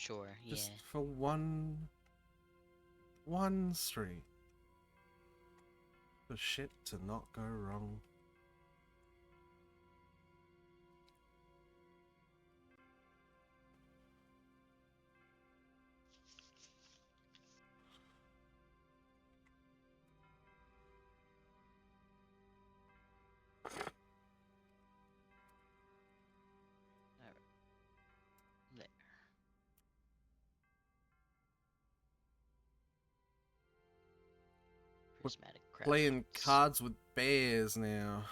Sure, Just yeah. for one stream. For shit to not go wrong. Alright. There. Prismatic crab Playing pots. Cards with Bears now.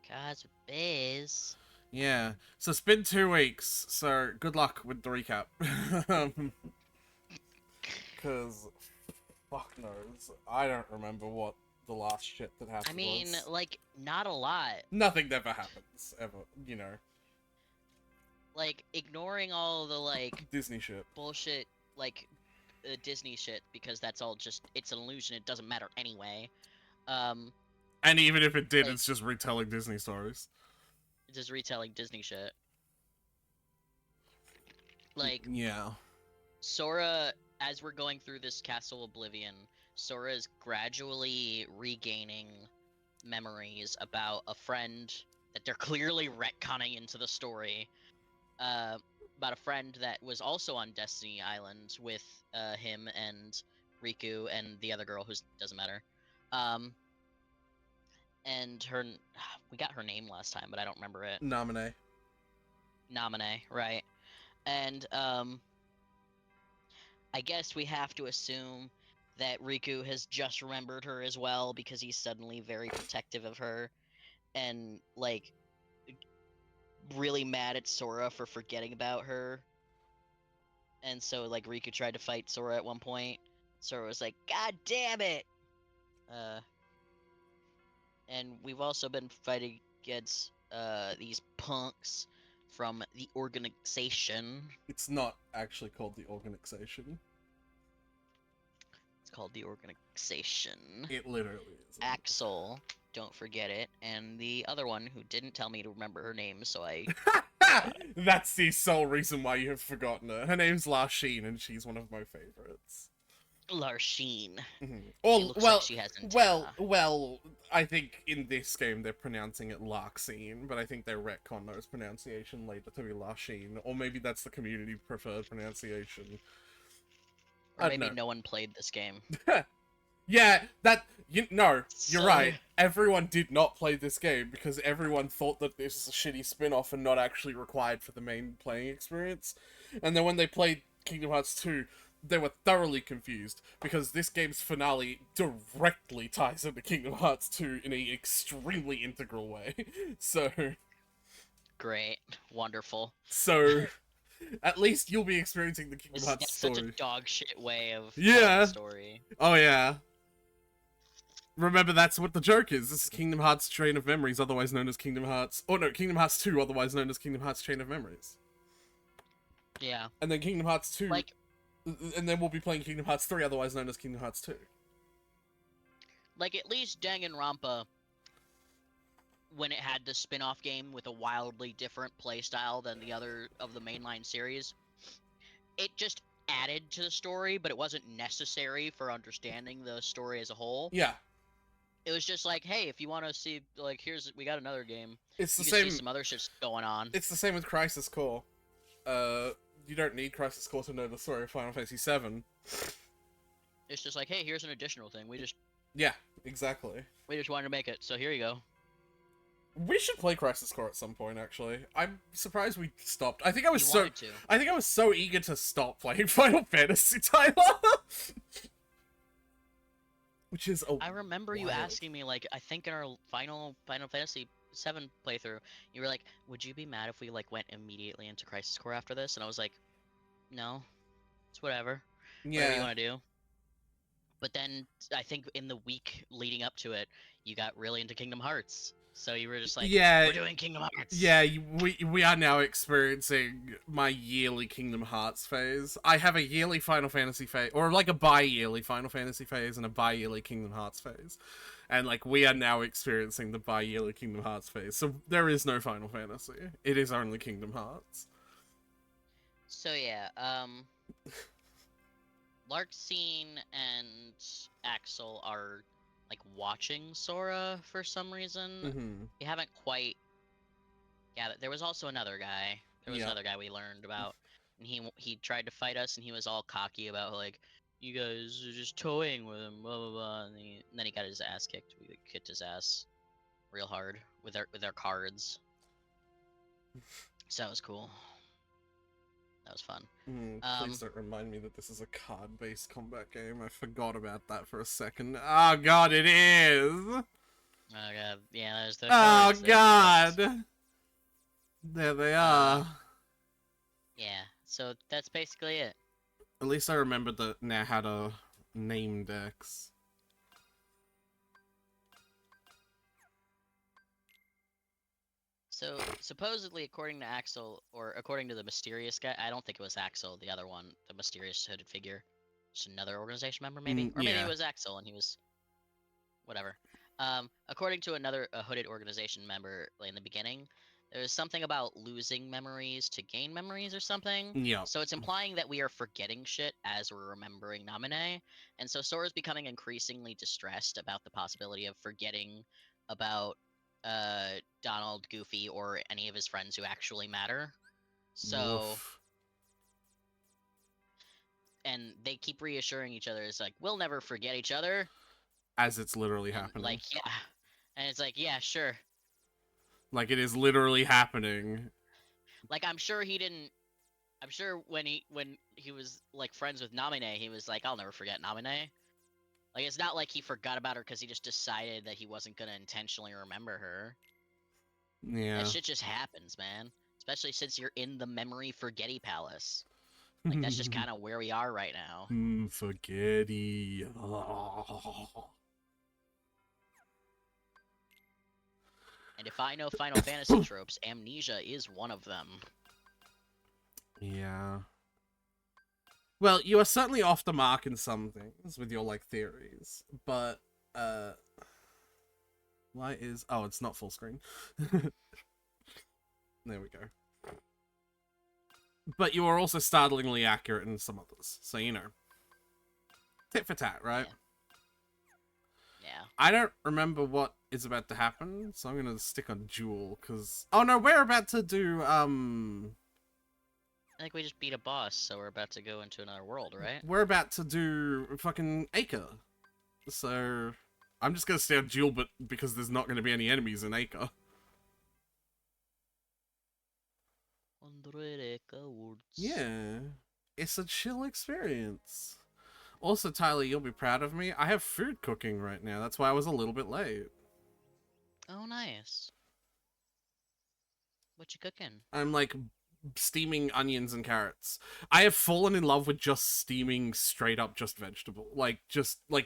Cards with bears. Yeah, so it's been 2 weeks, so good luck with the recap. Because, fuck knows, I don't remember what the last shit that I happened mean, was. like, not a lot. Nothing ever happens, ever, you know. Like, ignoring all the, like, Disney shit. bullshit, like, Disney shit, because that's all just, it's an illusion, it doesn't matter anyway. And even if it did, like, it's just retelling Disney stories. just retelling Disney shit. Like, Yeah. Sora, as we're going through this Castle Oblivion, Sora is gradually regaining memories about a friend that they're clearly retconning into the story. About a friend that was also on Destiny Island with him and Riku and the other girl who doesn't matter. And her, we got her name last time, but I don't remember it. Nominee. Namine, right? And I guess we have to assume that Riku has just remembered her as well because he's suddenly very protective of her and like really mad at Sora for forgetting about her. And so like Riku tried to fight Sora at one point. Sora was like, "God damn it!" And we've also been fighting against these punks from the organization. It's not actually called the organization. It's called the organization. It literally is. Axel, don't forget it, and the other one who didn't tell me to remember her name, so I. That's the sole reason why you have forgotten her. Her name's Larsheen, and she's one of my favorites. Larsheen. Or, She looks like she has antenna. well, I think in this game they're pronouncing it Larkseen, but I think they retcon those pronunciation later to be Larsheen, or maybe that's the community preferred pronunciation. Or maybe no one played this game. Yeah, no, you're So- right. Everyone did not play this game because everyone thought that this is a shitty spin-off and not actually required for the main playing experience. And then when they played Kingdom Hearts 2, they were thoroughly confused because this game's finale directly ties into Kingdom Hearts 2 in an extremely integral way. So, Great. Wonderful. at least you'll be experiencing the Kingdom Hearts It's story. such a dog shit way of Yeah. telling the story. Oh yeah. Remember, that's what the joke is. This is Kingdom Hearts Chain of Memories, otherwise known as Kingdom Hearts... Oh no, Kingdom Hearts 2, otherwise known as Kingdom Hearts Chain of Memories. Yeah. And then Kingdom Hearts 2... Like... And then we'll be playing Kingdom Hearts 3, otherwise known as Kingdom Hearts 2. Like, at least Danganronpa, when it had the spin-off game with a wildly different playstyle than the other of the mainline series, it just added to the story, but it wasn't necessary for understanding the story as a whole. Yeah. It was just like, hey, if you want to see, like, we got another game. It's the you same... can see some other shit's going on. It's the same with Crisis Core. You don't need Crisis Core to know the story of Final Fantasy VII. It's just like, hey, here's an additional thing. Yeah, exactly. We just wanted to make it, so here you go. We should play Crisis Core at some point, actually. I'm surprised we stopped. I think I was so eager to stop playing Final Fantasy, Tyler. Which is I remember you asking me, like, I think in our Final Fantasy VII playthrough, you were like, would you be mad if we, like, went immediately into Crisis Core after this? And I was like, no. It's whatever. Yeah. Whatever you want to do. But then, I think in the week leading up to it, you got really into Kingdom Hearts. So you were just like, yeah, we're doing Kingdom Hearts. Yeah, we are now experiencing my yearly Kingdom Hearts phase. I have a yearly Final Fantasy phase, or like a bi-yearly Final Fantasy phase and a bi-yearly Kingdom Hearts phase. And like, we are now experiencing the bi-yearly Kingdom Hearts phase. So there is no Final Fantasy. It is only Kingdom Hearts. So yeah, Larkseen and Axel are like watching Sora for some reason. Mm-hmm. We haven't quite gathered. There was also another guy. There was Yep. another guy we learned about, and he tried to fight us, and he was all cocky about like, you guys are just toying with him, blah blah blah. And then he got his ass kicked. We kicked his ass real hard with our cards. So that was cool. That was fun. Please Um, don't remind me that this is a card-based combat game. I forgot about that for a second. Oh god, it is! oh god, yeah, there's the Oh cards. There's the cards. god! There they Uh, are. yeah. So that's basically it. At least I remembered that now how to name decks. So supposedly, according to Axel, or according to the mysterious guy, I don't think it was Axel, the other one, the mysterious hooded figure, just another organization member, maybe, or maybe it Yeah. was Axel and he was whatever. According to another hooded organization member in the beginning, there was something about losing memories to gain memories or something. Yep. So it's implying that we are forgetting shit as we're remembering Namine, and so Sora's becoming increasingly distressed about the possibility of forgetting about Donald, Goofy, or any of his friends who actually matter. So, Woof. and they keep reassuring each other, it's like, we'll never forget each other. As it's literally And happening. like, yeah. And it's like, yeah, sure. Like it is literally happening. Like I'm sure he didn't. I'm sure when he was like friends with Namine, he was like, I'll never forget Namine. Like it's not like he forgot about her because he just decided that he wasn't gonna intentionally remember her. Yeah. That shit just happens, man. Especially since you're in the memory forgetty palace. Like that's just kind of where we are right now. Forgetty. Oh. And if I know Final Fantasy tropes, amnesia is one of them. Yeah. Well, you are certainly off the mark in some things with your, like, theories. But, why is... Oh, it's not full screen. There we go. But you are also startlingly accurate in some others. So, you know. Tit for tat, right? Yeah. I don't remember what is about to happen, so I'm gonna stick on Jewel, because... Oh, no, we're about to do, I think we just beat a boss, so we're about to go into another world, right? We're about to do fucking Acre. So... I'm just gonna stay on Jewel, but because there's not gonna be any enemies in Acre. 100 Acre Woods. Yeah. It's a chill experience. Also, Tyler, you'll be proud of me. I have food cooking right now. That's why I was a little bit late. Oh, nice. What you cooking? I'm, like, steaming onions and carrots. I have fallen in love with just steaming straight up just vegetable. Like,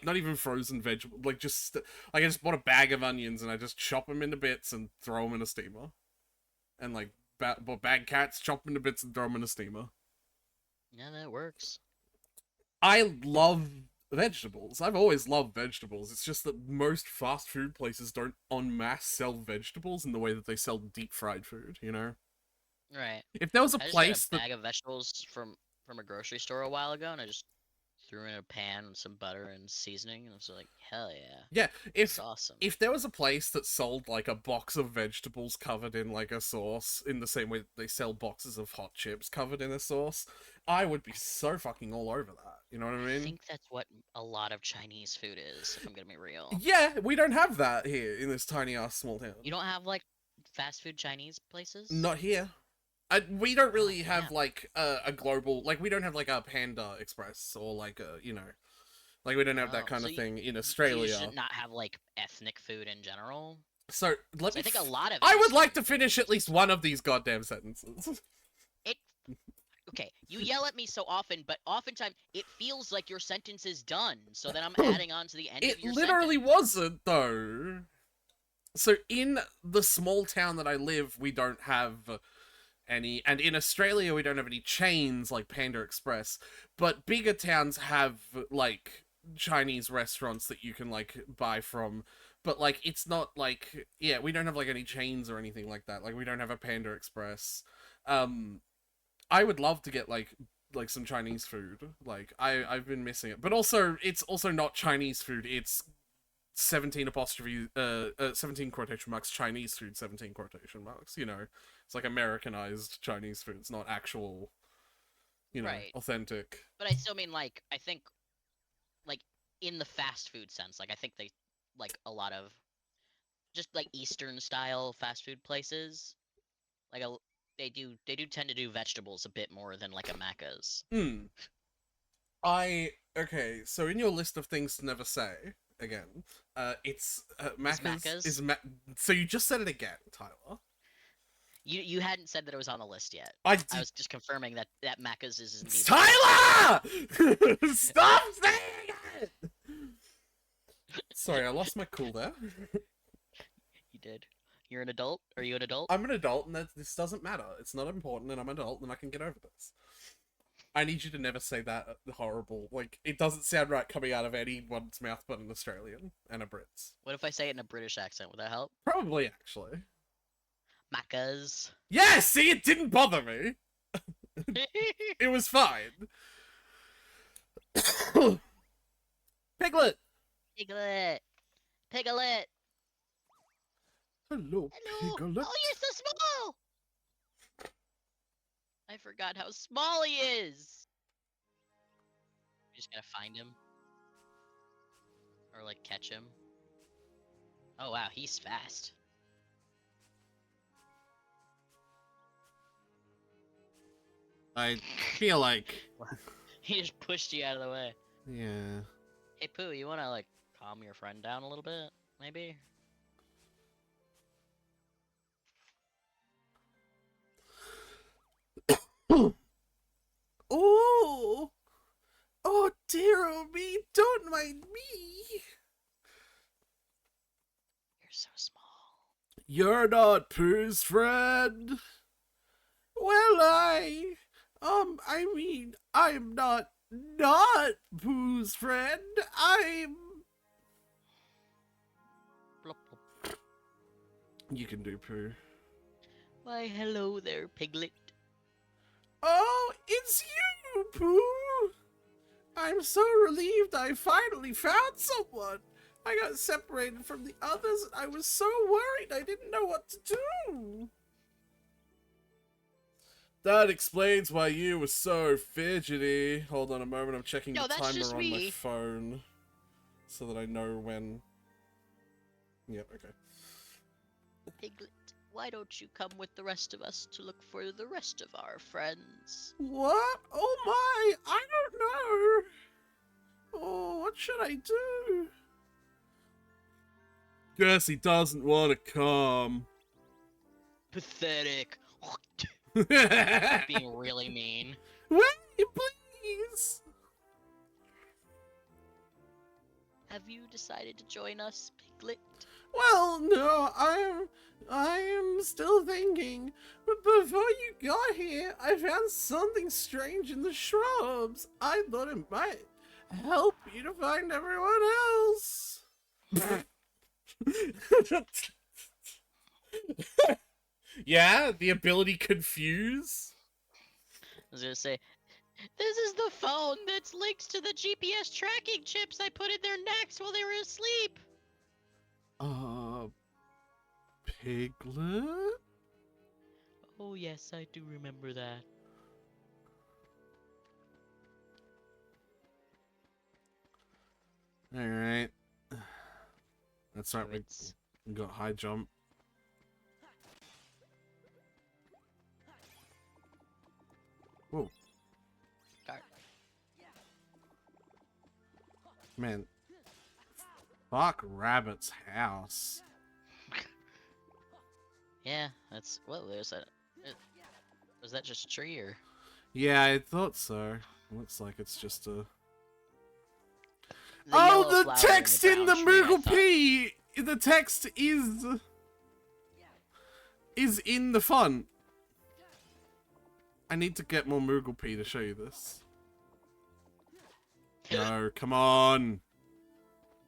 not even frozen vegetable. Like, like, I just bought a bag of onions and I just chop them into bits and throw them in a steamer. And, like, bought bag carrots, chop them into bits and throw them in a steamer. Yeah, that works. I love vegetables. I've always loved vegetables. It's just that most fast food places don't en masse sell vegetables in the way that they sell deep fried food, you know? Right. If there was a I just place got a that... bag of vegetables from a grocery store a while ago, and I just threw in a pan with some butter and seasoning, and I was like, hell yeah. Yeah, It's awesome. if there was a place that sold, like, a box of vegetables covered in, like, a sauce, in the same way that they sell boxes of hot chips covered in a sauce, I would be so fucking all over that. You know what I mean? I think that's what a lot of Chinese food is, if I'm gonna be real. Yeah, we don't have that here in this tiny-ass small town. You don't have, like, fast food Chinese places? Not here. We don't really Oh, have, damn. like, a global... Like, we don't have, like, a Panda Express, or, like, a, you know... Like, we don't have that Oh, kind so of thing in you Australia. should not have, like, ethnic food in general? So, let me... I think a lot of I would like to Eastern finish at least one of these goddamn sentences. Okay, you yell at me so often, but oftentimes it feels like your sentence is done, so then I'm adding on to the end of It your literally sentence. wasn't, though. So, in the small town that I live, we don't have any... And in Australia, we don't have any chains like Panda Express. But bigger towns have, like, Chinese restaurants that you can, like, buy from. But, like, it's not, like... Yeah, we don't have, like, any chains or anything like that. Like, we don't have a Panda Express. I would love to get like some Chinese food. Like I've been missing it, but also it's also not Chinese food. It's 17 apostrophe 17 quotation marks Chinese food, 17 quotation marks. You know, it's like Americanized Chinese food. It's not actual, you know, Right. authentic. But I still mean, like, I think, like, in the fast food sense, like, I think they, like, a lot of just like Eastern style fast food places, like they do tend to do vegetables a bit more than like a Macca's. Hmm. Okay, so in your list of things to never say again, it's Macca's Macca's? so you just said it again, Tyler. You hadn't said that it was on the list yet. I I did. was just confirming that Macca's is indeed. Tyler! Stop saying it! Sorry, I lost my cool there. You did. You're an adult? Are you an adult? I'm an adult, and this doesn't matter. It's not important, and I'm an adult, and I can get over this. I need you to never say that horrible. Like, it doesn't sound right coming out of anyone's mouth but an Australian and a Brit's. What if I say it in a British accent? Would that help? Probably, actually. Macca's. Yeah, see, it didn't bother me. It was fine. Piglet! Piglet. Piglet. Hello, Hello. Piglet. Oh, you're so small. I forgot how small he is. You just gotta find him. Or like catch him. Oh wow, he's fast. I feel like... He just pushed you out of the way. Yeah. Hey Pooh, you wanna like calm your friend down a little bit? Maybe? Oh! Oh dear oh me, don't mind me! You're so small. You're not Pooh's friend? Well, I'm not Pooh's friend. I'm... Blop, blop. You can do Pooh. Why, hello there, Piglet. Oh, it's you, Pooh! I'm so relieved I finally found someone. I got separated from the others and I was so worried I didn't know what to do. That explains why you were so fidgety. Hold on a moment, I'm checking No, the that's timer just on my me. phone. So that I know when... Yep, okay. Piglet, why don't you come with the rest of us to look for the rest of our friends? What? Oh my, I don't know. Oh, what should I do? Guess he doesn't want to come. Pathetic. Being really mean. Wait, please. Have you decided to join us, Piglet? Well, no, I'm still thinking. But before you got here, I found something strange in the shrubs. I thought it might help you to find everyone else. Yeah, the ability confuse. I was gonna say, this is the phone that's linked to the GPS tracking chips I put in their necks while they were asleep. Piglet? Oh yes, I do remember that. Alright. That's right, It's we got high jump. Whoa. Car. Man. Fuck Rabbit's house. Yeah, that's there's that. Was that just a tree or? Yeah, I thought so. Looks like it's just a... The yellow the flower text in the brown tree, I Moogle thought. P! The text is in the font. I need to get more Moogle P to show you this. No, come on.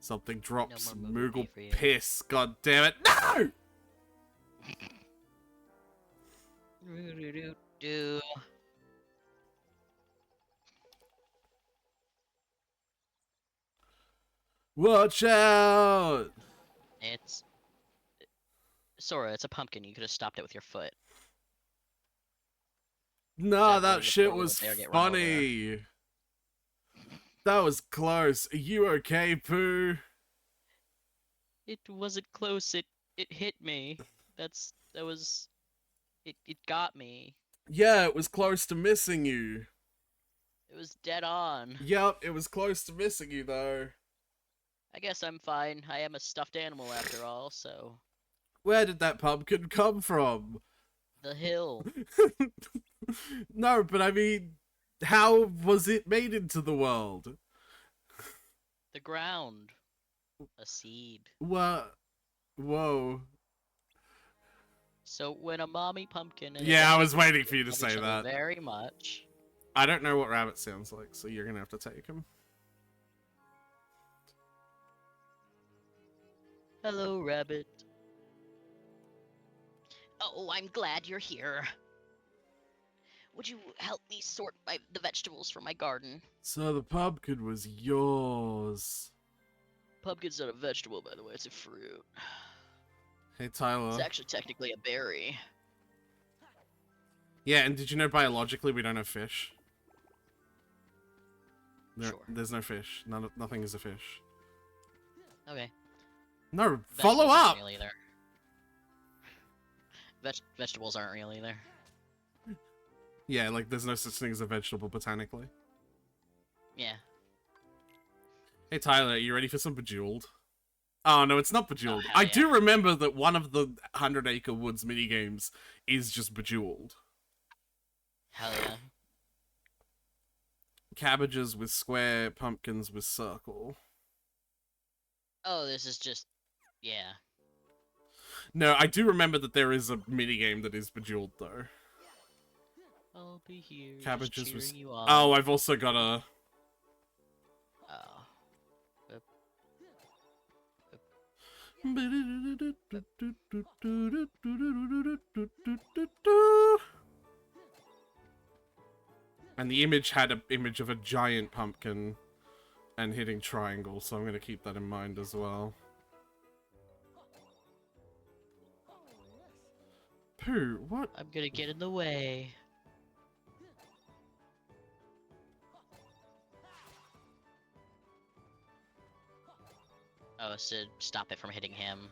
Something drops. No more Moogle Moogle P for you. piss. God damn it. No! Do. Watch out! It's Sora. It's a pumpkin. You could have stopped it with your foot. Nah, Instead of that letting the shit poor was little bear get run over. funny. That was close. Are you okay, Pooh? It wasn't close. It hit me. That was. It got me. Yeah, it was close to missing you. It was dead on. Yep, it was close to missing you, though. I guess I'm fine. I am a stuffed animal after all, so. Where did that pumpkin come from? The hill. No, but I mean, how was it made into the world? The ground. A seed. What? Whoa. So when a mommy pumpkin and Yeah, a I was daddy waiting for you to pumpkin love say each other that. very much. I don't know what rabbit sounds like, so you're gonna have to take him. Hello, rabbit. Oh, I'm glad you're here. Would you help me sort the vegetables from my garden? So the pumpkin was yours. Pumpkin's not a vegetable, by the way. It's a fruit. Hey, It's Tyler. actually technically a berry. Yeah, and did you know biologically we don't have fish? Sure. There's no fish. Nothing is a fish. Okay. No, follow Vegetables aren't up! real either. Vegetables aren't real either. Yeah, like there's no such thing as a vegetable botanically. Yeah. Hey Tyler, are you ready for some Bejeweled? Oh no, it's not Bejeweled. hell I yeah. do remember that one of the 100 Acre Woods minigames is just Bejeweled. Hell yeah. Cabbages with square, pumpkins with circle. Oh, this is just... Yeah. No, I do remember that there is a minigame that is Bejeweled though. I'll be here Cabbages just with... cheering you on. Oh, I've also got a... Oh. And the image had an image of a giant pumpkin and hitting triangle, so I'm going to keep that in mind as well. Pooh, what? I'm gonna get in the way. Oh, so stop it from hitting him.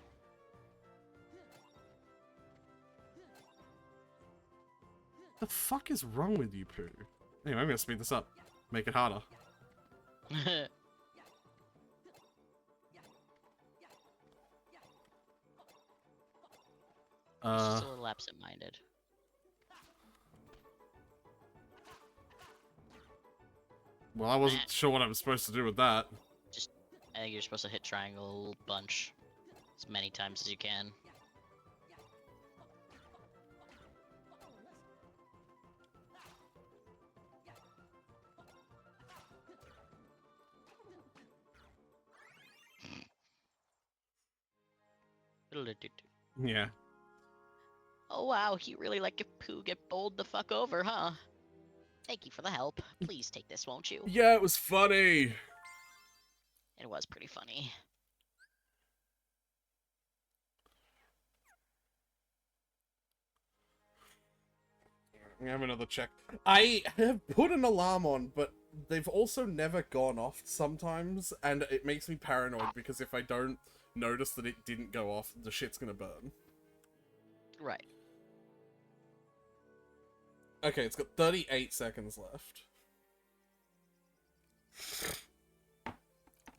The fuck is wrong with you, Pooh? Anyway, I'm going to speed this up. Make it harder. Just a little absent-minded. Well, I wasn't sure what I was supposed to do with that. I think you're supposed to hit triangle a bunch. As many times as you can. Yeah. Oh wow, he really let Pooh get bowled the fuck over, huh? Thank you for the help. Please take this, won't you? Yeah, it was funny. It was pretty funny. I have another check. I have put an alarm on, but they've also never gone off sometimes, and it makes me paranoid because if I don't notice that it didn't go off, the shit's gonna burn. Right. Okay, it's got 38 seconds left.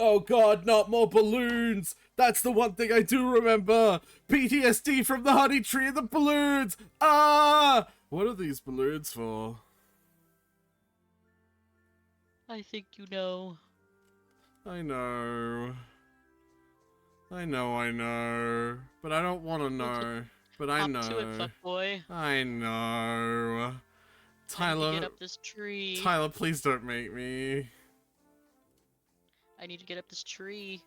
Oh god, not more balloons! That's the one thing I do remember! PTSD from the honey tree and the balloons! Ah! What are these balloons for? I think you know. I know. I know. But I don't want to know. But I Hop know. to it, fuckboy. I know. I need to Tyler, get up this tree. Tyler, please don't make me. I need to get up this tree.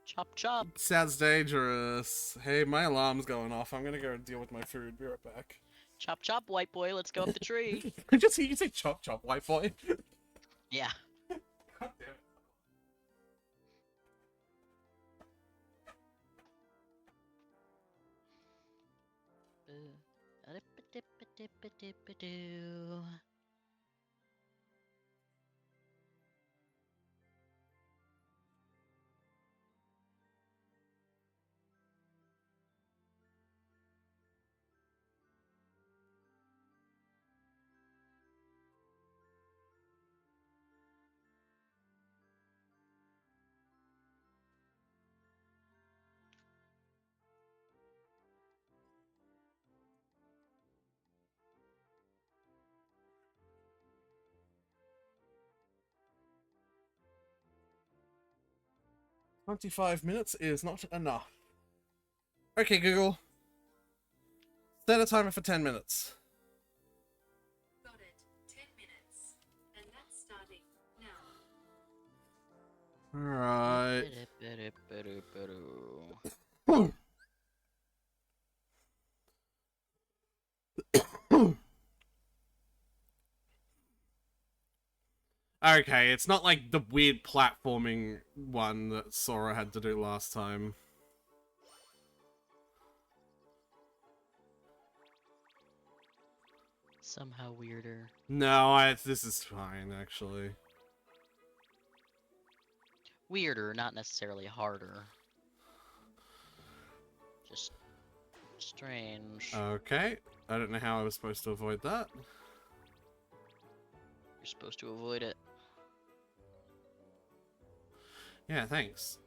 Chop chop. Sounds dangerous. Hey, my alarm's going off. I'm gonna go deal with my food. Be right back. Chop chop, white boy. Let's go up the tree. I just hear you say chop chop, white boy. Yeah. God damn it. Dip-a-dip-a-doo. 25 minutes is not enough. Okay, Google. Set a timer for 10 minutes. Got it. 10 minutes. And that's starting now. Alright. Dip-a-dip-a-dip-a-doo. Okay, it's not like the weird platforming one that Sora had to do last time. Somehow weirder. No, this is fine, actually. Weirder, not necessarily harder. Just strange. Okay, I don't know how I was supposed to avoid that. You're supposed to avoid it. Yeah, thanks.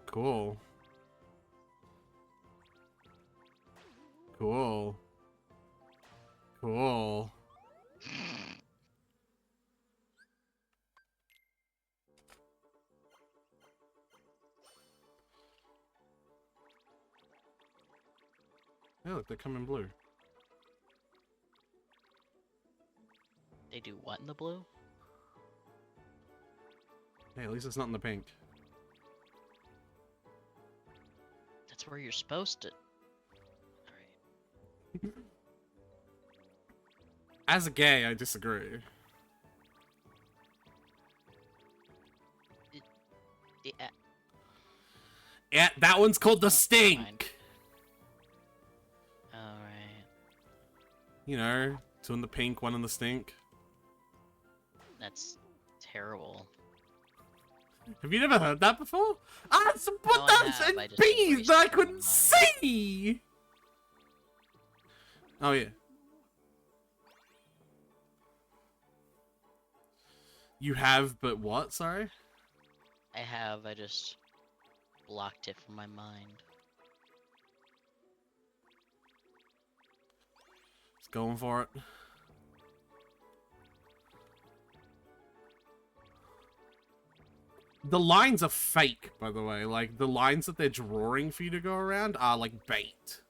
Cool. Cool. Cool. Hey, look, they come in blue. They do what in the blue? Hey, at least it's not in the pink. That's where you're supposed to. Alright. As a gay, I disagree. Yeah. Yeah, that one's called the Oh, stink. fine. Alright. You know, two in the pink, one in the stink. That's terrible. Have you never heard that before? Ah, some No, I buttons have, and I just bees erased that I them in couldn't my- see! Oh, yeah. You have, but what? Sorry? I have, I just blocked it from my mind. Just going for it. The lines are fake, by the way. Like, the lines that they're drawing for you to go around are, like, bait.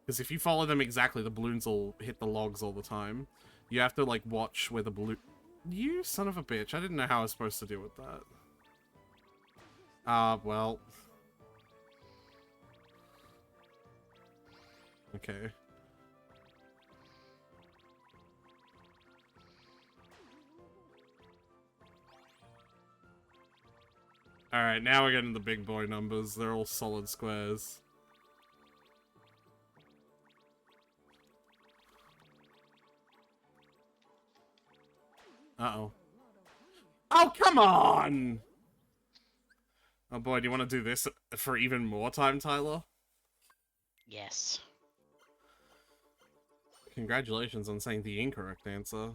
Because if you follow them exactly, the balloons will hit the logs all the time. You have to, like, watch where the balloon... You son of a bitch. I didn't know how I was supposed to deal with that. Well... Okay. Alright, now we're getting the big boy numbers. They're all solid squares. Uh-oh. Oh, come on! Oh boy, do you want to do this for even more time, Tyler? Yes. Congratulations on saying the incorrect answer.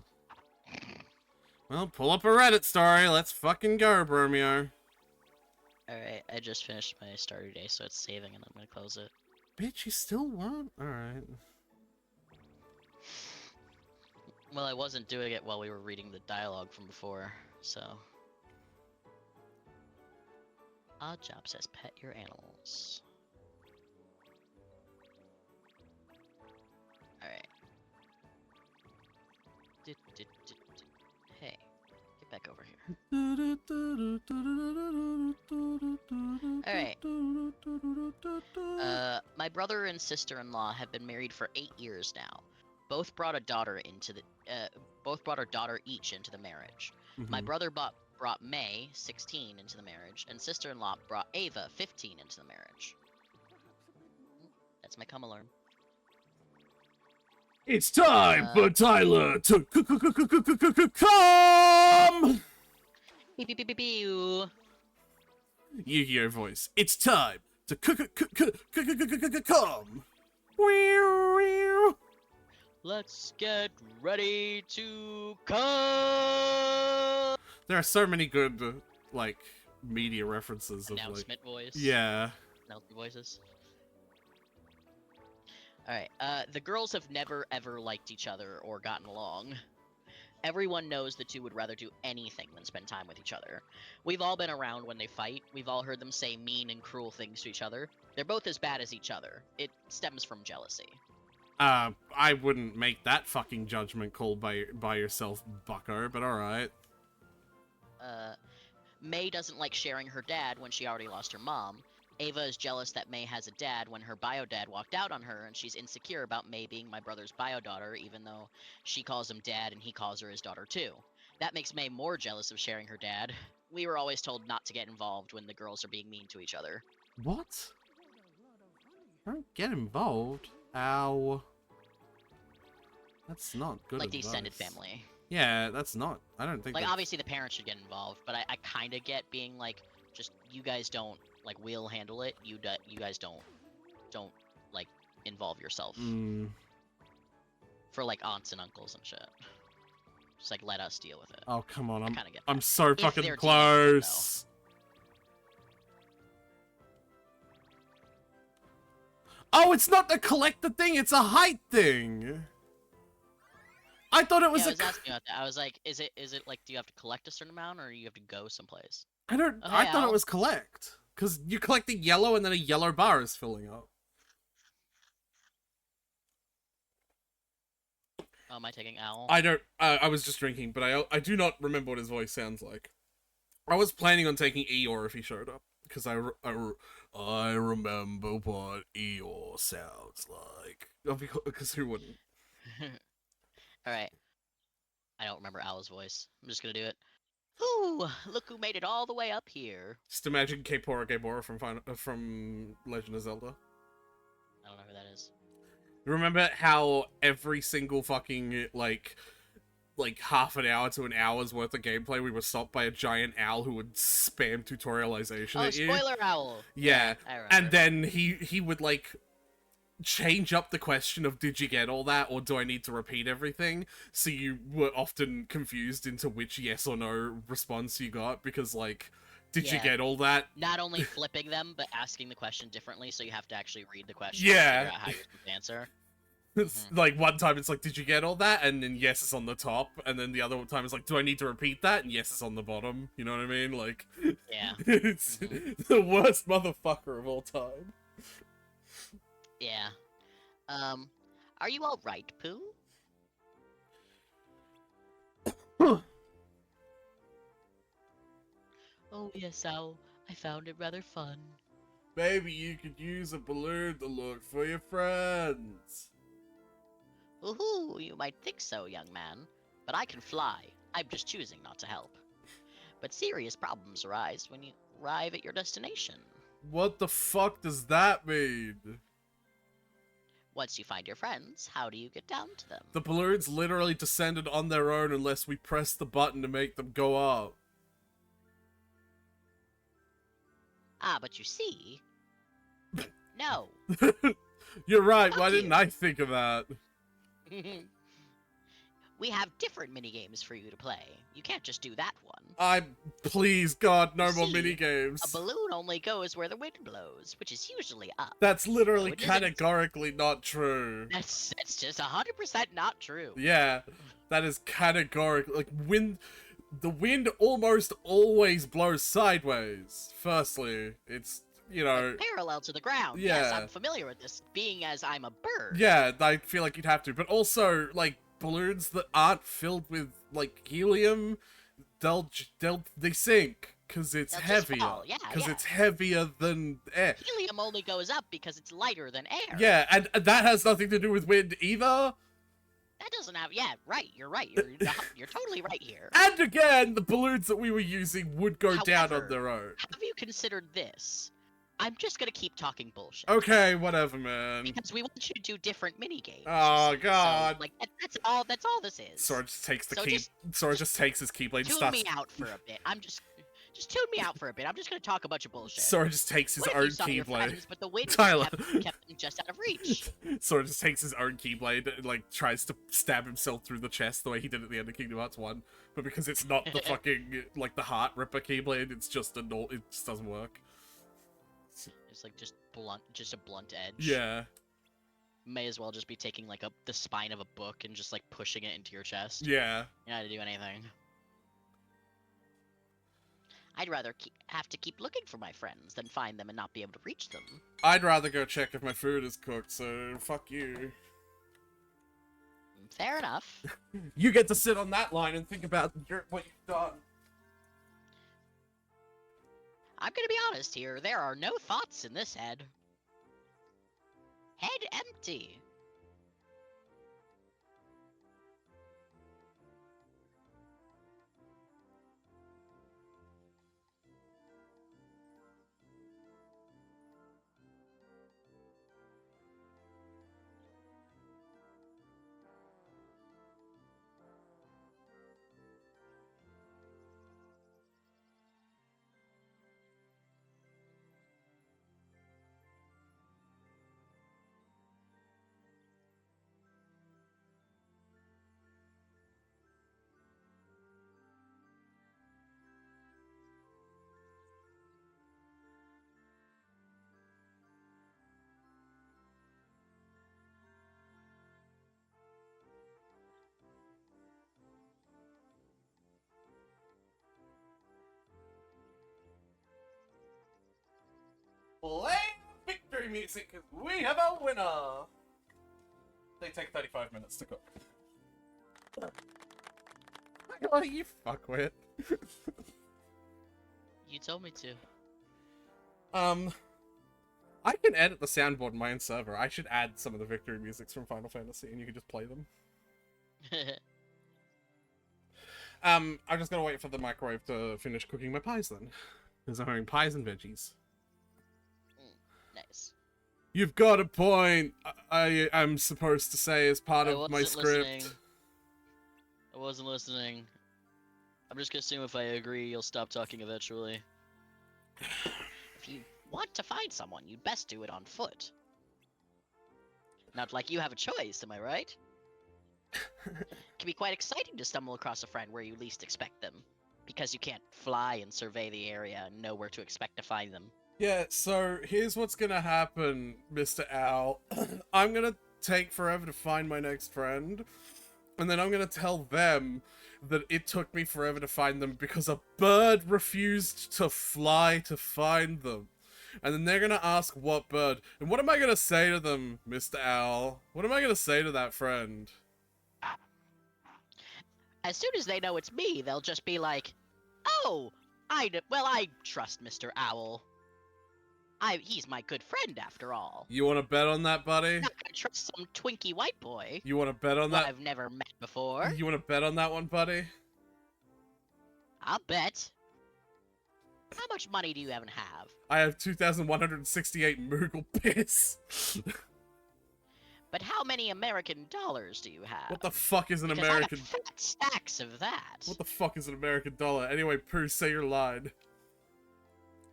Well, pull up a Reddit story. Let's fucking go, Bromeo. Alright, I just finished my starter day, so it's saving and I'm gonna close it. Bitch, you still won? Alright. Well, I wasn't doing it while we were reading the dialogue from before, so... Odd Job says pet your animals. Alright. Hey, get back over here. Alright. My brother and sister-in-law have been married for 8 years now. both brought a daughter into the both brought a daughter each into the marriage. My Mhm. brother brought May, 16, into the marriage, and sister-in-law brought Ava, 15, into the marriage. That's my come alarm. It's time for Tyler to come. Beep, beep, beep, beep, beep. Yu-Gi-Oh voice. It's time to come. Let's get ready to come. There are so many good like media references of like Announcement voice. yeah. Announcement voices. Alright, the girls have never ever liked each other or gotten along. Everyone knows the two would rather do anything than spend time with each other. We've all been around when they fight. We've all heard them say mean and cruel things to each other. They're both as bad as each other. It stems from jealousy. I wouldn't make that fucking judgment call by yourself, bucko, but alright. May doesn't like sharing her dad when she already lost her mom. Ava is jealous that May has a dad when her bio dad walked out on her, and she's insecure about May being my brother's bio daughter, even though she calls him dad and he calls her his daughter too. That makes May more jealous of sharing her dad. We were always told not to get involved when the girls are being mean to each other. What? Don't get involved. Ow. That's not good Like the advice. extended family. Yeah, that's not. I don't think Like, that's... obviously the parents should get involved, but I kind of get being like, just, you guys don't, like, we'll handle it. You guys don't, like, involve yourself. For, like, aunts and uncles and shit. Just, like, let us deal with it. Oh, come on. kinda get I'm that. so If fucking they're close. Oh, it's not the collector thing, it's a height thing. I thought it was yeah, I was a... asking about that. I was like, is it like, do you have to collect a certain amount, or you have to go someplace? I don't... Oh, I hey, thought it Al. was collect. Because you collect the yellow and then a yellow bar is filling up. Oh, am I taking Owl? I don't... I was just drinking, but I do not remember what his voice sounds like. I was planning on taking Eeyore if he showed up. Because I remember what Eeyore sounds like. Because who wouldn't? Alright. I don't remember Owl's voice. I'm just gonna do it. Ooh, look who made it all the way up here. Just imagine Kaepora from Legend of Zelda. I don't know who that is. Remember how every single fucking, like half an hour to an hour's worth of gameplay we were stopped by a giant owl who would spam tutorialization Oh, at you? spoiler Owl! Yeah, I remember. and then he would, like, change up the question of did you get all that or do I need to repeat everything, so you were often confused into which yes or no response you got, because, like, did you Yeah. get all that? Not only flipping them, but asking the question differently, so you have to actually read the question Yeah. to figure out how you're supposed to answer. It's like one time it's like, did you get all that? And then yes is on the top, and then the other time it's like, do I need to repeat that? And yes is on the bottom. You know what I mean? Like, Yeah. it's the worst motherfucker of all time. Yeah. Are you alright, Pooh? Oh yes, Owl. I found it rather fun. Maybe you could use a balloon to look for your friends. Woohoo! You might think so, young man. But I can fly. I'm just choosing not to help. But serious problems arise when you arrive at your destination. What the fuck does that mean? Once you find your friends, how do you get down to them? The balloons literally descended on their own unless we press the button to make them go up. Ah, but you see... No. You're right, Fuck why you. didn't I think of that? We have different minigames for you to play. You can't just do that one. Please, God, no You more see, minigames. A balloon only goes where the wind blows, which is usually up. That's literally No, it isn't. categorically not true. That's just 100% not true. Yeah, that is categorical. Like, the wind almost always blows sideways. Firstly, it's, you know... Parallel to the ground. Yeah. Yes, I'm familiar with this, being as I'm a bird. Yeah, I feel like you'd have to. But also, like, balloons that aren't filled with, like, helium, they sink. Because it's They'll just heavier. fall, yeah, Because yeah. it's heavier than air. Helium only goes up because it's lighter than air. Yeah, and that has nothing to do with wind either. That doesn't have. Yeah, right. You're right. You're totally right here. And again, the balloons that we were using would go down on However, their own. Have you considered this? I'm just gonna keep talking bullshit. Okay, whatever, man. Because we want you to do different mini games. Oh god. So, like that's all. That's all this is. Sora just takes the So key. Sora just takes his keyblade and Tune starts. me out for a bit. Just tune me out for a bit. I'm just gonna talk a bunch of bullshit. Sora just takes his What if own you saw your keyblade. friends, but the wind Tyler. kept them just out of reach. Sora just takes his own keyblade and like tries to stab himself through the chest the way he did at the end of Kingdom Hearts 1. But because it's not the fucking like the Heart Ripper keyblade, it's just it just doesn't work. It's like just a blunt edge. Yeah. May as well just be taking like the spine of a book and just like pushing it into your chest. Yeah. You don't have to do anything. I'd rather have to keep looking for my friends than find them and not be able to reach them. I'd rather go check if my food is cooked, so fuck you. Fair enough. You get to sit on that line and think about what you've done. I'm gonna be honest here, there are no thoughts in this head. Head empty. Play victory music, because we have a winner! They take 35 minutes to cook. Oh, you fuckwit. You told me to. I can edit the soundboard in my own server. I should add some of the victory musics from Final Fantasy, and you can just play them. I'm just gonna wait for the microwave to finish cooking my pies then. Because I'm having pies and veggies. Nice. You've got a point. I'm supposed to say as part I of my wasn't script. listening. I wasn't listening. I'm just gonna assume if I agree, you'll stop talking eventually. If you want to find someone, you'd best do it on foot. Not like you have a choice, am I right? It can be quite exciting to stumble across a friend where you least expect them, because you can't fly and survey the area and know where to expect to find them. Yeah, so here's what's gonna happen, Mr. Owl. I'm gonna take forever to find my next friend, and then I'm gonna tell them that it took me forever to find them because a bird refused to fly to find them. And then they're gonna ask what bird. And what am I gonna say to them, Mr. Owl? What am I gonna say to that friend? As soon as they know it's me, they'll just be like, "Oh, I trust Mr. Owl. He's my good friend after all. You wanna bet on that, I'm buddy? not gonna trust some twinky white boy You wanna bet on who that? I've never met before. You wanna bet on that one, buddy? I'll bet. How much money do you even have? I have 2,168 Moogle piss. But how many American dollars do you have? What the fuck is an Because American... I have fat stacks of that. What the fuck is an American dollar? Anyway, Pooh, say your line.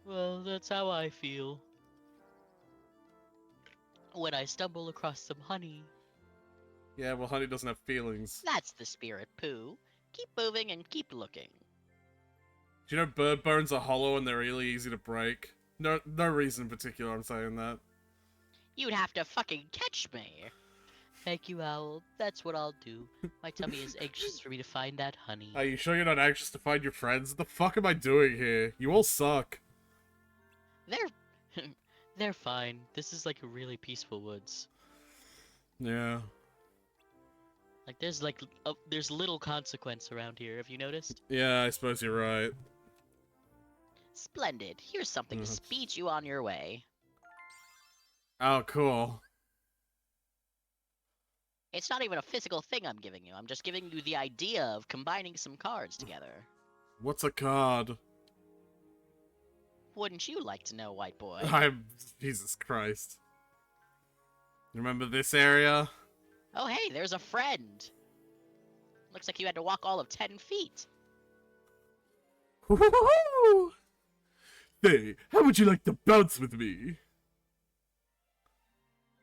Well, that's how I feel. When I stumble across some honey. Yeah, well, honey doesn't have feelings. That's the spirit, Pooh. Keep moving and keep looking. Do you know bird bones are hollow and they're really easy to break? No reason in particular I'm saying that. You'd have to fucking catch me. Thank you, Owl. That's what I'll do. My tummy is anxious for me to find that honey. Are you sure you're not anxious to find your friends? What the fuck am I doing here? You all suck. They're fine. This is like a really peaceful woods. Yeah. Like there's little consequence around here. Have you noticed? Yeah, I suppose you're right. Splendid. Here's something to speed you on your way. Oh, cool. It's not even a physical thing I'm giving you. I'm just giving you the idea of combining some cards together. What's a card? Wouldn't you like to know, white boy? Jesus Christ. Remember this area? Oh, hey, there's a friend. Looks like you had to walk all of 10 feet. Woo-hoo-hoo-hoo! Hey, how would you like to bounce with me?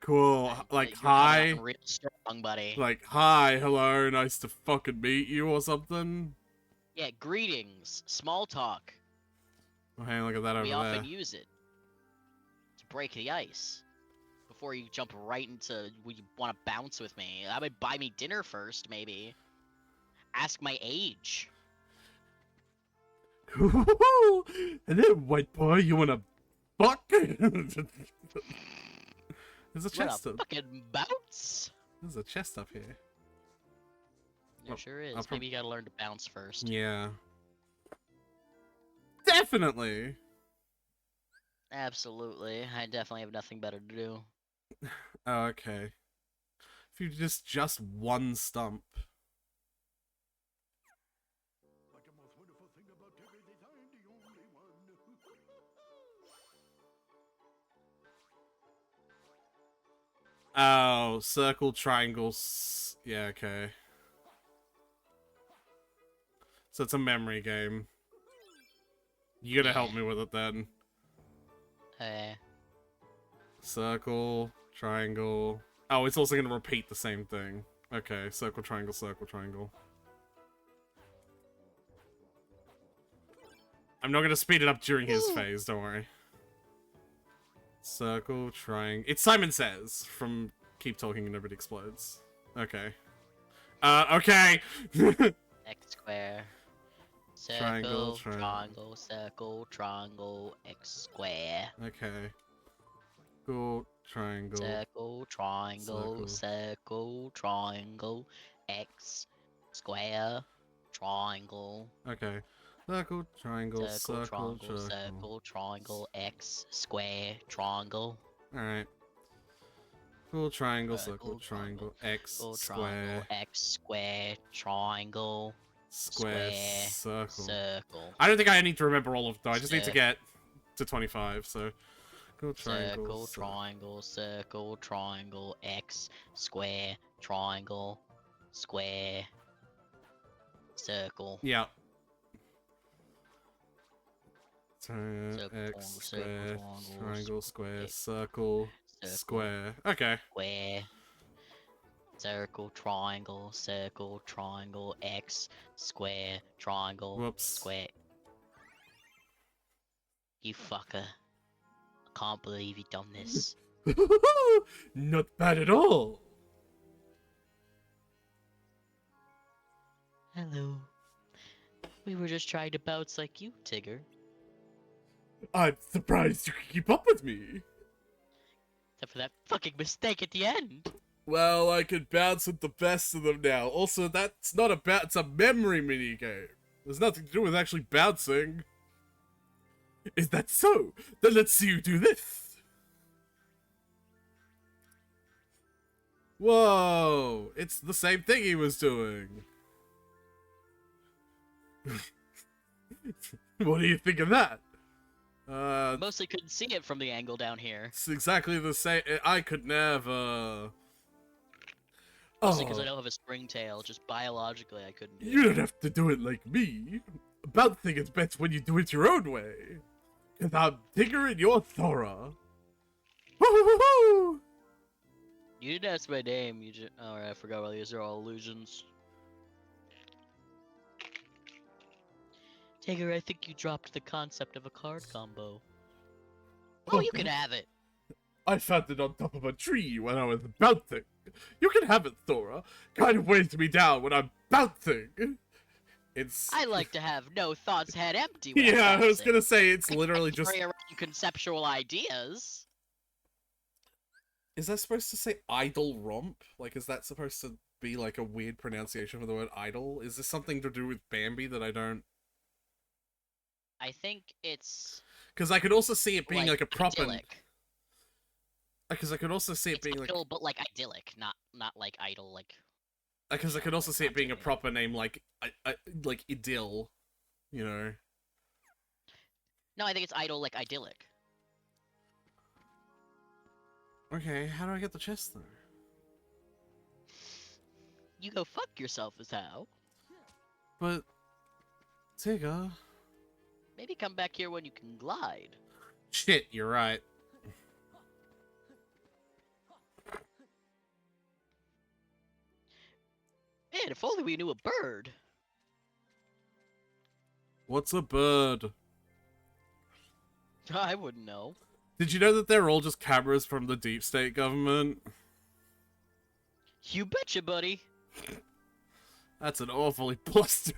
Cool. Like, You're hi? coming on real strong, buddy. Like, hi, hello, nice to fucking meet you or something? Yeah, greetings. Small talk. Oh, hey, look at that over We there. often use it to break the ice. Before you jump right into, would you want to bounce with me? I would buy me dinner first, maybe. Ask my age. Hello, white boy, you wanna fuck? There's a chest What a up. fucking bounce! There's a chest up here. There sure is. I'll Maybe you gotta learn to bounce first. Yeah. Definitely. Absolutely. I definitely have nothing better to do. Oh, okay. If you just one stump. Oh, circle, triangles. Yeah, okay. So it's a memory game. You gotta help me with it then. Hey. Circle, triangle. Oh, it's also gonna repeat the same thing. Okay, circle, triangle, circle, triangle. I'm not gonna speed it up during his phase, don't worry. Circle, triangle. It's Simon Says from Keep Talking and Nobody Explodes. Okay. Okay! X square. Triangle, Circle, triangle, circle, triangle, X square. Okay. Cool, triangle. Circle, triangle, circle, triangle, X square, triangle. Okay. Circle, triangle, Circle, circle, triangle, circle, triangle, X square, triangle. Alright. Cool, triangle, Circle, circle, triangle, X, Circle, square, triangle, X square, triangle, square, circle. circle. I don't think I need to remember all of them. I just need to get to 25, so... Cool, triangle, Circle, triangle, circle, triangle, X, square, triangle, square, circle. Yeah. Circle, X, square, triangle, triangle, square, X, circle, square. Okay. Square. Circle, triangle, X, square, triangle, Whoops. square. You fucker. I can't believe you done this. Not bad at all. Hello. We were just trying to bounce like you, Tigger. I'm surprised you can keep up with me. Except for that fucking mistake at the end. Well, I can bounce with the best of them now. Also, that's not a it's a memory minigame. There's nothing to do with actually bouncing. Is that so? Then let's see you do this. Whoa, it's the same thing he was doing. What do you think of that? Mostly couldn't see it from the angle down here. It's exactly the same. I could never. Mostly because I don't have a spring tail. Just biologically, I couldn't do You it. don't have to do it like me. Bouncing is best when you do it your own way. Cause I'm Tigger and you're Thora. Woo-hoo-hoo-hoo! You didn't ask my name. You just. Oh, I forgot what these are all illusions. Tigger, I think you dropped the concept of a card combo. Oh, you can have it. I found it on top of a tree when I was bouncing. You can have it, Thora. Kind of weighs me down when I'm bouncing. It's. I like to have no thoughts, head empty. When Yeah, I'm I was bouncing. gonna say it's I literally can't just. carry around conceptual ideas. Is that supposed to say idle romp? Like, is that supposed to be like a weird pronunciation for the word idle? Is this something to do with Bambi that I don't? I think it's Because I could also see it being like a proper. idyllic. Because I could also see it It's being like, idle, but like idyllic, not like idle, like. because I could also like see it not being a doing proper name, like idyll, you know. No, I think it's idle, like idyllic. Okay, how do I get the chest though? You go fuck yourself is how. But Tigger, Maybe come back here when you can glide. shit, you're right. Man, if only we knew a bird. What's a bird? I wouldn't know. Did you know that they're all just cameras from the deep state government? You betcha, buddy. That's an awfully blustery.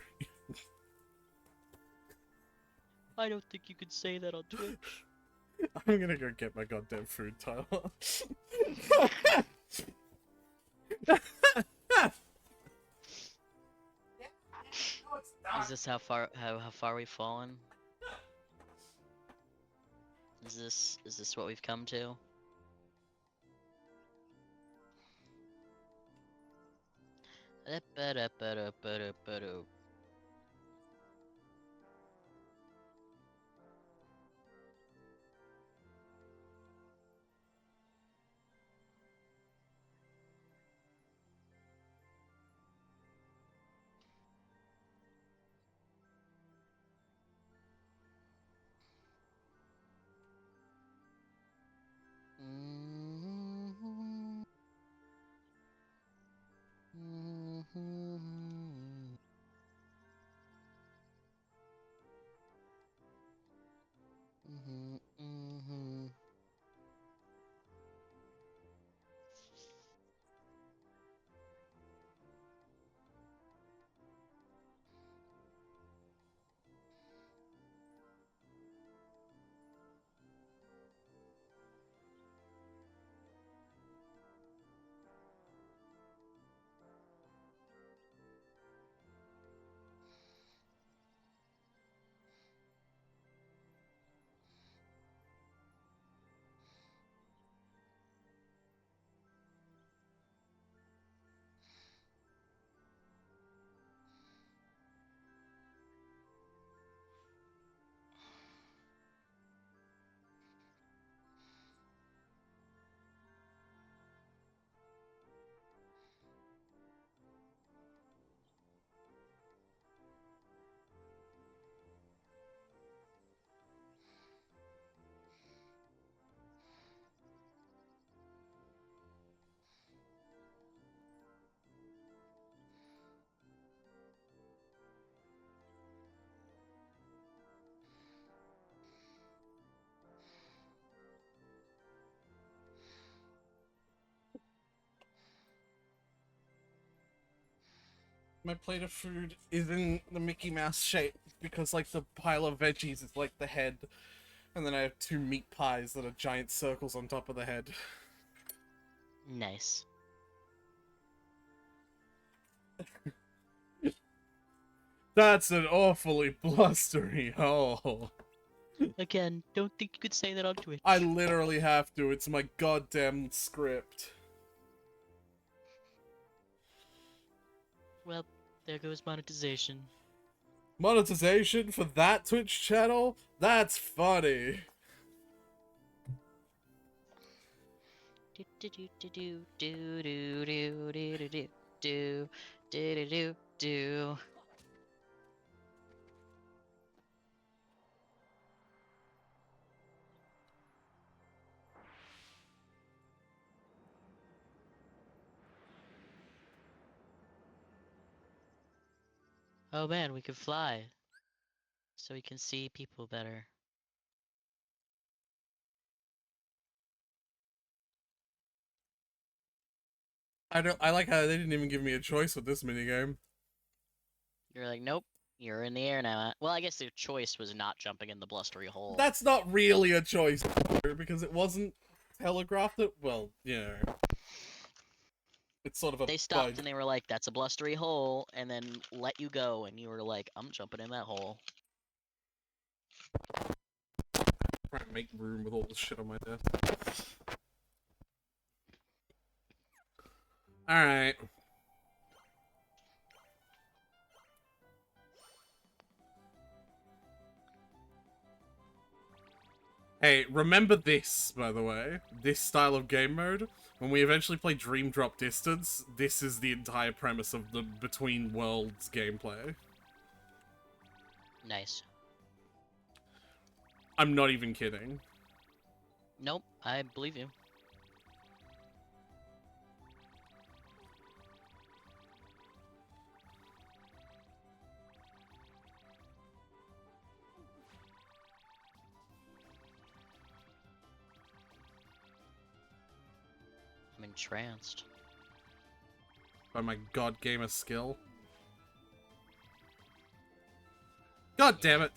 I don't think you could say that on Twitch. I'm gonna go get my goddamn food, Tyler. Is this how far we've fallen? Is this what we've come to? My plate of food is in the Mickey Mouse shape because, like, the pile of veggies is like the head, and then I have two meat pies that are giant circles on top of the head. Nice. That's an awfully blustery hole. Again, don't think you could say that on Twitch. I literally have to. It's my goddamn script. Well, there goes monetization. Monetization for that Twitch channel? That's funny. Do do do do do do do do do do do do do do. Oh man, we could fly, so we can see people better. I like how they didn't even give me a choice with this minigame. You're like, nope, you're in the air now. Well, I guess their choice was not jumping in the blustery hole. That's not really a choice, because it wasn't telegraphed it. Well, you know. It's sort of a They stopped bug. and they were like, that's a blustery hole, and then let you go, and you were like, I'm jumping in that hole. Trying to make room with all this shit on my desk. Alright. Hey, remember this, by the way. This style of game mode. When we eventually play Dream Drop Distance, this is the entire premise of the Between Worlds gameplay. Nice. I'm not even kidding. Nope, I believe you. I'm entranced. By my god gamer skill. God damn it.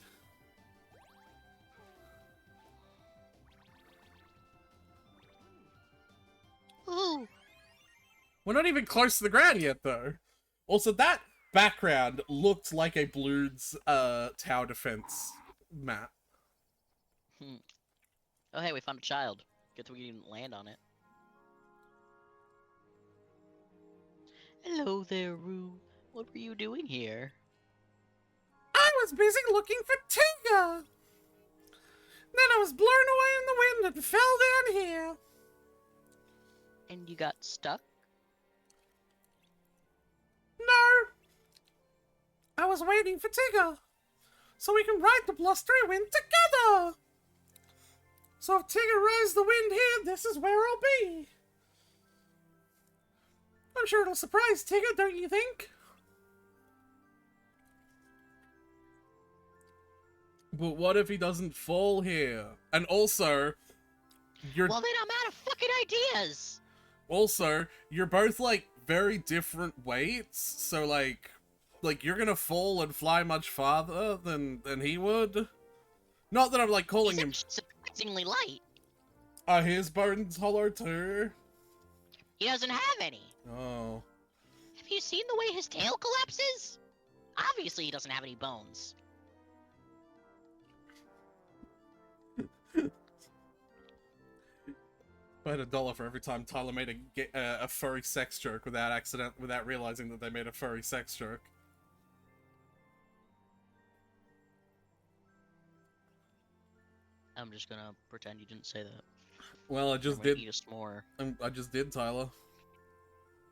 Ooh. We're not even close to the ground yet, though. Also, that background looked like a Bloons tower defense map. Oh, hey, we found a child. Good thing we didn't land on it. Hello there, Rue. What were you doing here? I was busy looking for Tigger. Then I was blown away in the wind and fell down here. And you got stuck? No. I was waiting for Tigger. So we can ride the blustery wind together. So if Tigger rides the wind here, this is where I'll be. I'm sure it'll surprise Tigger, don't you think? But what if he doesn't fall here? And also, you're... Well, then I'm out of fucking ideas! Also, you're both, like, very different weights, so, like you're gonna fall and fly much farther than he would. Not that I'm, like, calling him... He's surprisingly light. Are his bones hollow, too? He doesn't have any. Oh. Have you seen the way his tail collapses? Obviously he doesn't have any bones. I had $1 for every time Tyler made a furry sex joke without realizing that they made a furry sex joke. I'm just gonna pretend you didn't say that. Well, I just I'm gonna did. eat a s'more. I just did, Tyler.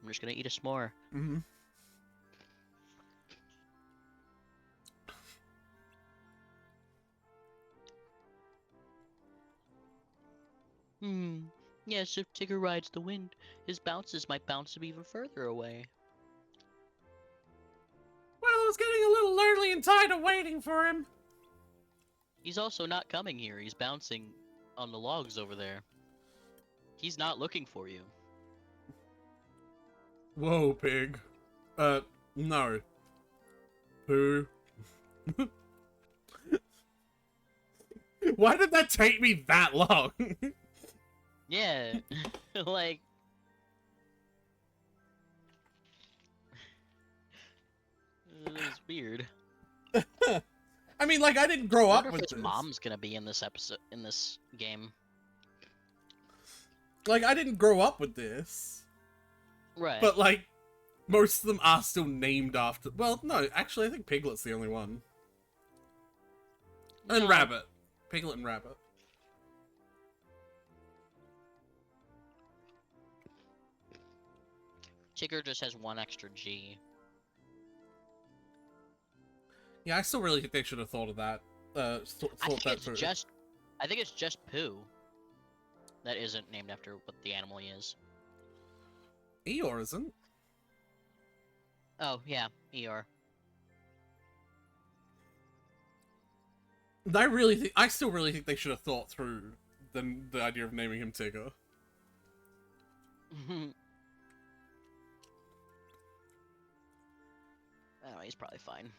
I'm just gonna eat a s'more. Mm-hmm. Yes, if Tigger rides the wind, his bounces might bounce him even further away. Well, I was getting a little lonely and tired of waiting for him. He's also not coming here. He's bouncing on the logs over there. He's not looking for you. Whoa, pig. No. Who? Why did that take me that long? Yeah, like... It was weird. I mean, like, I didn't grow I up wonder with if this. his mom's gonna be in this episode, in this game. Like, I didn't grow up with this. Right. But, like, most of them are still named after... Well, no, actually, I think Piglet's the only one. And No. Rabbit. Piglet and Rabbit. Tigger just has one extra G. Yeah, I still really think they should have thought of that. I Thought think that it's through. just... I think it's just Pooh. That isn't named after what the animal he is. Eeyore isn't. Oh, yeah, Eeyore. I still really think they should have thought through the idea of naming him Tigger. I don't know, he's probably fine.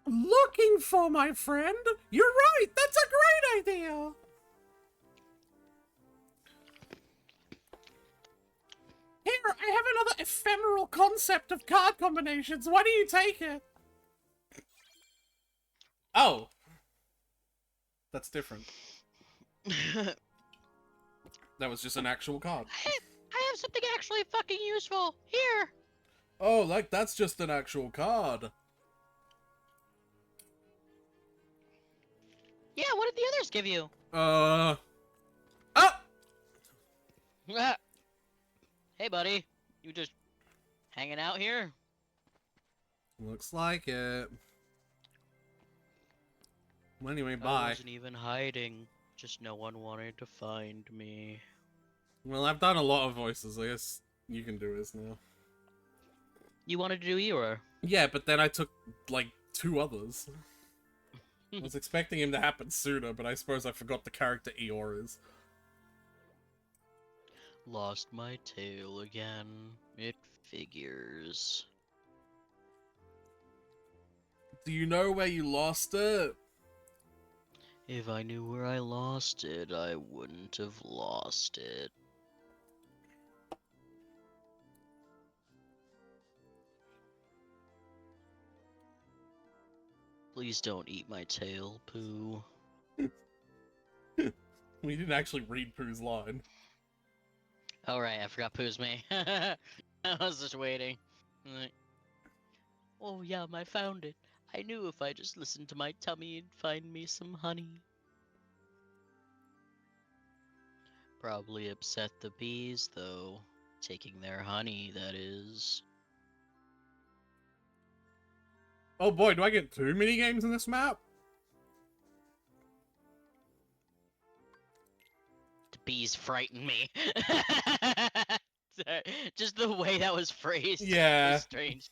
Looking for my friend? You're right, that's a great idea! Here, I have another ephemeral concept of card combinations. Why do you take it? Oh. That's different. That was just an actual card. I have have something actually fucking useful. Here. Oh, like that's just an actual card. Yeah, what did the others give you? Oh! Hey, buddy. You just hanging out here? Looks like it. Well, anyway, I bye. wasn't even hiding. Just no one wanted to find me. Well, I've done a lot of voices. I guess you can do his now. You wanted to do Eeyore. Yeah, but then I took, like, 2 others. I was expecting him to happen sooner, but I suppose I forgot the character Eeyore is. Lost my tail again. It figures. Do you know where you lost it? If I knew where I lost it, I wouldn't have lost it. Please don't eat my tail, Pooh. We didn't actually read Pooh's line. Oh right, I forgot Pooh's me. I was just waiting. Like, oh yum, I found it. I knew if I just listened to my tummy, it'd find me some honey. Probably upset the bees, though. Taking their honey, that is. Oh boy, do I get 2 minigames in this map? The bees frighten me. Sorry, just the way that was phrased Yeah. was strange.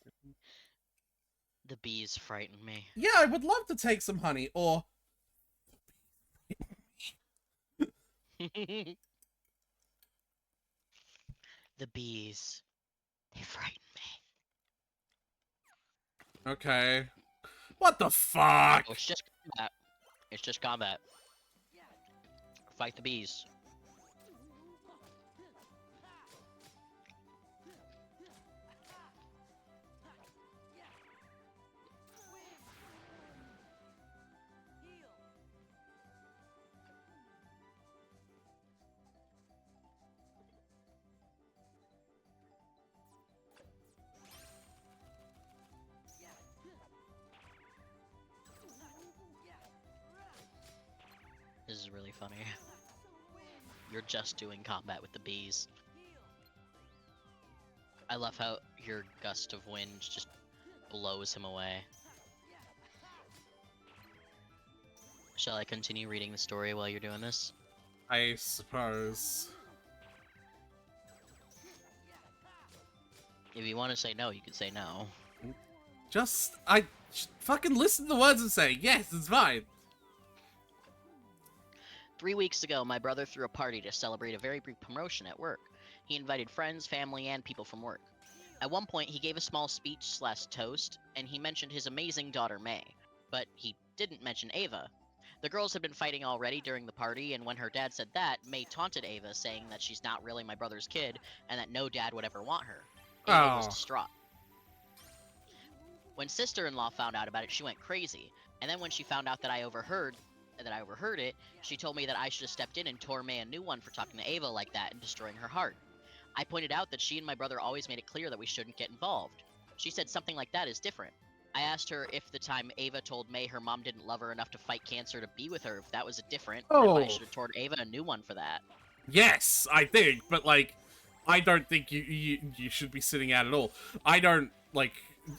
The bees frighten me. Yeah, I would love to take some honey, or... The bees, they frighten me. Okay. What the fuck? Oh, it's just combat. It's just combat. Fight the bees. This is really funny. You're just doing combat with the bees. I love how your gust of wind just blows him away. Shall I continue reading the story while you're doing this? I suppose. If you want to say no, you can say no. Fucking listen to the words and say, yes, it's fine. 3 weeks ago, my brother threw a party to celebrate a very big promotion at work. He invited friends, family, and people from work. At one point, he gave a small speech/toast, and he mentioned his amazing daughter May, but he didn't mention Ava. The girls had been fighting already during the party, and when her dad said that, May taunted Ava, saying that she's not really my brother's kid, and that no dad would ever want her. Ava was Oh. distraught. When sister-in-law found out about it, she went crazy, and then when she found out that I overheard it, she told me that I should have stepped in and tore May a new one for talking to Ava like that and destroying her heart. I pointed out that she and my brother always made it clear that we shouldn't get involved. She said something like that is different. I asked her if the time Ava told May her mom didn't love her enough to fight cancer to be with her, if that was different, or if I Oh. should have torn Ava a new one for that. Yes, I think, but, like, I don't think you should be sitting out at all. I don't, like,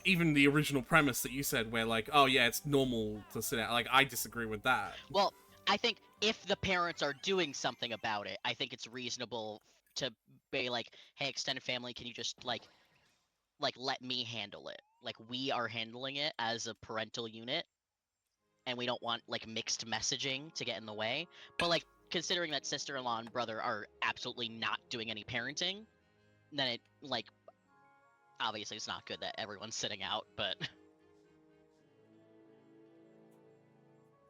even the original premise that you said where, like, oh yeah, it's normal to sit out, like, I disagree with that. Well, I think if the parents are doing something about it, I think it's reasonable to be like, hey, extended family, can you just, like let me handle it? Like, we are handling it as a parental unit, and we don't want, like, mixed messaging to get in the way. But, like, considering that sister-in-law and brother are absolutely not doing any parenting, then it, like, obviously it's not good that everyone's sitting out, but...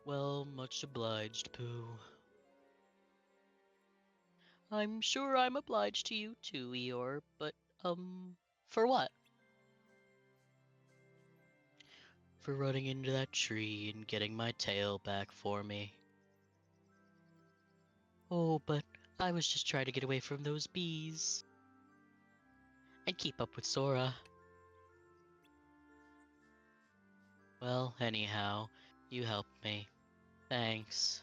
Well, much obliged, Pooh. I'm sure I'm obliged to you too, Eeyore, but, for what? For running into that tree and getting my tail back for me. Oh, but I was just trying to get away from those bees. and keep up with Sora. Well, anyhow, you helped me. Thanks.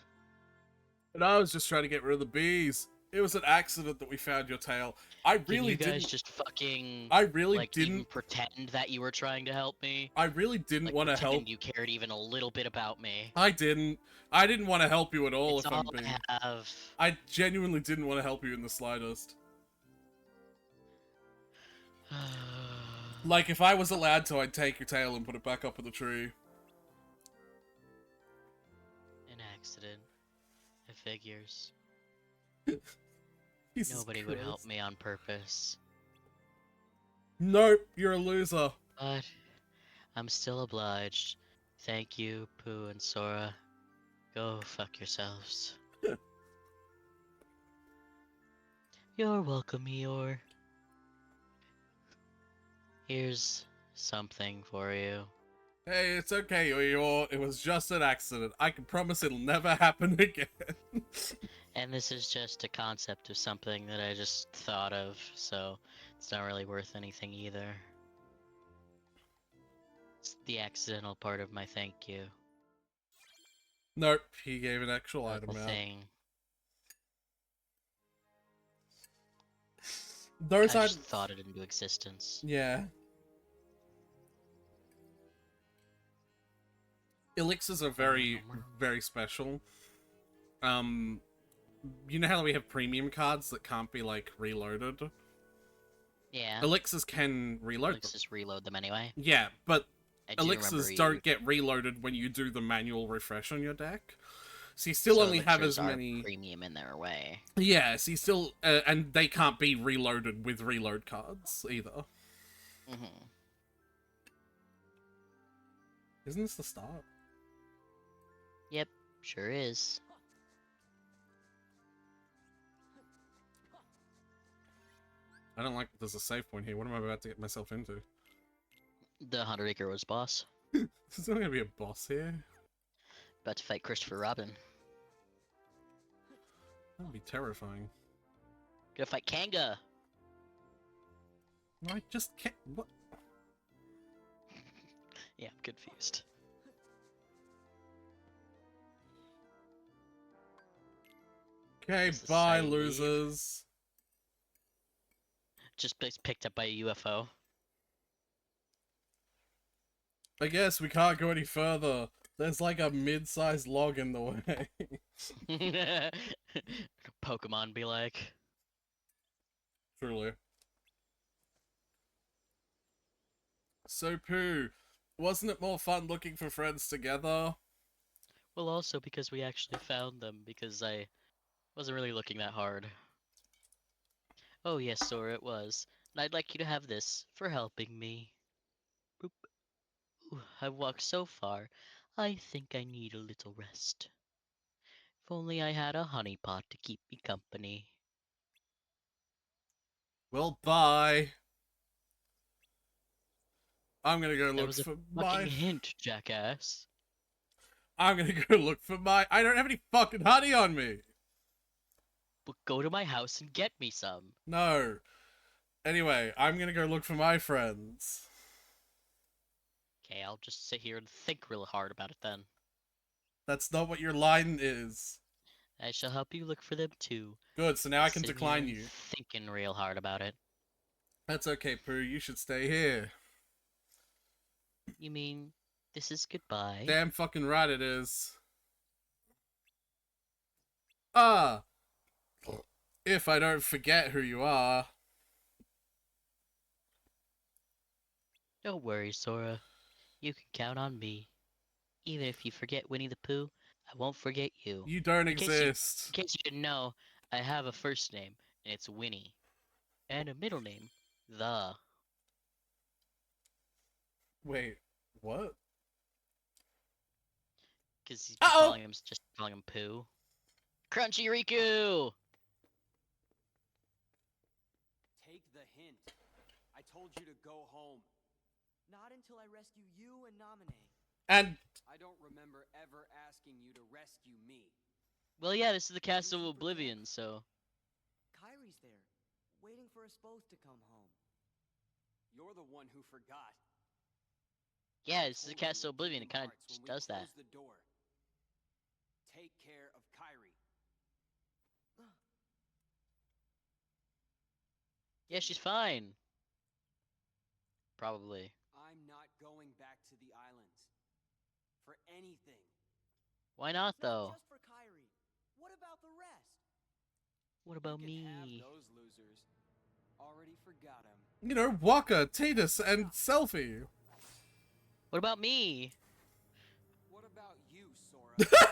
And I was just trying to get rid of the bees. It was an accident that we found your tail. I Can really you guys didn't. just fucking, I really like, didn't. even pretend that you were trying to help me? I really didn't Like, want to help. pretend you cared even a little bit about me. I didn't. I didn't want to help you at all. It's If all I'm being, I have. I genuinely didn't want to help you in the slightest. Like, if I was allowed to, I'd take your tail and put it back up in the tree. An accident. It figures. Jesus Nobody would help Christ. me on purpose. Nope, you're a loser. But I'm still obliged. Thank you, Pooh and Sora. Go fuck yourselves. You're welcome, Eeyore. Here's something for you. Hey, it's okay, Eeyore. It was just an accident. I can promise it'll never happen again. And this is just a concept of something that I just thought of, so it's not really worth anything either. It's the accidental part of my thank you. Nope, he gave an actual The item whole out. thing. Those I are just thought it into existence. yeah. Elixirs are very, very special. You know how we have premium cards that can't be, like, reloaded? Yeah. Elixirs can reload Let's them. just reload them anyway. Yeah, but I do remember Elixirs you. don't get reloaded when you do the manual refresh on your deck. So you still So only have elixirs as are many... premium in their way. Yeah, so you still... and they can't be reloaded with reload cards, either. Mm-hmm. Isn't this the start? Yep, sure is. I don't like that there's a save point here. What am I about to get myself into? The 100 Acre Rose boss. Is there gonna be a boss here? About to fight Christopher Robin. That'd be terrifying. Gonna fight Kanga! I just can't... What? Yeah, I'm confused. Okay, Is the bye, site leave? losers. Just picked up by a UFO. I guess we can't go any further. There's like a mid-sized log in the way. Pokemon be like. Truly. So, Pooh, wasn't it more fun looking for friends together? Well, also because we actually found them, because I wasn't really looking that hard. Oh yes, Sora, it was. And I'd like you to have this for helping me. Boop. Ooh, I've walked so far, I think I need a little rest. If only I had a honey pot to keep me company. Well, bye. I'm gonna go That look was a for fucking my... hint, jackass. I'm gonna go look for my... I don't have any fucking honey on me! But go to my house and get me some. No. Anyway, I'm gonna go look for my friends. Okay, I'll just sit here and think real hard about it then. That's not what your line is. I shall help you look for them too. Good, so now I can Sitting decline here you. Thinking real hard about it. That's okay, Pooh. You should stay here. You mean this is goodbye? Damn fucking right it is. Ah! If I don't forget who you are. Don't worry, Sora. You can count on me. Even if you forget Winnie the Pooh, I won't forget you. You don't In exist. case you didn't know, I have a first name, and it's Winnie. And a middle name, The. Wait, what? Because he's Uh-oh! just calling him Pooh. Crunchy Riku! Take the hint. I told you to go home. Not until I rescue you and Naminé. And I don't remember ever asking you to rescue me. Well, yeah, this is the Castle of Oblivion, so... Kyrie's there, waiting for us both to come home. You're the one who forgot. Yeah, I this is a told you Castle at Oblivion. It Kingdom kind of Hearts when we does that. closed the door. Take care of Kyrie. Yeah, she's fine. Probably. I'm not going back to the islands. For anything. Why not, It's not though? just for Kyrie. What about the rest? What about You can have me? those losers. Already forgot him. You know, Waka, Tidus, and Selfie. What about me? What about you, Sora?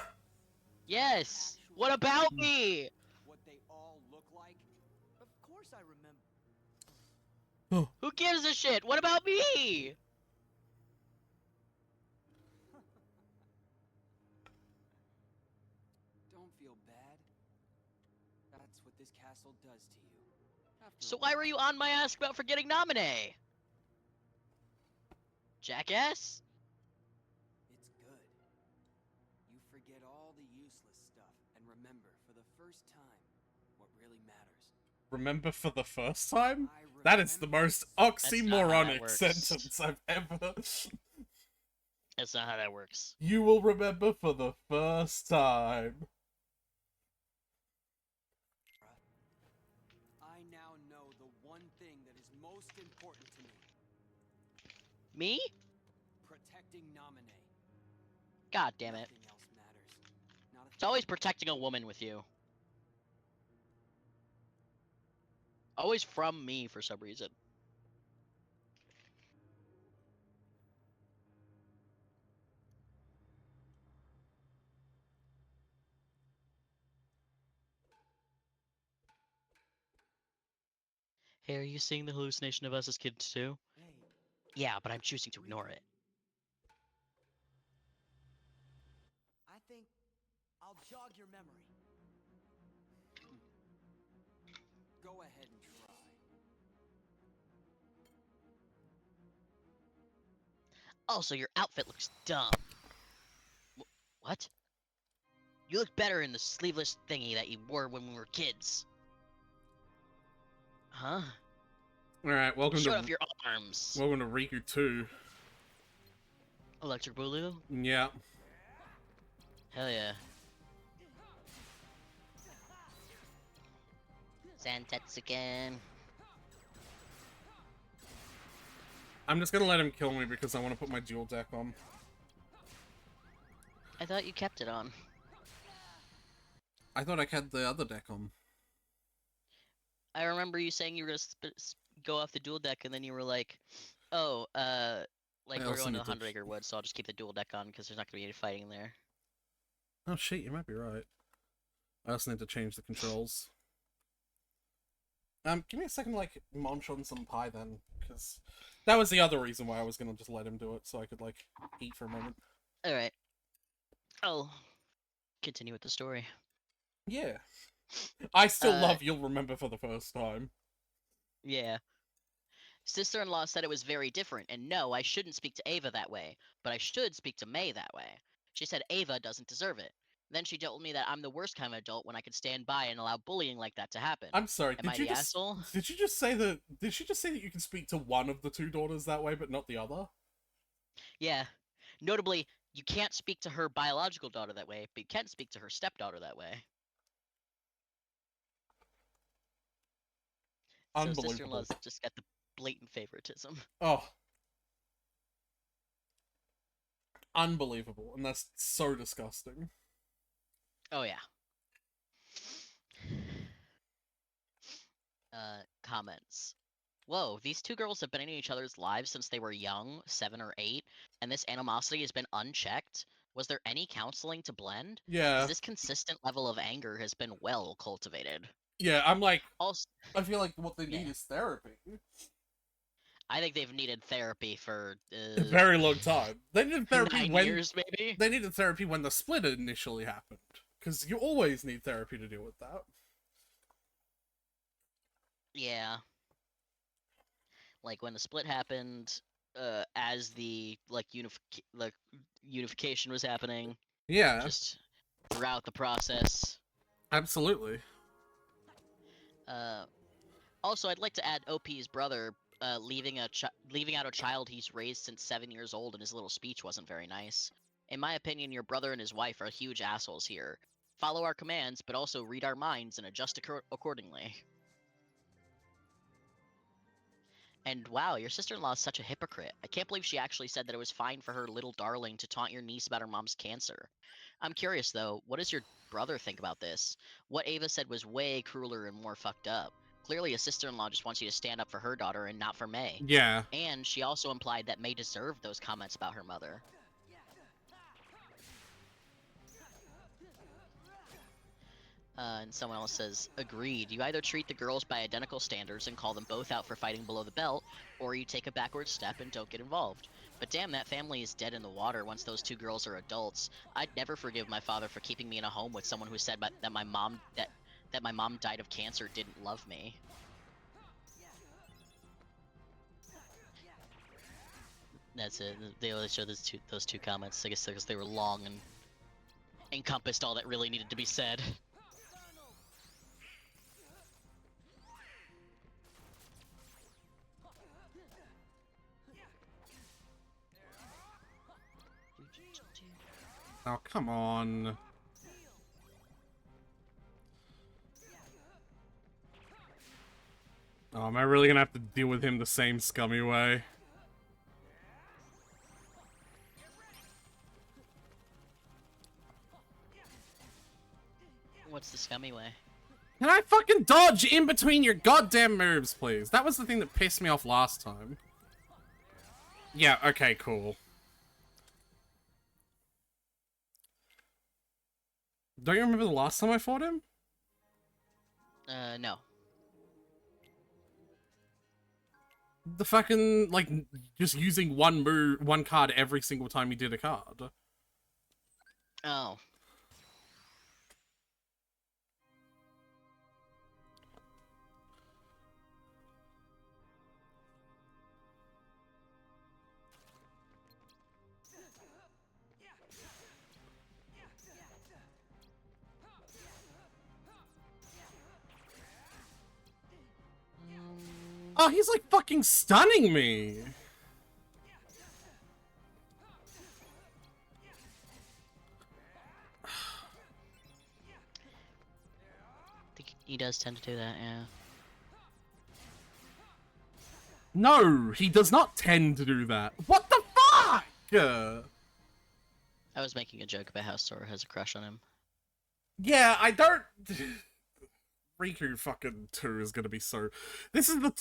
Yes! Actually What about remember me? what they all look like? Of course I remember. Who gives a shit? What about me? Don't feel bad. That's what this castle does to you. After So a why were you while. on my ass about forgetting Naminé? Jackass? It's good. You forget all the useless stuff and remember for the first time what really matters. Remember for the first time? I That is the remember most this. That's not how that oxymoronic works. sentence I've ever... That's not how that works. You will remember for the first time. I now know the one thing that is most important to me. Me? Protecting Naminé. God damn it. Nothing else matters. Not a It's always protecting a woman with you. Always from me for some reason. Hey, are you seeing the hallucination of us as kids too? Hey, Yeah, but I'm choosing to ignore it. I think I'll jog your memory. Go ahead and try. Also, your outfit looks dumb. What? You look better in the sleeveless thingy that you wore when we were kids. Huh? Alright, welcome Shut to off your arms. Riku 2. Electric Boogaloo? Yeah. Hell yeah. Santetsuken. I'm just gonna let him kill me because I want to put my dual deck on. I thought you kept it on. I thought I had the other deck on. I remember you saying you were gonna go off the dual deck, and then you were like, "Oh, like I we're also going to need the to- 100 Acre Wood, so I'll just keep the dual deck on because there's not gonna be any fighting there." Oh shit, you might be right. I also need to change the controls. Give me a second to, like, munch on some pie then, because that was the other reason why I was gonna just let him do it, so I could, like, eat for a moment. All right. I'll continue with the story. Yeah. I still Uh, love You'll Remember for the First Time. Yeah. Sister-in-law said it was very different, and no, I shouldn't speak to Ava that way, but I should speak to May that way. She said Ava doesn't deserve it. Then she told me that I'm the worst kind of adult when I could stand by and allow bullying like that to happen. I'm sorry, Am I the asshole? Did you just say that... Did she just say that you can speak to one of the two daughters that way, but not the other? Yeah. Notably, you can't speak to her biological daughter that way, but you can speak to her stepdaughter that way. So Unbelievable. sister-in-law's just got the blatant favoritism. Oh. Unbelievable, and that's so disgusting. Oh yeah. Comments. Whoa, these two girls have been in each other's lives since they were young, 7 or 8, and this animosity has been unchecked? Was there any counseling to blend? Yeah. Because this consistent level of anger has been well cultivated. Yeah, I'm like... Also, I feel like what they need Yeah. is therapy. I think they've needed therapy for A very long time. They needed therapy 9 when... years, maybe? They needed therapy when the split initially happened. Because you always need therapy to deal with that. Yeah. Like when the split happened, as the unification was happening, Yeah, just throughout the process. absolutely. Also, I'd like to add OP's brother leaving out a child he's raised since 7 years old, and his little speech wasn't very nice. In my opinion, your brother and his wife are huge assholes here. Follow our commands, but also read our minds and adjust accordingly. And wow, your sister-in-law is such a hypocrite. I can't believe she actually said that it was fine for her little darling to taunt your niece about her mom's cancer. I'm curious though, what does your brother think about this? What Ava said was way crueler and more fucked up. Clearly a sister-in-law just wants you to stand up for her daughter and not for May. Yeah. And she also implied that May deserved those comments about her mother. And someone else says, agreed. You either treat the girls by identical standards and call them both out for fighting below the belt, or you take a backward step and don't get involved. But damn, that family is dead in the water once those two girls are adults. I'd never forgive my father for keeping me in a home with someone who said that my mom died of cancer didn't love me. That's it. They only showed those two comments, I guess, because they were long and encompassed all that really needed to be said. Oh, come on. Oh, am I really gonna have to deal with him the same scummy way? What's the scummy way? Can I fucking dodge in between your goddamn moves, please? That was the thing that pissed me off last time. Yeah, okay, cool. Don't you remember the last time I fought him? No. The fucking, like, just using one card every single time he did a card. Oh. Oh, he's like fucking stunning me. I think he does tend to do that, yeah. No, he does not tend to do that. What the fuck? I was making a joke about how Sora has a crush on him. Yeah, I don't... Riku fucking 2 is gonna be so... This is the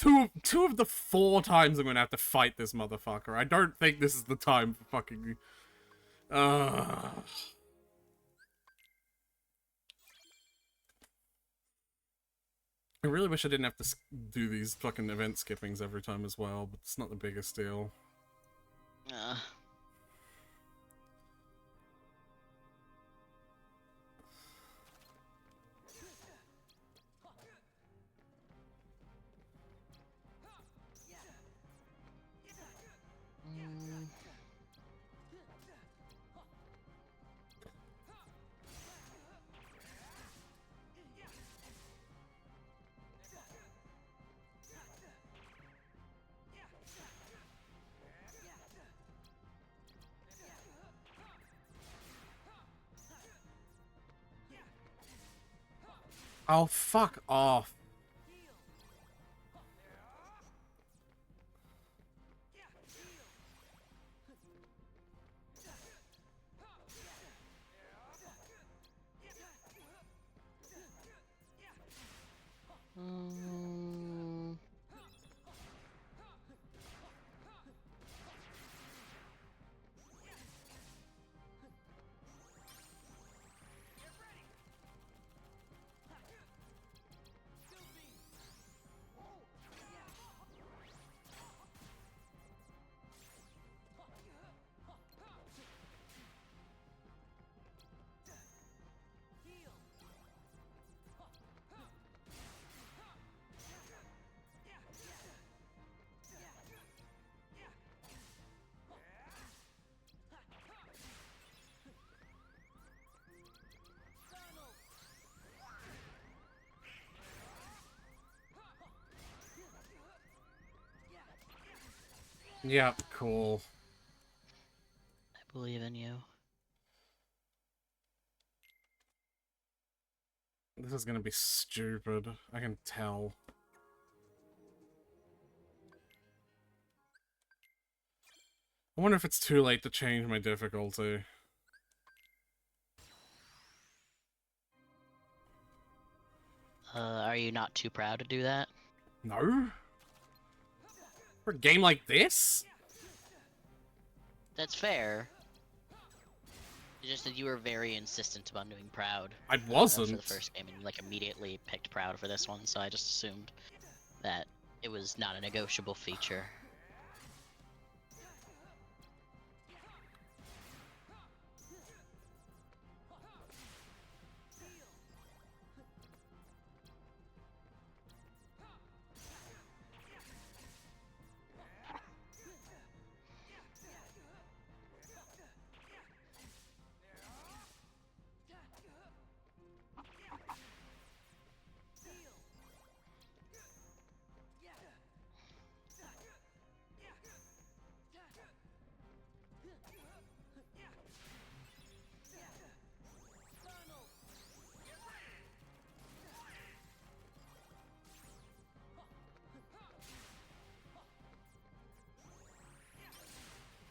two of the 4 times I'm gonna have to fight this motherfucker. I don't think this is the time for fucking... I really wish I didn't have to do these fucking event skippings every time as well, but it's not the biggest deal. Oh, fuck off. Yep, cool. I believe in you. This is gonna be stupid. I can tell. I wonder if it's too late to change my difficulty. Are you not too proud to do that? No? For a game like this? That's fair. It's just that you were very insistent about doing proud. I For wasn't. the first game, and you like immediately picked proud for this one, so I just assumed that it was not a negotiable feature.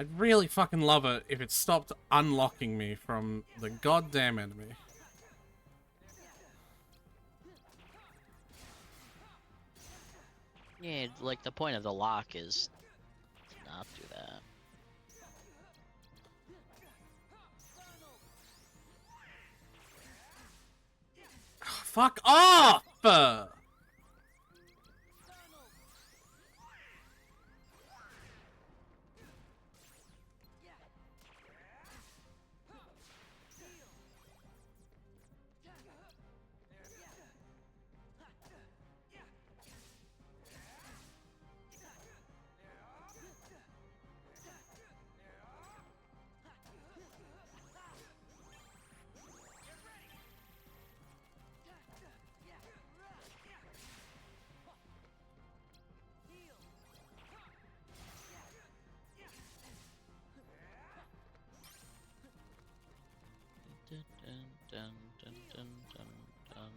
I'd really fucking love it if it stopped unlocking me from the goddamn enemy. Yeah, like the point of the lock is to not do that. Fuck off! Dun, dun, dun, dun, dun, dun.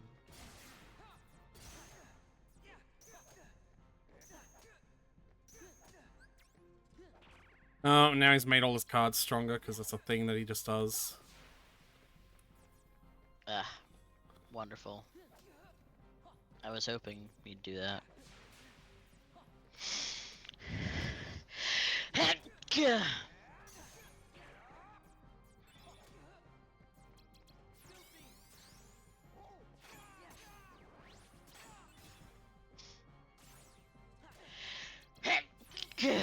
Oh, now he's made all his cards stronger because that's a thing that he just does. Ah, wonderful. I was hoping you'd do that. Gah. Gah.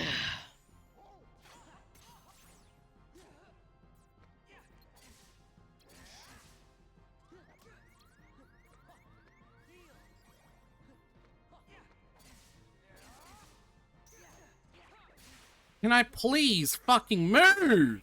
Can I please fucking move?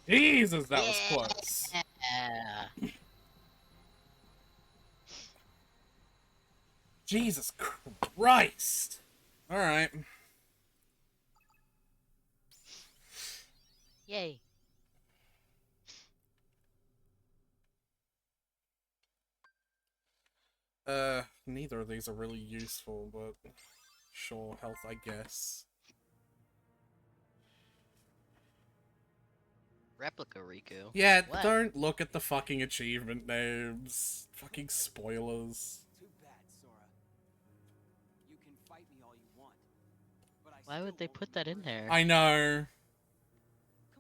Jesus, that was close. Yeah. Jesus Christ. Alright. Yay. Neither of these are really useful, but sure, health, I guess. Replica Riku. Yeah, What? don't look at the fucking achievement names. Fucking spoilers. Too bad, Sora. You can fight me all you want, but I Why still would they won't put be that in worth there? I know.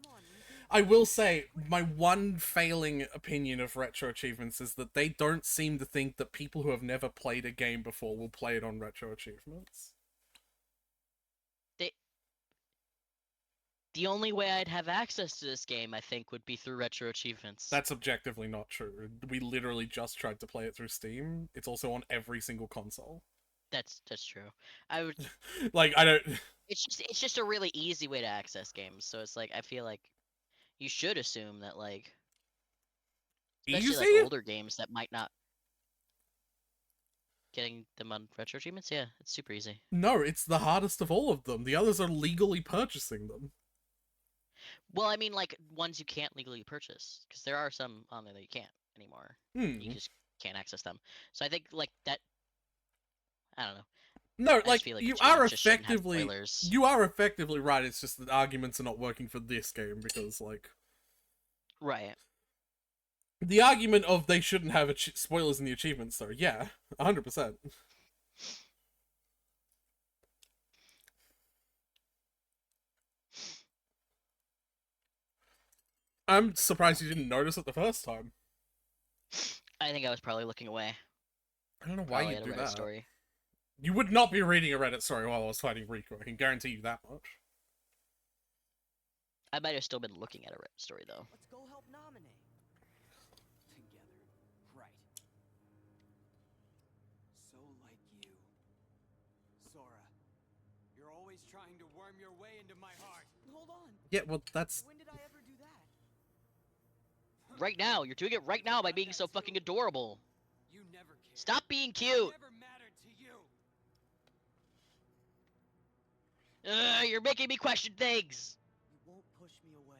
Come on, Riku. I will say, my one failing opinion of retro achievements is that they don't seem to think that people who have never played a game before will play it on retro achievements. The only way I'd have access to this game, I think, would be through retro achievements. That's objectively not true. We literally just tried to play it through Steam. It's also on every single console. That's true. I would. Like, I don't. It's just a really easy way to access games. So it's like I feel like you should assume that like, especially like Easy? older games that might not getting them on retro achievements. Yeah, it's super easy. No, it's the hardest of all of them. The others are legally purchasing them. Well, I mean, like ones you can't legally purchase, because there are some on there that you can't anymore. You just can't access them. So I think like that. I don't know. No, I just like, feel like you are achievements just shouldn't have effectively spoilers. you are effectively right. It's just that arguments are not working for this game because, like, Right. the argument of they shouldn't have spoilers in the achievements, though. Yeah, 100%. I'm surprised you didn't notice it the first time. I think I was probably looking away. I don't know why Probably you at a do Reddit that. story. You would not be reading a Reddit story while I was fighting Rico. I can guarantee you that much. I might have still been looking at a Reddit story though. Let's go help nominate. Together. Right. So like you. Sora, you're always trying to worm your way into my heart. Hold on. Yeah, well, that's... When did I ever do that? Right now, you're doing it right now by being so fucking adorable. You never cared. Stop being I cute. never mattered to you. You're making me question things. You won't push me away.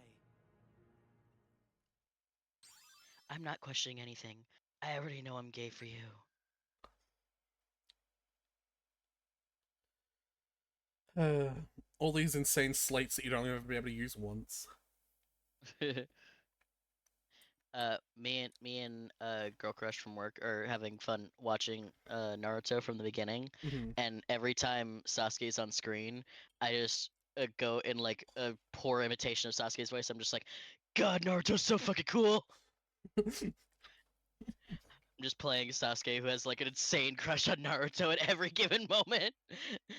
I'm not questioning anything. I already know I'm gay for you. All these insane slates that you'd only ever be able to use once. Me and girl crush from work are having fun watching Naruto from the beginning, and every time Sasuke's on screen, I just go in like a poor imitation of Sasuke's voice. I'm just like, God, Naruto's so fucking cool. I'm just playing Sasuke, who has like an insane crush on Naruto at every given moment.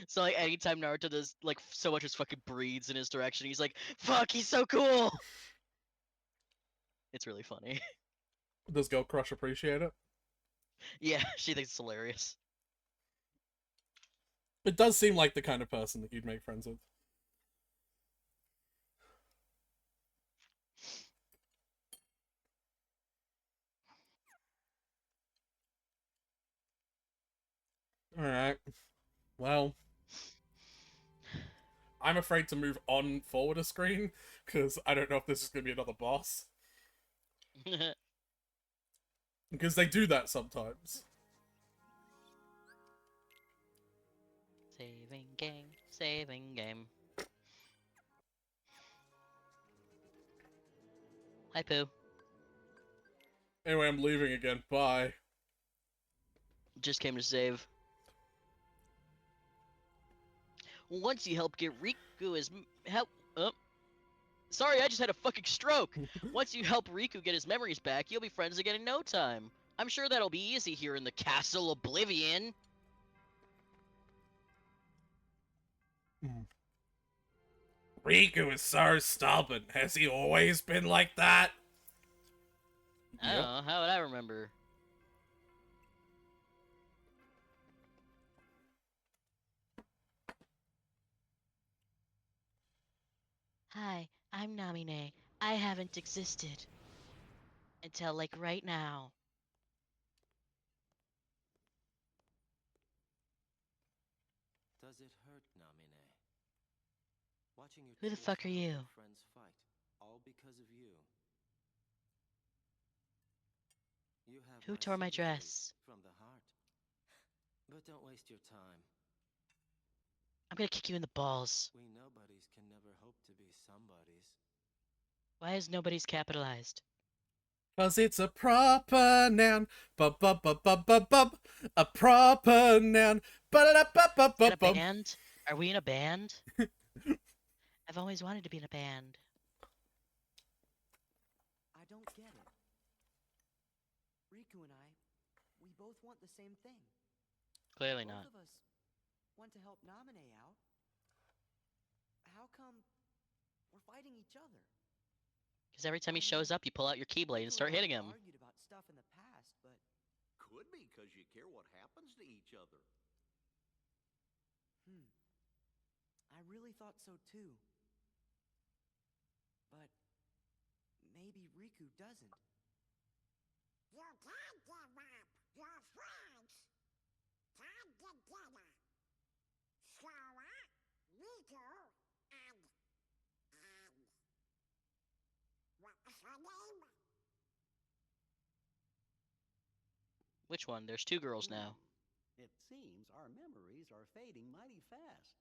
So like anytime Naruto does like so much as fucking breathes in his direction, he's like, fuck, he's so cool. It's really funny. Does Girl Crush appreciate it? Yeah, she thinks it's hilarious. It does seem like the kind of person that you'd make friends with. Alright. Well, I'm afraid to move on forward a screen, because I don't know if this is going to be another boss. Because they do that sometimes. Saving game, saving game. Hi, Pooh. Anyway, I'm leaving again. Bye. Just came to save. Once you help get Riku his sorry, I just had a fucking stroke. Once you help Riku get his memories back, you'll be friends again in no time. I'm sure that'll be easy here in the Castle Oblivion. Riku is so stubborn. Has he always been like that? I don't know. How would I remember? Hi, I'm Namine. I haven't existed. Until, like, right now. Does it hurt, Namine? Watching your Who the fuck are you? friends fight, all because of you. You have Who tore my sympathy dress? from the heart. But don't waste your time. I'm gonna kick you in the balls. We nobodies can never hope to be somebodies. Why is nobody's capitalized? Cause it's a proper noun. Bub bub bub bub bub bub. A proper noun. Ba-da-da-bub bub Is that bub a bub. band? Are we in a band? I've always wanted to be in a band. I don't get it. Riku and I, we both want the same thing. Clearly Both not. of us want to help Namine out. How come We're fighting each other. Because every time he shows up, you pull out your Keyblade and start hitting him. Argued about stuff in the past, but Could be because you care what happens to each other. I really thought so too. But maybe Riku doesn't. You can't give up your friends. Time together. Sora, Riku, and what is her name? Which one? There's 2 girls now. It seems our memories are fading mighty fast.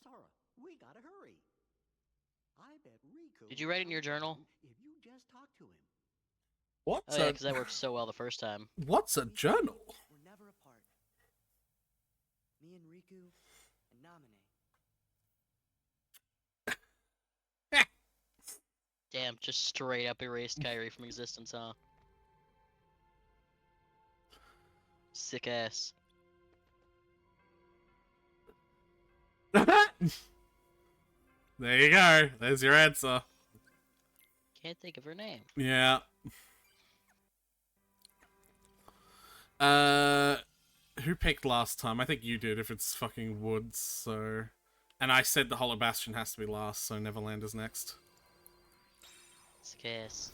Sora, we gotta hurry. I bet Riku. Did you will write it in your come journal? down If you just talk to him. What's Oh yeah, a because that worked so well the first time. what's a journal? We're never apart. Me and Riku and Namine. Damn, just straight up erased Kyrie from existence, huh? Sick ass. There you go. There's your answer. Can't think of her name. Yeah. Who picked last time? I think you did, if it's fucking Woods, so... And I said the Hollow Bastion has to be last, so Neverland is next. Sick ass.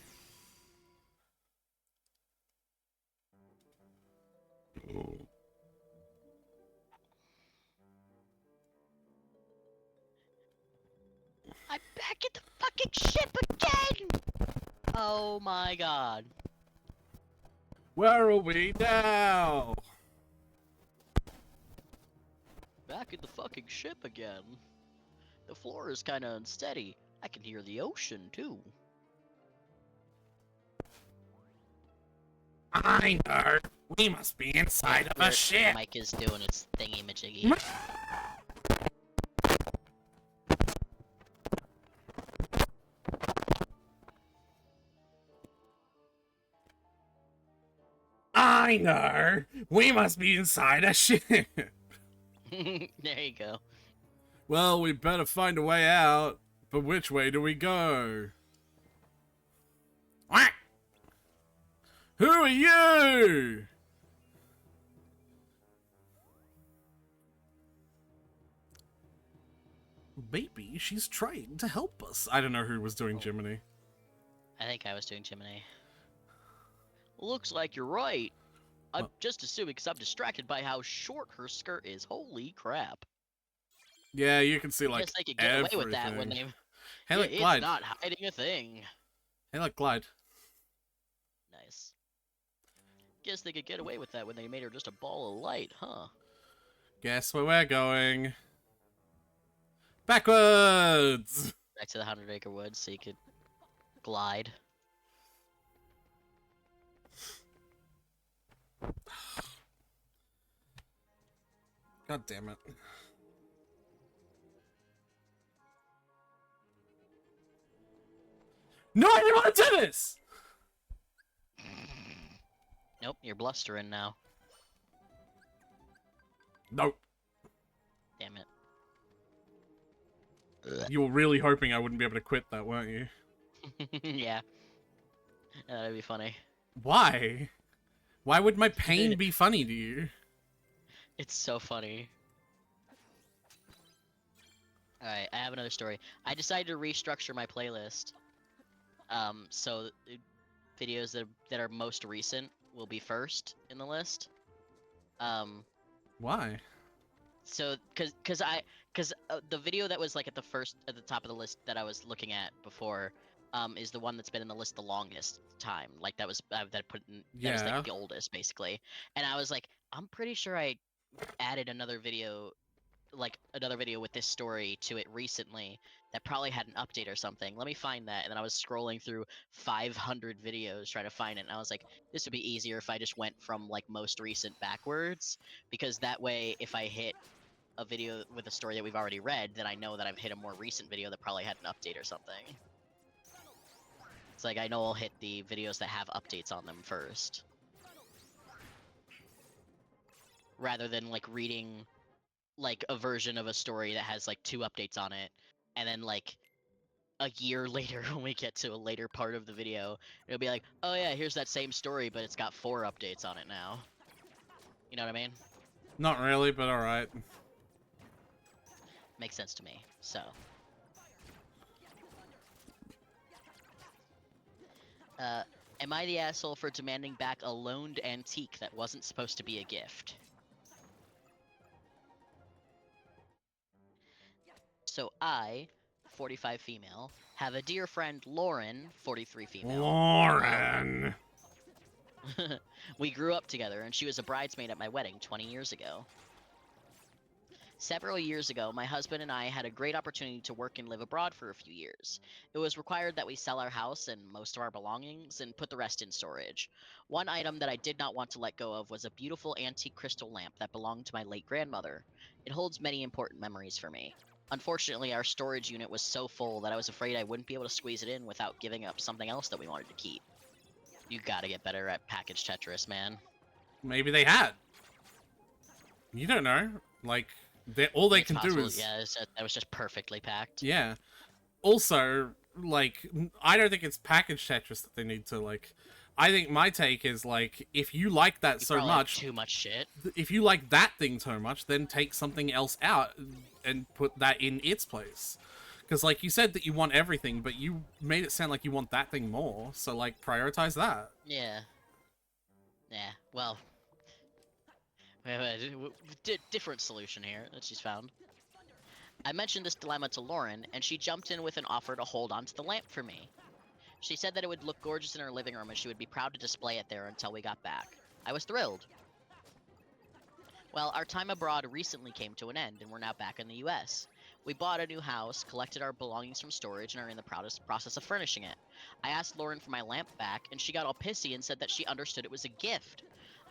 I'm back at the fucking ship again! Oh my god. Where are we now? Back at the fucking ship again. The floor is kinda unsteady. I can hear the ocean, too. I know. We must be inside of a ship. Mike is doing its thingy-majiggy. I know. We must be inside a ship. There you go. Well, we better find a way out. But which way do we go? What? Who are you? Maybe she's trying to help us. I don't know who was doing Jiminy. I think I was doing Jiminy. Looks like you're right. I'm just assuming because I'm distracted by how short her skirt is. Holy crap. Yeah, you can see, I like, guess they could get everything. away with that when they... Hey, look, it's Glide. not hiding a thing. Hey, look, Glide. Nice. Guess they could get away with that when they made her just a ball of light, huh? Guess where we're going. Backwards! Back to the 100-acre woods so you could glide. God damn it. No, I didn't want to do this! Nope, you're blustering now. Nope. Damn it. You were really hoping I wouldn't be able to quit that, weren't you? Yeah. That'd be funny. Why? Why would my pain be funny to you? It's so funny. Alright, I have another story. I decided to restructure my playlist. So videos that are most recent will be first in the list. Why? So, cause the video that was like at the top of the list that I was looking at before, is the one that's been in the list the longest time. Like that was that put in, that was Yeah. like the oldest basically. And I was like, I'm pretty sure I added another video with this story to it recently that probably had an update or something. Let me find that. And then I was scrolling through 500 videos trying to find it. And I was like, this would be easier if I just went from like most recent backwards, because that way if I hit a video with a story that we've already read, then I know that I've hit a more recent video that probably had an update or something. It's like I know I'll hit the videos that have updates on them first, rather than like reading like a version of a story that has like 2 updates on it, and then like a year later when we get to a later part of the video, it'll be like, oh yeah, here's that same story, but it's got 4 updates on it now. You know what I mean? Not really, but alright. Makes sense to me. So. Am I the asshole for demanding back a loaned antique that wasn't supposed to be a gift? So I, 45 female, have a dear friend Lauren, 43 female. Lauren! We grew up together, and she was a bridesmaid at my wedding 20 years ago. Several years ago, my husband and I had a great opportunity to work and live abroad for a few years. It was required that we sell our house and most of our belongings and put the rest in storage. One item that I did not want to let go of was a beautiful antique crystal lamp that belonged to my late grandmother. It holds many important memories for me. Unfortunately, our storage unit was so full that I was afraid I wouldn't be able to squeeze it in without giving up something else that we wanted to keep. You gotta get better at package Tetris, man. Maybe they had. You don't know. Like, all they It's can possible, do is... yeah, that was just perfectly packed. Yeah. Also, like, I don't think it's package Tetris that they need to, like... I think my take is, like, if you like that You so probably have much... too much shit. If you like that thing so much, then take something else out and put that in its place. Because, like, you said that you want everything, but you made it sound like you want that thing more. So, like, prioritize that. Yeah. Yeah, well... different solution here that she's found. I mentioned this dilemma to Lauren, and she jumped in with an offer to hold onto the lamp for me. She said that it would look gorgeous in her living room and she would be proud to display it there until we got back. I was thrilled. Well, our time abroad recently came to an end, and we're now back in the US. We bought a new house, collected our belongings from storage, and are in the process of furnishing it. I asked Lauren for my lamp back, and she got all pissy and said that she understood it was a gift.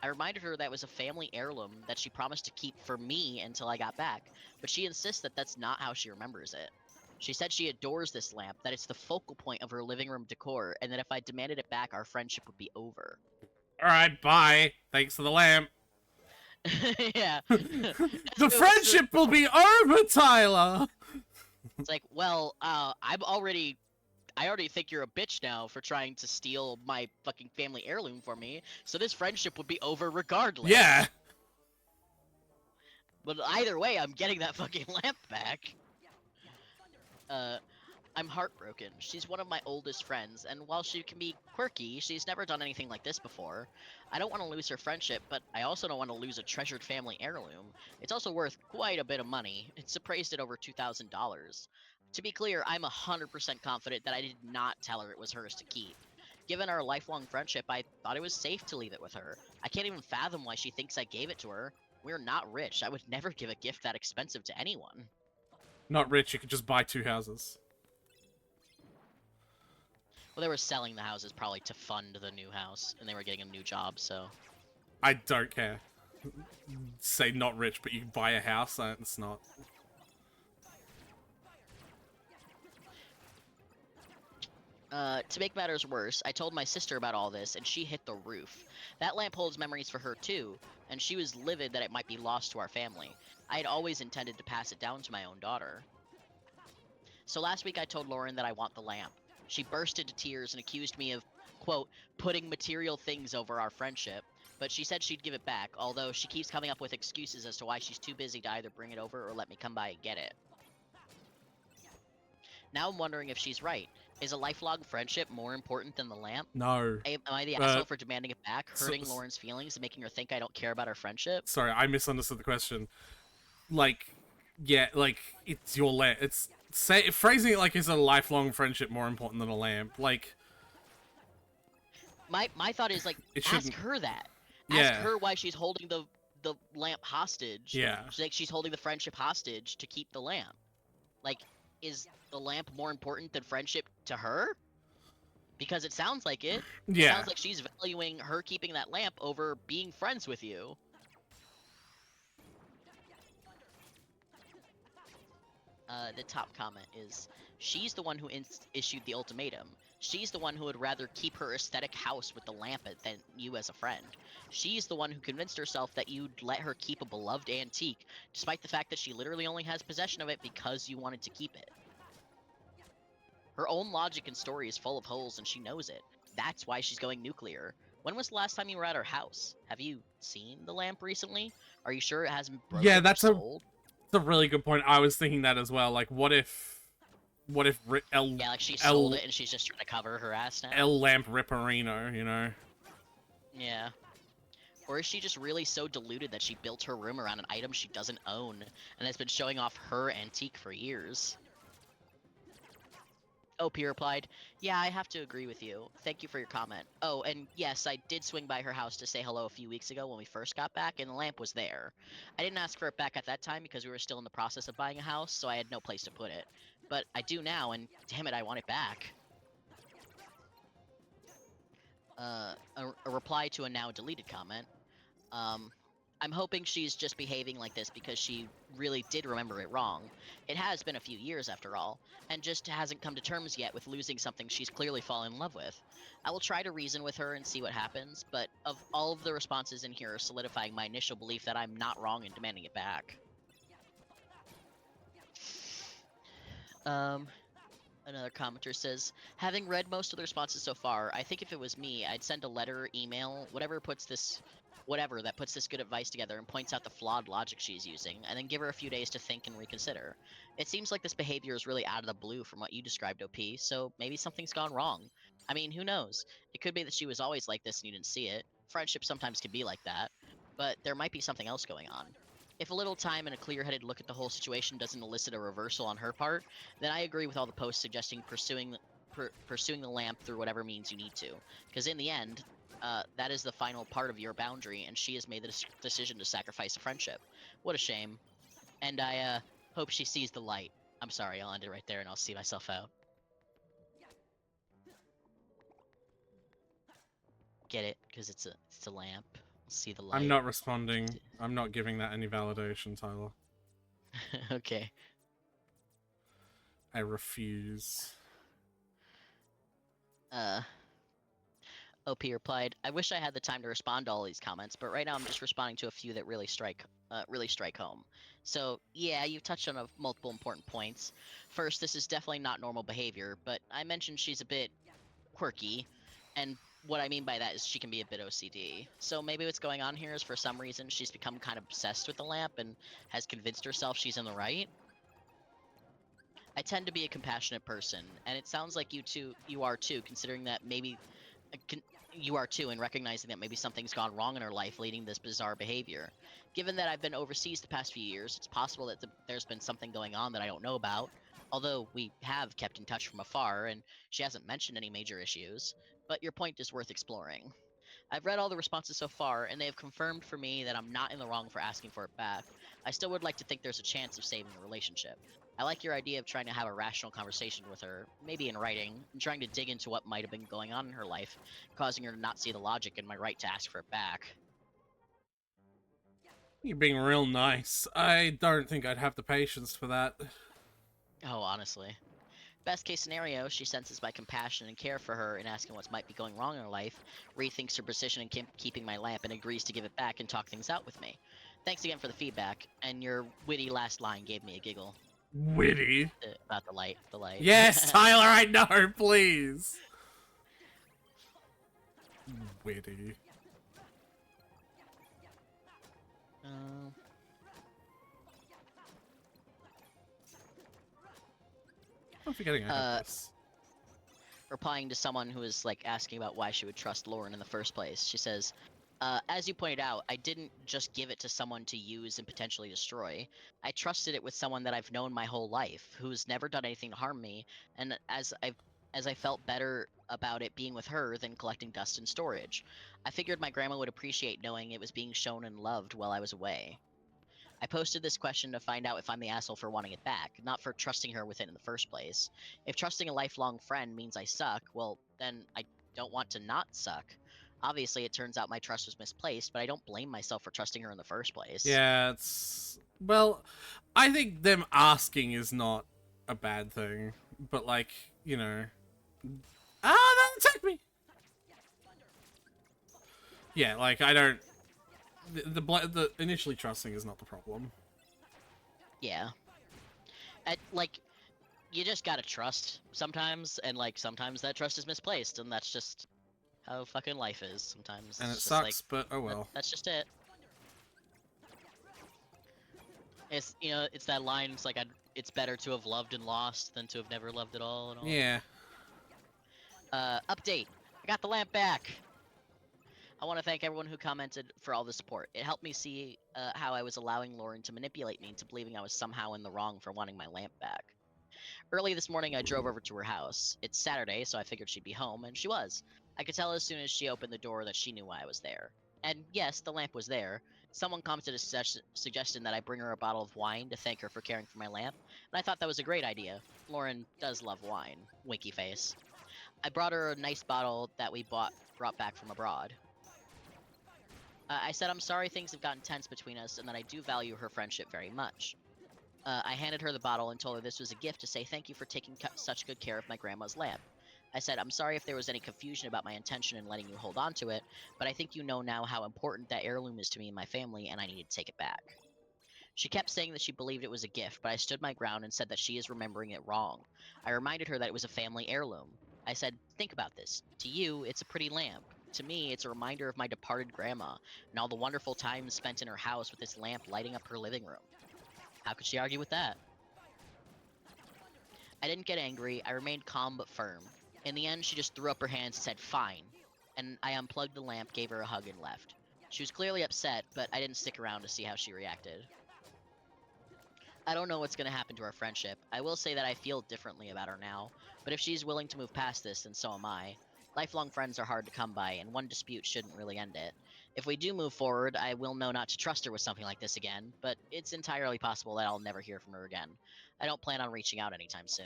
I reminded her that it was a family heirloom that she promised to keep for me until I got back, but she insists that that's not how she remembers it. She said she adores this lamp, that it's the focal point of her living room decor, and that if I demanded it back, our friendship would be over. Alright, bye. Thanks for the lamp. Yeah. The friendship will be over, Tyler! It's like, well, I already think you're a bitch now for trying to steal my fucking family heirloom for me, so this friendship would be over regardless. Yeah! But either way, I'm getting that fucking lamp back. I'm heartbroken. She's one of my oldest friends, and while she can be quirky, she's never done anything like this before. I don't want to lose her friendship, but I also don't want to lose a treasured family heirloom. It's also worth quite a bit of money. It's appraised at over $2,000. To be clear, I'm 100% confident that I did not tell her it was hers to keep. Given our lifelong friendship, I thought it was safe to leave it with her. I can't even fathom why she thinks I gave it to her. We're not rich. I would never give a gift that expensive to anyone. Not rich, you could just buy 2 houses. Well, they were selling the houses probably to fund the new house, and they were getting a new job, so... I don't care. Say not rich, but you can buy a house, it's not. To make matters worse, I told my sister about all this, and she hit the roof. That lamp holds memories for her too, and she was livid that it might be lost to our family. I had always intended to pass it down to my own daughter. So last week I told Lauren that I want the lamp. She burst into tears and accused me of, quote, putting material things over our friendship, but she said she'd give it back, although she keeps coming up with excuses as to why she's too busy to either bring it over or let me come by and get it. Now I'm wondering if she's right. Is a lifelong friendship more important than the lamp? No. Am I the asshole for demanding it back, hurting Lauren's feelings, and making her think I don't care about our friendship? Sorry, I misunderstood the question. Like, yeah, like, it's your lamp. It's... phrasing it like it's a lifelong friendship more important than a lamp, like... My thought is, like, ask her that. Ask her why she's holding the lamp hostage. Yeah. She's holding the friendship hostage to keep the lamp. Like, is the lamp more important than friendship to her? Because it sounds like it. Yeah. It sounds like she's valuing her keeping that lamp over being friends with you. The top comment is, she's the one who issued the ultimatum. She's the one who would rather keep her aesthetic house with the lamp than you as a friend. She's the one who convinced herself that you'd let her keep a beloved antique, despite the fact that she literally only has possession of it because you wanted to keep it. Her own logic and story is full of holes, and she knows it. That's why she's going nuclear. When was the last time you were at her house? Have you seen the lamp recently? Are you sure it hasn't broken Yeah, or that's sold? a really good point. I was thinking that as well. Like, what if Yeah, like she sold it and she's just trying to cover her ass now. El Lamp Ripperino, you know? Yeah. Or is she just really so deluded that she built her room around an item she doesn't own and has been showing off her antique for years? OP replied, "Yeah, I have to agree with you. Thank you for your comment. Oh, and yes, I did swing by her house to say hello a few weeks ago when we first got back, and the lamp was there. I didn't ask for it back at that time because we were still in the process of buying a house, so I had no place to put it. But I do now, and damn it, I want it back." A reply to a now deleted comment. I'm hoping she's just behaving like this because she really did remember it wrong. It has been a few years after all, and just hasn't come to terms yet with losing something she's clearly fallen in love with. I will try to reason with her and see what happens, but of all of the responses in here are solidifying my initial belief that I'm not wrong in demanding it back. Another commenter says, having read most of the responses so far, I think if it was me, I'd send a letter, email, whatever that puts this good advice together and points out the flawed logic she's using, and then give her a few days to think and reconsider. It seems like this behavior is really out of the blue from what you described, OP, so maybe something's gone wrong. I mean, who knows? It could be that she was always like this and you didn't see it. Friendship sometimes can be like that, but there might be something else going on. If a little time and a clear-headed look at the whole situation doesn't elicit a reversal on her part, then I agree with all the posts suggesting pursuing the lamp through whatever means you need to. Because in the end, that is the final part of your boundary, and she has made the decision to sacrifice a friendship. What a shame. And I hope she sees the light. I'm sorry, I'll end it right there and I'll see myself out. Get it? Because it's a lamp. See the light. I'm not responding. I'm not giving that any validation, Tyler. Okay. I refuse. OP replied, "I wish I had the time to respond to all these comments, but right now I'm just responding to a few that really strike home. So yeah, you've touched on multiple important points. First, this is definitely not normal behavior, but I mentioned she's a bit quirky, and what I mean by that is she can be a bit OCD. So maybe what's going on here is for some reason she's become kind of obsessed with the lamp and has convinced herself she's in the right. I tend to be a compassionate person, and it sounds like you are too, considering that maybe you are too, and recognizing that maybe something's gone wrong in her life leading to this bizarre behavior. Given that I've been overseas the past few years, it's possible that there's been something going on that I don't know about, although we have kept in touch from afar, and she hasn't mentioned any major issues. But your point is worth exploring. I've read all the responses so far, and they have confirmed for me that I'm not in the wrong for asking for it back. I still would like to think there's a chance of saving the relationship. I like your idea of trying to have a rational conversation with her, maybe in writing, and trying to dig into what might have been going on in her life, causing her to not see the logic in my right to ask for it back. You're being real nice. I don't think I'd have the patience for that. Oh, honestly. Best case scenario, she senses my compassion and care for her in asking what might be going wrong in her life, rethinks her position in keeping my lamp, and agrees to give it back and talk things out with me. Thanks again for the feedback, and your witty last line gave me a giggle. Witty? About the light. Yes, Tyler, I know, please! Witty. I'm forgetting I have this. Replying to someone who is like asking about why she would trust Lauren in the first place, she says, as you pointed out, I didn't just give it to someone to use and potentially destroy. I trusted it with someone that I've known my whole life, who's never done anything to harm me, and as I felt better about it being with her than collecting dust in storage. I figured my grandma would appreciate knowing it was being shown and loved while I was away. I posted this question to find out if I'm the asshole for wanting it back, not for trusting her with it in the first place. If trusting a lifelong friend means I suck, well, then I don't want to not suck. Obviously, it turns out my trust was misplaced, but I don't blame myself for trusting her in the first place. Yeah, it's... Well, I think them asking is not a bad thing, but, like, you know... Ah, that attacked me! Yeah, like, I don't... The initially trusting is not the problem. Yeah. you just gotta trust sometimes, and like sometimes that trust is misplaced, and that's just how fucking life is. Sometimes And it it's just sucks, like but oh well. that's just it. It's it's that line. It's like it's better to have loved and lost than to have never loved at all. And all. Yeah. Update. I got the lamp back. I want to thank everyone who commented for all the support. It helped me see how I was allowing Lauren to manipulate me into believing I was somehow in the wrong for wanting my lamp back. Early this morning, I drove over to her house. It's Saturday, so I figured she'd be home, and she was. I could tell as soon as she opened the door that she knew why I was there. And yes, the lamp was there. Someone commented a suggestion that I bring her a bottle of wine to thank her for caring for my lamp, and I thought that was a great idea. Lauren does love wine. Winky face. I brought her a nice bottle that we brought back from abroad. I said I'm sorry things have gotten tense between us, and that I do value her friendship very much. I handed her the bottle and told her this was a gift to say thank you for taking such good care of my grandma's lamp. I said, I'm sorry if there was any confusion about my intention in letting you hold on to it, but I think you know now how important that heirloom is to me and my family, and I needed to take it back. She kept saying that she believed it was a gift, but I stood my ground and said that she is remembering it wrong. I reminded her that it was a family heirloom. I said, think about this. To you, it's a pretty lamp. To me, it's a reminder of my departed grandma, and all the wonderful times spent in her house with this lamp lighting up her living room. How could she argue with that? I didn't get angry. I remained calm but firm. In the end, she just threw up her hands and said, fine. And I unplugged the lamp, gave her a hug, and left. She was clearly upset, but I didn't stick around to see how she reacted. I don't know what's going to happen to our friendship. I will say that I feel differently about her now, but if she's willing to move past this, then so am I. Lifelong friends are hard to come by, and one dispute shouldn't really end it. If we do move forward, I will know not to trust her with something like this again, but it's entirely possible that I'll never hear from her again. I don't plan on reaching out anytime soon.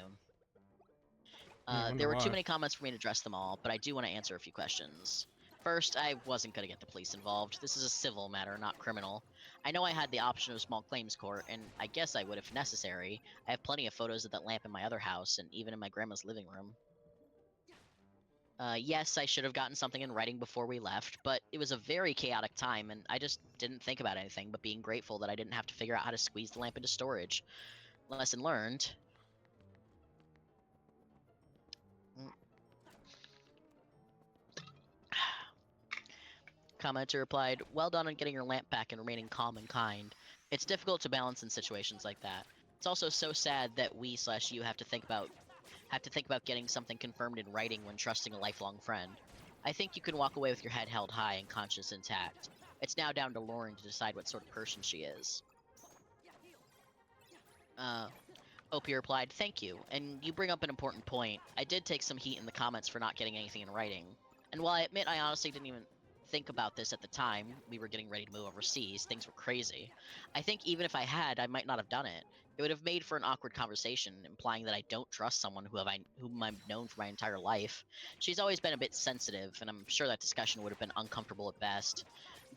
I wonder There were too why. many comments for me to address them all, but I do want to answer a few questions. First, I wasn't going to get the police involved. This is a civil matter, not criminal. I know I had the option of small claims court, and I guess I would if necessary. I have plenty of photos of that lamp in my other house, and even in my grandma's living room. Yes, I should have gotten something in writing before we left, but it was a very chaotic time, and I just didn't think about anything but being grateful that I didn't have to figure out how to squeeze the lamp into storage. Lesson learned. Commenter replied, well done on getting your lamp back and remaining calm and kind. It's difficult to balance in situations like that. It's also so sad that we/you have to think about getting something confirmed in writing when trusting a lifelong friend. I think you can walk away with your head held high and conscience intact. It's now down to Lauren to decide what sort of person she is. Opie replied, thank you, and you bring up an important point. I did take some heat in the comments for not getting anything in writing. And while I admit I honestly didn't even think about this at the time we were getting ready to move overseas, things were crazy. I think even if I had, I might not have done it. It would have made for an awkward conversation, implying that I don't trust someone whom I've known for my entire life. She's always been a bit sensitive, and I'm sure that discussion would have been uncomfortable at best.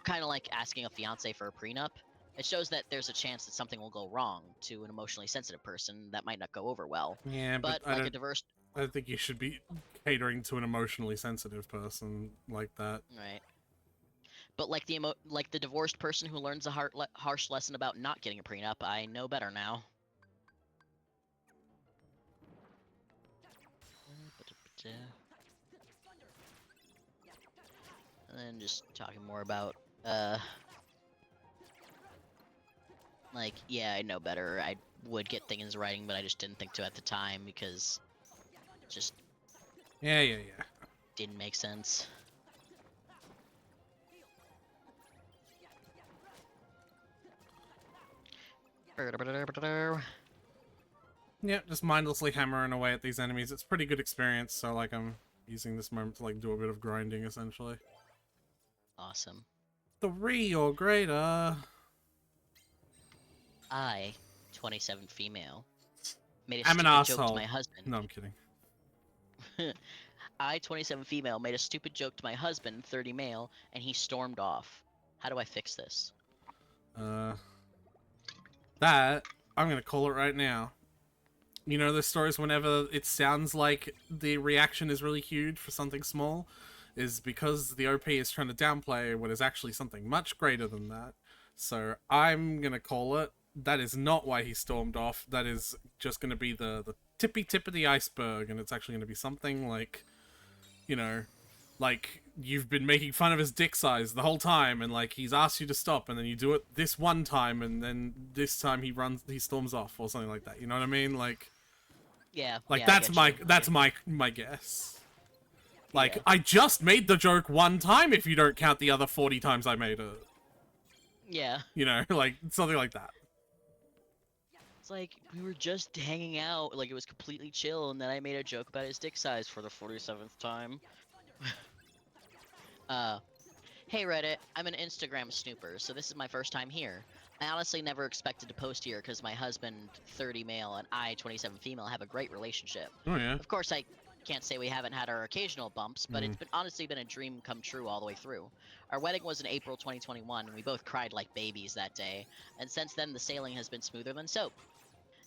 Kind of like asking a fiance for a prenup. It shows that there's a chance that something will go wrong to an emotionally sensitive person that might not go over well. Yeah, but Like a diverse... I don't think you should be catering to an emotionally sensitive person like that. Right. But like the divorced person who learns a harsh lesson about not getting a prenup, I know better now. And then just talking more about, like, yeah, I know better. I would get things in writing, but I just didn't think to at the time because it just Yeah. didn't make sense. Yeah, just mindlessly hammering away at these enemies. It's pretty good experience, so like I'm using this moment to like do a bit of grinding essentially. Awesome. 3 or greater. I, 27 female, made a I'm an stupid joke to asshole. my husband. No, I'm kidding. I, 27 female, made a stupid joke to my husband, 30 male, and he stormed off. How do I fix this? That I'm gonna call it right now. You know, the stories whenever it sounds like the reaction is really huge for something small, is because the OP is trying to downplay what is actually something much greater than that. So I'm gonna call it. That is not why he stormed off. That is just gonna be the tippy tip of the iceberg, and it's actually going to be something like, you know, like you've been making fun of his dick size the whole time, and like he's asked you to stop, and then you do it this one time, and then this time he storms off or something like that. You know what I mean? Like, Yeah. like yeah, I that's get my you. that's my guess. Like, Yeah. I just made the joke one time if you don't count the other 40 times I made it. Yeah. You know, like something like that. It's like we were just hanging out, like it was completely chill, and then I made a joke about his dick size for the 47th time. Hey Reddit, I'm an Instagram snooper, so this is my first time here. I honestly never expected to post here because my husband, 30 male, and I, 27 female, have a great relationship. Oh yeah. Of course, I can't say we haven't had our occasional bumps, but it's honestly been a dream come true all the way through. Our wedding was in April 2021, and we both cried like babies that day, and since then the sailing has been smoother than soap.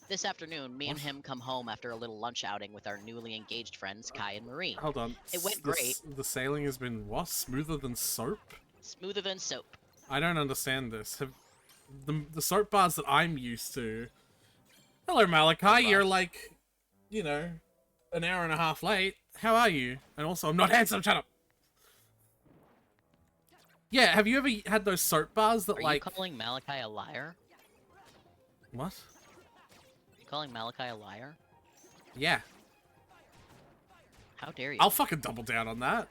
This afternoon, me and him come home after a little lunch outing with our newly engaged friends, Kai and Marie. Hold on. It went great. The sailing has been what? Smoother than soap? Smoother than soap. I don't understand this. Have the soap bars that I'm used to. Hello, Malachi. You're like, you know, an hour and a half late. How are you? And also, I'm not handsome. Shut up. Yeah, have you ever had those soap bars that Are like? you calling Malachi a liar? What? Are you calling Malachi a liar? Yeah. How dare you? I'll fucking double down on that.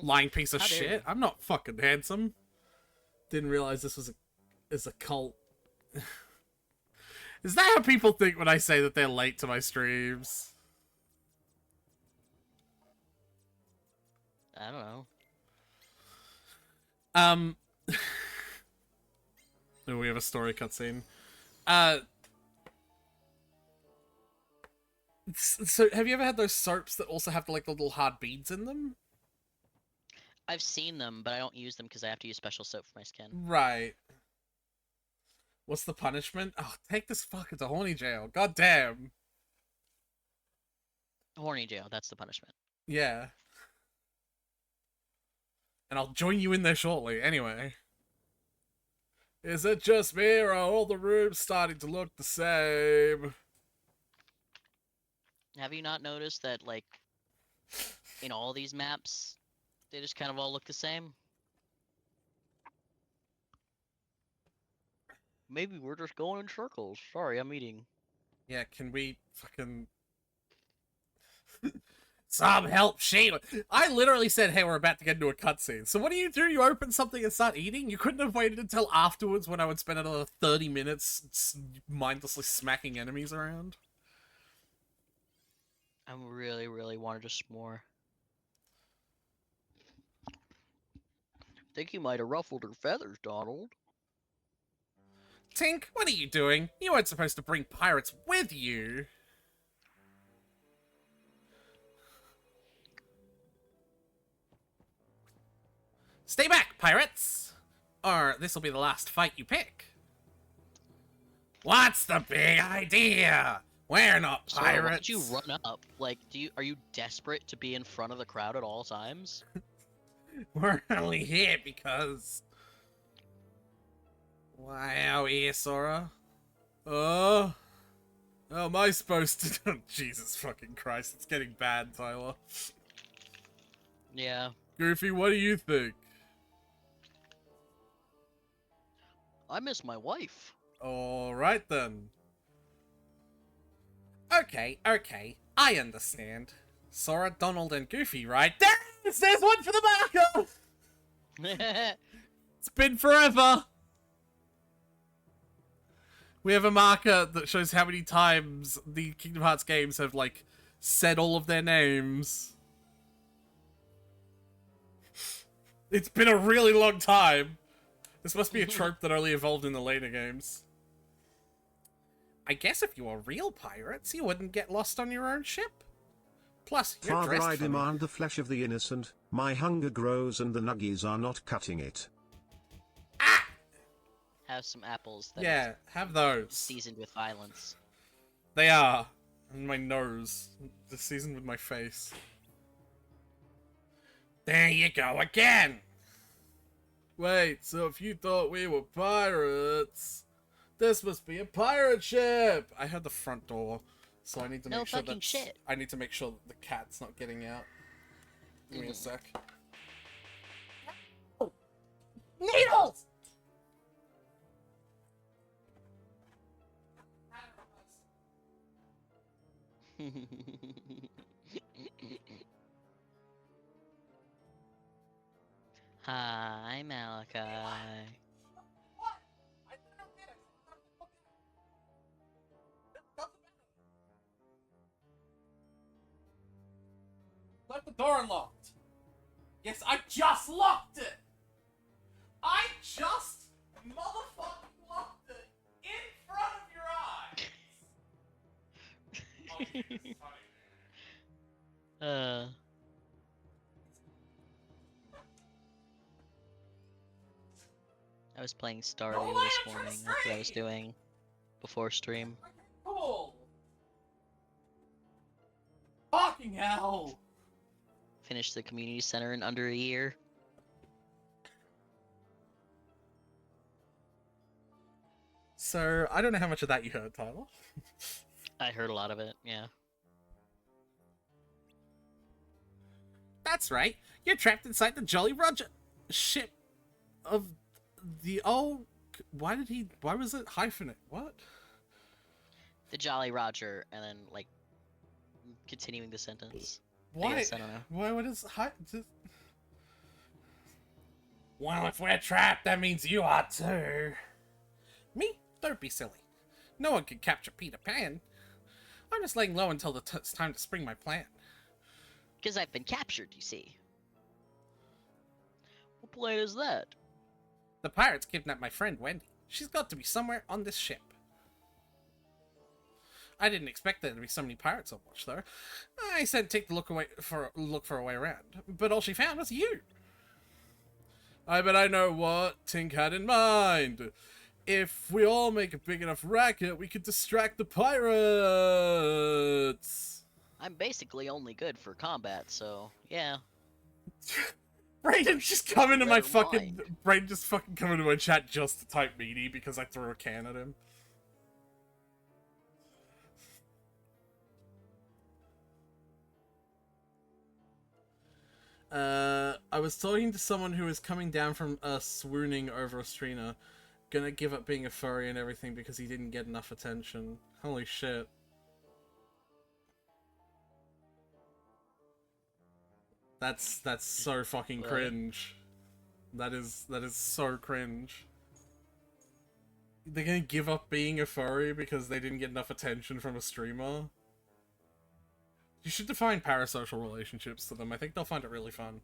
Lying piece of How dare shit. you. I'm not fucking handsome. Didn't realize this was a cult. Is that how people think when I say that they're late to my streams? I don't know. Oh, we have a story cutscene. So have you ever had those soaps that also have like the little hard beads in them? I've seen them, but I don't use them because I have to use special soap for my skin. Right. What's the punishment? Oh, take this fucker to horny jail. God damn. Horny jail, that's the punishment. Yeah. And I'll join you in there shortly. Anyway. Is it just me, or are all the rooms starting to look the same? Have you not noticed that, like, in all these maps, they just kind of all look the same? Maybe we're just going in circles. Sorry, I'm eating. Yeah, can we fucking... Some help, Sheila. I literally said, hey, we're about to get into a cutscene. So what do? You open something and start eating? You couldn't have waited until afterwards when I would spend another 30 minutes mindlessly smacking enemies around? I really, really wanted a s'more. Think you might have ruffled her feathers, Donald. Tink, what are you doing? You weren't supposed to bring pirates with you. Stay back, pirates! Or this'll be the last fight you pick. What's the big idea? We're not So pirates. why'd you run up? Like, are you desperate to be in front of the crowd at all times? We're only here because... Why are we here, Sora? Oh, am I supposed to... Jesus fucking Christ, it's getting bad, Tyler. Yeah. Goofy, what do you think? I miss my wife. Alright then. Okay, I understand. Sora, Donald, and Goofy, right? There's one for the marker! It's been forever! We have a marker that shows how many times the Kingdom Hearts games have, like, said all of their names. It's been a really long time. This must be a trope that only evolved in the later games. I guess if you were real pirates, you wouldn't get lost on your own ship. Plus, you're Father, dressed I funny. demand the flesh of the innocent. My hunger grows and the nuggies are not cutting it. Have some apples that Yeah, have those. seasoned with violence. They are. And my nose. The seasoned with my face. There you go again! Wait, so if you thought we were pirates, this must be a pirate ship! I heard the front door. So I need to No make sure fucking that shit. I need to make sure that the cat's not getting out. Give me a sec. Needles! Hi, Malachi. Left the door unlocked. Yes, I just locked it. I just motherfucking locked it in front of your eyes. Oh, this is funny. I was playing Stardew this morning. That's what I was doing before stream. Cool. Fucking hell. Finished the community center in under a year. So, I don't know how much of that you heard, Tyler. I heard a lot of it, yeah. That's right. You're trapped inside the Jolly Roger ship of the old... Why was it hyphenate? What? The Jolly Roger, and then, like, continuing the sentence. Why? I don't know. Why? What is Well, if we're trapped, that means you are too. Me? Don't be silly. No one can capture Peter Pan. I'm just laying low until it's time to spring my plan. Because I've been captured, you see. What plan is that? The pirates kidnapped my friend Wendy. She's got to be somewhere on this ship. I didn't expect there to be so many pirates on watch, though. I sent Tick to look for a way around, but all she found was you. I bet I know what Tink had in mind. If we all make a big enough racket, we could distract the pirates. I'm basically only good for combat, so yeah. Brayden just come into my Better fucking... mind. Brayden just fucking come into my chat just to type meaty because I threw a can at him. I was talking to someone who was coming down from swooning over a streamer. Gonna give up being a furry and everything because he didn't get enough attention. Holy shit. That's so fucking What? cringe. That is so cringe. They're gonna give up being a furry because they didn't get enough attention from a streamer? You should define parasocial relationships to them. I think they'll find it really fun.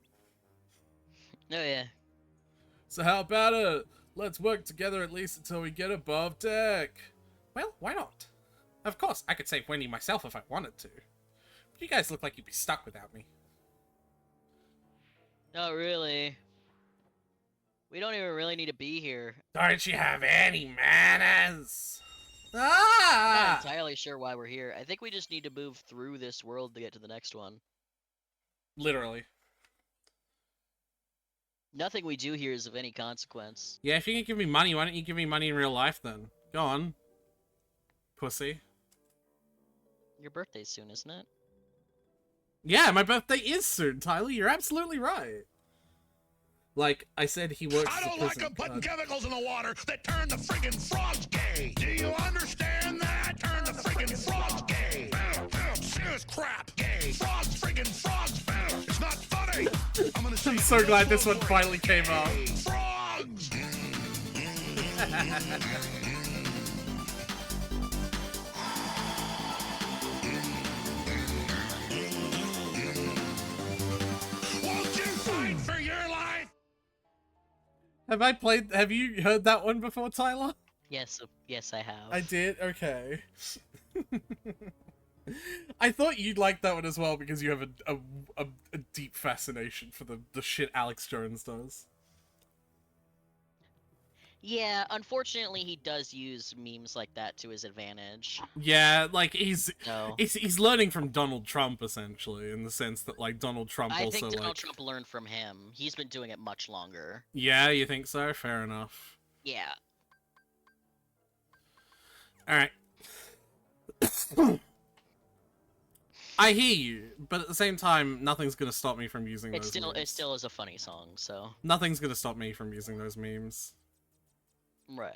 Oh yeah. So how about it? Let's work together at least until we get above deck. Well, why not? Of course, I could save Wendy myself if I wanted to. But you guys look like you'd be stuck without me. Not really. We don't even really need to be here. Don't you have any manners? I'm not Ah! entirely sure why we're here. I think we just need to move through this world to get to the next one. Literally. Nothing we do here is of any consequence. Yeah, if you can give me money, why don't you give me money in real life then? Go on. Pussy. Your birthday's soon, isn't it? Yeah, my birthday is soon, Tyler. You're absolutely right. Like, I said he works I as a don't like prison them putting guard. chemicals in the water that turn the friggin' frogs gay. Do you understand that? Turn the friggin' frogs gay. Serious crap. Gay. Frogs, friggin' frogs. It's not funny. I'm so glad this one finally came up. Frogs. Won't you fight for your life? Have you heard that one before, Tyler? Yes, yes, I have. I did? Okay. I thought you'd like that one as well because you have a deep fascination for the shit Alex Jones does. Yeah, unfortunately, he does use memes like that to his advantage. Yeah, like he's So learning from Donald Trump essentially in the sense that like Donald Trump I also think Donald like Trump learned from him. He's been doing it much longer. Yeah, you think so? Fair enough. Yeah. All right. I hear you, but at the same time, nothing's gonna stop me from using It those still memes. it still is a funny song, so Nothing's gonna stop me from using those memes. right.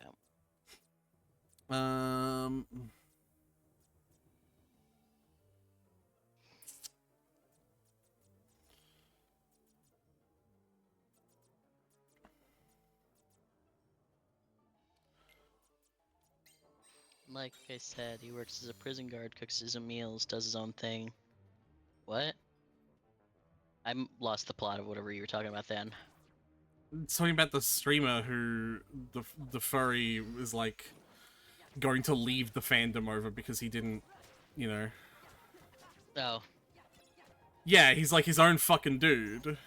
Um... Like I said, he works as a prison guard, cooks his own meals, does his own thing. What? Lost the plot of whatever you were talking about then. Talking about the streamer who the furry is like going to leave the fandom over because he didn't, you know. Oh, Yeah, he's like his own fucking dude.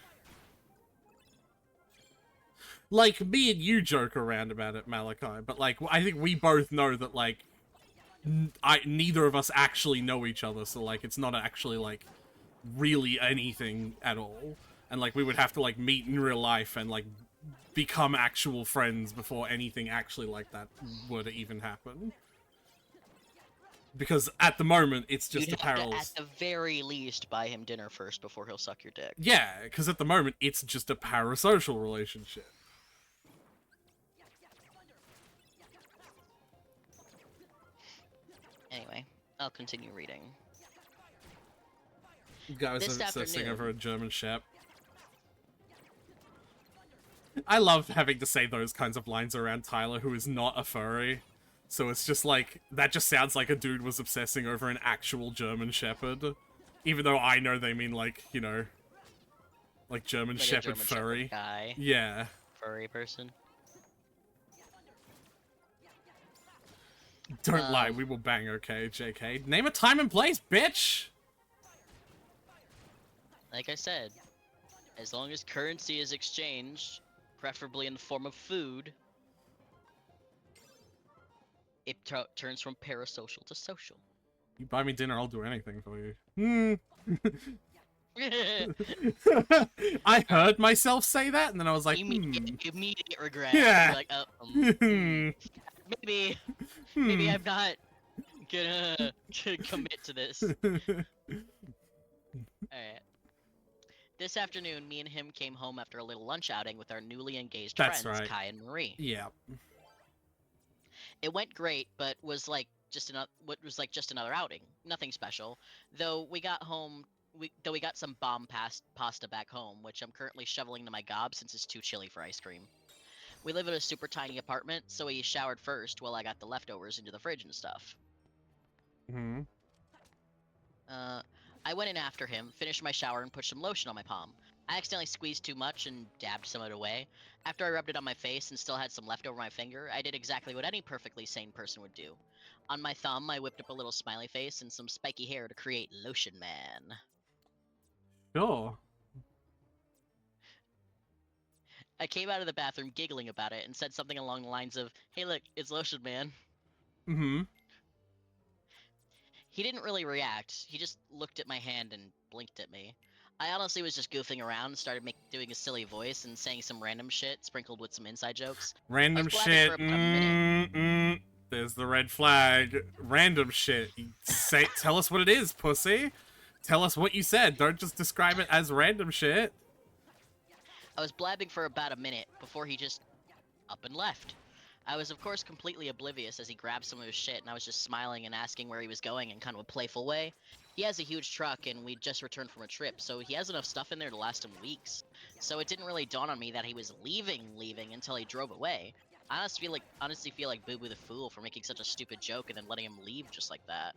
Like, me and you joke around about it, Malachi, but like, I think we both know that like, neither of us actually know each other, so like, it's not actually like, really anything at all. And like, we would have to like meet in real life and like, become actual friends before anything actually like that were to even happen. Because at the moment, it's just you'd a have to, parallel. at the very least, buy him dinner first before he'll suck your dick. Yeah, because at the moment, it's just a parasocial relationship. Anyway, I'll continue reading. Guys This are obsessing afternoon- over a German Shep. I love having to say those kinds of lines around Tyler, who is not a furry. So it's just like, that just sounds like a dude was obsessing over an actual German Shepherd. Even though I know they mean like, you know, like German Like a Shepherd German furry. Shepherd guy, Yeah. furry person. Don't lie, we will bang, okay, JK. Name a time and place, bitch! Like I said, as long as currency is exchanged, preferably in the form of food, it turns from parasocial to social. You buy me dinner, I'll do anything for you. Hmm. I heard myself say that, and then I was like, Immediate regret. Yeah. You're like, maybe Hmm. I'm not gonna commit to this. Alright. This afternoon, me and him came home after a little lunch outing with our newly engaged That's friends, right. Kai and Marie. Yeah. It went great, but was like just another outing. Nothing special. Though we got some bomb pasta back home, which I'm currently shoveling to my gob since it's too chilly for ice cream. We live in a super tiny apartment, so he showered first while I got the leftovers into the fridge and stuff. Hmm. I went in after him, finished my shower, and put some lotion on my palm. I accidentally squeezed too much and dabbed some of it away. After I rubbed it on my face and still had some left over my finger, I did exactly what any perfectly sane person would do. On my thumb, I whipped up a little smiley face and some spiky hair to create Lotion Man. Sure. I came out of the bathroom giggling about it and said something along the lines of, "Hey look, it's Lotion Man." Mm-hmm. He didn't really react, he just looked at my hand and blinked at me. I honestly was just goofing around and started doing a silly voice and saying some random shit sprinkled with some inside jokes. Random shit. There's the red flag. Random shit. Tell us what it is, pussy. Tell us what you said. Don't just describe it as random shit. I was blabbing for about a minute before he just up and left. I was of course completely oblivious as he grabbed some of his shit, and I was just smiling and asking where he was going in kind of a playful way. He has a huge truck and we'd just returned from a trip, so he has enough stuff in there to last him weeks. So it didn't really dawn on me that he was leaving until he drove away. I honestly feel like Boo Boo the Fool for making such a stupid joke and then letting him leave just like that.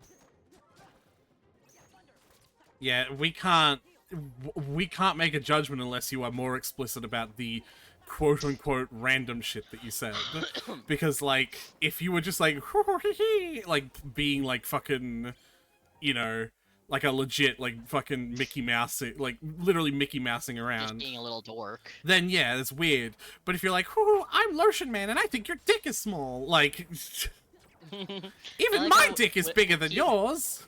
Yeah, we can't make a judgment unless you are more explicit about the quote-unquote random shit that you said. Because, like, if you were just like, like, being, like, fucking, you know, like a legit, like, fucking Mickey Mouse, like, literally Mickey Mousing around. Just being a little dork. Then, yeah, that's weird. But if you're like, I'm Lotion Man and I think your dick is small, like, even my dick is bigger than yours.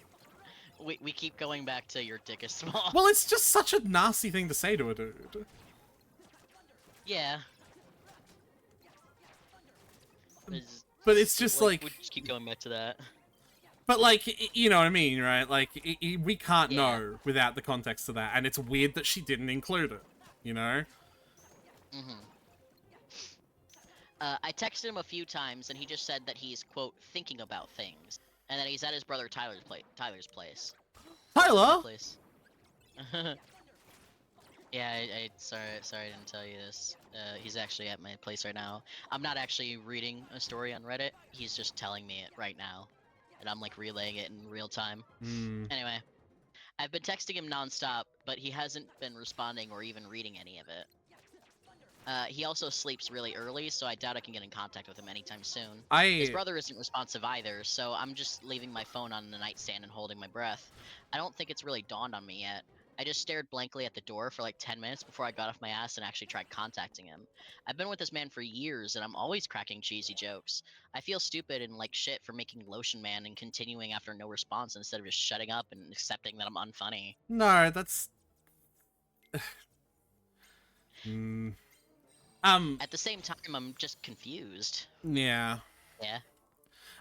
We keep going back to your dick is small. Well, it's just such a nasty thing to say to a dude. Yeah. But it's just like... We just keep going back to that. But, like, you know what I mean, right? Like, we can't Yeah. know without the context of that, and it's weird that she didn't include it, you know? Mm-hmm. I texted him a few times, and he just said that he's, quote, thinking about things, and that he's at his brother Tyler's place. Tyler! Place. Yeah, sorry I didn't tell you this. He's actually at my place right now. I'm not actually reading a story on Reddit. He's just telling me it right now, and I'm like relaying it in real time. Anyway, I've been texting him nonstop, but he hasn't been responding or even reading any of it. He also sleeps really early, so I doubt I can get in contact with him anytime soon. His brother isn't responsive either, so I'm just leaving my phone on the nightstand and holding my breath. I don't think it's really dawned on me yet. I just stared blankly at the door for like 10 minutes before I got off my ass and actually tried contacting him. I've been with this man for years, and I'm always cracking cheesy jokes. I feel stupid and like shit for making Lotion Man and continuing after no response instead of just shutting up and accepting that I'm unfunny. No, that's... At the same time, I'm just confused. Yeah. Yeah.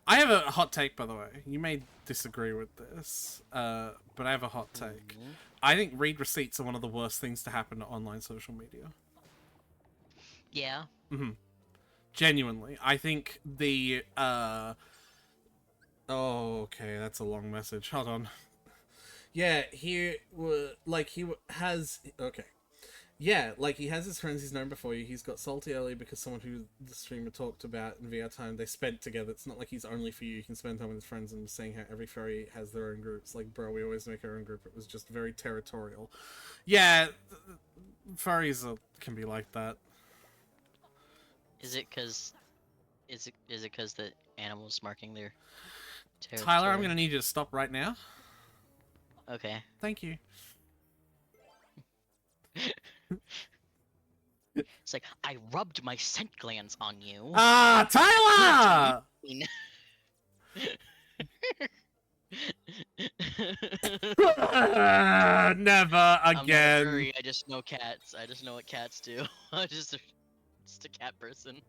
I have a hot take, by the way. You may disagree with this, but I have a hot take. I think read receipts are one of the worst things to happen to online social media. Yeah. Genuinely. I think the, Oh, okay, that's a long message. Hold on. Yeah, has... Okay. Yeah, like, he has his friends he's known before you. He's got salty early because someone who the streamer talked about in VR time, they spent together. It's not like he's only for you. You can spend time with his friends, and saying how every furry has their own groups. Like, bro, we always make our own group. It was just very territorial. Yeah, furries can be like that. Is it because the animals marking their territory? Tyler, I'm gonna need you to stop right now. Okay. Thank you. It's like, I rubbed my scent glands on you. Tyler! Never I'm not a again. furry, I just know cats. I just know what cats do. I'm just a cat person.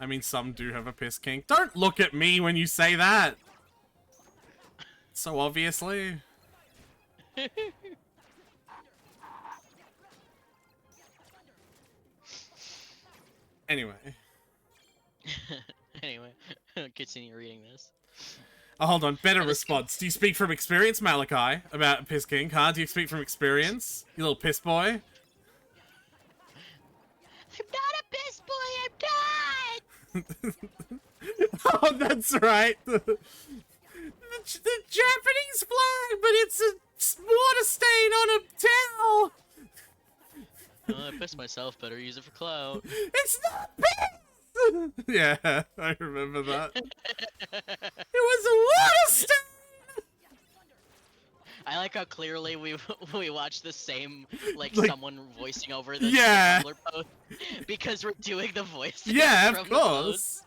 I mean, some do have a piss kink. Don't look at me when you say that. So obviously. Anyway. Anyway, continue reading this. Oh, hold on. Better response. Do you speak from experience, Malachi, about piss kink, huh? Do you speak from experience? You little piss boy? I'm not a piss boy, I'm not! Oh, that's right. The Japanese flag, but it's a water stain on a towel. I pissed myself, better use it for clout. It's not piss! Yeah, I remember that. It was a water stain! I like how clearly we watched the same, like someone voicing over the Tumblr post, because we're doing the voice. Yeah, from of course.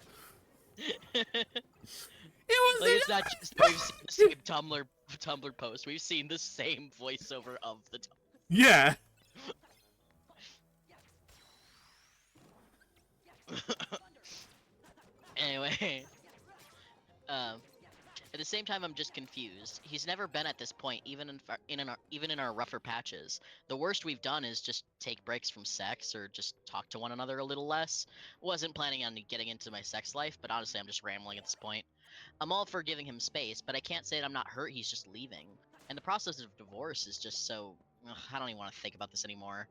It was like, it's not just we've seen the same Tumblr post. We've seen the same voiceover of the Tumblr. Yeah. Anyway, at the same time, I'm just confused. He's never been at this point, even in our rougher patches. The worst we've done is just take breaks from sex or just talk to one another a little less. Wasn't planning on getting into my sex life, but honestly, I'm just rambling at this point. I'm all for giving him space, but I can't say that I'm not hurt. He's just leaving, and the process of divorce is just so. Ugh, I don't even want to think about this anymore.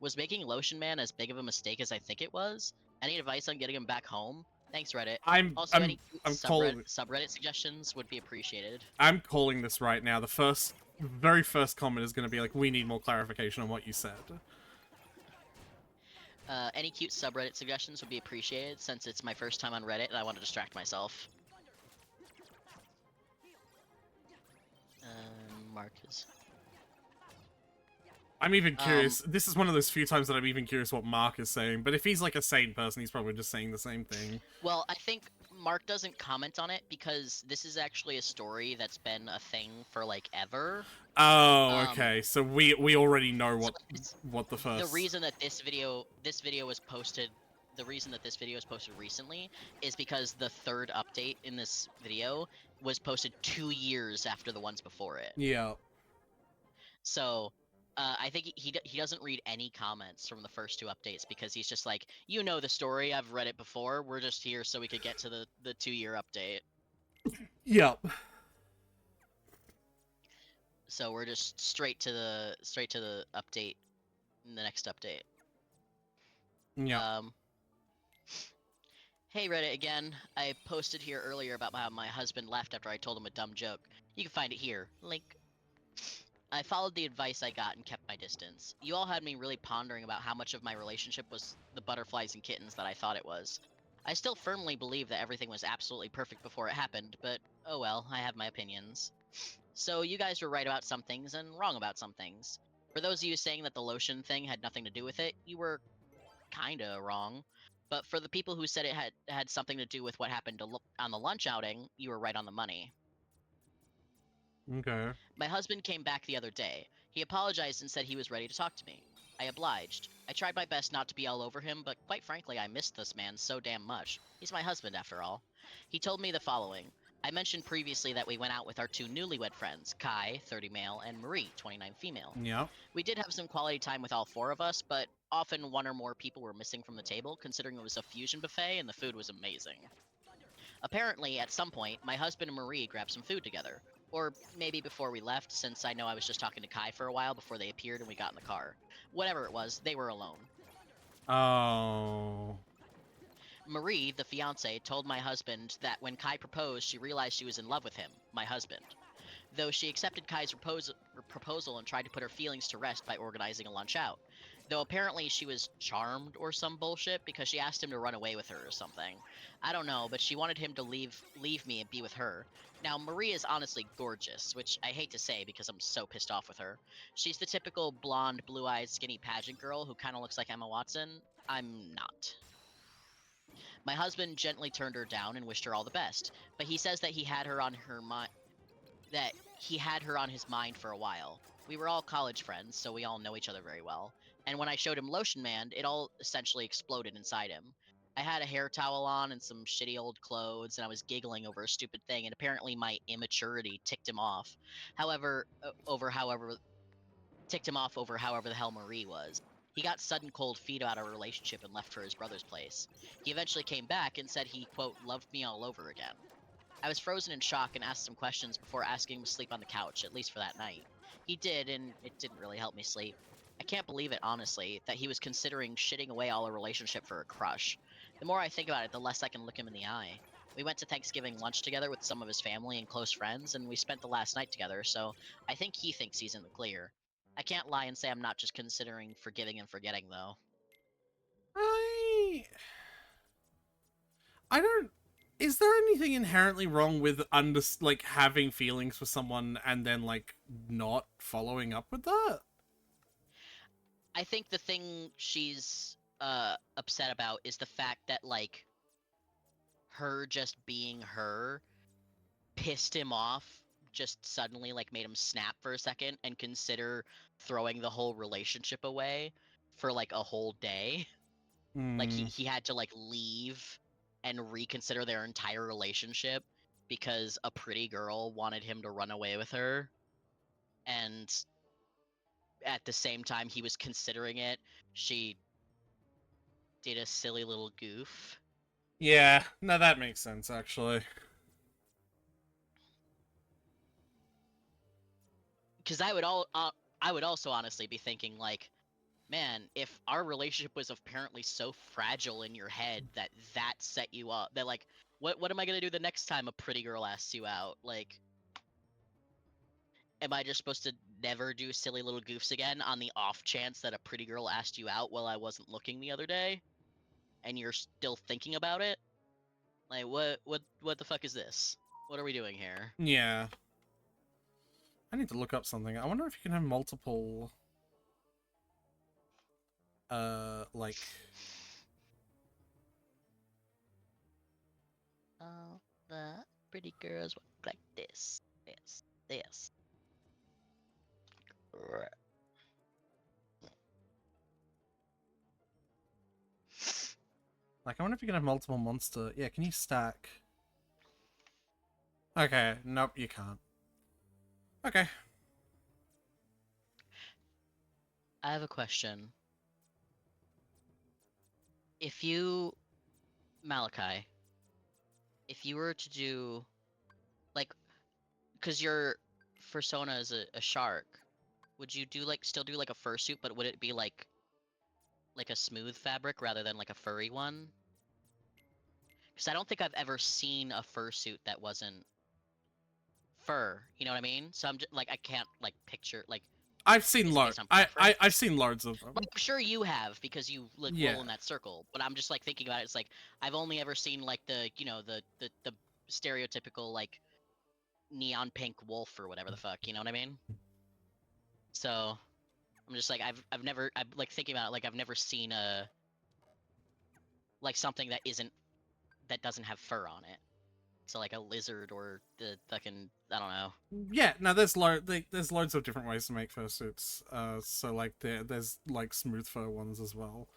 Was making Lotion Man as big of a mistake as I think it was? Any advice on getting him back home? Thanks, Reddit. I'm any calling subreddit suggestions would be appreciated. I'm calling this right now. The very first comment is going to be like, we need more clarification on what you said. Any cute subreddit suggestions would be appreciated, since it's my first time on Reddit and I want to distract myself. Marcus. I'm even curious. This is one of those few times that I'm even curious what Mark is saying. But if he's like a sane person, he's probably just saying the same thing. Well, I think Mark doesn't comment on it because this is actually a story that's been a thing for like ever. Oh, okay. So we already know what the first. The reason that this video was posted the reason that this video is posted recently is because the third update in this video was posted 2 years after the ones before it. Yeah. So I think he doesn't read any comments from the first 2 updates because he's just like, you know the story, I've read it before. We're just here so we could get to the 2-year update. Yep. So we're just straight to the update, the next update. Yeah. Hey Reddit again. I posted here earlier about how my husband left after I told him a dumb joke. You can find it here. Link. I followed the advice I got and kept my distance. You all had me really pondering about how much of my relationship was the butterflies and kittens that I thought it was. I still firmly believe that everything was absolutely perfect before it happened, but oh well, I have my opinions. So you guys were right about some things and wrong about some things. For those of you saying that the lotion thing had nothing to do with it, you were kinda wrong. But for the people who said it had something to do with what happened on the lunch outing, you were right on the money. Okay. My husband came back the other day. He apologized and said he was ready to talk to me. I obliged. I tried my best not to be all over him, but quite frankly, I missed this man so damn much. He's my husband, after all. He told me the following. I mentioned previously that we went out with our 2 newlywed friends, Kai, 30 male, and Marie, 29 female. Yep. We did have some quality time with all 4 of us, but often 1 or more people were missing from the table, considering it was a fusion buffet and the food was amazing. Apparently, at some point, my husband and Marie grabbed some food together. Or maybe before we left, since I know I was just talking to Kai for a while before they appeared and we got in the car. Whatever it was, they were alone. Oh. Marie, the fiance, told my husband that when Kai proposed, she realized she was in love with him, my husband. Though she accepted Kai's proposal and tried to put her feelings to rest by organizing a lunch out. Though apparently she was charmed or some bullshit because she asked him to run away with her or something. I don't know, but she wanted him to leave me and be with her. Now, Marie is honestly gorgeous, which I hate to say because I'm so pissed off with her. She's the typical blonde, blue-eyed, skinny pageant girl who kind of looks like Emma Watson. I'm not. My husband gently turned her down and wished her all the best, but he says that he had her on his mind for a while. We were all college friends, so we all know each other very well. And when I showed him Lotion Man, it all essentially exploded inside him. I had a hair towel on and some shitty old clothes, and I was giggling over a stupid thing, and apparently my immaturity ticked him off. Ticked him off over however the hell Marie was. He got sudden cold feet about our relationship and left for his brother's place. He eventually came back and said he, quote, loved me all over again. I was frozen in shock and asked some questions before asking him to sleep on the couch, at least for that night. He did, and it didn't really help me sleep. I can't believe it, honestly, that he was considering shitting away all our relationship for a crush. The more I think about it, the less I can look him in the eye. We went to Thanksgiving lunch together with some of his family and close friends, and we spent the last night together, so I think he thinks he's in the clear. I can't lie and say I'm not just considering forgiving and forgetting, though. I don't. Is there anything inherently wrong with having feelings for someone and then not following up with that? I think the thing she's upset about is the fact that her just being her pissed him off, just suddenly made him snap for a second and consider throwing the whole relationship away for a whole day. He had to leave and reconsider their entire relationship because a pretty girl wanted him to run away with her, and at the same time he was considering it, she did a silly little goof. Yeah, no, that makes sense, actually. Because I would also honestly be thinking man, if our relationship was apparently so fragile in your head that set you up, that what am I gonna do the next time a pretty girl asks you out? Am I just supposed to never do silly little goofs again on the off chance that a pretty girl asked you out while I wasn't looking the other day, and you're still thinking about it? What the fuck is this? What are we doing here? Yeah. I need to look up something. I wonder if you can have multiple... Oh, the pretty girls walk like this. This. Like, I wonder if you can have multiple monster... Yeah, can you stack? Okay, nope, you can't. Okay. I have a question. If you, Malachi, if you were to do, like, because your persona is a shark, would you do like still do like a fursuit, but would it be like a smooth fabric rather than like a furry one? Because I don't think I've ever seen a fursuit that wasn't fur. You know what I mean? So I'm just like I can't like picture like I've seen it's loads. based on I've preference. seen loads of them. Like, I'm sure you have because you like Yeah. roll in that circle. But I'm just like thinking about it. It's like I've only ever seen like the the stereotypical like neon pink wolf or whatever the fuck. You know what I mean? So I'm just like I'm like thinking about it, like I've never seen a like something that doesn't have fur on it. So like a lizard or the fucking I don't know. Yeah, no, there's loads of different ways to make fursuits. So like there's like smooth fur ones as well.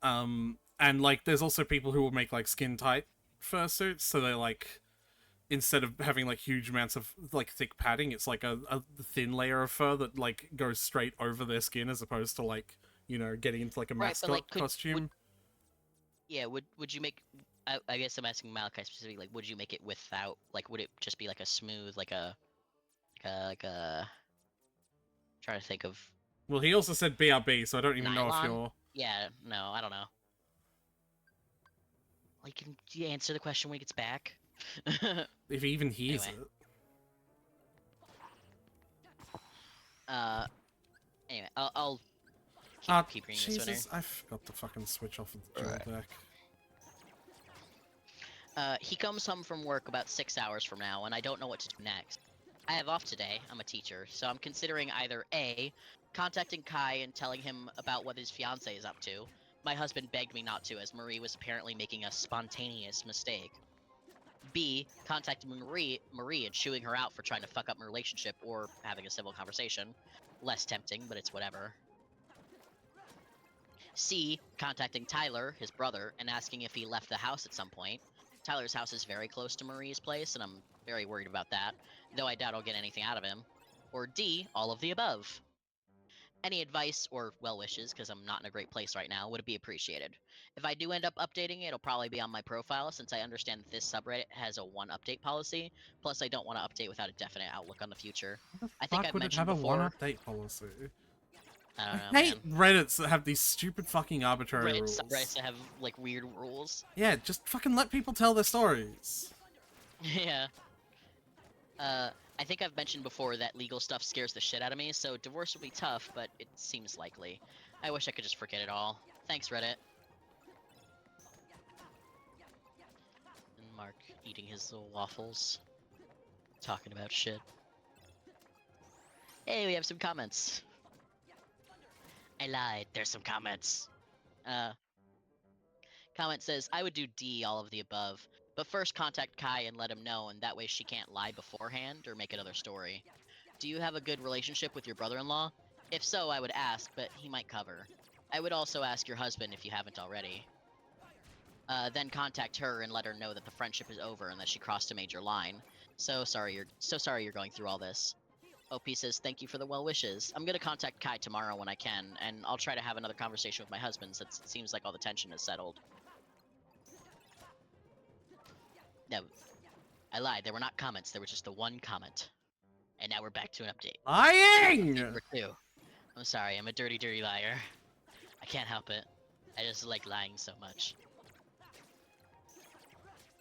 And like there's also people who will make like skin tight fursuits. So they like instead of having like huge amounts of like thick padding, it's like a thin layer of fur that like goes straight over their skin as opposed to like getting into like a Right, mascot but like costume. would you make? I guess I'm asking Malachi specifically. Like, would you make it without? Like, would it just be like a smooth, trying to think of Well, he also said BRB, so I don't even know if nylon? you're. Yeah, no, I don't know. Like, can you answer the question when he gets back? If he even hears Anyway. it. Anyway, I'll keep reading this one here. Jesus, I forgot to fucking switch off of the drill deck. He comes home from work about 6 hours from now, and I don't know what to do next. I have off today, I'm a teacher, so I'm considering either A, contacting Kai and telling him about what his fiancé is up to. My husband begged me not to, as Marie was apparently making a spontaneous mistake. B, contacting Marie and chewing her out for trying to fuck up my relationship or having a civil conversation. Less tempting, but it's whatever. C, contacting Tyler, his brother, and asking if he left the house at some point. Tyler's house is very close to Marie's place, and I'm very worried about that, though I doubt I'll get anything out of him. Or D, all of the above. Any advice or well wishes, because I'm not in a great place right now, would be appreciated. If I do end up updating it, it'll probably be on my profile, since I understand that this subreddit has a one update policy. Plus, I don't want to update without a definite outlook on the future. I think I've Would it mentioned have before. a one update policy? I don't know, I hate man. Reddits that have these stupid fucking arbitrary rules. Subreddits that have like weird rules. Yeah, just fucking let people tell their stories. Yeah. I think I've mentioned before that legal stuff scares the shit out of me, so divorce will be tough, but it seems likely. I wish I could just forget it all. Thanks, Reddit. And Mark eating his little waffles. Talking about shit. Hey, we have some comments. I lied, there's some comments. Comment says, I would do D, all of the above. But first contact Kai and let him know, and that way she can't lie beforehand or make another story. Do you have a good relationship with your brother-in-law? If so, I would ask, but he might cover. I would also ask your husband if you haven't already. Then contact her and let her know that the friendship is over and that she crossed a major line. So sorry you're going through all this. OP says, thank you for the well wishes. I'm gonna contact Kai tomorrow when I can, and I'll try to have another conversation with my husband since it seems like all the tension is settled. No, I lied. There were not comments. There was just the one comment. And now we're back to an update. Lying! Number 2. I'm sorry. I'm a dirty, dirty liar. I can't help it. I just like lying so much.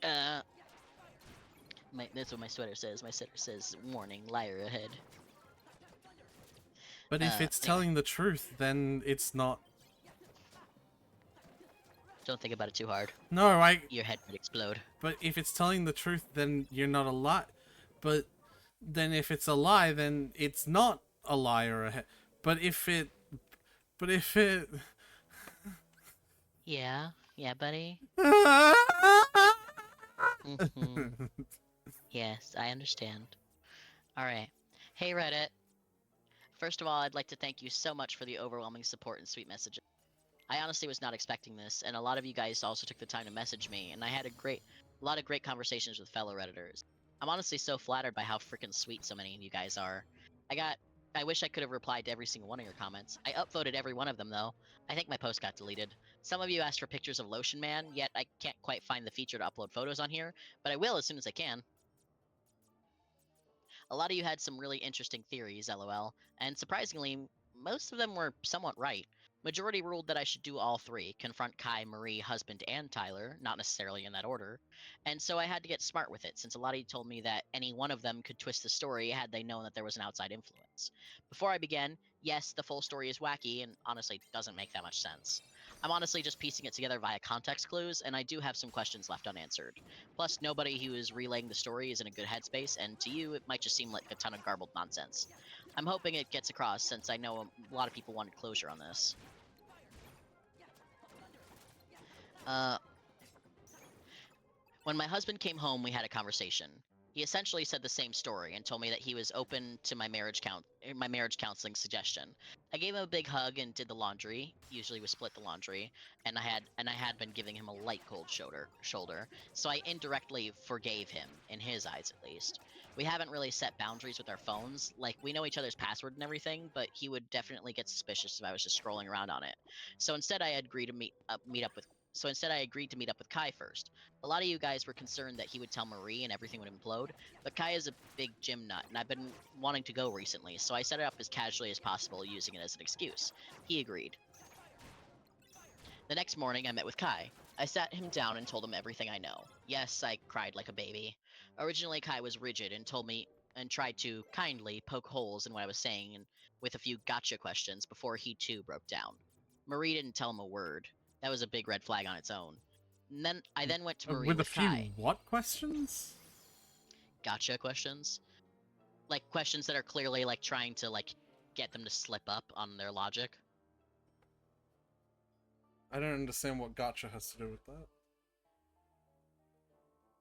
That's what my sweater says. My sweater says, warning, liar ahead. But if it's telling the truth, then it's not. Don't think about it too hard. No, Your head would explode. But if it's telling the truth, then you're not a lie. But then if it's a lie, then it's not a liar. But if it. Yeah, buddy. Yes, I understand. Alright. Hey, Reddit. First of all, I'd like to thank you so much for the overwhelming support and sweet messages. I honestly was not expecting this, and a lot of you guys also took the time to message me, and I had a lot of great conversations with fellow Redditors. I'm honestly so flattered by how freaking sweet so many of you guys are. I wish I could have replied to every single one of your comments. I upvoted every one of them, though. I think my post got deleted. Some of you asked for pictures of Lotion Man, yet I can't quite find the feature to upload photos on here, but I will as soon as I can. A lot of you had some really interesting theories, lol, and surprisingly, most of them were somewhat right. Majority ruled that I should do all three, confront Kai, Marie, husband, and Tyler, not necessarily in that order. And so I had to get smart with it, since a lot of you told me that any one of them could twist the story had they known that there was an outside influence. Before I began, yes, the full story is wacky and honestly doesn't make that much sense. I'm honestly just piecing it together via context clues, and I do have some questions left unanswered. Plus, nobody who is relaying the story is in a good headspace, and to you, it might just seem like a ton of garbled nonsense. I'm hoping it gets across, since I know a lot of people wanted closure on this. When my husband came home, we had a conversation. He essentially said the same story and told me that he was open to my marriage counseling suggestion. I gave him a big hug and did the laundry. Usually we split the laundry, and I had been giving him a light cold shoulder. So I indirectly forgave him, in his eyes at least. We haven't really set boundaries with our phones. Like, we know each other's password and everything, but he would definitely get suspicious if I was just scrolling around on it. So instead I agreed to meet up with Kai first. A lot of you guys were concerned that he would tell Marie and everything would implode, but Kai is a big gym nut, and I've been wanting to go recently, so I set it up as casually as possible, using it as an excuse. He agreed. The next morning, I met with Kai. I sat him down and told him everything I know. Yes, I cried like a baby. Originally, Kai was rigid and told me and tried to kindly poke holes in what I was saying and with a few gotcha questions before he too broke down. Marie didn't tell him a word. That was a big red flag on its own. And then I went to Marie With a with few Kai. what questions? Gotcha questions, like questions that are clearly like trying to like get them to slip up on their logic. I don't understand what gotcha has to do with that.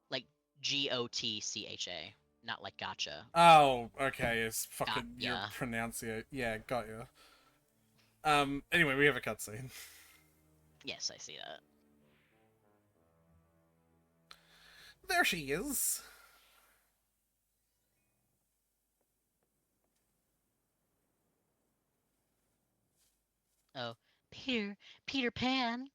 Like GOTCHA, not like gotcha. Oh, okay, it's fucking your Yeah. pronunciation. Yeah, got ya. Anyway, we have a cutscene. Yes, I see that. There she is. Oh, Peter Pan.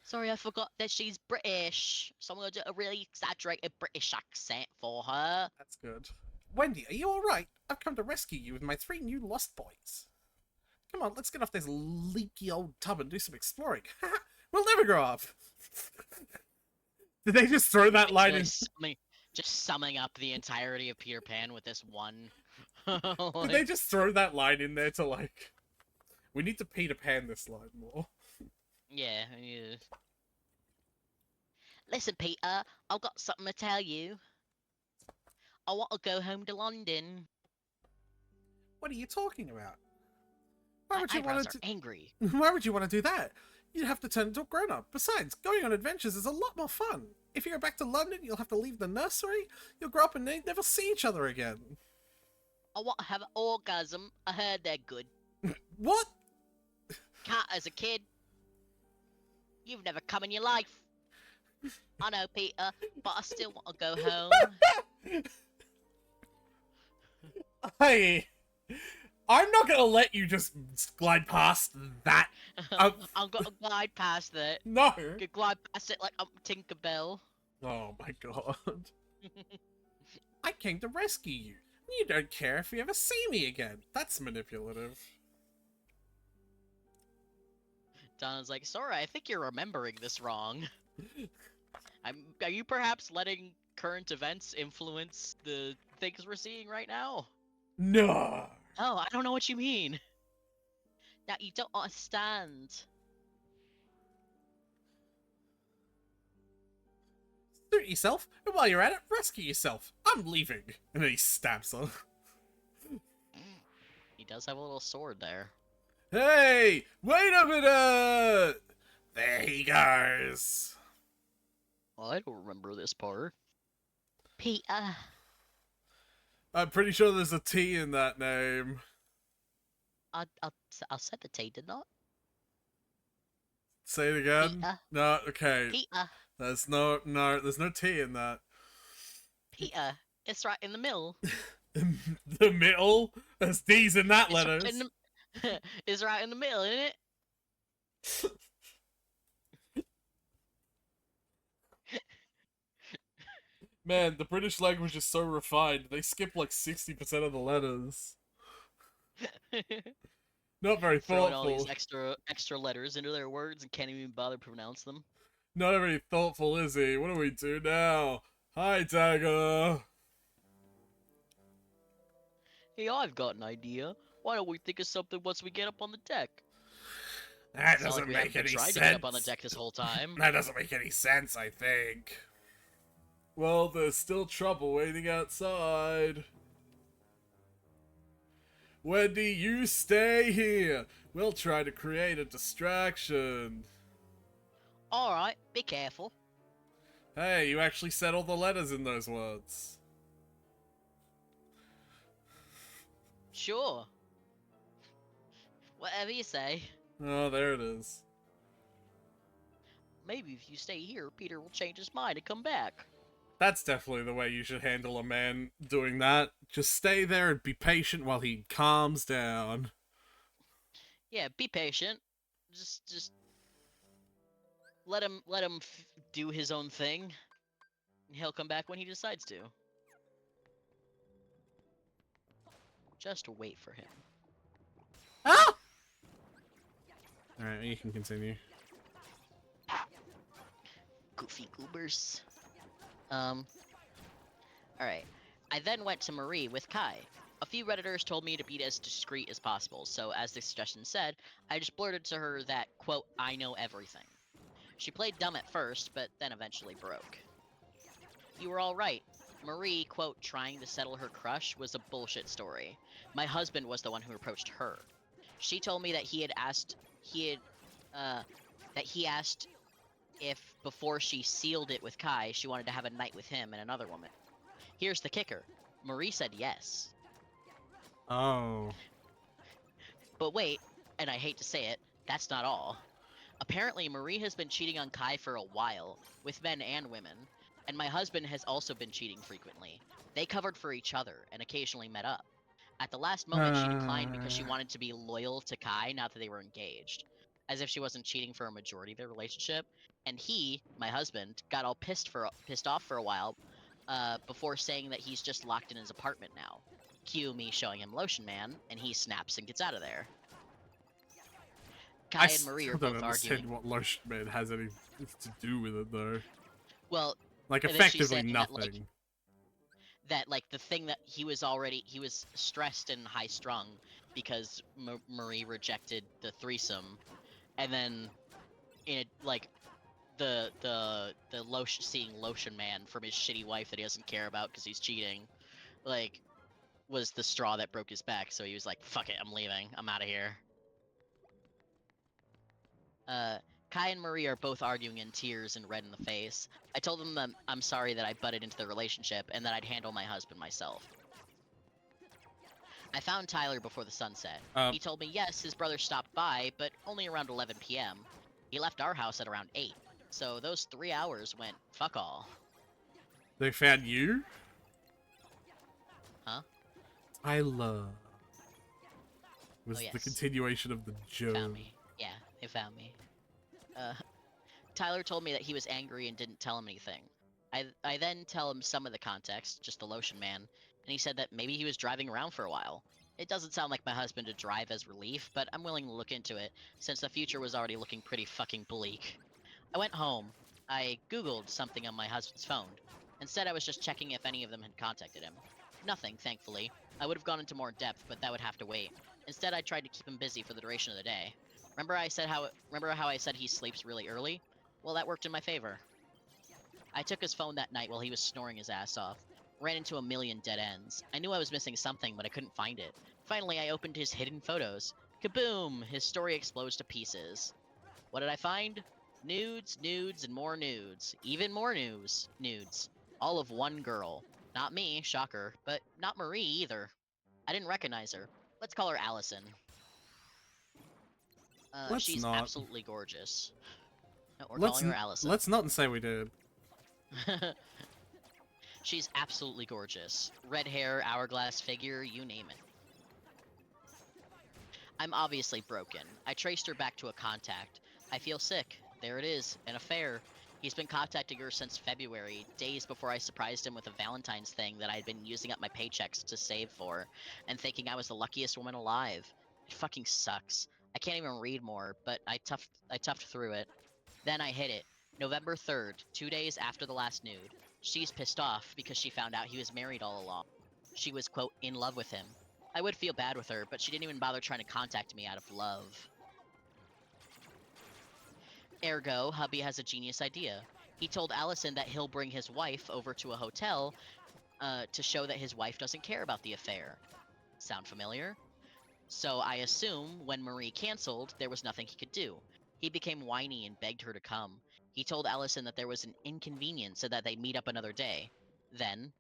Sorry, I forgot that she's British. So I'm gonna do a really exaggerated British accent for her. That's good. Wendy, are you alright? I've come to rescue you with my 3 new lost boys. Come on, let's get off this leaky old tub and do some exploring. We'll never grow up. Did they just throw that line in? Just summing up the entirety of Peter Pan with this one. Did they just throw that line in there to like... We need to Peter Pan this line more. Yeah. Listen, Peter, I've got something to tell you. I want to go home to London. What are you talking about? Why would My you want eyebrows to? are angry. Why would you want to do that? You'd have to turn into a grown-up. Besides, going on adventures is a lot more fun. If you go back to London, you'll have to leave the nursery. You'll grow up and never see each other again. I want to have an orgasm. I heard they're good. What? Cat as a kid. You've never come in your life. I know, Peter, but I still want to go home. I'm not gonna let you just glide past that. I'm gonna glide past that. No. Could glide past it like I'm Tinkerbell. Oh my god. I came to rescue you. You don't care if you ever see me again. That's manipulative. Donna's like, sorry, I think you're remembering this wrong. Are you perhaps letting current events influence the things we're seeing right now? No. Oh, I don't know what you mean. Now you don't understand. Suit yourself, and while you're at it, rescue yourself. I'm leaving. And then he stabs her. He does have a little sword there. Hey! Wait a minute! There he goes. Well, I don't remember this part. Peter. I'm pretty sure there's a T in that name. I said the T, did not? Say it again. Peter. No, okay. Peter. There's no T in that. Peter. It's right in the middle. The middle? There's D's in that It's right letters. in the, it's right in the middle, isn't it? Man, the British language is so refined. They skip like 60% of the letters. Not very Throwing all thoughtful. these extra letters into their words and can't even bother to pronounce them. Not very thoughtful, is he? What do we do now? Hi, Dagger. Hey, I've got an idea. Why don't we think of something once we get up on the deck? That It's not doesn't like we make haven't been any trying sense. to get up on the deck this whole time. That doesn't make any sense, I think. Well, there's still trouble waiting outside. Wendy, you stay here. We'll try to create a distraction. Alright, be careful. Hey, you actually said all the letters in those words. Sure. Whatever you say. Oh, there it is. Maybe if you stay here, Peter will change his mind and come back. That's definitely the way you should handle a man doing that. Just stay there and be patient while he calms down. Yeah, be patient. Just let him do his own thing. He'll come back when he decides to. Just wait for him. Ah! Alright, you can continue. Goofy goobers. Alright. I then went to Marie with Kai. A few Redditors told me to be as discreet as possible, so as the suggestion said, I just blurted to her that, quote, I know everything. She played dumb at first, but then eventually broke. You were all right. Marie, quote, trying to settle her crush was a bullshit story. My husband was the one who approached her. She told me that he asked if before she sealed it with Kai, she wanted to have a night with him and another woman. Here's the kicker. Marie said yes. Oh. But wait, and I hate to say it, that's not all. Apparently, Marie has been cheating on Kai for a while, with men and women, and my husband has also been cheating frequently. They covered for each other and occasionally met up. At the last moment, she declined because she wanted to be loyal to Kai now that they were engaged, as if she wasn't cheating for a majority of their relationship. And he, my husband, got all pissed off for a while, before saying that he's just locked in his apartment now. Cue me showing him Lotion Man, and he snaps and gets out of there. Kai and Marie are don't both understand arguing. what Lotion Man has anything to do with it, though. Well, Like, and then she's effectively saying nothing. that the thing that he was stressed and high strung because Marie rejected the threesome, and then the seeing Lotion Man from his shitty wife that he doesn't care about because he's cheating, like, was the straw that broke his back. So he was like, "Fuck it, I'm leaving. I'm out of here." Kai and Marie are both arguing in tears and red in the face. I told them that I'm sorry that I butted into the relationship and that I'd handle my husband myself. I found Tyler before the sun set. He told me yes, his brother stopped by, but only around 11 p.m. He left our house at around 8, so those 3 hours went fuck all. They found you? Huh? Tyler. Was Oh, yes. the continuation of the joke. Found me. Yeah, he found me. Tyler told me that he was angry and didn't tell him anything. I then tell him some of the context, just the Lotion Man, and he said that maybe he was driving around for a while. It doesn't sound like my husband to drive as relief, but I'm willing to look into it, since the future was already looking pretty fucking bleak. I went home. I googled something on my husband's phone. Instead, I was just checking if any of them had contacted him. Nothing, thankfully. I would have gone into more depth, but that would have to wait. Instead, I tried to keep him busy for the duration of the day. Remember how I said he sleeps really early? Well, that worked in my favor. I took his phone that night while he was snoring his ass off. Ran into a million dead ends. I knew I was missing something, but I couldn't find it. Finally, I opened his hidden photos. Kaboom! His story explodes to pieces. What did I find? Nudes, nudes, and more nudes. Even more nudes. All of one girl. Not me, shocker, but not Marie either. I didn't recognize her. Let's call her Allison. She's absolutely gorgeous. We're calling her Allison. Let's not say we did. She's absolutely gorgeous. Red hair, hourglass figure, you name it. I'm obviously broken. I traced her back to a contact. I feel sick. There it is, an affair. He's been contacting her since February, days before I surprised him with a Valentine's thing that I'd been using up my paychecks to save for, and thinking I was the luckiest woman alive. It fucking sucks. I can't even read more, but I toughed through it. Then I hit it. November 3rd, 2 days after the last nude. She's pissed off because she found out he was married all along. She was, quote, in love with him. I would feel bad with her, but she didn't even bother trying to contact me out of love. Ergo, hubby has a genius idea. He told Allison that he'll bring his wife over to a hotel to show that his wife doesn't care about the affair. Sound familiar? So I assume when Marie canceled, there was nothing he could do. He became whiny and begged her to come. He told Allison that there was an inconvenience and that they'd meet up another day. Then,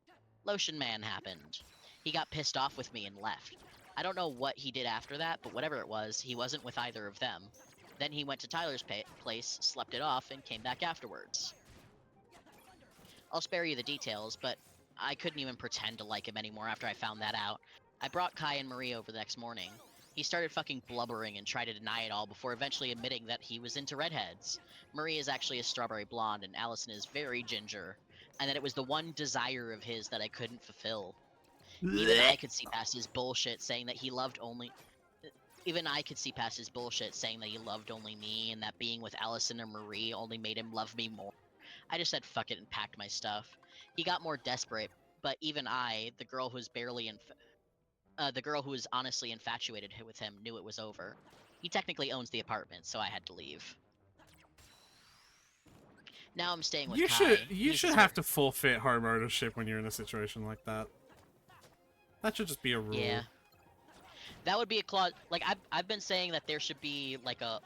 Lotion Man happened. He got pissed off with me and left. I don't know what he did after that, but whatever it was, he wasn't with either of them. Then he went to Tyler's place, slept it off, and came back afterwards. I'll spare you the details, but I couldn't even pretend to like him anymore after I found that out. I brought Kai and Marie over the next morning. He started fucking blubbering and tried to deny it all before eventually admitting that he was into redheads. Marie is actually a strawberry blonde and Allison is very ginger, and that it was the one desire of his that I couldn't fulfill. Even I could see past his bullshit saying that he loved only... Even I could see past his bullshit saying that he loved only me and that being with Allison or Marie only made him love me more. I just said fuck it and packed my stuff. He got more desperate, but even I, the girl who was honestly infatuated with him, knew it was over. He technically owns the apartment, so I had to leave. Now I'm staying with Kai. You should have to forfeit home ownership when you're in a situation like that. That should just be a rule. Yeah. That would be a clause. Like I've been saying that there should be like a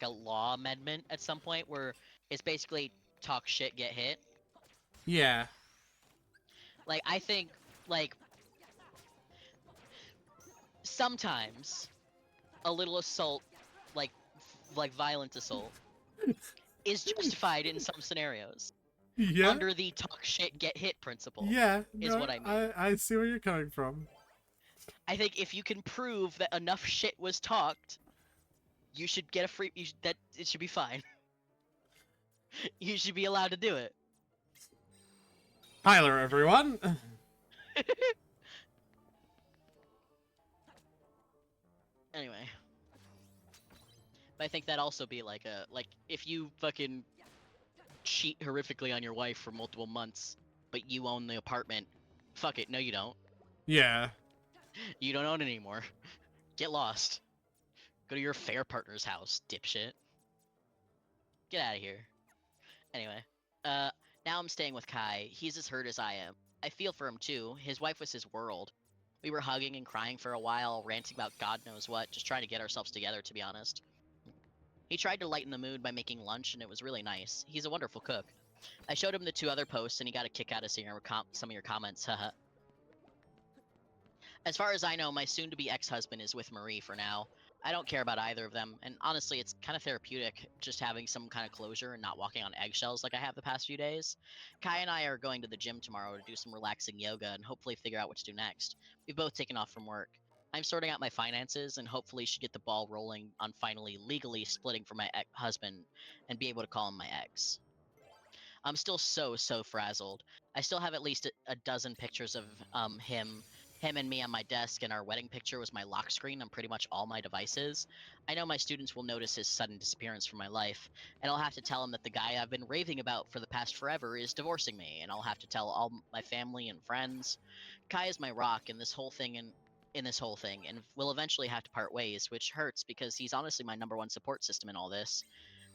law amendment at some point where it's basically talk shit, get hit. Yeah. Like I think like sometimes a little assault, like violent assault, is justified in some scenarios. Yeah. Under the talk shit, get hit principle. Yeah. Is what I mean. I see where you're coming from. I think if you can prove that enough shit was talked, you should get a free. It should be fine. You should be allowed to do it. Tyler, everyone. Anyway, but I think that'd also be like if you fucking cheat horrifically on your wife for multiple months, but you own the apartment. Fuck it, no you don't. Yeah. You don't own it anymore. Get lost. Go to your affair partner's house, dipshit. Get out of here. Anyway, now I'm staying with Kai. He's as hurt as I am. I feel for him too. His wife was his world. We were hugging and crying for a while, ranting about God knows what, just trying to get ourselves together, to be honest. He tried to lighten the mood by making lunch, and it was really nice. He's a wonderful cook. I showed him the 2 other posts, and he got a kick out of seeing some of your comments, haha. As far as I know, my soon-to-be ex-husband is with Marie for now. I don't care about either of them, and honestly, it's kind of therapeutic just having some kind of closure and not walking on eggshells like I have the past few days. Kai and I are going to the gym tomorrow to do some relaxing yoga and hopefully figure out what to do next. We've both taken off from work. I'm sorting out my finances and hopefully should get the ball rolling on finally legally splitting from my husband and be able to call him my ex. I'm still so frazzled. I still have at least a dozen pictures of him and me on my desk, and our wedding picture was my lock screen on pretty much all my devices. I know my students will notice his sudden disappearance from my life, and I'll have to tell him that the guy I've been raving about for the past forever is divorcing me, and I'll have to tell all my family and friends. Kai is my rock in this whole thing, and we'll eventually have to part ways, which hurts because he's honestly my #1 support system in all this.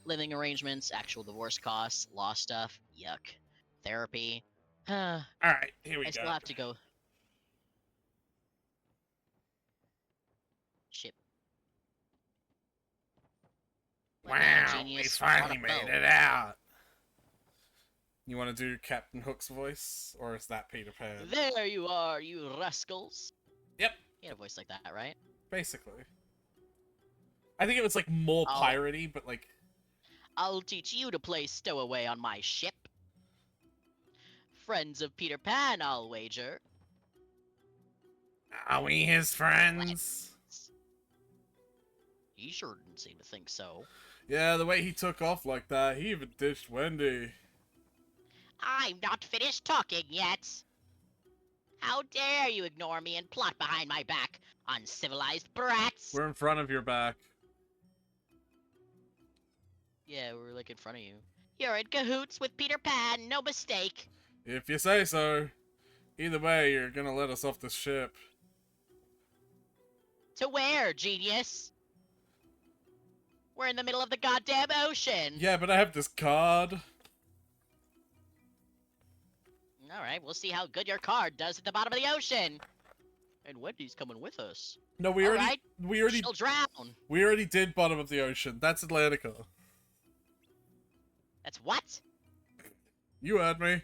Living arrangements, actual divorce costs, law stuff, yuck. Therapy. Alright, here we go. I still have to go. Shit. Wow, we finally made it out. You want to do Captain Hook's voice, or is that Peter Pan? There you are, you rascals. Yep. He had a voice like that, right? Basically. I think it was like more piratey, but like... I'll teach you to play stowaway on my ship. Friends of Peter Pan, I'll wager. Are we his friends? He sure didn't seem to think so. Yeah, the way he took off like that, he even dished Wendy. I'm not finished talking yet. How dare you ignore me and plot behind my back, uncivilized brats! We're in front of your back. Yeah, we're like in front of you. You're in cahoots with Peter Pan, no mistake. If you say so. Either way, you're gonna let us off the ship. To where, genius? We're in the middle of the goddamn ocean. Yeah, but I have this card. Alright, we'll see how good your card does at the bottom of the ocean. And Wendy's coming with us. No, we already She'll drown. we already did bottom of the ocean. That's Atlantica. That's what? You heard me.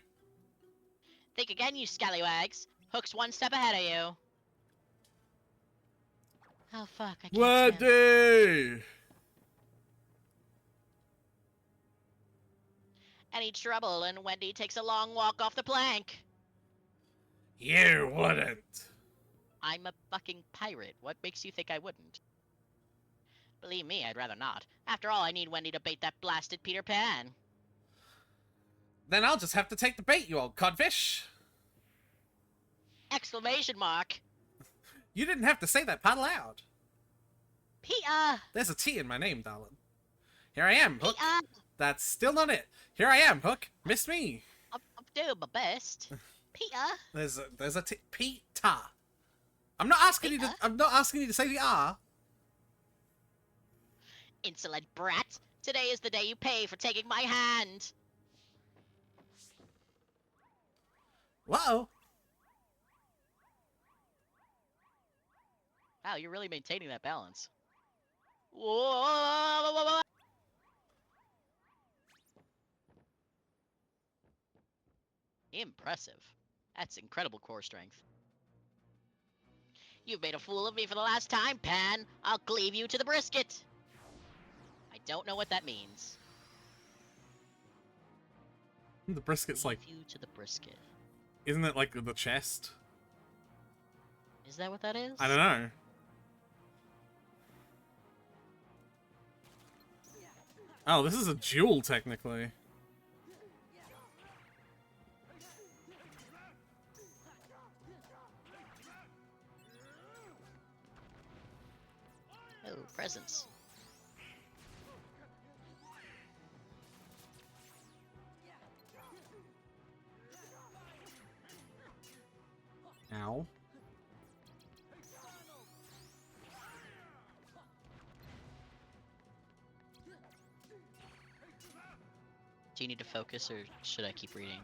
Think again, you scallywags. Hook's one step ahead of you. Oh fuck, I can't swim. Wendy! Any trouble, and Wendy takes a long walk off the plank. You wouldn't. I'm a fucking pirate. What makes you think I wouldn't? Believe me, I'd rather not. After all, I need Wendy to bait that blasted Peter Pan. Then I'll just have to take the bait, you old codfish. Exclamation mark. You didn't have to say that part loud. Peter! There's a T in my name, darling. Here I am, Hook. Peter! That's still not it. Here I am, Hook. Miss me. I'm doing my best. Peter! There's a T. Peter. I'm not asking Peter? you to say the R. Insolent brat! Today is the day you pay for taking my hand! Whoa. Wow, you're really maintaining that balance. Whoa! Impressive. That's incredible core strength. You've made a fool of me for the last time, Pan. I'll cleave you to the brisket. I don't know what that means. The brisket's like... Cleave you to the brisket. Isn't it like the chest? Is that what that is? I don't know. Oh, this is a duel, technically. Oh, presents. Ow. Do you need to focus, or should I keep reading?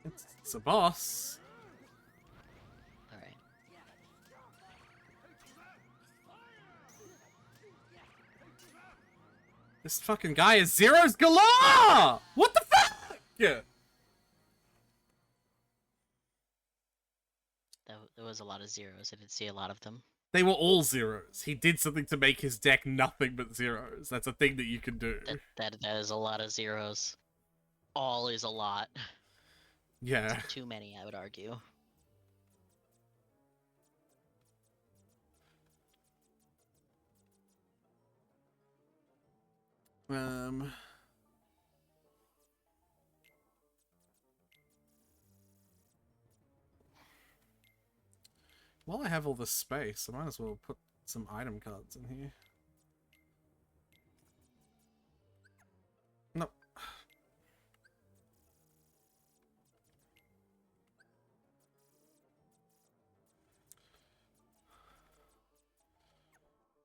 It's a boss. Alright. This fucking guy is zeros galore! What the fuck? Yeah. There was a lot of zeros. I did see a lot of them. They were all zeros. He did something to make his deck nothing but zeros. That's a thing that you can do. That is a lot of zeros. All is a lot. Yeah. It's too many, I would argue. While I have all this space, I might as well put some item cards in here. No.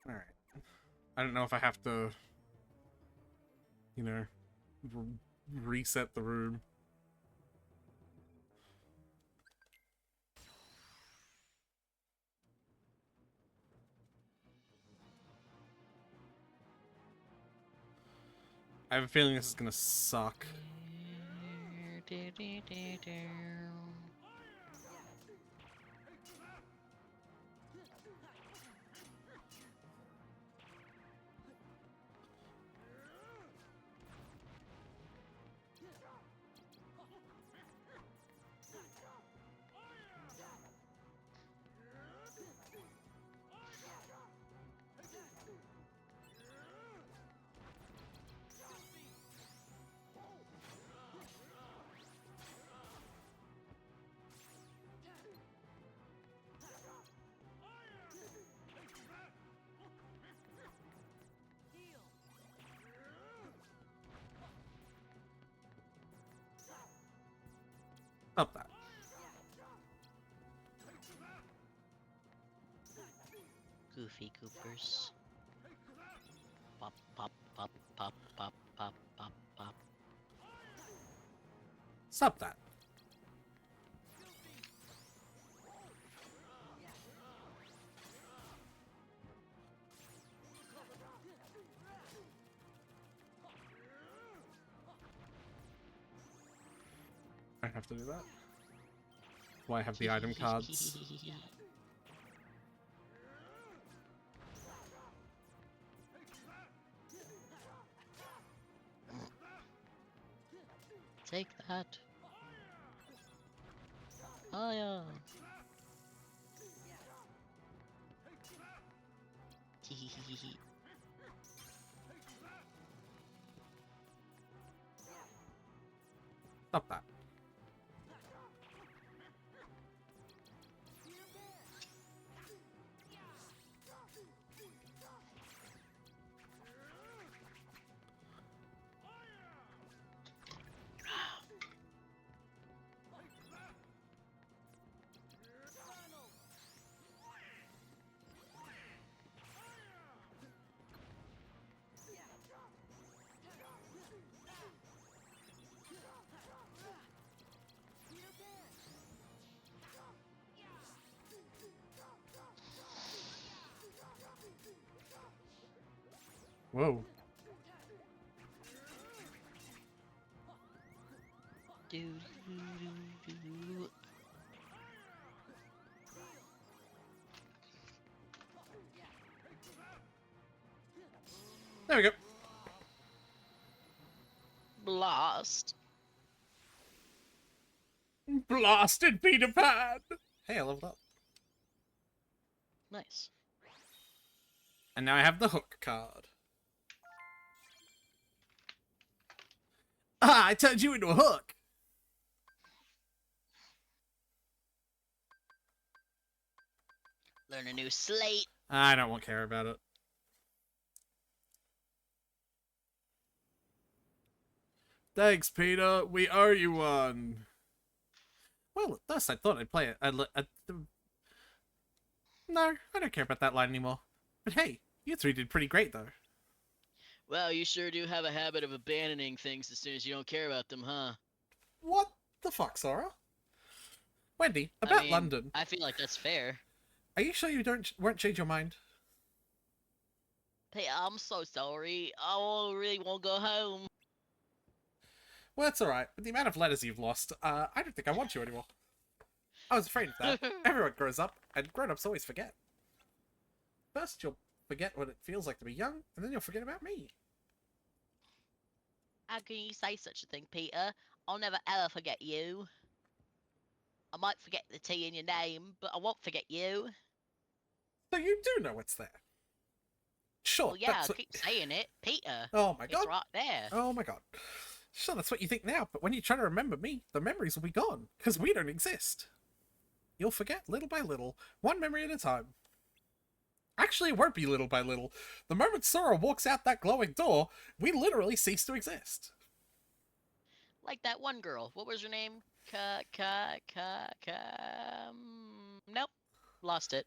Alright. I don't know if I have to, you know, reset the room. I have a feeling this is gonna suck. Goofy Goopers. Pop, pop, pop, pop, pop, pop, pop, pop. Stop that. I have to do that. Why I have the item cards? Take that. Oh yeah. Stop that. Whoa. Do, do, do, do. There we go. Blast. Blasted Peter Pan! Hey, I leveled up. Nice. And now I have the hook card. Ah, I turned you into a hook! Learn a new slate. I don't care about it. Thanks, Peter. We owe you one. Well, at first I thought I'd play it. No, I don't care about that line anymore. But hey, you three did pretty great, though. Well, you sure do have a habit of abandoning things as soon as you don't care about them, huh? What the fuck, Sora? Wendy, I about mean, London. I feel like that's fair. Are you sure you won't change your mind? Hey, I'm so sorry. I really won't go home. Well, that's alright. With the amount of letters you've lost, I don't think I want you anymore. I was afraid of that. Everyone grows up, and grown-ups always forget. First, you'll forget what it feels like to be young, and then you'll forget about me. How can you say such a thing, Peter? I'll never ever forget you. I might forget the T in your name, but I won't forget you. So you do know what's there. Sure, Well, yeah, that's I what... keep saying it. Peter. Oh my god. It's right there. Oh my god. Sure, that's what you think now, but when you try to remember me, the memories will be gone, because we don't exist. You'll forget little by little, one memory at a time. Actually, it won't be little by little. The moment Sora walks out that glowing door, we literally cease to exist. Like that one girl. What was her name? Nope. Lost it.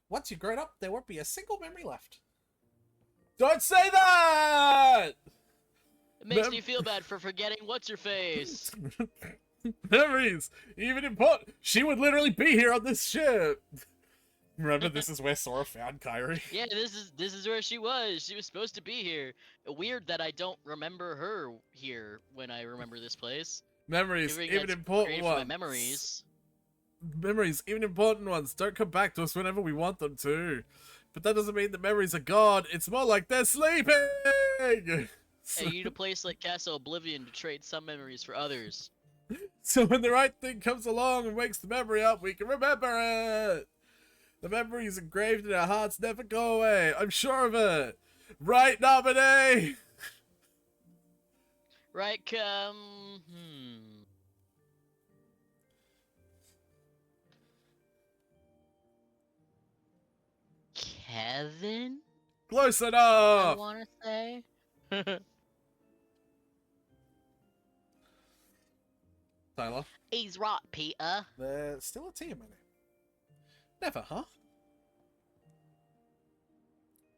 Once you've grown up, there won't be a single memory left. Don't say that! It makes me feel bad for forgetting what's her face. Memories! Even important. She would literally be here on this ship. Remember, this is where Sora found Kairi. Yeah, this is where she was. She was supposed to be here. Weird that I don't remember her here when I remember this place. Memories, Considering even that's important great for ones. my memories. Memories, even important ones, don't come back to us whenever we want them to. But that doesn't mean the memories are gone. It's more like they're sleeping! Hey, you need a place like Castle Oblivion to trade some memories for others. So when the right thing comes along and wakes the memory up, we can remember it! The memories engraved in our hearts never go away. I'm sure of it. Right, nominee? Right, Kevin? Close I enough! want to say. Tyler? He's right, Peter. There's still a T in my name. Never, huh?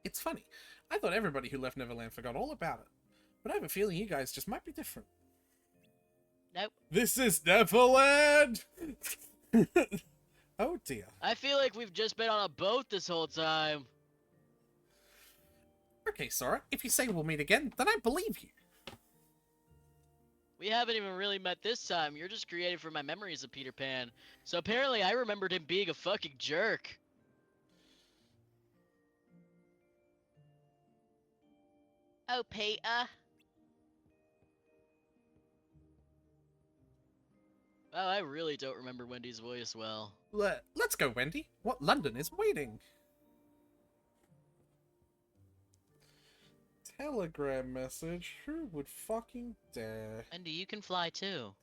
It's funny. I thought everybody who left Neverland forgot all about it. But I have a feeling you guys just might be different. Nope. This is Neverland! Oh dear. I feel like we've just been on a boat this whole time. Okay, Sora, if you say we'll meet again, then I believe you. We haven't even really met this time. You're just created from my memories of Peter Pan. So apparently I remembered him being a fucking jerk. Oh, Peter. Wow, I really don't remember Wendy's voice well. Let's go, Wendy. What London is waiting? Telegram message? Who would fucking dare? Wendy, you can fly too.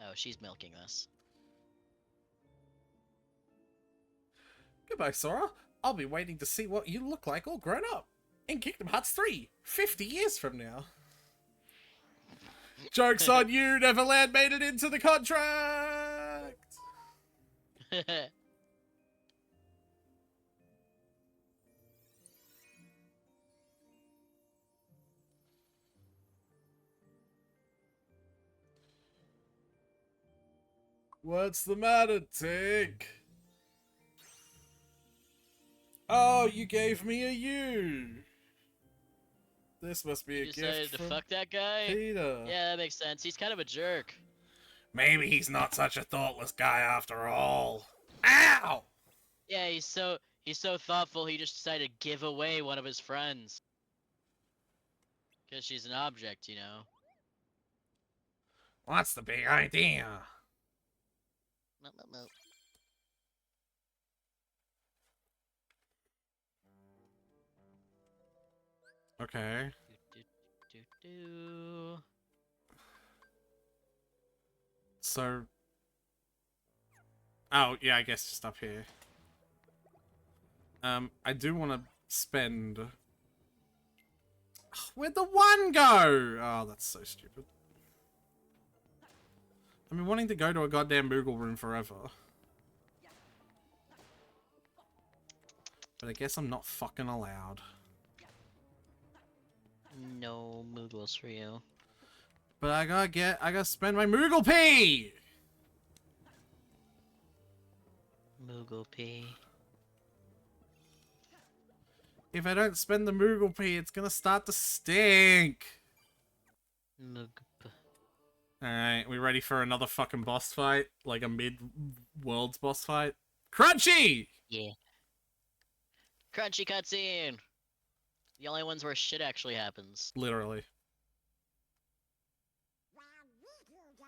Oh, she's milking us. Goodbye, Sora. I'll be waiting to see what you look like all grown up. In Kingdom Hearts 3, 50 years from now. Joke's on you, Neverland made it into the contract! What's the matter, Tick? Oh, you gave me a U! This must be a You decided gift to from fuck that guy? Peter. Yeah, that makes sense. He's kind of a jerk. Maybe he's not such a thoughtless guy after all. Ow! Yeah, he's so thoughtful. He just decided to give away one of his friends. Cause she's an object, you know. What's the big idea? Okay. Do. So... Oh, yeah, I guess just up here. I do want to spend... Where'd the one go? Oh, that's so stupid. I've been wanting to go to a goddamn Moogle room forever. But I guess I'm not fucking allowed. No Moogles for you. But I gotta spend my Moogle P! Moogle P. If I don't spend the Moogle P, it's gonna start to stink! Moog P. Alright, we ready for another fucking boss fight? Like a mid-worlds boss fight? Crunchy! Yeah. Crunchy cutscene! The only ones where shit actually happens. Literally. Where did you go?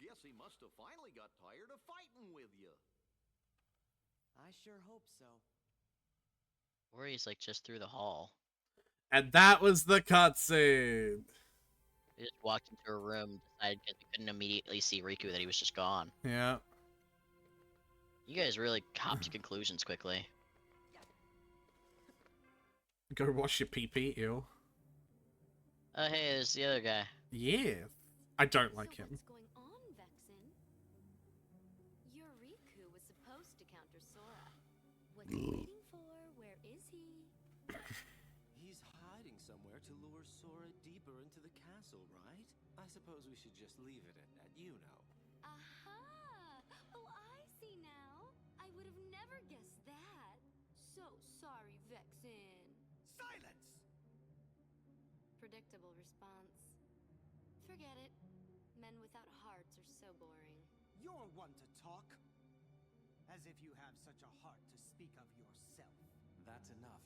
Guess he must have finally got tired of fighting with you. I sure hope so. Or he's like just through the hall. And that was the cutscene! He just walked into a room, decided because he couldn't immediately see Riku that he was just gone. Yeah. You guys really hop to conclusions quickly. Go wash your pee-pee, ew. Oh hey, there's the other guy. Yeah. I don't like him. What's going on, Vexen? Your Riku was supposed to counter Sora. What's he waiting for? Where is he? He's hiding somewhere to lure Sora deeper into the castle, right? I suppose we should just leave it at that, you know. Aha! Oh, I see now. I would have never guessed that. So sorry, Vexen. Silence! Predictable response. Forget it. Men without hearts are so boring. You're one to talk. As if you have such a heart to speak of yourself. That's enough.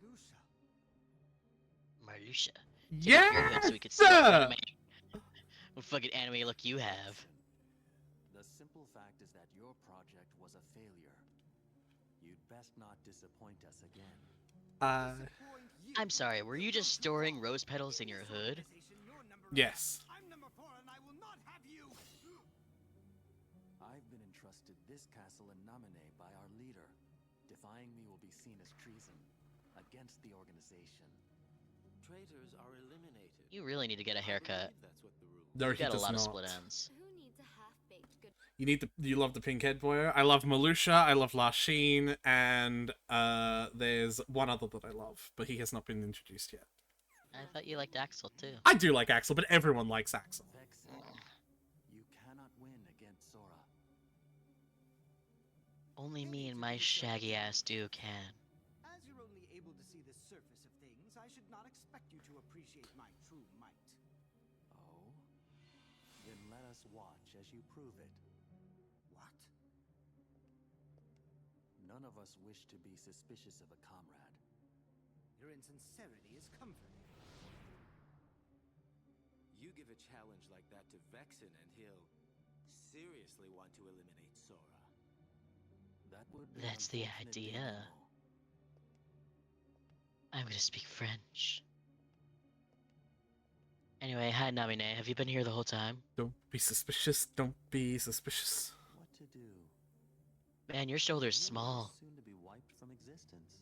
Marluxia. Marluxia. Yeah! So we could see what fucking anime look you have. The simple fact is that your project was a failure. You'd best not disappoint us again. I'm sorry, were you just storing rose petals in your hood? Yes. I'm number 4 and I will not have you. I've been entrusted this castle in Namine by our leader. Defying me will be seen as treason against the organization. Traitors are eliminated. You really need to get a I haircut. believe that's what the rule. No, You he got a does lot of not. split ends. Who needs a half-baked good... You love the pink-haired boy. I love Malusha, I love Lasheen, and there's one other that I love, but he has not been introduced yet. I thought you liked Axel too. I do like Axel, but everyone likes Axel. Vexen, you cannot win against Sora. Only me and my shaggy ass do can. As you're only able to see the surface of things, I should not expect you to appreciate my true might. Oh? Then let us watch as you prove it. What? None of us wish to be suspicious of a comrade. Your insincerity is comforting. You give a challenge like that to Vexen and he'll seriously want to eliminate Sora. That would be That's the unfortunate, idea. Dino. I'm gonna speak French. Anyway, hi Namine, have you been here the whole time? Don't be suspicious. Don't be suspicious. What to do? Man, your shoulder's Universe small. is soon to be wiped from existence.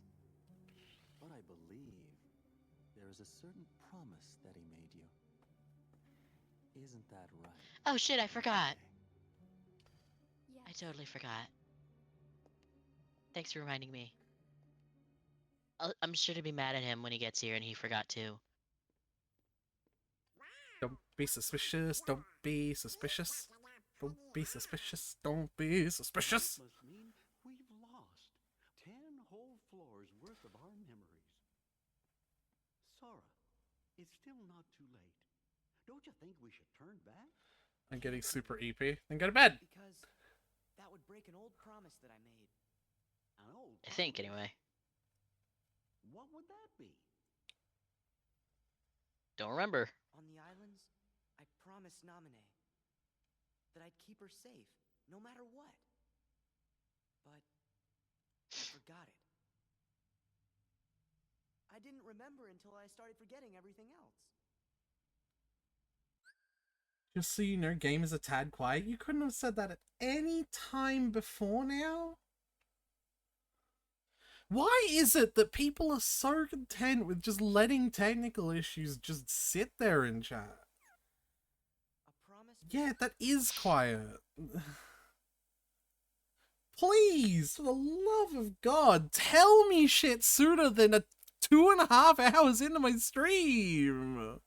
But I believe there is a certain promise that he made you. Isn't that right? Oh shit, I forgot. Yes. I totally forgot. Thanks for reminding me. I'm sure to be mad at him when he gets here and he forgot too. Don't be suspicious. Don't be suspicious. Don't be suspicious. Don't be suspicious. That must mean we've lost 10 whole floors worth of our memories. Sora, it's still not too late. Don't you think we should turn back? I'm getting super EP. Then go to bed. Because that would break an old promise that I made. An old I think, promise? anyway. What would that be? Don't remember. On the islands, I promised Namine that I'd keep her safe, no matter what. But I forgot it. I didn't remember until I started forgetting everything else. Just so you know, game is a tad quiet. You couldn't have said that at any time before now? Why is it that people are so content with just letting technical issues just sit there in chat? A promise? Yeah, that is quiet. Please, for the love of God, tell me shit sooner than 2.5 hours into my stream.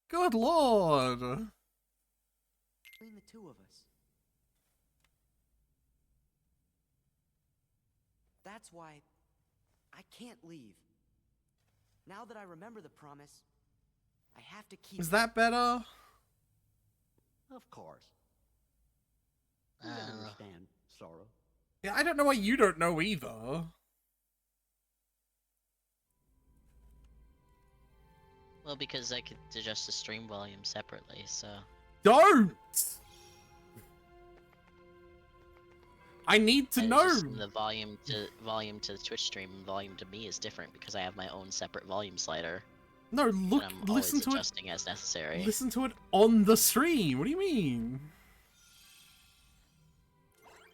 Good lord. Between the two of us. That's why I can't leave. Now that I remember the promise, I have to keep Is it. that better? Of course. I We don't know. understand, Sora. Yeah, I don't know why you don't know either. Well, because I could adjust the stream volume separately, so... Don't! I need to I know! just- the volume to the Twitch stream and volume to me is different because I have my own separate volume slider. No, look, And I'm listen always to it. adjusting as necessary. Listen to it on the stream. What do you mean?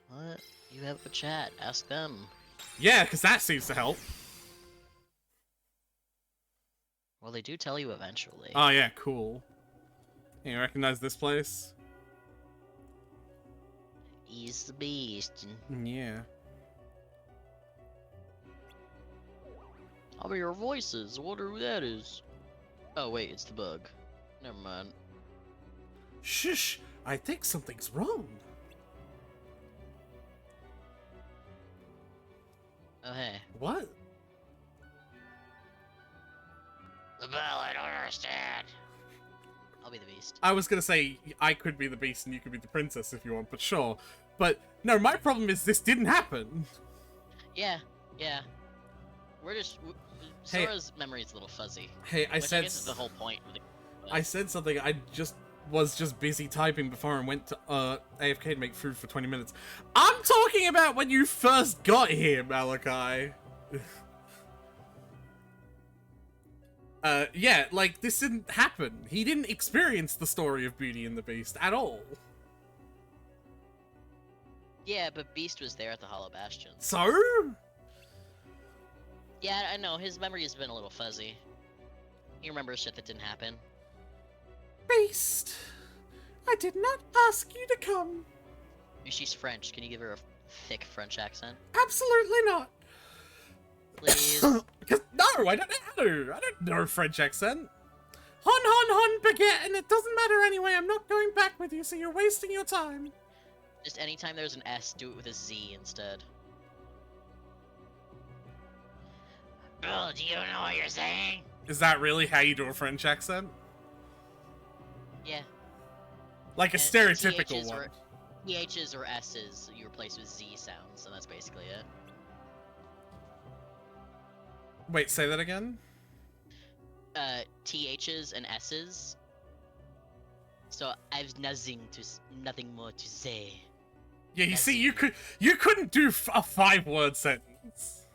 What? You have a chat. Ask them. Yeah, because that seems to help. Well, they do tell you eventually. Oh yeah, cool. Hey, you recognize this place? He's the beast. Yeah. I'll be your voices. I wonder who that is. Oh wait, it's the bug. Never mind. Shush! I think something's wrong. Oh hey. What? The bell, I don't understand. I'll be the beast. I was gonna say I could be the beast and you could be the princess if you want, but sure. But no, my problem is this didn't happen. Yeah, yeah. We're just... Hey- Sora's memory is a little fuzzy. Hey, I Which said I guess is the whole point of the... I said something. I was just busy typing before and went to AFK to make food for 20 minutes. I'm talking about when you first got here, Malachi. Yeah, like, this didn't happen. He didn't experience the story of Beauty and the Beast at all. Yeah, but Beast was there at the Hollow Bastion. So? Yeah, I know, his memory has been a little fuzzy. He remembers shit that didn't happen. Beast! I did not ask you to come. She's French. Can you give her a thick French accent? Absolutely not. Please. No, I don't know. I don't know French accent. Hon, baguette, and it doesn't matter anyway. I'm not going back with you, so you're wasting your time. Just anytime there's an S, do it with a Z instead. Bill, do you know what you're saying? Is that really how you do a French accent? Yeah. Like a stereotypical one. THs or S's you replace with Z sounds, and that's basically it. Wait, say that again? THs and S's. So I've nothing more to say. Yeah, you see, you couldn't do a 5-word sentence.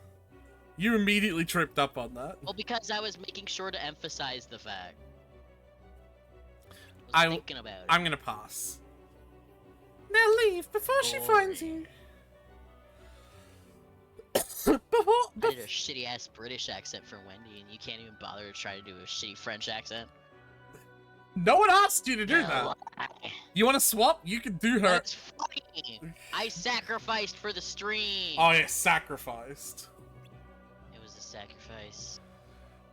You immediately tripped up on that. Well, because I was making sure to emphasize the fact. I was thinking about it. I'm gonna pass. Now leave before she finds you. I did a shitty ass British accent for Wendy, and you can't even bother to try to do a shitty French accent. No one asked you to do that. You want to swap? You can do her. That's funny. I sacrificed for the stream. Oh yeah, sacrificed. It was a sacrifice.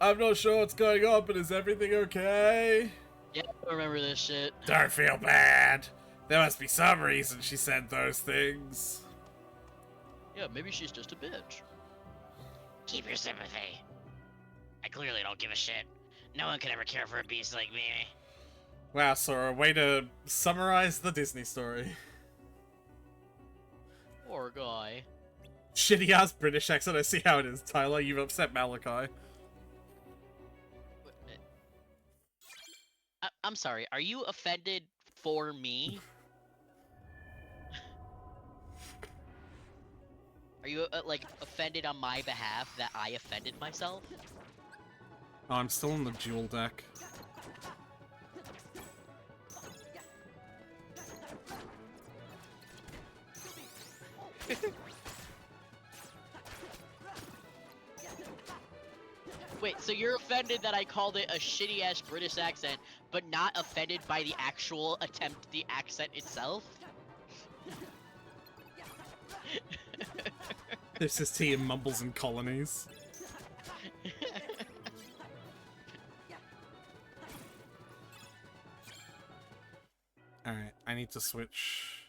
I'm not sure what's going on, but is everything okay? Yeah, I remember this shit. Don't feel bad. There must be some reason she said those things. Yeah, maybe she's just a bitch. Keep your sympathy. I clearly don't give a shit. No one could ever care for a beast like me. Wow, Sora, way to summarize the Disney story. Poor guy. Shitty ass British accent, I see how it is, Tyler. You've upset Malachi. I'm sorry, are you offended for me? Are you, like, offended on my behalf that I offended myself? Oh, I'm still on the dual deck. Wait, so you're offended that I called it a shitty-ass British accent, but not offended by the actual attempt, the accent itself? This is tea and mumbles and colonies. Alright, I need to switch.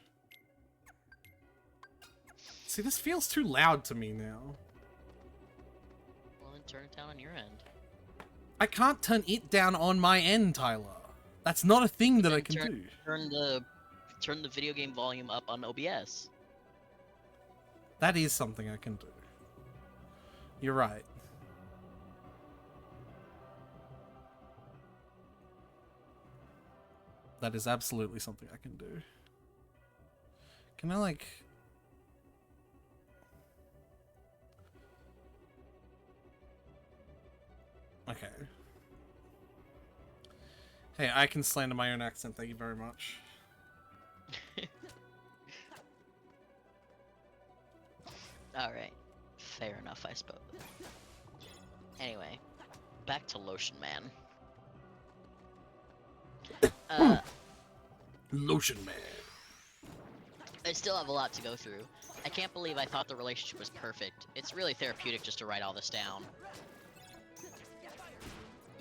See, this feels too loud to me now. Well, then turn it down on your end. I can't turn it down on my end, Tyler. That's not a thing that I can do. Turn the video game volume up on OBS. That is something I can do. You're right. That is absolutely something I can do. Can I, like... Okay. Hey, I can slander my own accent, thank you very much. Alright. Fair enough, I suppose. Anyway, back to Lotion Man. Lotion Man. I still have a lot to go through. I can't believe I thought the relationship was perfect. It's really therapeutic just to write all this down.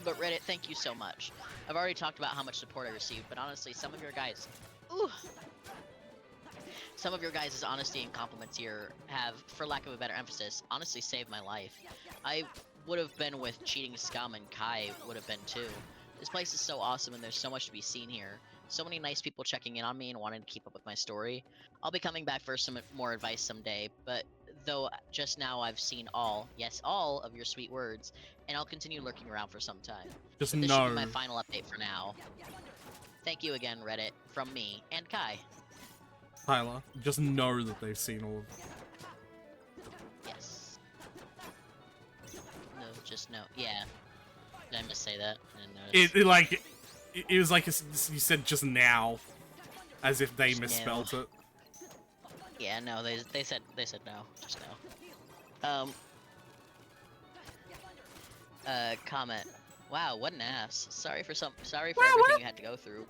But Reddit, thank you so much. I've already talked about how much support I received, but honestly, some of your guys... Ooh! Some of your guys' honesty and compliments here have, for lack of a better emphasis, honestly saved my life. I would have been with Cheating Scum, and Kai would have been too. This place is so awesome and there's so much to be seen here. So many nice people checking in on me and wanting to keep up with my story. I'll be coming back for some more advice someday, but though just now I've seen all, yes all, of your sweet words, and I'll continue lurking around for some time. Just but this know. should be my final update for now. Thank you again, Reddit, from me and Kai. Tyler, just know that they've seen all of it. Yes. No, just no. Yeah. Did I missay that? I didn't notice. It was like you said just now, as if they Just misspelled now. it. Yeah, no, they said no, just no. Comment. Wow, what an ass. Sorry for everything you had to go through.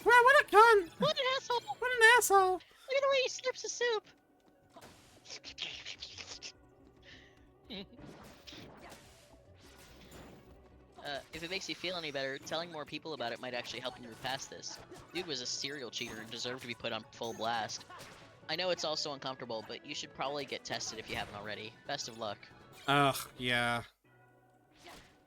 Wow, what a cunt! What an asshole! What an asshole! Look at the way he slurps the soup! If it makes you feel any better, telling more people about it might actually help you move past this. Dude was a serial cheater and deserved to be put on full blast. I know it's also uncomfortable, but you should probably get tested if you haven't already. Best of luck. Ugh, yeah.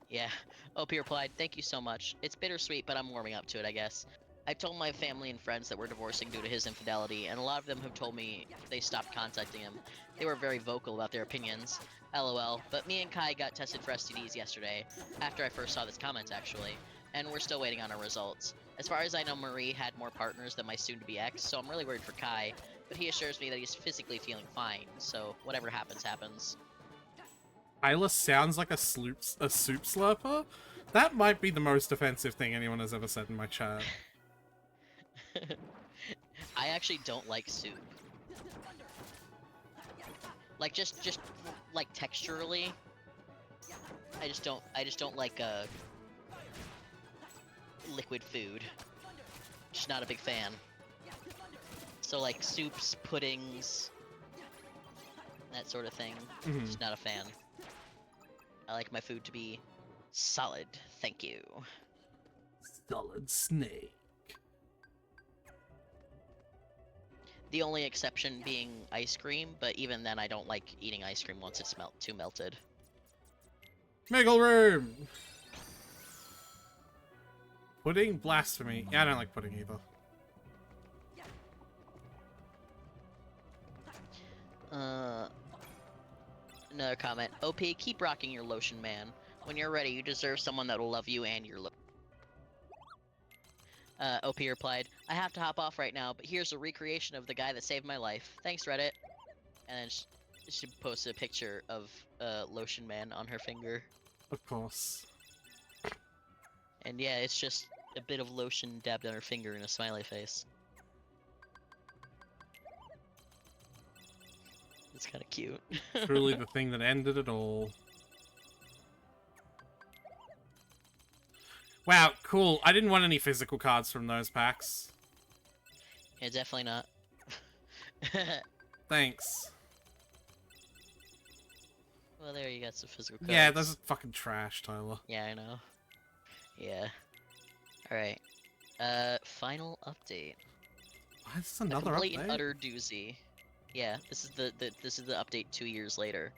Yeah. OP replied, thank you so much. It's bittersweet, but I'm warming up to it, I guess. I told my family and friends that we're divorcing due to his infidelity, and a lot of them have told me they stopped contacting him. They were very vocal about their opinions. LOL. But me and Kai got tested for STDs yesterday, after I first saw this comment, actually, and we're still waiting on our results. As far as I know, Marie had more partners than my soon-to-be ex, so I'm really worried for Kai, but he assures me that he's physically feeling fine, so whatever happens, happens. Isla sounds like a soup slurper? That might be the most offensive thing anyone has ever said in my chat. I actually don't like soup. Like just like texturally. I just don't like liquid food. Just not a big fan. So like soups, puddings, that sort of thing. Just not a fan. I like my food to be solid. Thank you. Solid snake. The only exception being ice cream, but even then I don't like eating ice cream once it's too melted. Miggle room! Pudding? Blasphemy. Yeah, I don't like pudding either. Another comment. OP, keep rocking your lotion, man. When you're ready, you deserve someone that will love you and your OP replied, I have to hop off right now, but here's a recreation of the guy that saved my life. Thanks, Reddit. And then she posted a picture of Lotion Man on her finger. Of course. And yeah, it's just a bit of lotion dabbed on her finger and a smiley face. It's kind of cute. Truly the thing that ended it all. Wow, cool. I didn't want any physical cards from those packs. Yeah, definitely not. Thanks. Well, there you got some physical cards. Yeah, those are fucking trash, Tyler. Yeah, I know. Yeah. Alright. Final update. Why is this another a complete update? and utter doozy. Yeah, this is the update 2 years later.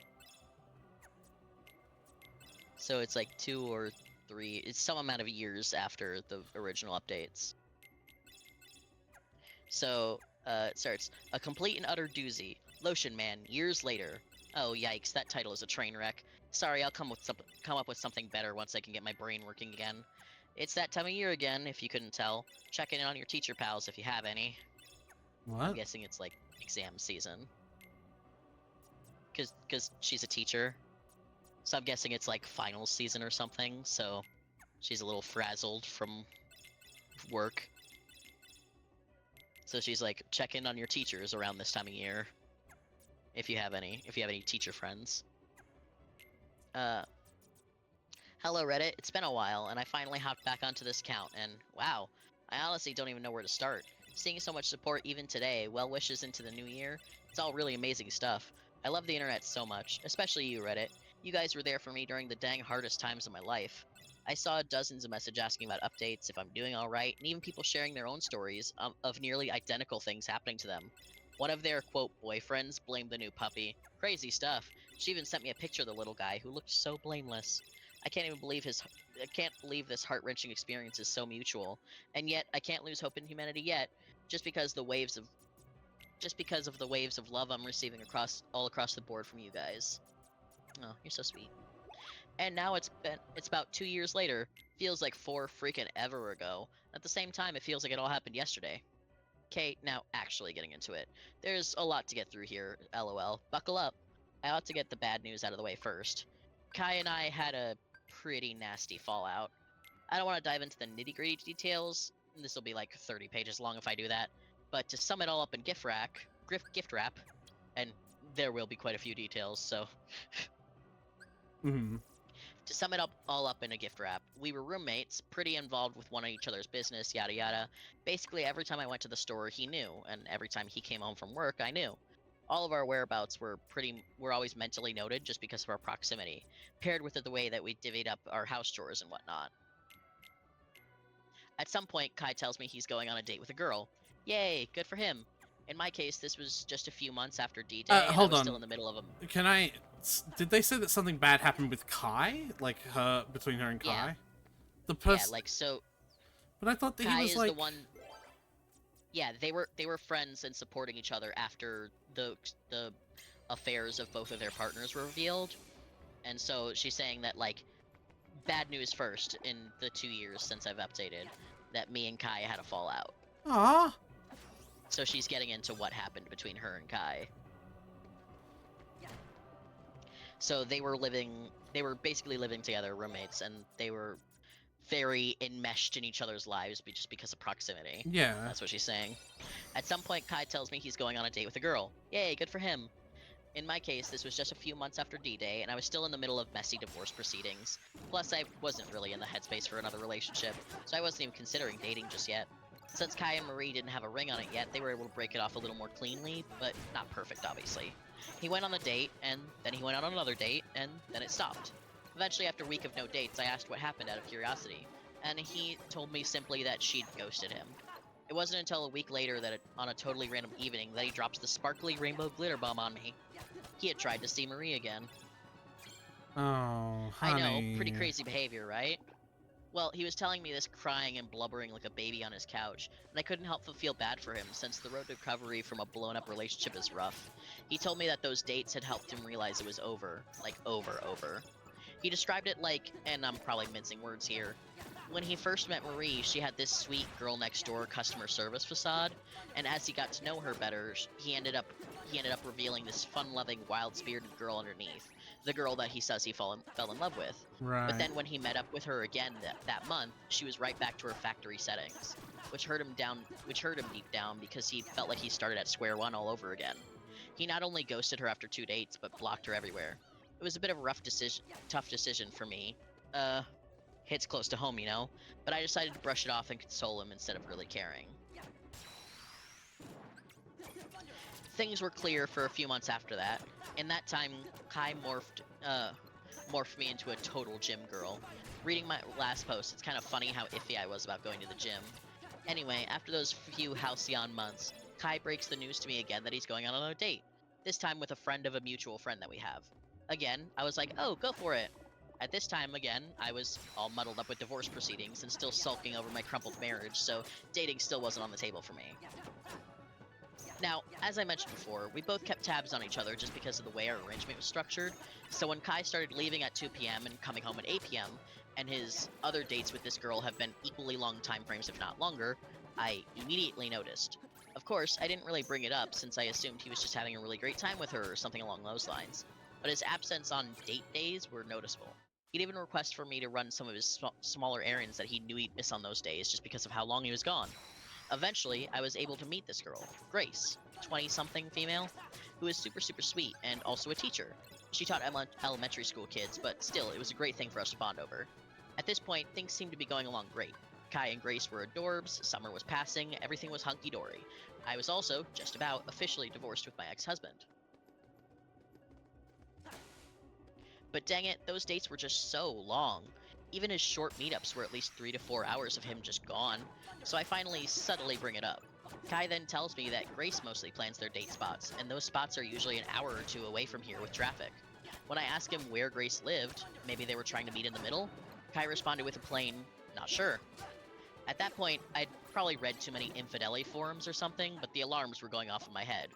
So it's like 2 or 3. It's some amount of years after the original updates. So it starts a complete and utter doozy. Lotion Man, years later. Oh yikes! That title is a train wreck. Sorry, I'll come up with something better once I can get my brain working again. It's that time of year again, if you couldn't tell. Checking in on your teacher pals if you have any. What? I'm guessing it's like exam season. Cause she's a teacher. So I'm guessing it's like finals season or something, so she's a little frazzled from work. So she's like, check in on your teachers around this time of year. If you have any teacher friends. Hello Reddit, it's been a while, and I finally hopped back onto this account, and wow, I honestly don't even know where to start. Seeing so much support even today, well wishes into the new year, it's all really amazing stuff. I love the internet so much, especially you Reddit. You guys were there for me during the dang hardest times of my life. I saw dozens of messages asking about updates, if I'm doing alright, and even people sharing their own stories of nearly identical things happening to them. One of their, quote, boyfriends blamed the new puppy. Crazy stuff. She even sent me a picture of the little guy, who looked so blameless. I can't believe this heart-wrenching experience is so mutual. And yet, I can't lose hope in humanity yet, just because of the waves of love I'm receiving all across the board from you guys. Oh, you're so sweet. And now it's about 2 years later. Feels like 4 freaking ever ago. At the same time, it feels like it all happened yesterday. Okay, now actually getting into it. There's a lot to get through here, lol. Buckle up. I ought to get the bad news out of the way first. Kai and I had a pretty nasty fallout. I don't want to dive into the nitty-gritty details. This will be like 30 pages long if I do that. But to sum it all up in gift wrap, and there will be quite a few details, so... To sum it up all up in a gift wrap, we were roommates, pretty involved with one of each other's business, yada yada. Basically, every time I went to the store, he knew, and every time he came home from work, I knew. All of our whereabouts were always mentally noted just because of our proximity, paired with the way that we divvied up our house chores and whatnot. At some point, Kai tells me he's going on a date with a girl. Yay, good for him. In my case, this was just a few months after D-Day, and I Hold was on. still in the middle of a... Can I... Did they say that something bad happened with Kai? Like, between her and Kai? Yeah. The Yeah, person... like, so... But I thought that Kai he was, is like... the one... Yeah, they were friends and supporting each other after the affairs of both of their partners were revealed. And so she's saying that, like, bad news first in the 2 years since I've updated, that me and Kai had a fallout. Aww. So she's getting into what happened between her and Kai. So they were basically living together, roommates, and they were very enmeshed in each other's lives just because of proximity. Yeah. That's what she's saying. At some point, Kai tells me he's going on a date with a girl. Yay, good for him. In my case, this was just a few months after D-Day, and I was still in the middle of messy divorce proceedings. Plus, I wasn't really in the headspace for another relationship, so I wasn't even considering dating just yet. Since Kai and Marie didn't have a ring on it yet, they were able to break it off a little more cleanly, but not perfect, obviously. He went on the date, and then he went on another date, and then it stopped. Eventually, after a week of no dates, I asked what happened out of curiosity, and he told me simply that she'd ghosted him. It wasn't until a week later that on a totally random evening that he drops the sparkly rainbow glitter bomb on me. He had tried to see Marie again. Oh, honey. I know, pretty crazy behavior, right? Well, he was telling me this crying and blubbering like a baby on his couch, and I couldn't help but feel bad for him since the road to recovery from a blown-up relationship is rough. He told me that those dates had helped him realize it was over. Like, over. He described it like, and I'm probably mincing words here, when he first met Marie, she had this sweet girl-next-door customer service facade, and as he got to know her better, he ended up revealing this fun-loving, wild-spirited girl underneath, the girl that he says he fell in love with. Right. But then when he met up with her again that month, she was right back to her factory settings, which hurt him deep down because he felt like he started at square one all over again. He not only ghosted her after 2 dates, but blocked her everywhere. It was a bit of a tough decision for me. Hits close to home, you know, but I decided to brush it off and console him instead of really caring. Things were clear for a few months after that. In that time, Kai morphed me into a total gym girl. Reading my last post, it's kind of funny how iffy I was about going to the gym. Anyway, after those few halcyon months, Kai breaks the news to me again that he's going on another date, this time with a friend of a mutual friend that we have. Again, I was like, oh, go for it. At this time, again, I was all muddled up with divorce proceedings and still sulking over my crumpled marriage, so dating still wasn't on the table for me. Now, as I mentioned before, we both kept tabs on each other just because of the way our arrangement was structured, so when Kai started leaving at 2 p.m. and coming home at 8 p.m., and his other dates with this girl have been equally long time frames if not longer, I immediately noticed. Of course, I didn't really bring it up since I assumed he was just having a really great time with her or something along those lines, but his absence on date days were noticeable. He'd even request for me to run some of his smaller errands that he knew he'd miss on those days just because of how long he was gone. Eventually, I was able to meet this girl, Grace, 20-something female, who is super sweet and also a teacher. She taught elementary school kids, but still, it was a great thing for us to bond over. At this point, things seemed to be going along great. Kai and Grace were adorbs, summer was passing, everything was hunky-dory. I was also, just about, officially divorced with my ex-husband. But dang it, those dates were just so long. Even his short meetups were at least 3 to 4 hours of him just gone, so I finally subtly bring it up. Kai then tells me that Grace mostly plans their date spots, and those spots are usually an hour or two away from here with traffic. When I asked him where Grace lived, maybe they were trying to meet in the middle, Kai responded with a plain, not sure. At that point, I'd probably read too many infidelity forums or something, but the alarms were going off in my head.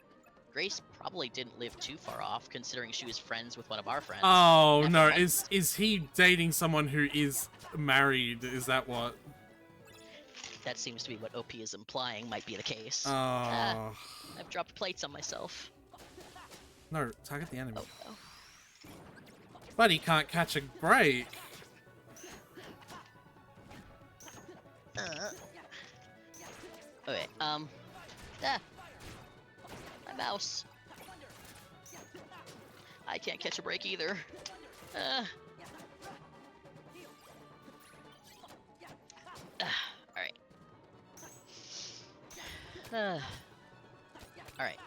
Grace probably didn't live too far off, considering she was friends with one of our friends. Oh, no, is he dating someone who is married? Is that what? That seems to be what OP is implying might be the case. Oh. I've dropped plates on myself. No, target the enemy. Oh. But he can't catch a break. Okay, my mouse. I can't catch a break either. Alright,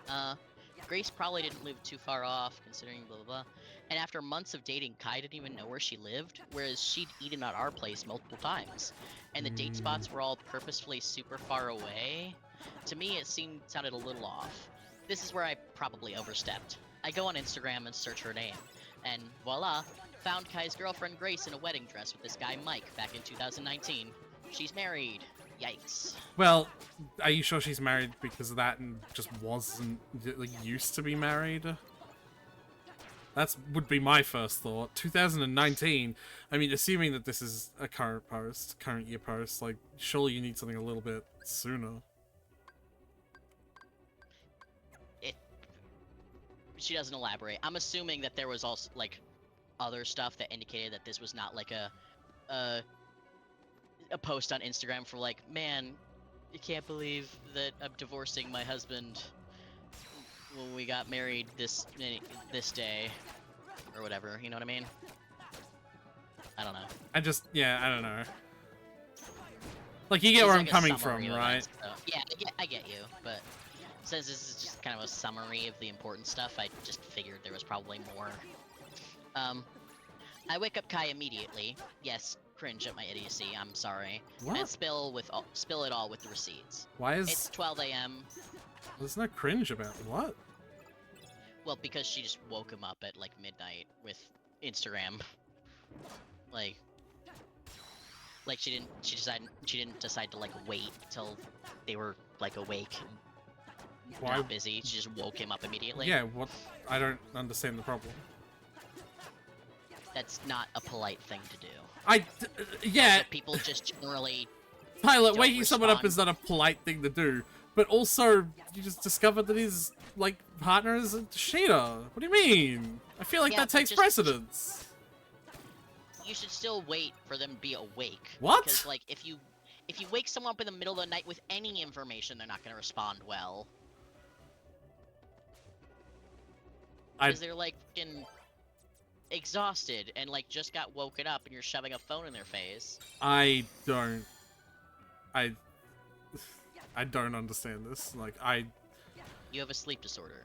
Grace probably didn't live too far off, considering blah blah blah. And after months of dating, Kai didn't even know where she lived, whereas she'd eaten at our place multiple times. And the date spots were all purposefully super far away. To me, it sounded a little off. This is where I probably overstepped. I go on Instagram and search her name, and voila, found Kai's girlfriend Grace in a wedding dress with this guy Mike back in 2019. She's married. Yikes. Well, are you sure she's married because of that and just wasn't, like, used to be married? Would be my first thought. 2019, I mean, assuming that this is a current year post, like, surely you need something a little bit sooner. She doesn't elaborate. I'm assuming that there was also, like, other stuff that indicated that this was not, like, a post on Instagram for, like, man, I can't believe that I'm divorcing my husband when we got married this day, or whatever, you know what I mean? I don't know. I don't know. Like, you get where I'm coming from, right? Yeah, I get you, but since this is just kind of a summary of the important stuff, I just figured there was probably more. I wake up Kai immediately. Yes, cringe at my idiocy, I'm sorry. What? And spill it all with the receipts. Why is... It's 12 a.m. There's no cringe about it. What? Well, because she just woke him up at, like, midnight with Instagram. Like she didn't decide to, like, wait till they were, like, awake and not busy. She just woke him up immediately. Yeah, what? I don't understand the problem. That's not a polite thing to do. Yeah. Also, people just generally. Tyler, waking someone up is not a polite thing to do, but also you just discovered that his, like, partner is a cheater. What do you mean? I feel like that takes precedence. You should still wait for them to be awake. What? Because, like, if you wake someone up in the middle of the night with any information, they're not going to respond well. Because they're, like, fucking exhausted and, like, just got woken up and you're shoving a phone in their face. I don't understand this. Like, You have a sleep disorder.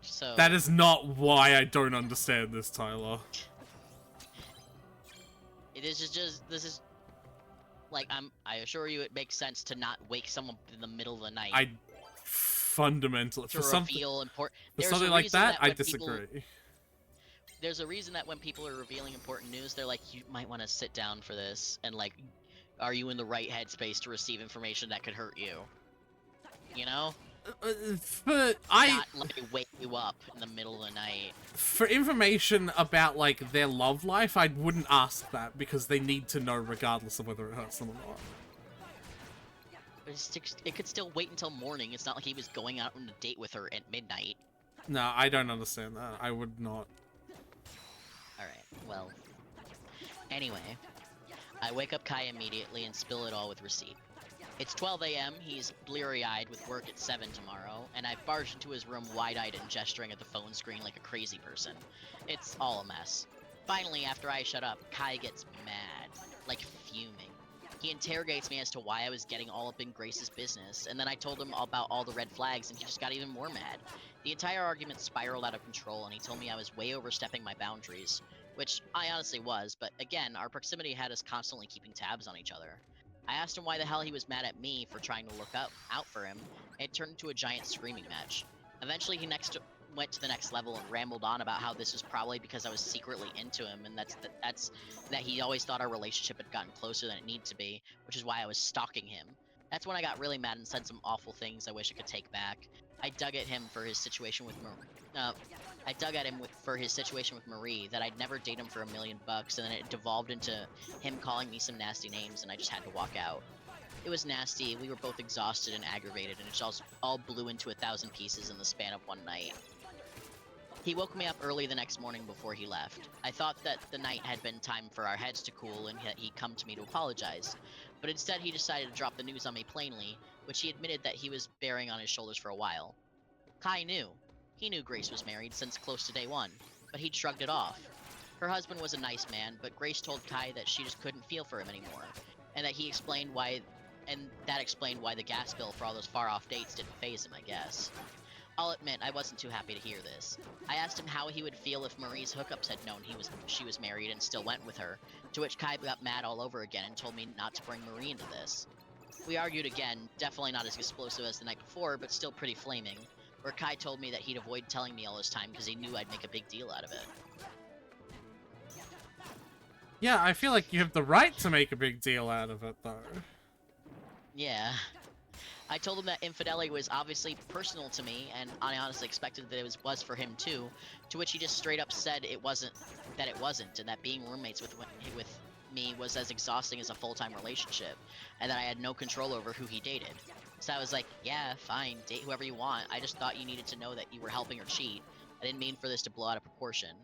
So... That is not why I don't understand this, Tyler. This is... Like, I assure you it makes sense to not wake someone in the middle of the night. Fundamentally... For something like that, I disagree. There's a reason that when people are revealing important news, they're like, you might want to sit down for this, and, like, are you in the right headspace to receive information that could hurt you? You know? But not, like, wake you up in the middle of the night. For information about, like, their love life, I wouldn't ask that, because they need to know regardless of whether it hurts them or not. It could still wait until morning. It's not like he was going out on a date with her at midnight. No, I don't understand that. I would not. Alright, well. Anyway, I wake up Kai immediately and spill it all with receipt. It's 12 a.m., he's bleary-eyed with work at 7 tomorrow, and I've barged into his room wide-eyed and gesturing at the phone screen like a crazy person. It's all a mess. Finally, after I shut up, Kai gets mad, like fuming. He interrogates me as to why I was getting all up in Grace's business, and then I told him about all the red flags, and he just got even more mad. The entire argument spiraled out of control, and he told me I was way overstepping my boundaries, which I honestly was, but again, our proximity had us constantly keeping tabs on each other. I asked him why the hell he was mad at me for trying to look out for him, and it turned into a giant screaming match. Eventually, he went to the next level and rambled on about how this was probably because I was secretly into him, and that he always thought our relationship had gotten closer than it needed to be, which is why I was stalking him. That's when I got really mad and said some awful things I wish I could take back. I dug at him for his situation with Marie, that I'd never date him for $1 million, and then it devolved into him calling me some nasty names, and I just had to walk out. It was nasty, we were both exhausted and aggravated, and it just all blew into 1,000 pieces in the span of one night. He woke me up early the next morning before he left. I thought that the night had been time for our heads to cool and he'd come to me to apologize. But instead he decided to drop the news on me plainly, which he admitted that he was bearing on his shoulders for a while. Kai knew. He knew Grace was married since close to day one, but he'd shrugged it off. Her husband was a nice man, but Grace told Kai that she just couldn't feel for him anymore, and that he explained why and that explained why the gas bill for all those far-off dates didn't faze him, I guess. I'll admit, I wasn't too happy to hear this. I asked him how he would feel if Marie's hookups had known she was married and still went with her, to which Kai got mad all over again and told me not to bring Marie into this. We argued again, definitely not as explosive as the night before, but still pretty flaming, where Kai told me that he'd avoid telling me all this time because he knew I'd make a big deal out of it. Yeah, I feel like you have the right to make a big deal out of it, though. Yeah. I told him that infidelity was obviously personal to me, and I honestly expected that it was for him too, to which he just straight up said it wasn't, and that being roommates with me was as exhausting as a full-time relationship, and that I had no control over who he dated. So I was like, yeah, fine, date whoever you want, I just thought you needed to know that you were helping her cheat. I didn't mean for this to blow out of proportion.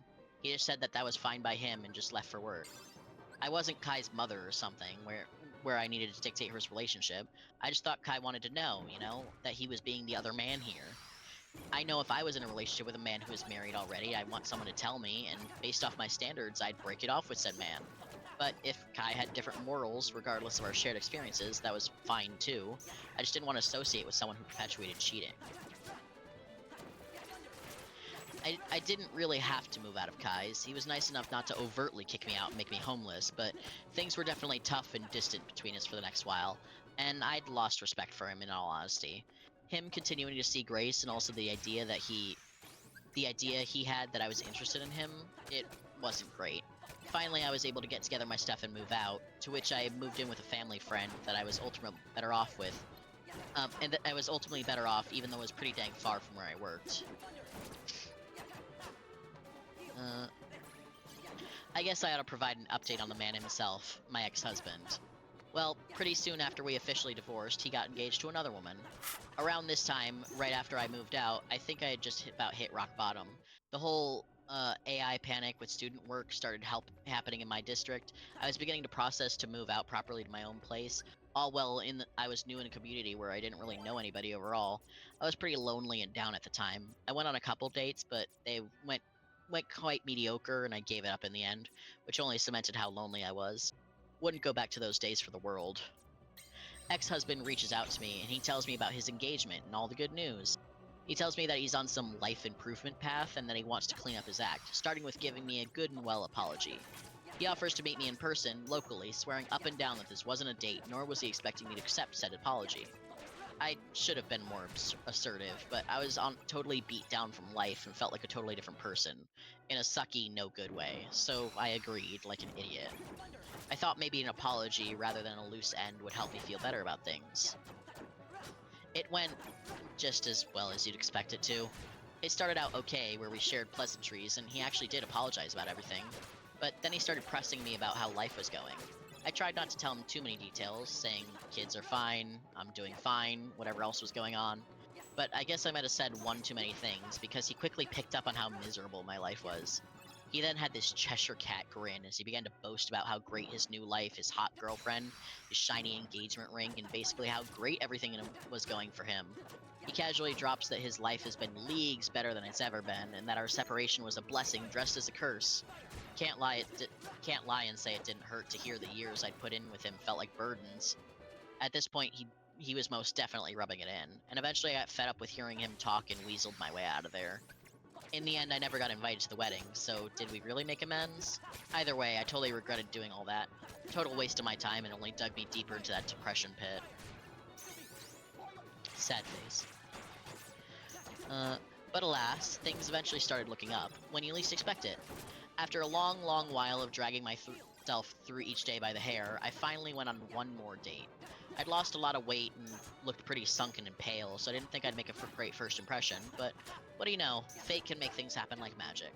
He just said that that was fine by him and just left for work. I wasn't Kai's mother or something, where I needed to dictate his relationship. I just thought Kai wanted to know, you know, that he was being the other man here. I know if I was in a relationship with a man who is married already, I want someone to tell me, and based off my standards, I'd break it off with said man. But if Kai had different morals, regardless of our shared experiences, that was fine too. I just didn't want to associate with someone who perpetuated cheating. I didn't really have to move out of Kai's. He was nice enough not to overtly kick me out and make me homeless, but things were definitely tough and distant between us for the next while, and I'd lost respect for him in all honesty. Him continuing to see Grace and also the idea he had that I was interested in him, it wasn't great. Finally, I was able to get together my stuff and move out, to which I moved in with a family friend that I was ultimately better off with. And that I was ultimately better off even though it was pretty dang far from where I worked. I guess I ought to provide an update on the man himself, my ex-husband. Well, pretty soon after we officially divorced, he got engaged to another woman. Around this time, right after I moved out, I think I had just about hit rock bottom. The whole AI panic with student work started happening in my district. I was beginning to process to move out properly to my own place. All well, I was new in a community where I didn't really know anybody overall. I was pretty lonely and down at the time. I went on a couple dates, but they went quite mediocre, and I gave it up in the end, which only cemented how lonely I was. Wouldn't go back to those days for the world. Ex-husband reaches out to me, and he tells me about his engagement and all the good news. He tells me that he's on some life improvement path and that he wants to clean up his act, starting with giving me a good and well apology. He offers to meet me in person, locally, swearing up and down that this wasn't a date, nor was he expecting me to accept said apology. I should have been more assertive, but I was totally beat down from life and felt like a totally different person, in a sucky, no good way, so I agreed, like an idiot. I thought maybe an apology rather than a loose end would help me feel better about things. It went just as well as you'd expect it to. It started out okay, where we shared pleasantries, and he actually did apologize about everything, but then he started pressing me about how life was going. I tried not to tell him too many details, saying kids are fine, I'm doing fine, whatever else was going on. But I guess I might have said one too many things, because he quickly picked up on how miserable my life was. He then had this Cheshire Cat grin as he began to boast about how great his new life, his hot girlfriend, his shiny engagement ring, and basically how great everything was going for him. He casually drops that his life has been leagues better than it's ever been, and that our separation was a blessing dressed as a curse. Can't lie and say it didn't hurt to hear the years I'd put in with him felt like burdens. At this point, he was most definitely rubbing it in, and eventually I got fed up with hearing him talk and weaseled my way out of there. In the end, I never got invited to the wedding, so did we really make amends? Either way, I totally regretted doing all that. Total waste of my time and only dug me deeper into that depression pit. Sad face. But alas, things eventually started looking up, when you least expect it. After a long, long while of dragging myself through each day by the hair, I finally went on one more date. I'd lost a lot of weight and looked pretty sunken and pale, so I didn't think I'd make a great first impression, but what do you know, fate can make things happen like magic.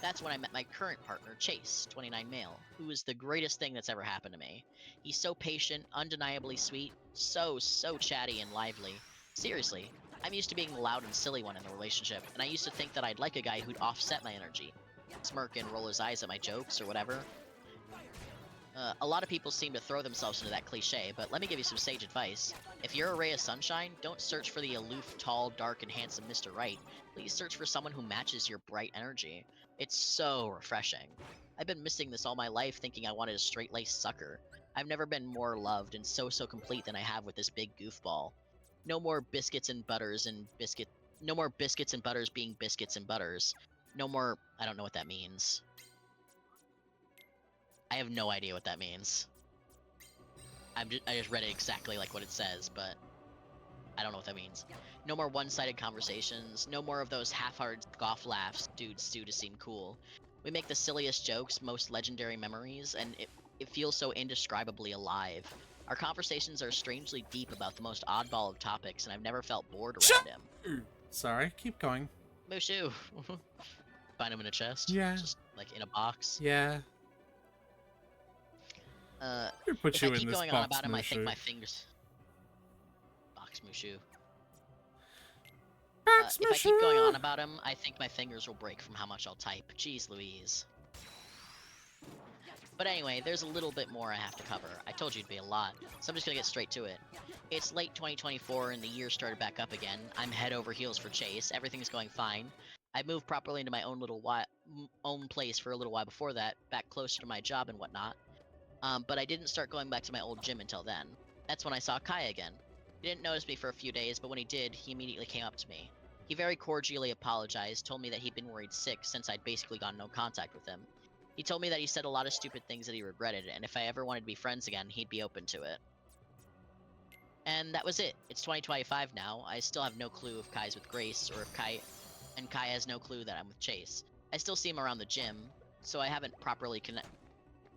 That's when I met my current partner, Chase, 29 male, who is the greatest thing that's ever happened to me. He's so patient, undeniably sweet, so chatty and lively. Seriously, I'm used to being the loud and silly one in the relationship, and I used to think that I'd like a guy who'd offset my energy. Smirk and roll his eyes at my jokes or whatever. A lot of people seem to throw themselves into that cliche, but let me give you some sage advice. If you're a ray of sunshine, don't search for the aloof, tall, dark, and handsome Mr. Right. Please search for someone who matches your bright energy. It's so refreshing. I've been missing this all my life, thinking I wanted a straight-laced sucker. I've never been more loved and so complete than I have with this big goofball. No more biscuits and butters and biscuit. No more biscuits and butters being biscuits and butters. No more. I don't know what that means. I have no idea what that means. I just read it exactly like what it says, but I don't know what that means. No more one-sided conversations. No more of those half-hearted scoff laughs dudes do to seem cool. We make the silliest jokes, most legendary memories, and it feels so indescribably alive. Our conversations are strangely deep about the most oddball of topics, and I've never felt bored around him. Sorry, keep going. Mushu. Find him in a chest? Yeah. Just, like, in a box? Yeah. Put If you I in keep this going box, on about him, I think Mushu. my fingers... Box Mushu. Box If I keep going Mushu! on about him, I think my fingers will break from how much I'll type. Jeez Louise. But anyway, there's a little bit more I have to cover. I told you it'd be a lot, so I'm just gonna get straight to it. It's late 2024 and the year started back up again. I'm head over heels for Chase. Everything's going fine. I moved properly into my own place for a little while before that, back closer to my job and whatnot. But I didn't start going back to my old gym until then. That's when I saw Kai again. He didn't notice me for a few days, but when he did, he immediately came up to me. He very cordially apologized, told me that he'd been worried sick since I'd basically gotten no contact with him. He told me that he said a lot of stupid things that he regretted, and if I ever wanted to be friends again, he'd be open to it. And that was it. It's 2025 now. I still have no clue if Kai's with Grace, or if Kai has no clue that I'm with Chase. I still see him around the gym, so I haven't properly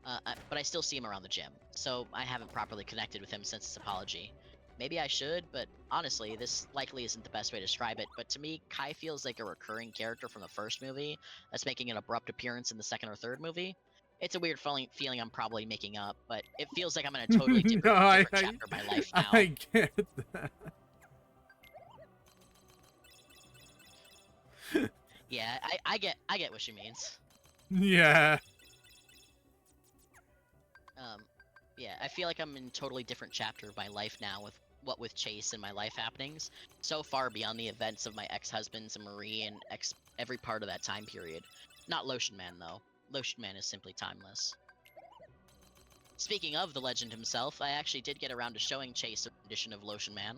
but I still see him around the gym, so I haven't properly connected with him since his apology. Maybe I should, but honestly, this likely isn't the best way to describe it, but to me, Kai feels like a recurring character from the first movie that's making an abrupt appearance in the second or third movie. It's a weird feeling I'm probably making up, but it feels like I'm in a totally different chapter of my life now. I get that. Yeah, I get what she means. Yeah. Yeah, I feel like I'm in a totally different chapter of my life now with Chase and my life happenings, so far beyond the events of my ex-husbands and Marie and every part of that time period. Not Lotion Man, though. Lotion Man is simply timeless. Speaking of the legend himself, I actually did get around to showing Chase a rendition of Lotion Man.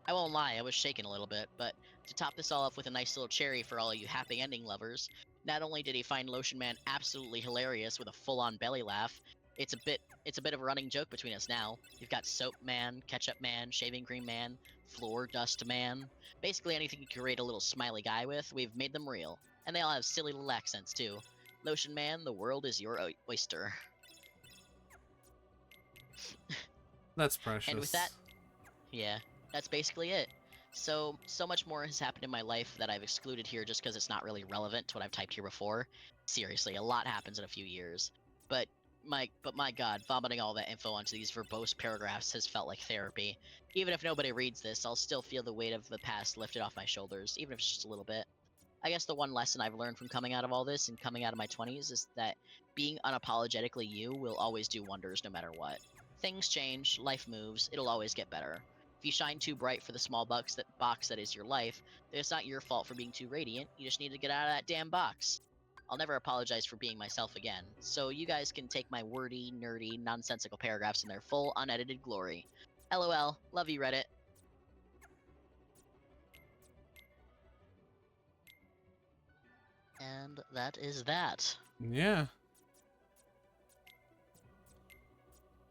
I won't lie, I was shaking a little bit, but to top this all off with a nice little cherry for all of you happy ending lovers, not only did he find Lotion Man absolutely hilarious with a full-on belly laugh, it's a bit of a running joke between us now. You've got Soap Man, Ketchup Man, Shaving Cream Man, Floor Dust Man. Basically anything you can create a little smiley guy with, we've made them real. And they all have silly little accents too. Lotion Man, the world is your oyster. That's precious. And with that, yeah, that's basically it. So much more has happened in my life that I've excluded here just because it's not really relevant to what I've typed here before. Seriously, a lot happens in a few years. But my god, vomiting all that info onto these verbose paragraphs has felt like therapy. Even if nobody reads this, I'll still feel the weight of the past lifted off my shoulders, even if it's just a little bit. I guess the one lesson I've learned from coming out of all this and coming out of my 20s is that being unapologetically you will always do wonders no matter what. Things change, life moves, it'll always get better. If you shine too bright for the small box that is your life, then it's not your fault for being too radiant, you just need to get out of that damn box. I'll never apologize for being myself again, so you guys can take my wordy, nerdy, nonsensical paragraphs in their full, unedited glory. LOL, love you, Reddit. And that is that. Yeah.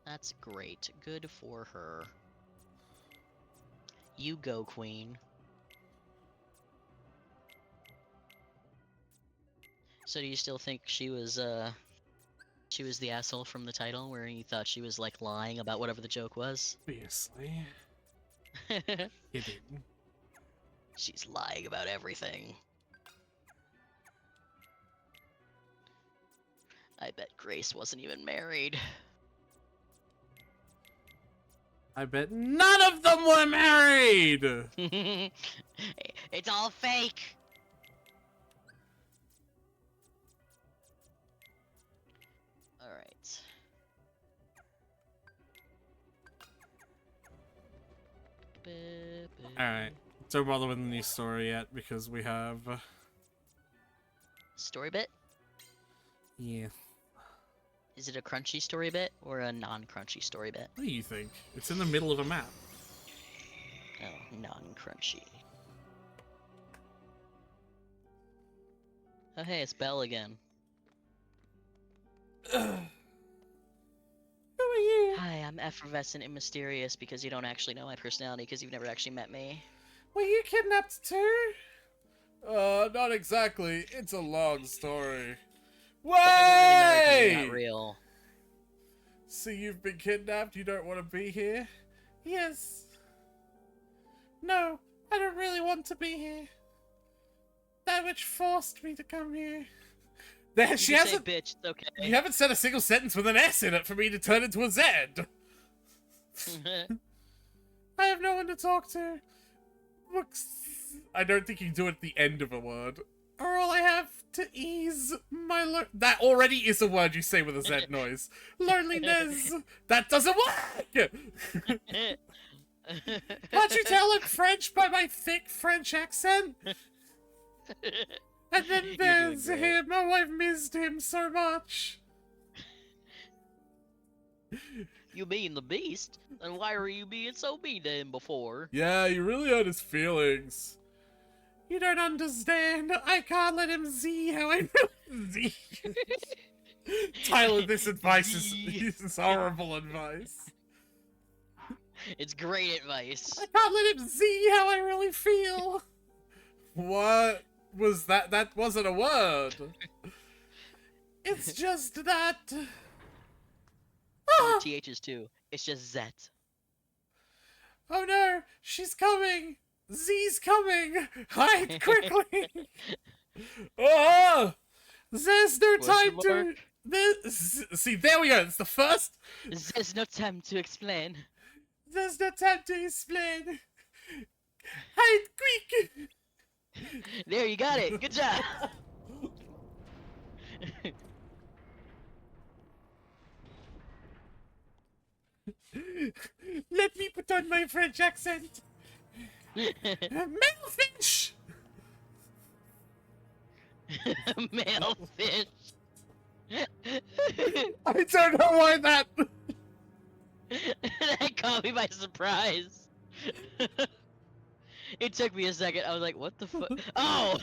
That's great. Good for her. You go, Queen. So do you still think she was the asshole from the title, where you thought she was, like, lying about whatever the joke was? Obviously. You didn't. She's lying about everything. I bet Grace wasn't even married. I bet none of them were married! It's all fake! Alright. Alright. Don't bother with the new story yet, because we have... Story bit? Yeah. Is it a crunchy story bit or a non-crunchy story bit? What do you think? It's in the middle of a map. Oh, non-crunchy. Oh hey, it's Belle again. Who are you? Hi, I'm effervescent and mysterious because you don't actually know my personality because you've never actually met me. Were you kidnapped too? Not exactly. It's a long story. That doesn't really matter 'cause you're Way! not real. So you've been kidnapped? You don't want to be here? Yes. No, I don't really want to be here. That witch forced me to come here. There, You she can say hasn't. bitch, it's okay. You haven't said a single sentence with an S in it for me to turn into a Z. I have no one to talk to. Looks. I don't think you do it at the end of a word. Or all I have to ease my that already is a word you say with a Z noise. Loneliness. That doesn't work. Can't you tell I'm French by my thick French accent? And then there's him. Oh, I've missed him so much. You mean the beast? Then why were you being so mean to him before? Yeah, you really hurt his feelings. You don't understand. I can't let him see how I Z. Tyler, this advice is horrible advice. It's great advice. I can't let him see how I really feel. What was that? That wasn't a word. It's just that. No THs too. It's just Zet. Oh no, she's coming. Z's coming. Hide quickly. Oh, there's no time to. See, there we go. It's the first. There's no time to explain. There's no time to explain. Hide quick. There, you got it. Good job. Let me put on my French accent. Male fish. Male fish. I don't know why that. That caught me by surprise. It took me a second. I was like, what the fuck? Oh!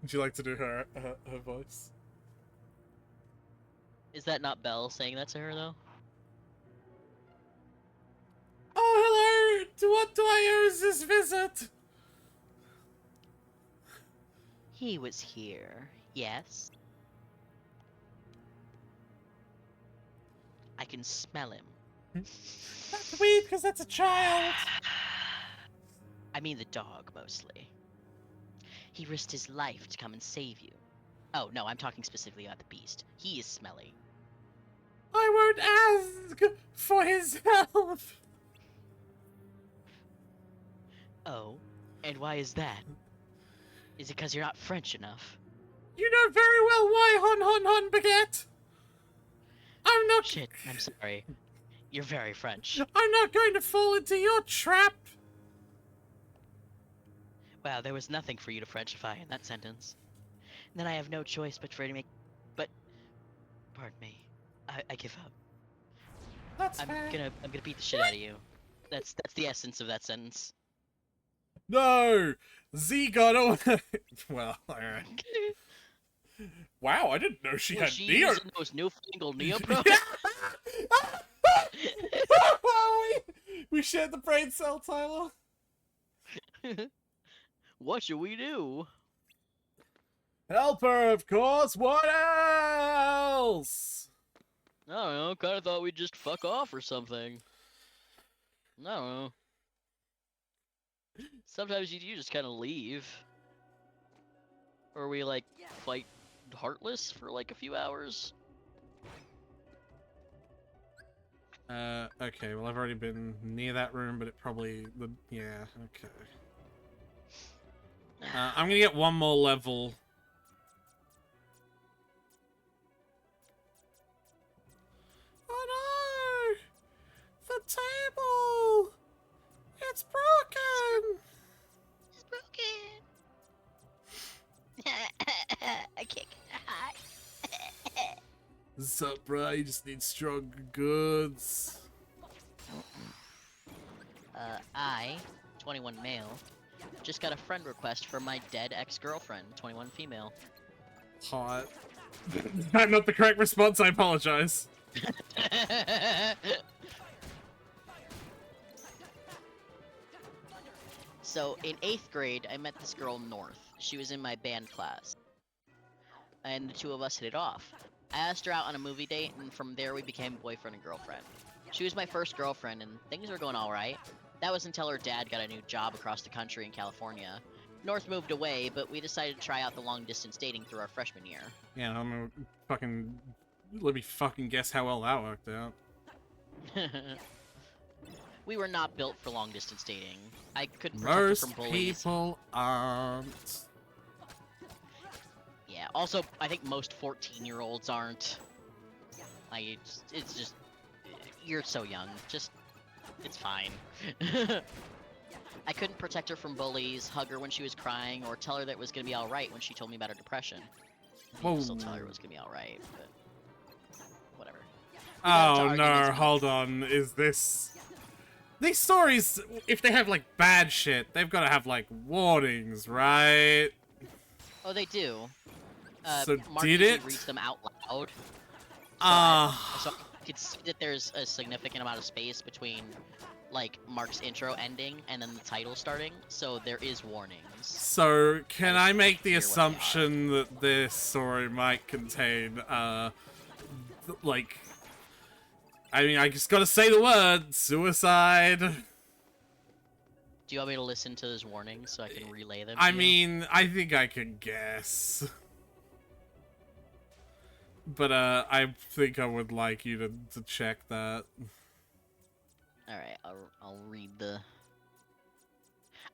Would you like to do her voice? Is that not Belle saying that to her, though? Oh, hello! To what do I owe this visit? He was here, yes? I can smell him. That's weird, because that's a child. I mean the dog, mostly. He risked his life to come and save you. Oh, no, I'm talking specifically about the beast. He is smelly. I won't ask for his help. Oh, and why is that? Is it because you're not French enough? You know very well why Hon Baguette. I'm not. Shit, I'm sorry. You're very French. I'm not going to fall into your trap. Wow, there was nothing for you to Frenchify in that sentence. And then I have no choice but for you to make. But, pardon me, I give up. That's I'm fair. gonna beat the shit out of you. That's the essence of that sentence. No, Z got away. Well, alright. Wow, I didn't know she Was had she neo. using those newfangled neopro? we shared the brain cell, Tyler. What should we do? Help her, of course. What else? I don't know. Kind of thought we'd just fuck off or something. I don't know. Sometimes you just kind of leave. Or we like fight Heartless for like a few hours. Okay, well I've already been near that room, but it probably yeah, okay. I'm gonna get one more level. Oh no! The table What's up, bro? You just need strong goods. I, 21 male, just got a friend request for my dead ex-girlfriend, 21 female. Hot. That's not the correct response, I apologize. So, in 8th grade, I met this girl, North. She was in my band class. And the two of us hit it off. I asked her out on a movie date, and from there we became boyfriend and girlfriend. She was my first girlfriend, and things were going alright. That was until her dad got a new job across the country in California. North moved away, but we decided to try out the long-distance dating through our freshman year. Yeah, I'm gonna fucking... Let me fucking guess how well that worked out. We were not built for long-distance dating. I couldn't protect her from Most bullies. people aren't. Yeah, also, I think most 14-year-olds aren't. Like, it's just... You're so young. Just... It's fine. I couldn't protect her from bullies, hug her when she was crying, or tell her that it was gonna be alright when she told me about her depression. I still tell her it was gonna be alright, but... Whatever. Oh no, hold on. Is this... These stories, if they have, like, bad shit, they've gotta have, like, warnings, right? Oh, they do. So Mark did usually it? reads them out loud. So I could see that there's a significant amount of space between, like, Mark's intro ending and then the title starting, so there is warnings. So, can I make the assumption that this story might contain, like... I mean, I just gotta say the word, suicide. Do you want me to listen to those warnings so I can relay them? I mean, I think I can guess. But, I think I would like you to check that. Alright, I'll read the...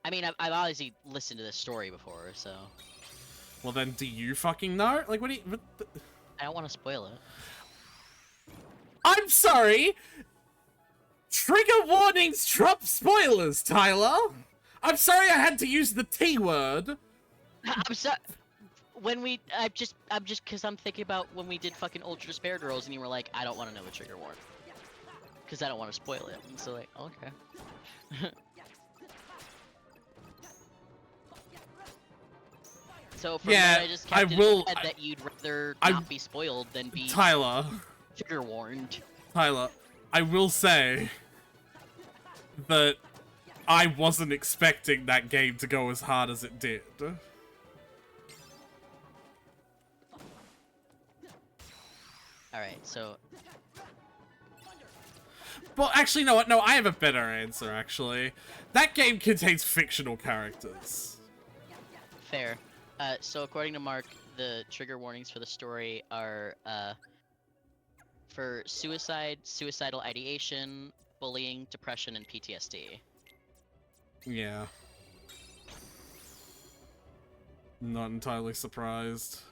I mean, I've obviously listened to this story before, so... Well then, do you fucking know? Like, what do you... I don't want to spoil it. I'm sorry! Trigger warnings trump spoilers, Tyler! I'm sorry I had to use the T word! I'm sorry... When we... I'm just... Because I'm thinking about when we did fucking Ultra Despair Girls, and you were like, I don't want to know the trigger warning. Because I don't want to spoil it. And so, like, okay. So, from that, I just kept it in my head that you'd rather not be spoiled than be... Tyler. Trigger warned. Tyler, I will say that I wasn't expecting that game to go as hard as it did. Alright, so... Well, actually, no, I have a better answer, actually. That game contains fictional characters. Fair. So according to Mark, the trigger warnings for the story are, for suicide, suicidal ideation, bullying, depression, and PTSD. Yeah. Not entirely surprised.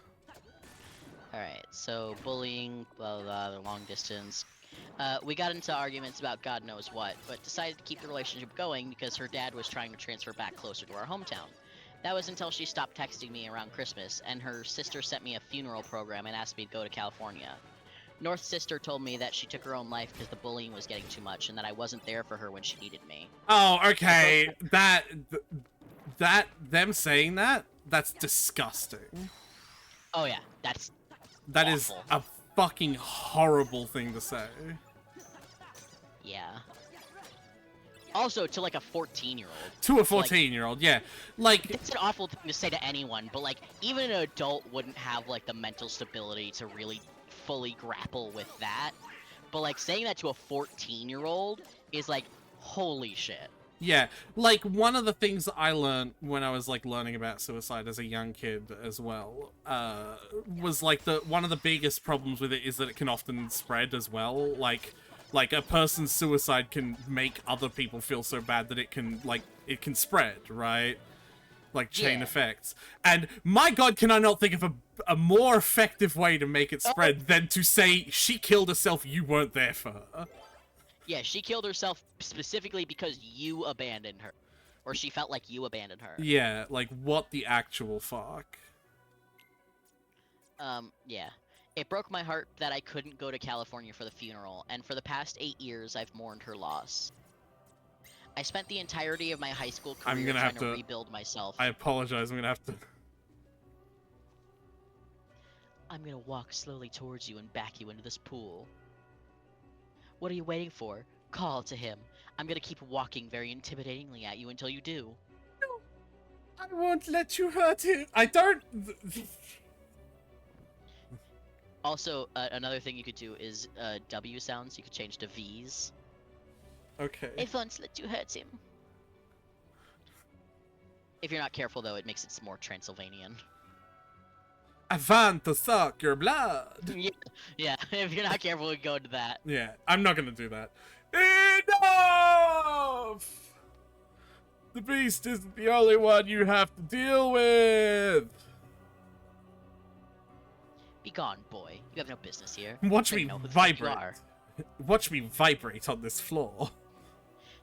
Alright, so bullying, blah blah blah, the long distance. We got into arguments about God knows what, but decided to keep the relationship going because her dad was trying to transfer back closer to our hometown. That was until she stopped texting me around Christmas, and her sister sent me a funeral program and asked me to go to California. North's sister told me that she took her own life because the bullying was getting too much, and that I wasn't there for her when she needed me. Oh, okay. Them saying that, that's disgusting. Oh yeah, that's That awful. is a fucking horrible thing to say. Yeah. Also, to like a 14-year-old. To a 14-year-old, yeah. Like, it's an awful thing to say to anyone, but like, even an adult wouldn't have like the mental stability to really fully grapple with that. But like, saying that to a 14-year-old is like, holy shit. yeah, like, one of the things that I learned when I was, like, learning about suicide as a young kid as well, was, like, one of the biggest problems with it is that it can often spread as well. Like, a person's suicide can make other people feel so bad that it can spread, right? Like, chain effects. And, my god, can I not think of a more effective way to make it spread than to say, she killed herself, you weren't there for her. Yeah, she killed herself specifically because you abandoned her. Or she felt like you abandoned her. Yeah, like, what the actual fuck? Yeah. It broke my heart that I couldn't go to California for the funeral, and for the past 8 years, I've mourned her loss. I spent the entirety of my high school career trying to rebuild myself. I apologize. I'm gonna have to. I'm gonna walk slowly towards you and back you into this pool. What are you waiting for? Call to him. I'm gonna keep walking very intimidatingly at you until you do. No, I won't let you hurt him. I don't. Also, another thing you could do is W sounds. You could change to V's. Okay. I won't let you hurt him. If you're not careful, though, it makes it more Transylvanian. I want to suck your blood. Yeah. If you're not careful, we go into that. Yeah, I'm not gonna do that. Enough! The beast isn't the only one you have to deal with. Be gone, boy. You have no business here. Watch me vibrate. You are. Watch me vibrate on this floor.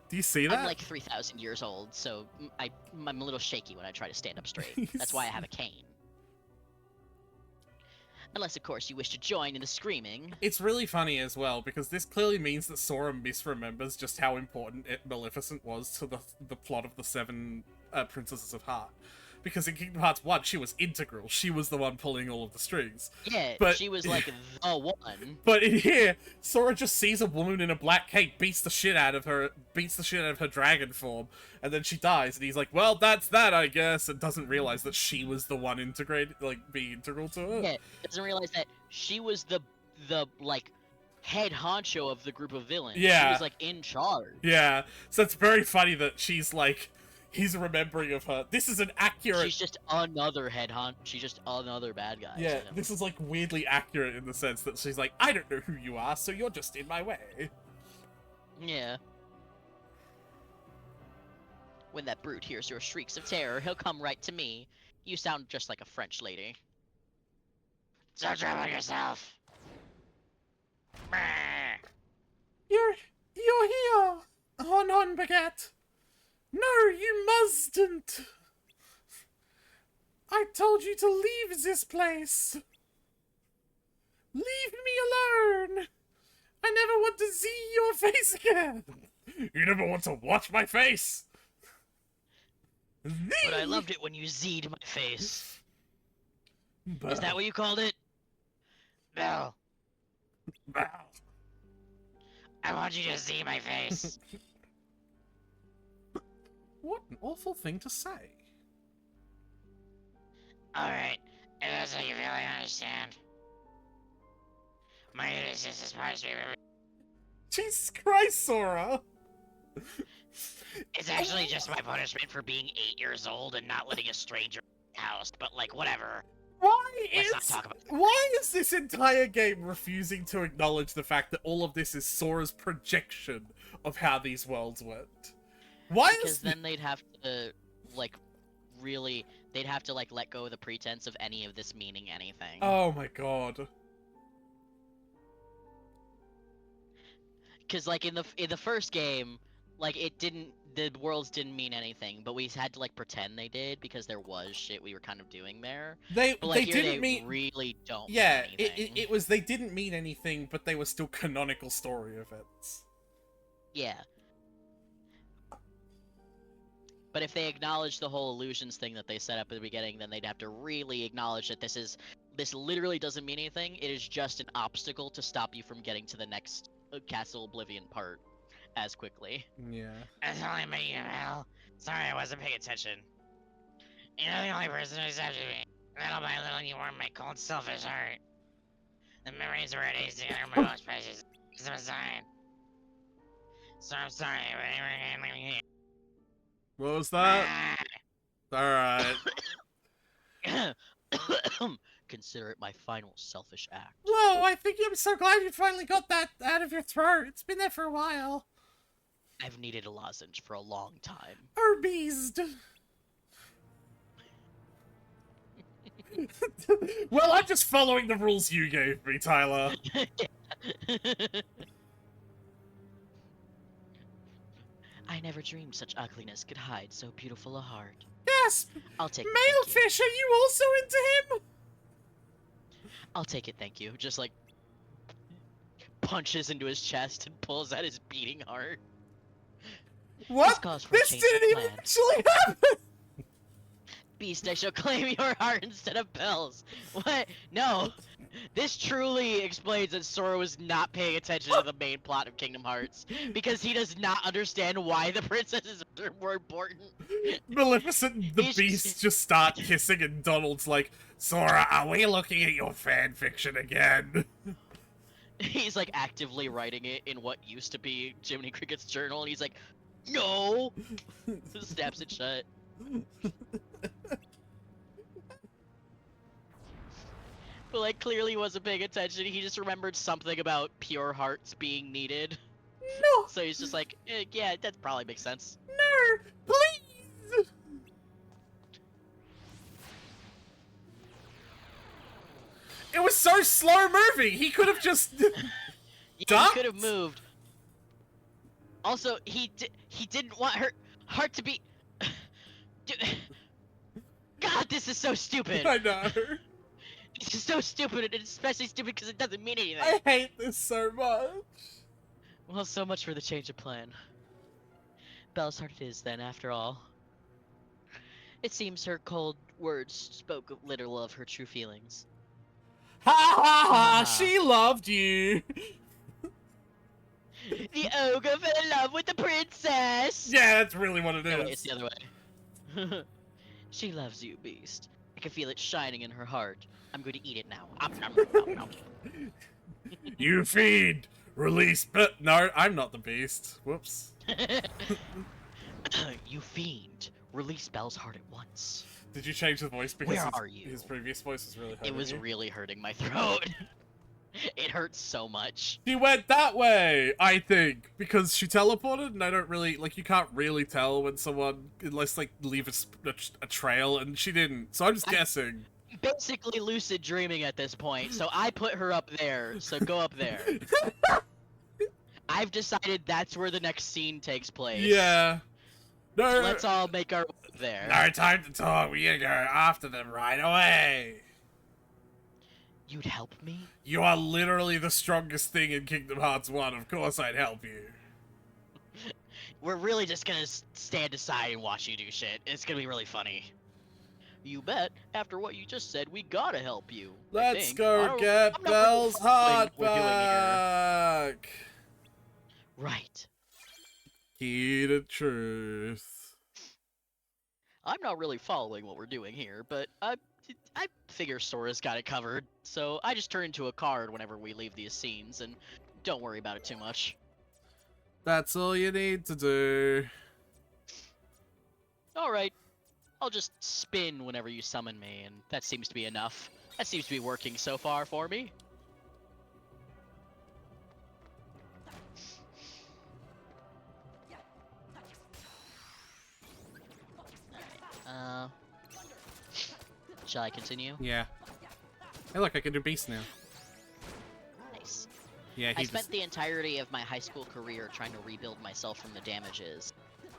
Do you see that? I'm like 3,000 years old, so I'm a little shaky when I try to stand up straight. That's why I have a cane. Unless, of course, you wish to join in the screaming. It's really funny as well, because this clearly means that Sora misremembers just how important Maleficent was to the plot of the Seven Princesses of Heart. Because in Kingdom Hearts 1, she was integral. She was the one pulling all of the strings. Yeah, but, she was like the one. But in here, Sora just sees a woman in a black cape, beats the shit out of her dragon form, and then she dies, and he's like, well, that's that, I guess, and doesn't realize that she was the one being integral to her. Yeah, doesn't realize that she was the like, head honcho of the group of villains. Yeah. She was, like, in charge. Yeah, so it's very funny that she's like, he's remembering of her. This is an accurate... She's just another head hunt. She's just another bad guy. Yeah, this is, like, weirdly accurate in the sense that she's like, I don't know who you are, so you're just in my way. Yeah. When that brute hears your shrieks of terror, he'll come right to me. You sound just like a French lady. Stop trouble yourself. You're here, Hon Baguette. No, you mustn't. I told you to leave this place. Leave me alone. I never want to see your face again. You never want to watch my face. But I loved it when you Z'd my face. Bell. Is that what you called it? Bell. Bell. I want you to see my face. What an awful thing to say. Alright, if that's how you really understand. My innocence is punishment. Jesus Christ, Sora! It's actually just my punishment for being 8 years old and not letting a stranger in the house, but like, whatever. Let's not talk about that. Why is this entire game refusing to acknowledge the fact that all of this is Sora's projection of how these worlds went? Because then they'd have to, like, really, they'd have to, like, let go of the pretense of any of this meaning anything. Oh my god. Because, like, in the first game, like, the worlds didn't mean anything, but we had to, like, pretend they did, because there was shit we were kind of doing there. But, like, they really don't mean anything. It was, they didn't mean anything, but they were still canonical story events. Yeah. But if they acknowledge the whole illusions thing that they set up at the beginning, then they'd have to really acknowledge that this literally doesn't mean anything. It is just an obstacle to stop you from getting to the next Castle Oblivion part as quickly. Yeah. It's only me, Mel. Sorry, I wasn't paying attention. You're the only person who's after me. Little by little, you warm my cold, selfish heart. The memories of our days together are my most precious. Because I'm sorry. So I'm sorry, but anyway, what was that? Alright. Consider it my final selfish act. Whoa, I think I'm so glad you finally got that out of your throat. It's been there for a while. I've needed a lozenge for a long time. Herbeast. Well, I'm just following the rules you gave me, Tyler. I never dreamed such ugliness could hide so beautiful a heart. Yes! I'll take Malefish, are you also into him? I'll take it, thank you. Just like punches into his chest and pulls out his beating heart. What? This calls for a This change didn't of even plan. actually happen! Beast, I shall claim your heart instead of Belle's. What? No. This truly explains that Sora was not paying attention to the main plot of Kingdom Hearts, because he does not understand why the princesses are more important. Maleficent and the He's Beast just start kissing, and Donald's like, Sora, are we looking at your fan-fiction again? He's like actively writing it in what used to be Jiminy Cricket's journal, and he's like, no! Snaps it shut. But like clearly wasn't paying attention. He just remembered something about pure hearts being needed. No! So he's just like, yeah, that probably makes sense. No! Please! It was so slow moving. He could have just Yeah, ducked. he could have moved. Also, he didn't want her heart to be. God, this is so stupid. I know. This is so stupid, and it's especially stupid because it doesn't mean anything. I hate this so much. Well, so much for the change of plan. Belle's heart it is then, after all. It seems her cold words spoke little of her true feelings. Ha ha ha! Ah. She loved you. The ogre fell in love with the princess! Yeah, that's really what it No, wait, is. it's the other way. She loves you, Beast. I can feel it shining in her heart. I'm going to eat it now. Om, nom, nom, nom. You feed, release, but no, I'm not the Beast. Whoops. You fiend. Release Belle's heart at once. Did you change the voice because Where are you? his previous voice was really hurting It was you? really hurting my throat. It hurts so much. She went that way, I think, because she teleported, and I don't really, like, you can't really tell when someone, unless, like, leave a trail, and she didn't, so I'm just guessing. Basically lucid dreaming at this point, so I put her up there, so go up there. I've decided that's where the next scene takes place. Yeah. No, So let's all make our way up there. no time to talk, we gotta go after them right away. You'd help me? You are literally the strongest thing in Kingdom Hearts 1, of course I'd help you. We're really just gonna stand aside and watch you do shit. It's gonna be really funny. You bet. After what you just said, we gotta help you. I Let's think. go get I'm not really Belle's following heart what we're doing here. back. Right. Key to truth. I'm not really following what we're doing here, but I figure Sora's got it covered. So I just turn into a card whenever we leave these scenes, and don't worry about it too much. That's all you need to do. Alright. I'll just spin whenever you summon me, and that seems to be enough. That seems to be working so far for me. Shall I continue? Yeah. Hey, look, I can do Beast now. Nice. Yeah, I he spent just... the entirety of my high school career trying to rebuild myself from the damages.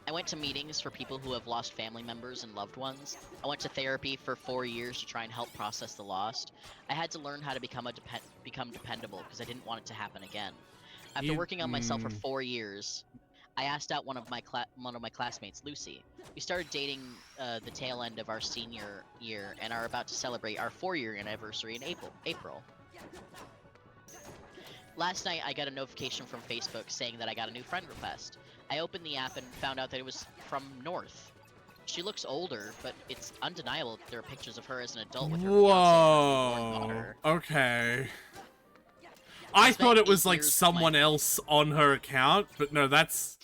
I went to meetings for people who have lost family members and loved ones. I went to therapy for 4 years to try and help process the lost. I had to learn how to become dependable because I didn't want it to happen again. After working on myself for 4 years, I asked out one of my classmates, Lucy. We started dating the tail end of our senior year and are about to celebrate our 4-year anniversary in April. Last night, I got a notification from Facebook saying that I got a new friend request. I opened the app and found out that it was from North. She looks older, but it's undeniable that there are pictures of her as an adult with her fiancé and her newborn daughter. Okay. I thought it was like someone else on her account, but no, that's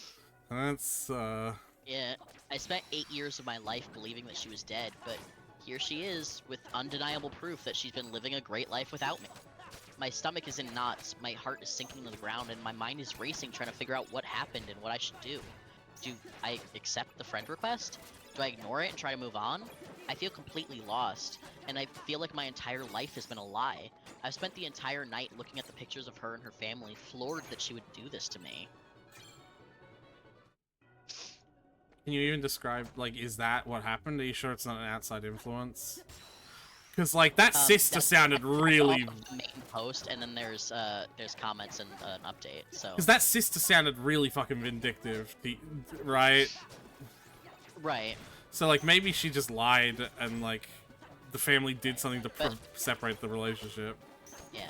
Yeah, I spent 8 years of my life believing that she was dead, but here she is, with undeniable proof that she's been living a great life without me. My stomach is in knots, my heart is sinking to the ground, and my mind is racing trying to figure out what happened and what I should do. Do I accept the friend request? Do I ignore it and try to move on? I feel completely lost, and I feel like my entire life has been a lie. I've spent the entire night looking at the pictures of her and her family, floored that she would do this to me. Can you even describe, like, is that what happened? Are you sure it's not an outside influence? Because, like, that sister that's sounded really... off the main post, and then there's comments and an update. So Because that sister sounded really fucking vindictive, right? right. So, like, maybe she just lied and, like, the family did something to separate the relationship. Yeah,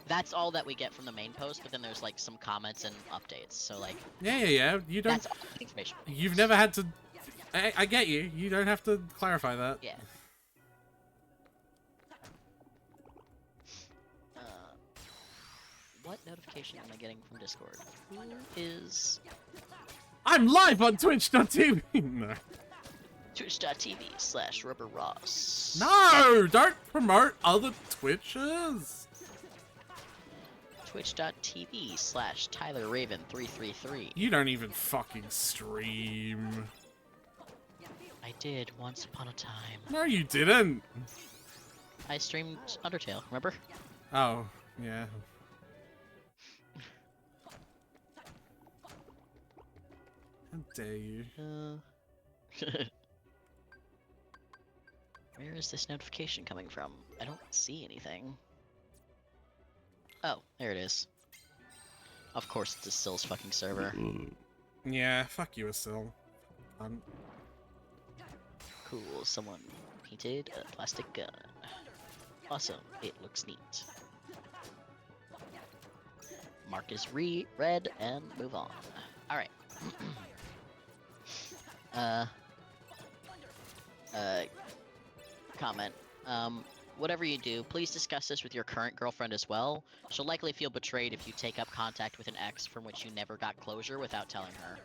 that's all that we get from the main post. But then there's like some comments and updates. So like, Yeah. You don't. that's all the information. You've never had to. I get you. You don't have to clarify that. Yeah. What notification am I getting from Discord? Who is I'm live on Twitch.tv. No. Twitch.tv/RubberRoss. No, don't promote other Twitches. Twitch.tv/TylerRaven333. You don't even fucking stream. I did once upon a time. No, you didn't. I streamed Undertale, remember? Oh, yeah. How dare you? Where is this notification coming from? I don't see anything. Oh, there it is. Of course it's a Sill's fucking server. Yeah, fuck you, Asil. Cool, someone painted a plastic gun. Awesome, it looks neat. Mark is red and move on. Alright. Comment. Whatever you do, please discuss this with your current girlfriend as well. She'll likely feel betrayed if you take up contact with an ex from which you never got closure without telling her.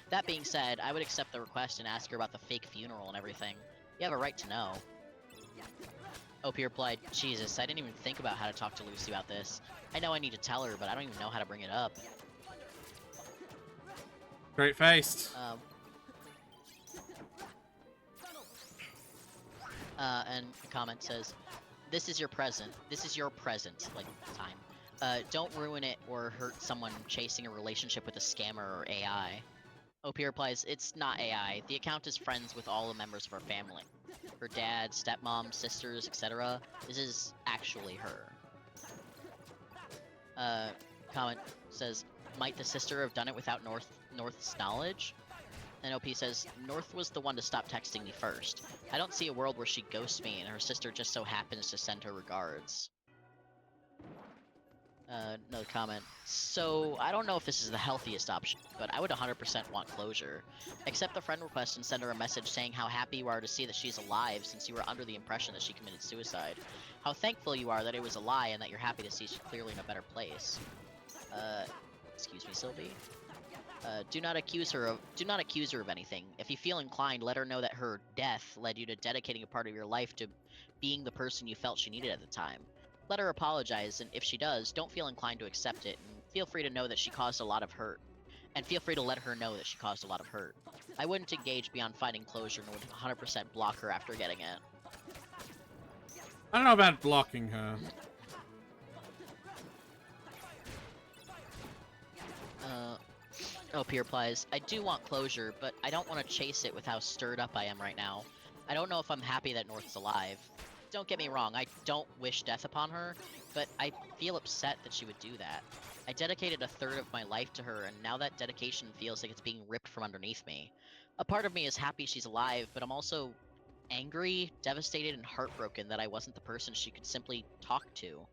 That being said, I would accept the request and ask her about the fake funeral and everything. You have a right to know. OP replied, Jesus, I didn't even think about how to talk to Lucy about this. I know I need to tell her, but I don't even know how to bring it up. Great faced. And the comment says, this is your present. This is your present, like, time. Don't ruin it or hurt someone chasing a relationship with a scammer or AI. OP replies, it's not AI. The account is friends with all the members of our family. Her dad, stepmom, sisters, etc. This is actually her. Comment says, might the sister have done it without North's knowledge? And OP says, North was the one to stop texting me first. I don't see a world where she ghosts me and her sister just so happens to send her regards. Another comment. So, I don't know if this is the healthiest option, but I would 100% want closure. Accept the friend request and send her a message saying how happy you are to see that she's alive since you were under the impression that she committed suicide. How thankful you are that it was a lie and that you're happy to see she's clearly in a better place. Excuse me, Sylvie? Do not accuse her of anything. If you feel inclined, let her know that her death led you to dedicating a part of your life to being the person you felt she needed at the time. Let her apologize, and if she does, don't feel inclined to accept it, and feel free to know that she caused a lot of hurt. And feel free to let her know that she caused a lot of hurt. I wouldn't engage beyond finding closure and would 100% block her after getting it. I don't know about blocking her. OP replies, I do want closure, but I don't want to chase it with how stirred up I am right now. I don't know if I'm happy that North's alive. Don't get me wrong, I don't wish death upon her, but I feel upset that she would do that. I dedicated a third of my life to her, and now that dedication feels like it's being ripped from underneath me. A part of me is happy she's alive, but I'm also angry, devastated, and heartbroken that I wasn't the person she could simply talk to.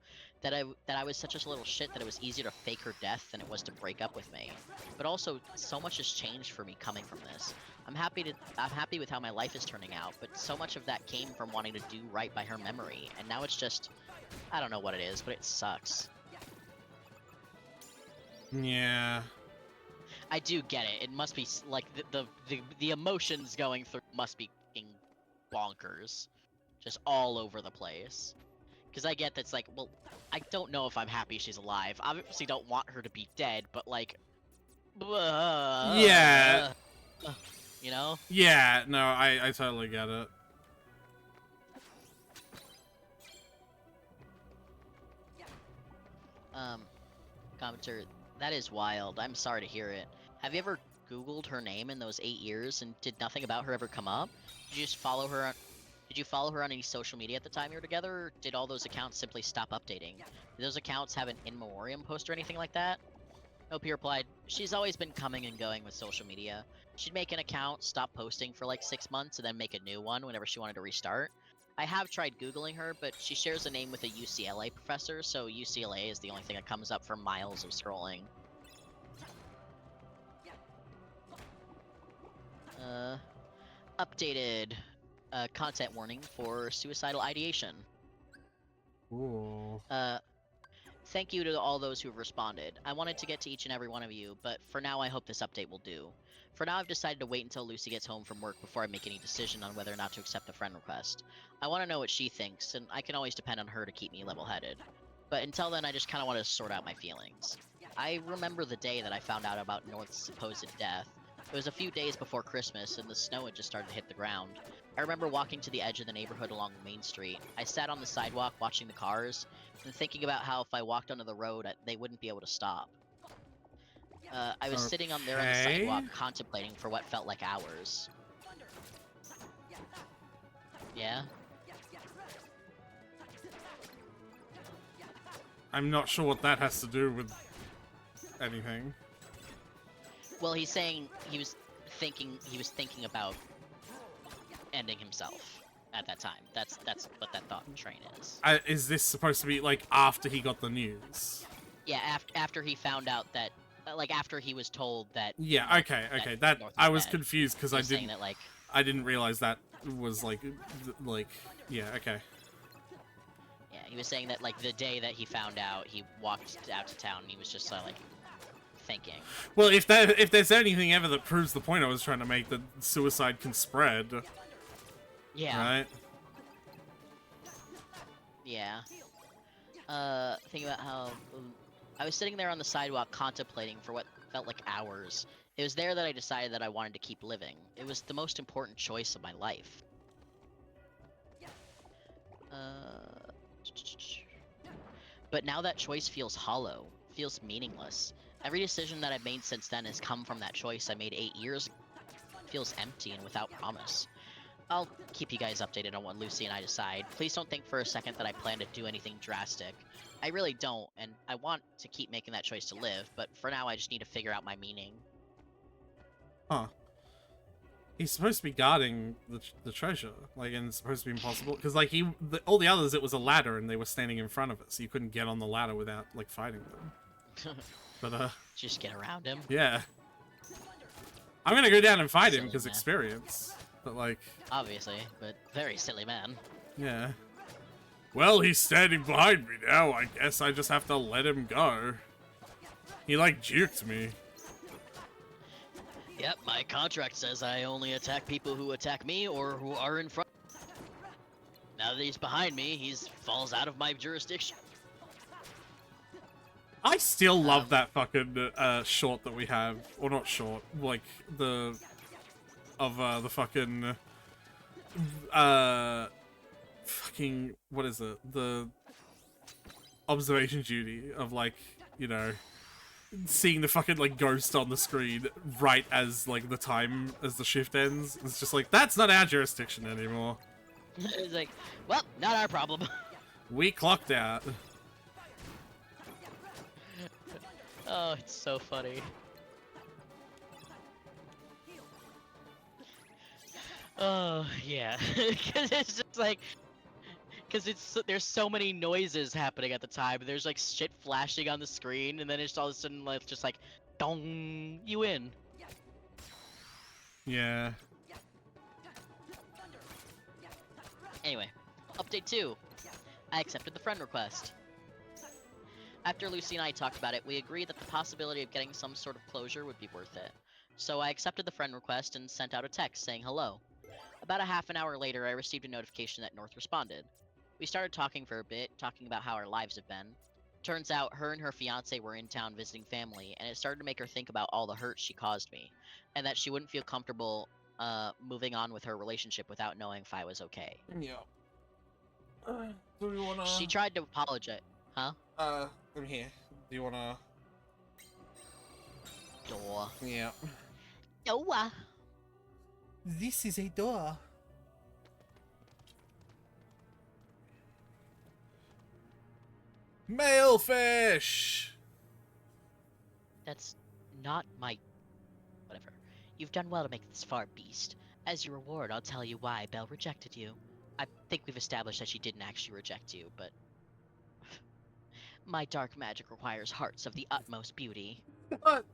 That I was such a little shit that it was easier to fake her death than it was to break up with me. But also, so much has changed for me coming from this. I'm happy with how my life is turning out, but so much of that came from wanting to do right by her memory, and now it's just, I don't know what it is, but it sucks. Yeah. I do get it. It must be like the emotions going through must be fucking bonkers, just all over the place. Because I get that's like, well, I don't know if I'm happy she's alive. I obviously don't want her to be dead, but like, yeah, you know? Yeah, no, I totally get it. Commenter, that is wild. I'm sorry to hear it. Have you ever Googled her name in those 8 years and did nothing about her ever come up? Did you just follow her Did you follow her on any social media at the time you were together, or did all those accounts simply stop updating? Did those accounts have an in memoriam post or anything like that? Nope, he replied, she's always been coming and going with social media. She'd make an account, stop posting for like 6 months, and then make a new one whenever she wanted to restart. I have tried Googling her, but she shares a name with a UCLA professor, so UCLA is the only thing that comes up for miles of scrolling. Updated content warning for suicidal ideation. Ooh. Thank you to all those who have responded. I wanted to get to each and every one of you, but for now I hope this update will do. For now I've decided to wait until Lucy gets home from work before I make any decision on whether or not to accept the friend request. I want to know what she thinks, and I can always depend on her to keep me level-headed. But until then I just kind of want to sort out my feelings. I remember the day that I found out about North's supposed death. It was a few days before Christmas, and the snow had just started to hit the ground. I remember walking to the edge of the neighborhood along Main Street. I sat on the sidewalk watching the cars, and thinking about how if I walked onto the road, they wouldn't be able to stop. I was sitting on there on the sidewalk, contemplating for what felt like hours. Yeah? I'm not sure what that has to do with anything. Well, he's saying he was thinking about ending himself at that time. That's what that thought train is. Is this supposed to be like after he got the news? Yeah, after he found out that, like after he was told that. Yeah. Okay. That I was confused because I didn't. That, like, I didn't realize that was like. Yeah. Okay. Yeah, he was saying that like the day that he found out, he walked out to town and he was just like thinking. Well, if there's anything ever that proves the point I was trying to make, that suicide can spread. Yeah. Right. Yeah. Thinking about how I was sitting there on the sidewalk contemplating for what felt like hours. It was there that I decided that I wanted to keep living. It was the most important choice of my life. But now that choice feels hollow, feels meaningless. Every decision that I've made since then has come from that choice I made 8 years ago. It feels empty and without promise. I'll keep you guys updated on what Lucy and I decide. Please don't think for a second that I plan to do anything drastic. I really don't, and I want to keep making that choice to live, but for now I just need to figure out my meaning. Huh. He's supposed to be guarding the treasure, like, and it's supposed to be impossible. Because, like, all the others, it was a ladder, and they were standing in front of it, so you couldn't get on the ladder without, like, fighting them. But, just get around him? Yeah. I'm gonna go down and fight him, because experience. But, like... Obviously, but very silly man. Yeah. Well, he's standing behind me now, I guess I just have to let him go. He, like, juked me. Yep, my contract says I only attack people who attack me or who are in front. Now that he's behind me, he falls out of my jurisdiction. I still love that fucking short that we have, or not short, like the fucking fucking what is it? The observation duty of, like, you know, seeing the fucking, like, ghost on the screen right as, like, the time as the shift ends. It's just like, that's not our jurisdiction anymore. It's like, well, not our problem. We clocked out. Oh, it's so funny. Oh, yeah. Because it's just like... Because there's so many noises happening at the time. There's like shit flashing on the screen, and then it's all of a sudden like just like, dong, you win. Yeah. Anyway, update 2. I accepted the friend request. After Lucy and I talked about it, we agreed that the possibility of getting some sort of closure would be worth it. So I accepted the friend request and sent out a text saying hello. About a half an hour later, I received a notification that North responded. We started talking for a bit, talking about how our lives have been. Turns out, her and her fiancé were in town visiting family, and it started to make her think about all the hurt she caused me, and that she wouldn't feel comfortable moving on with her relationship without knowing if I was okay. Yeah. Do we wanna... She tried to apologize. Huh? I'm here. Do you wanna... Door. Yeah. Door. This is a door. Male fish! That's not my... Whatever. You've done well to make it this far, Beast. As your reward, I'll tell you why Belle rejected you. I think we've established that she didn't actually reject you, but... My dark magic requires hearts of the utmost beauty. What?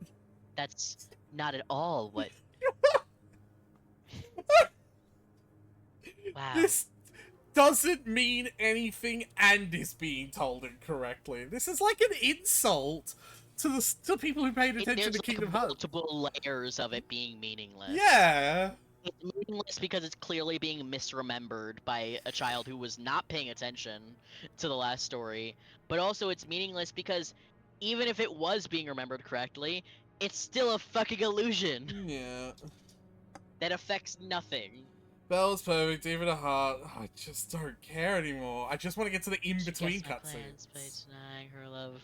That's not at all what... Wow. This doesn't mean anything and is being told incorrectly. This is like an insult to people who paid attention There's to like Kingdom Hearts. multiple layers of it being meaningless. Yeah. It's meaningless because it's clearly being misremembered by a child who was not paying attention to the last story, but also it's meaningless because even if it was being remembered correctly, it's still a fucking illusion Yeah. that affects nothing. Belle's perfect, even a heart. I just don't care anymore. I just want to get to the in-between cutscenes. Tonight, her love,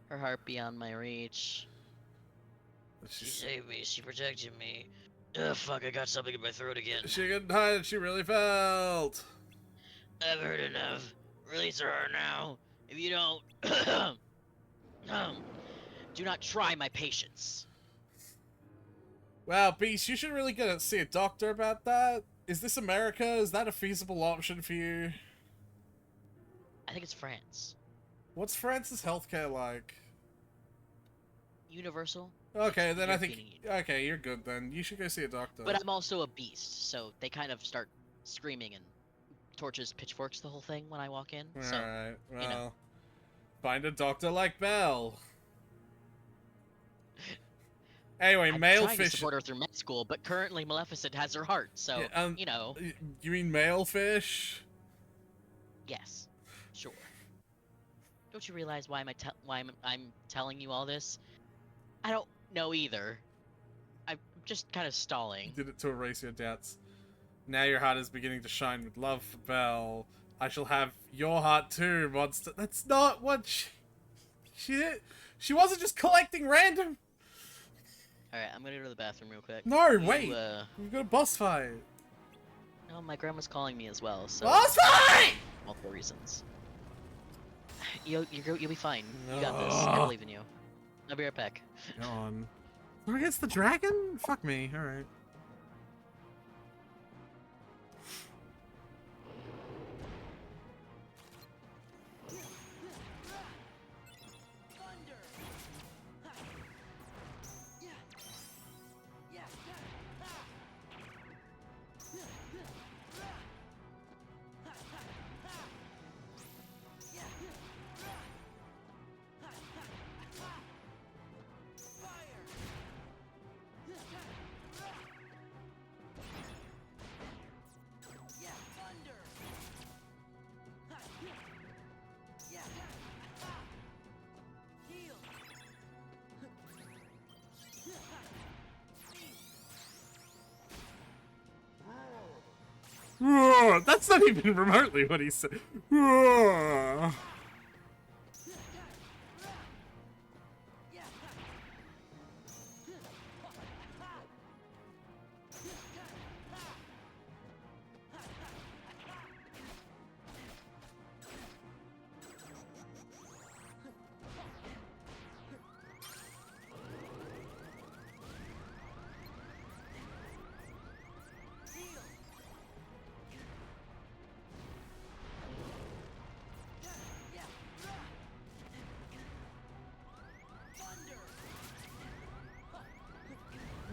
her heart beyond my reach. She saved me. She protected me. Ugh, fuck, I got something in my throat again. She couldn't hide it, she really felt. I've heard enough. Release her now. If you don't... do not try my patience. Wow, Beast, you should really go and see a doctor about that. Is this America? Is that a feasible option for you? I think it's France. What's France's healthcare like? Universal. Okay, then I think... European Union. Okay, you're good then. You should go see a doctor. But I'm also a beast, so they kind of start screaming and torches, pitchforks, the whole thing when I walk in. So, Alright, well... you know. Find a doctor like Belle. Anyway, I'm male trying to fish... support her through med school, but currently Maleficent has her heart, so, Yeah, you know. You mean male fish? Yes, sure. Don't you realize why I'm telling you all this? I don't know either. I'm just kind of stalling. Did it to erase your doubts. Now your heart is beginning to shine with love for Belle. I shall have your heart too, monster. That's not what she wasn't just collecting random. Alright, I'm gonna go to the bathroom real quick. No, wait. Uh, We've got a boss fight. no, my grandma's calling me as well, so... Boss fight! Multiple reasons. You'll be fine. You got this. I believe in you. I'll be right back. Go on. We're against the dragon? Fuck me. Alright. Roar! That's not even remotely what he said. Roar!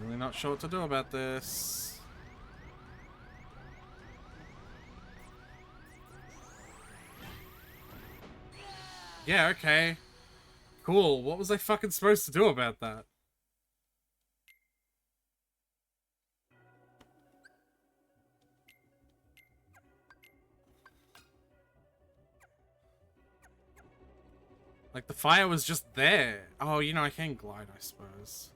Really not sure what to do about this. Yeah, okay. Cool. What was I fucking supposed to do about that? Like, the fire was just there. Oh, you know, I can glide, I suppose.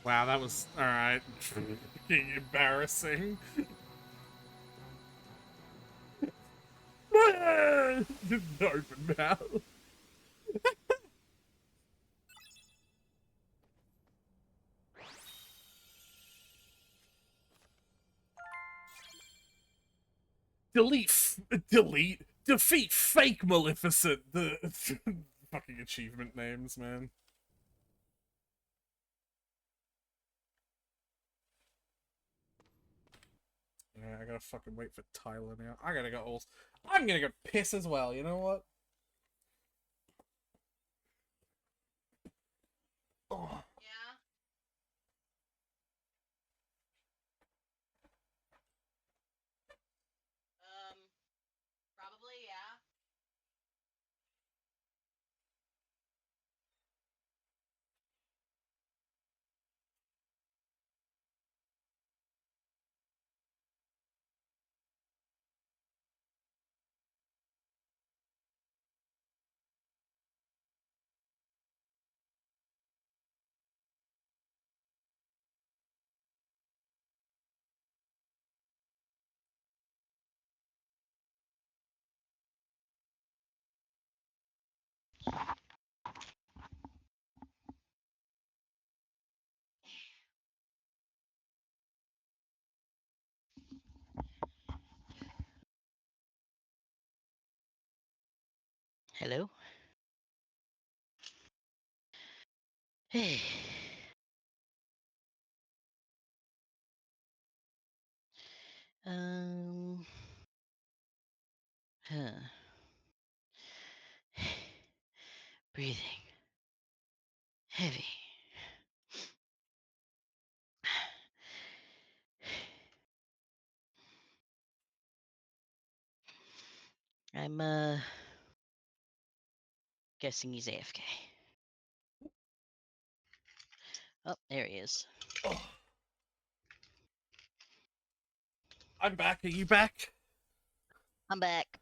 Wow, that was alright. Embarrassing. Just an open mouth. Defeat fake Maleficent. The fucking achievement names, man. Yeah, I gotta fucking wait for Tyler now. I'm gonna go piss as well, you know what? Oh. Yeah. Probably, yeah. Hello? Hey. Um. Huh. Breathing. Heavy. I'm, guessing he's AFK. Oh, there he is. Oh. I'm back. Are you back? I'm back.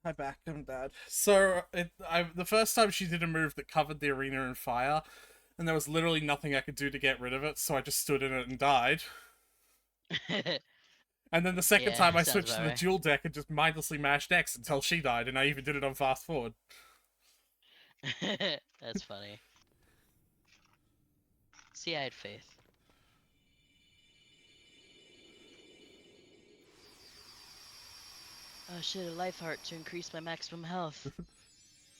I'm back. I'm dead. So, the first time she did a move that covered the arena in fire, and there was literally nothing I could do to get rid of it, so I just stood in it and died. And then the second Yeah, time I sounds switched to about the right. dual deck and just mindlessly mashed X until she died, and I even did it on fast forward. That's funny. See, I had faith. Oh shit, a life heart to increase my maximum health.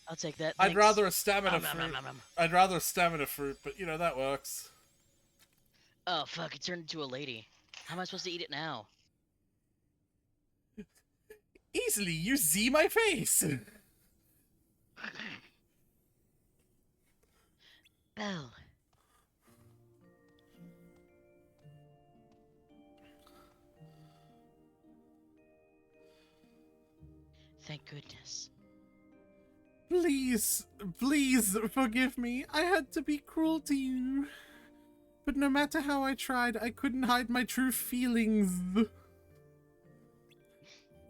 I'll take that, thanks. I'd rather a stamina fruit. I'd rather a stamina fruit, but you know, that works. Oh fuck, it turned into a lady. How am I supposed to eat it now? Easily, you see my face! Belle. Thank goodness. Please, please forgive me. I had to be cruel to you. But no matter how I tried, I couldn't hide my true feelings.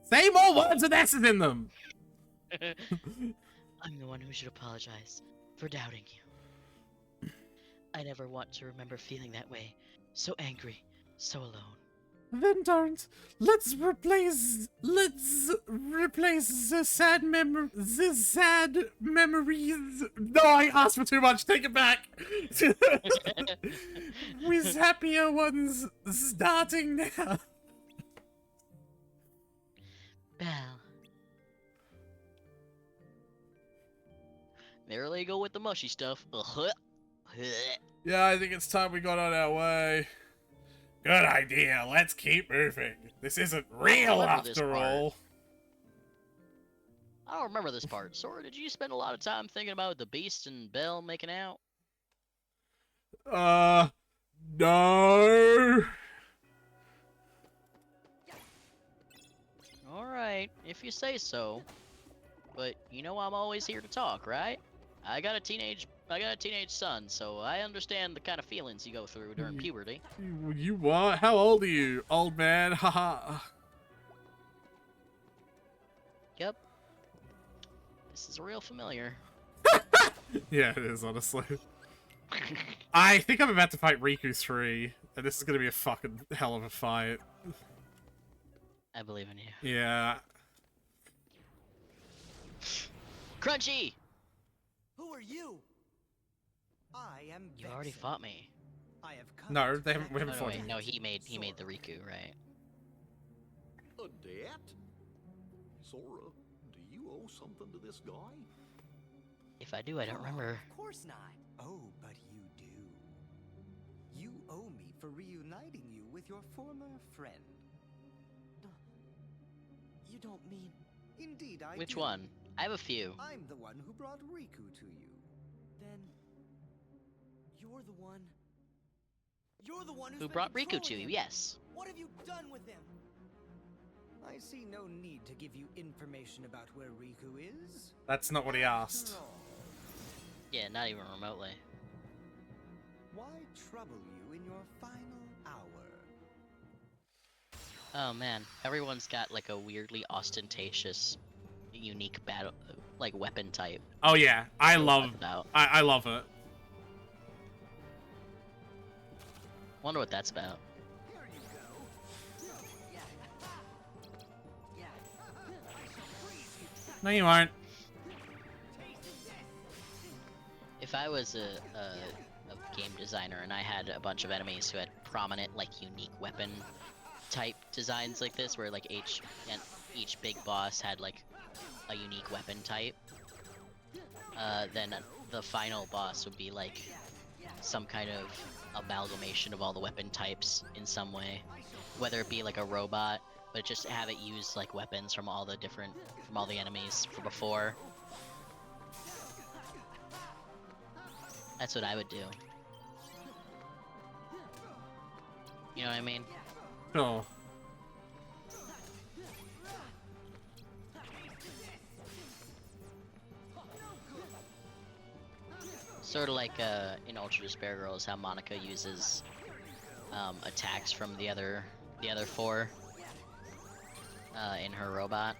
Say more words with S's in them! I'm the one who should apologize for doubting you. I never want to remember feeling that way. So angry, so alone. Then don't. Let's replace the sad memories. No, I asked for too much. Take it back. With happier ones starting now. Belle. There you go with the mushy stuff. Yeah, I think it's time we got on our way. Good idea. Let's keep moving. This isn't real after all. I don't remember this part. Sora, did you spend a lot of time thinking about the Beast and Belle making out? No. Alright, if you say so. But you know I'm always here to talk, right? I got a teenage son, so I understand the kind of feelings you go through during puberty. You what? How old are you, old man? Haha. Yep. This is real familiar. Yeah, it is, honestly. I think I'm about to fight Riku 3, and this is gonna be a fucking hell of a fight. I believe in you. Yeah. Crunchy! Who are you? I am You already Vexen. fought me. I have come No, to we haven't Oh, no, fought wait, him. no, he made the Riku, right? A debt? Sora, do you owe something to this guy? If I do, I don't remember. Of course not. Oh, but you do. You owe me for reuniting you with your former friend. You don't mean... Indeed, I Which do. one? I have a few. I'm the one who brought Riku to you. Then... You're the one... You're the one Who brought Riku to you? Yes. What have you done with him? I see no need to give you information about where Riku is. That's not what he asked. After all, Yeah, not even remotely. why trouble you in your final hour? Oh man, everyone's got like a weirdly ostentatious, unique battle, like weapon type. Oh yeah, I love it. Wonder what that's about. Here you go. Yeah. No, you aren't. If I was a game designer and I had a bunch of enemies who had prominent, like, unique weapon type designs like this, where like each big boss had like a unique weapon type, then the final boss would be like some kind of amalgamation of all the weapon types in some way, whether it be like a robot, but just have it use like weapons from all the enemies from before. That's what I would do. You know what I mean? Sure. Sort of like in Ultra Despair Girls, how Monica uses attacks from the other four in her robot.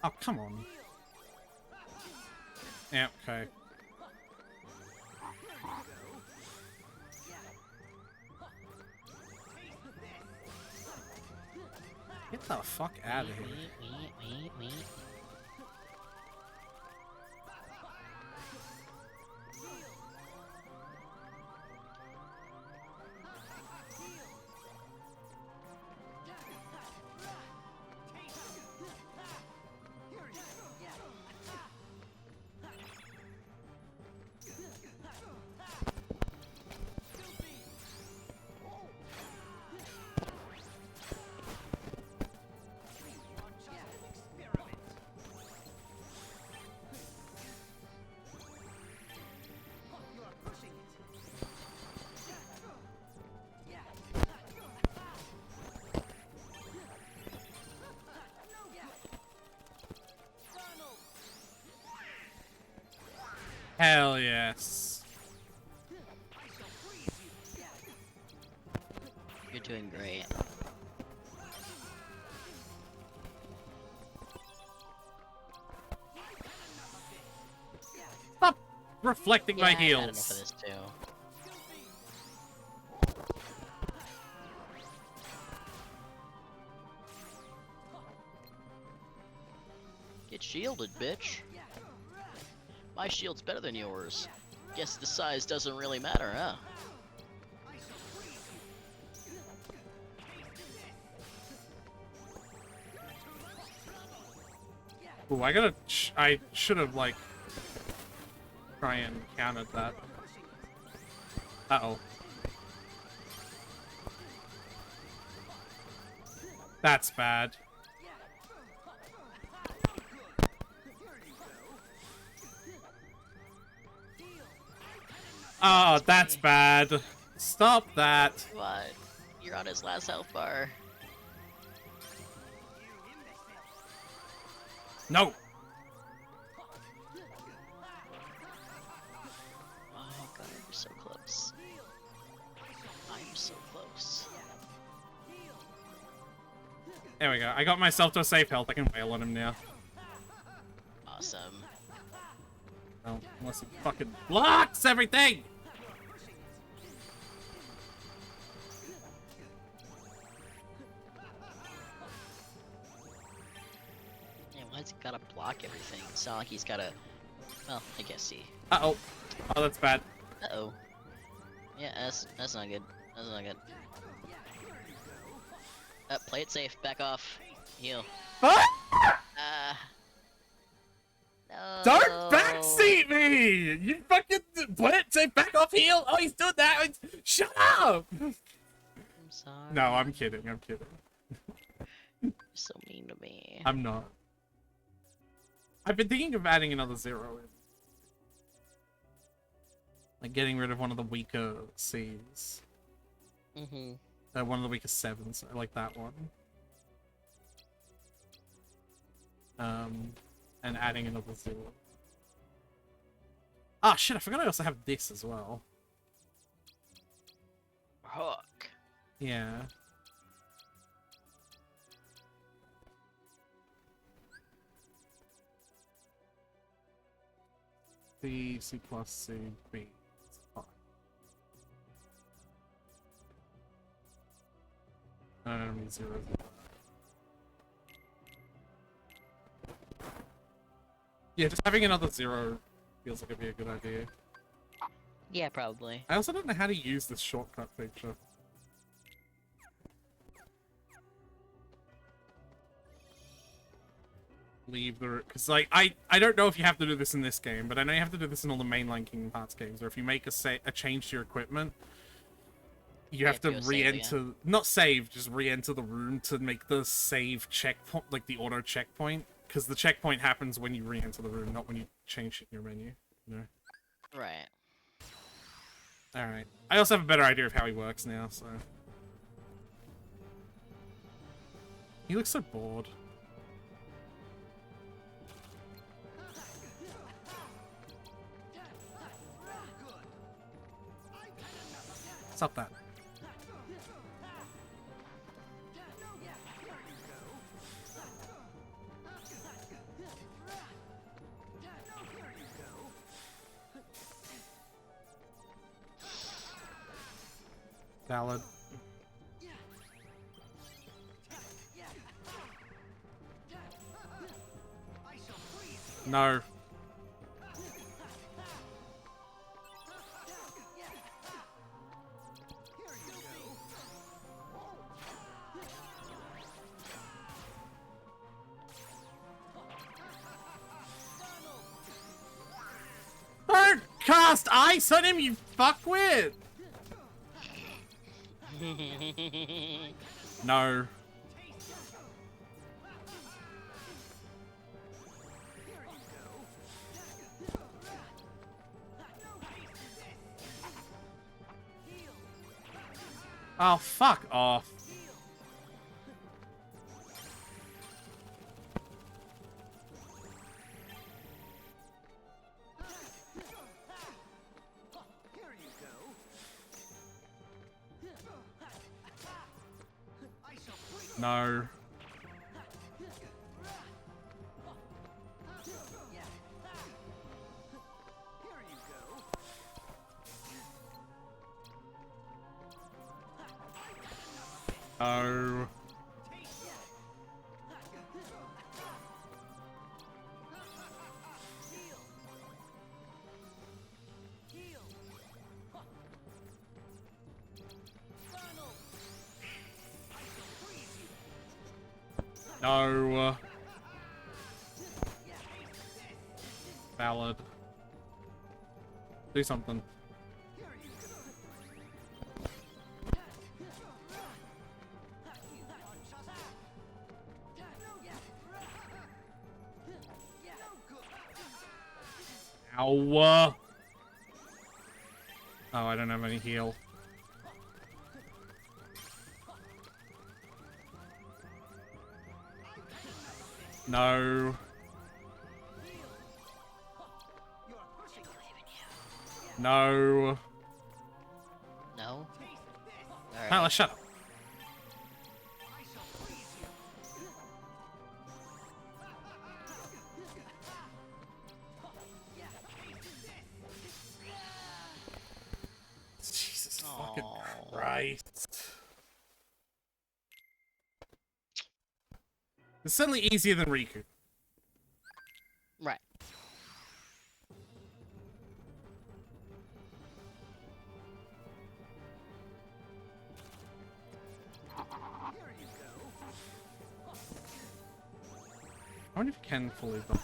Oh, come on. Yeah, okay. Get the fuck out of here. Hell yes. You're doing great. Stop reflecting my Yeah, I had enough of heals. this too. Get shielded, bitch. My shield's better than yours. Guess the size doesn't really matter, huh? Ooh, I should have, like, try and counter that. Uh-oh. That's bad. Oh, that's bad. Stop that. What? You're on his last health bar. No. Oh god, you're so close. I'm so close. There we go. I got myself to a safe health. I can wail on him now. Awesome. Oh, unless he fucking blocks everything! Yeah, why's he gotta block everything? It's not like he's gotta... Well, I guess he... Uh-oh. Oh, that's bad. Uh-oh. Yeah, that's not good. That's not good. Play it safe. Back off. Heal. Ah! No. Don't backseat me! You fucking... What? Say back off, heal? Oh, he's doing that! Shut up! I'm sorry. No, I'm kidding. I'm kidding. You're so mean to me. I'm not. I've been thinking of adding another 0 in. Like getting rid of one of the weaker C's. Mm-hmm. One of the weaker 7s. I like that one. And adding another 0. Ah, shit, I forgot I also have this as well. Hook. Yeah. C, C++, C, B. It's fine. I don't need 0. Yeah, just having another 0 feels like it'd be a good idea. Yeah, probably. I also don't know how to use this shortcut feature. Leave the... Because, like, I don't know if you have to do this in this game, but I know you have to do this in all the mainline Kingdom Hearts games, or if you make a change to your equipment, you have to re-enter... Not save, just re-enter the room to make the save checkpoint, like the auto checkpoint. Because the checkpoint happens when you re-enter the room, not when you change it in your menu, you know? Right. Alright. I also have a better idea of how he works now, so... He looks so bored. Stop that. Valid. No. Don't cast ice on him, you fuckwit! No. Oh, fuck off. No. Oh. No. Valid. Do something. Ow. Oh, I don't have any heal. No. No. No? Alright. Tyler, shut up. Christ. It's certainly easier than Riku. Right. I wonder if you can fully dodge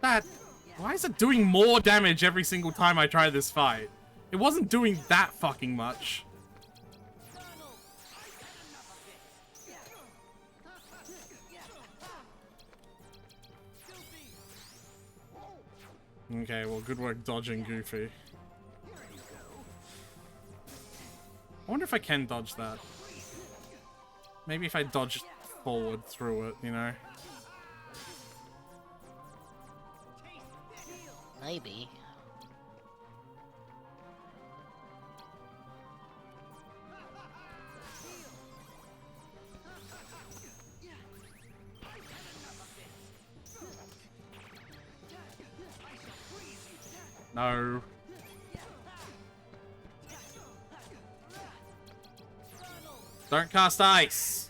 that. Why is it doing more damage every single time I try this fight? It wasn't doing that fucking much. Okay, well, good work dodging Goofy. I wonder if I can dodge that. Maybe if I dodge forward through it, you know? Maybe. No. Don't cast ice.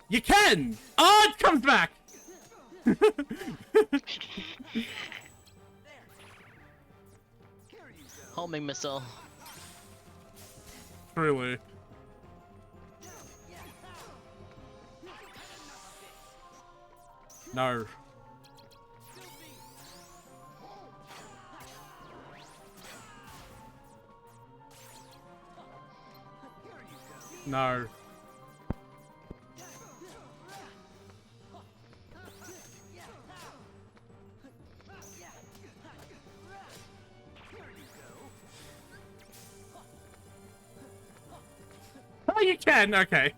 You can! Oh, it comes back! Homing missile. Truly. No. No. Oh, you can. Okay.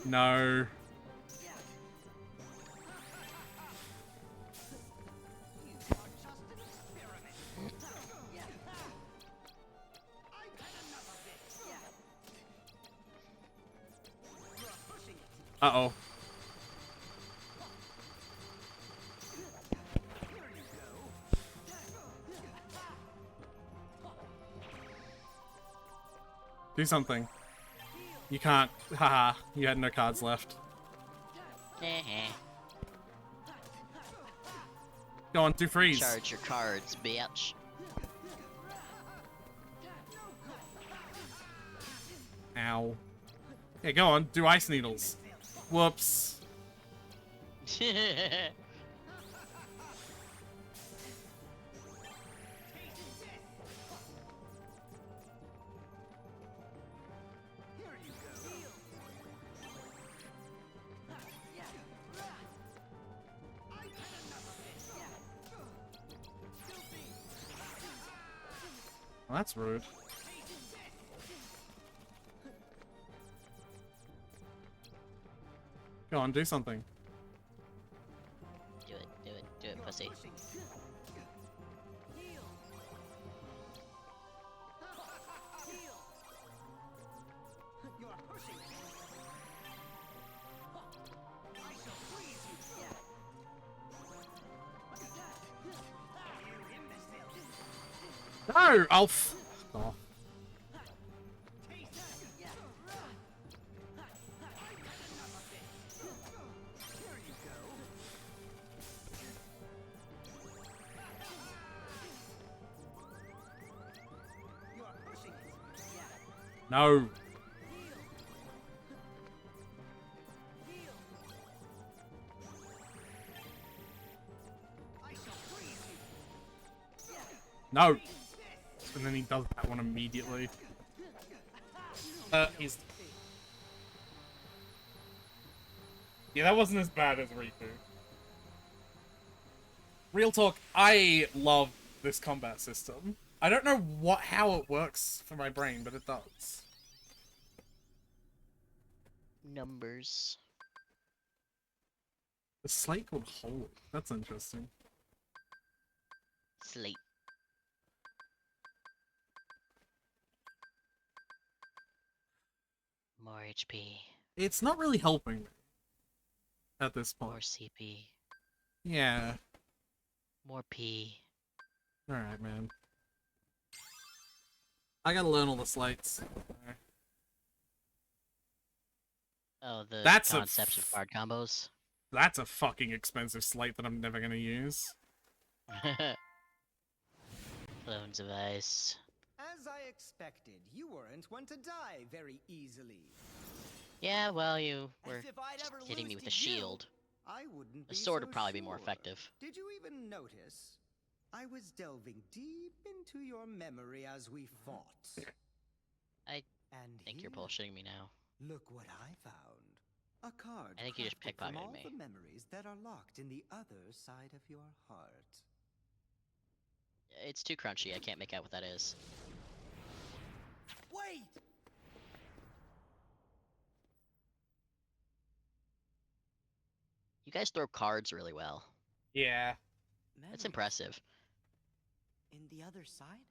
No. Uh-oh. Do something. You can't. Haha. You had no cards left. Go on, do freeze. Charge your cards, bitch. Ow. Yeah, go on, do ice needles. Whoops. Well, that's rude. Go on, do something. Do it, pussy. No! Oh. No. No. And then he does that one immediately. He's... Yeah, that wasn't as bad as Riku. Real talk, I love this combat system. I don't know how it works for my brain, but it does. Numbers. The slate called Holy. That's interesting. Slate. More HP. It's not really helping me at this point. More CP. Yeah. More P. Alright, man. I gotta learn all the slates. Oh, the That's concepts of card combos. That's a fucking expensive slate that I'm never gonna use. Clones of ice. As I expected, you weren't one to die very easily. Yeah, well, you were As if I'd just ever hitting lose me with to a shield. You, I wouldn't A be sword so would probably be more sure. effective. Did you even notice? I was delving deep into your memory as we fought. I And think you're here, bullshitting me now. look what I found. A card I think you just crafted from pickpocketed all me. the memories that are locked in the other side of your heart. It's too crunchy. I can't make out what that is. Wait! You guys throw cards really well. Yeah. That's Memories impressive. in the other side?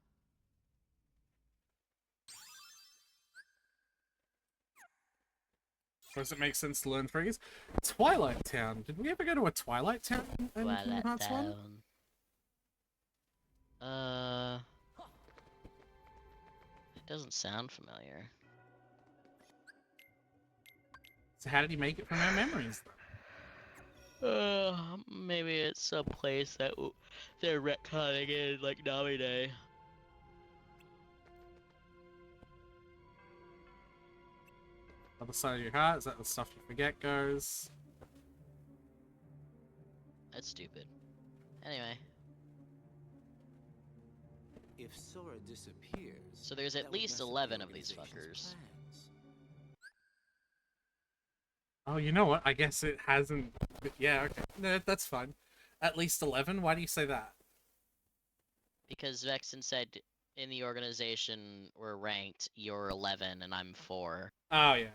Does it make sense to learn threes? Twilight Town. Did we ever go to a Twilight Town in Kingdom Twilight Hearts 1? Town. It doesn't sound familiar. So how did he make it from our memories, then? Maybe it's some place that they're retconning in, like Namine. Other side of your heart, is that the stuff you forget goes? That's stupid. Anyway. If Sora disappears, So there's that at would least mess up the 11 of these organization's fuckers. plans. Oh, you know what? I guess it hasn't... Yeah, okay. No, that's fine. At least 11? Why do you say that? Because Vexen said in the organization we're ranked, you're 11 and I'm 4. Oh, yeah.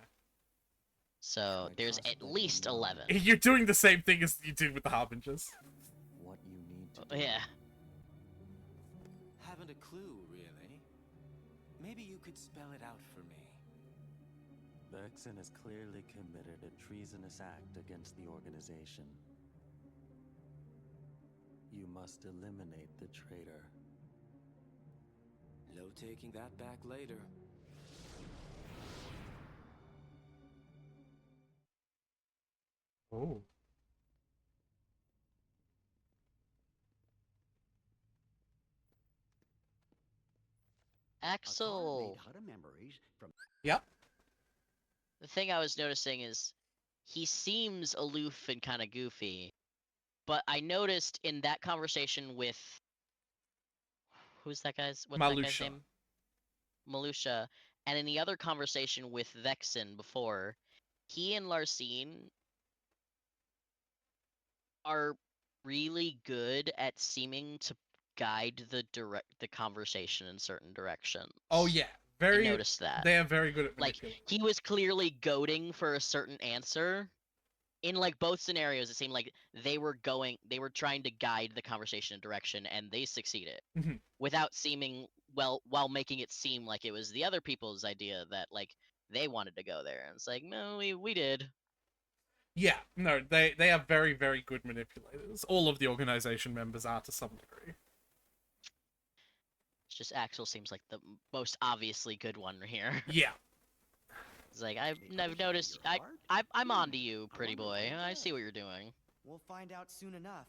So I there's trust at that you least know 11. You're doing the same thing as you did with the Harbingers. what you need to do. Yeah. Haven't a clue, really. Maybe you could spell it out for me. Vexen has clearly committed a treasonous act against the organization. You must eliminate the traitor. No taking that back later. Oh. Axel. Yep. The thing I was noticing is he seems aloof and kind of goofy, but I noticed in that conversation with what's that guy's Malusha. name? Malusha, and in the other conversation with Vexen before, he and Larcene are really good at seeming to guide the conversation in certain directions. Oh, yeah. I noticed that. They are very good at Like, manipulating. he was clearly goading for a certain answer. In, like, both scenarios, it seemed like they were trying to guide the conversation in direction, and they succeeded. Mhm. Without seeming, while making it seem like it was the other people's idea that, like, they wanted to go there. And it's like, no, we did. Yeah, no, they are very, very good manipulators. All of the organization members are to some degree. It's just Axel seems like the most obviously good one here. Yeah. It's like, I've noticed, I'm on to you, pretty boy. I see what you're doing. We'll find out soon enough.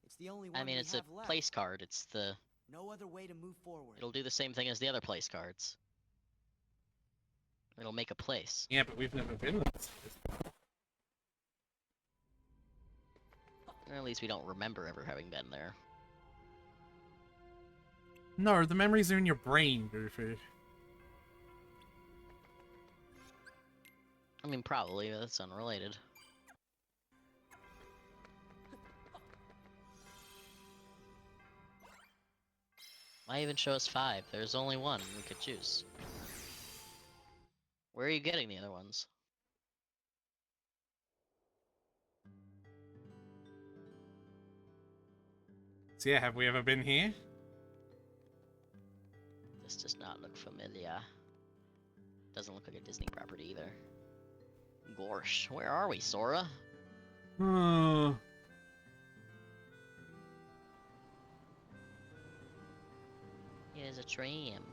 It's the only one I mean, we it's a have left. place card. It's the... No other way to move forward. It'll do the same thing as the other place cards. It'll make a place. Yeah, but we've never been there. Or at least we don't remember ever having been there. No, the memories are in your brain, Goofy. I mean, probably, but that's unrelated. Why even show us 5? There's only one we could choose. Where are you getting the other ones? So yeah, have we ever been here? This does not look familiar. Doesn't look like a Disney property either. Gorsh, where are we, Sora? Here's a tram.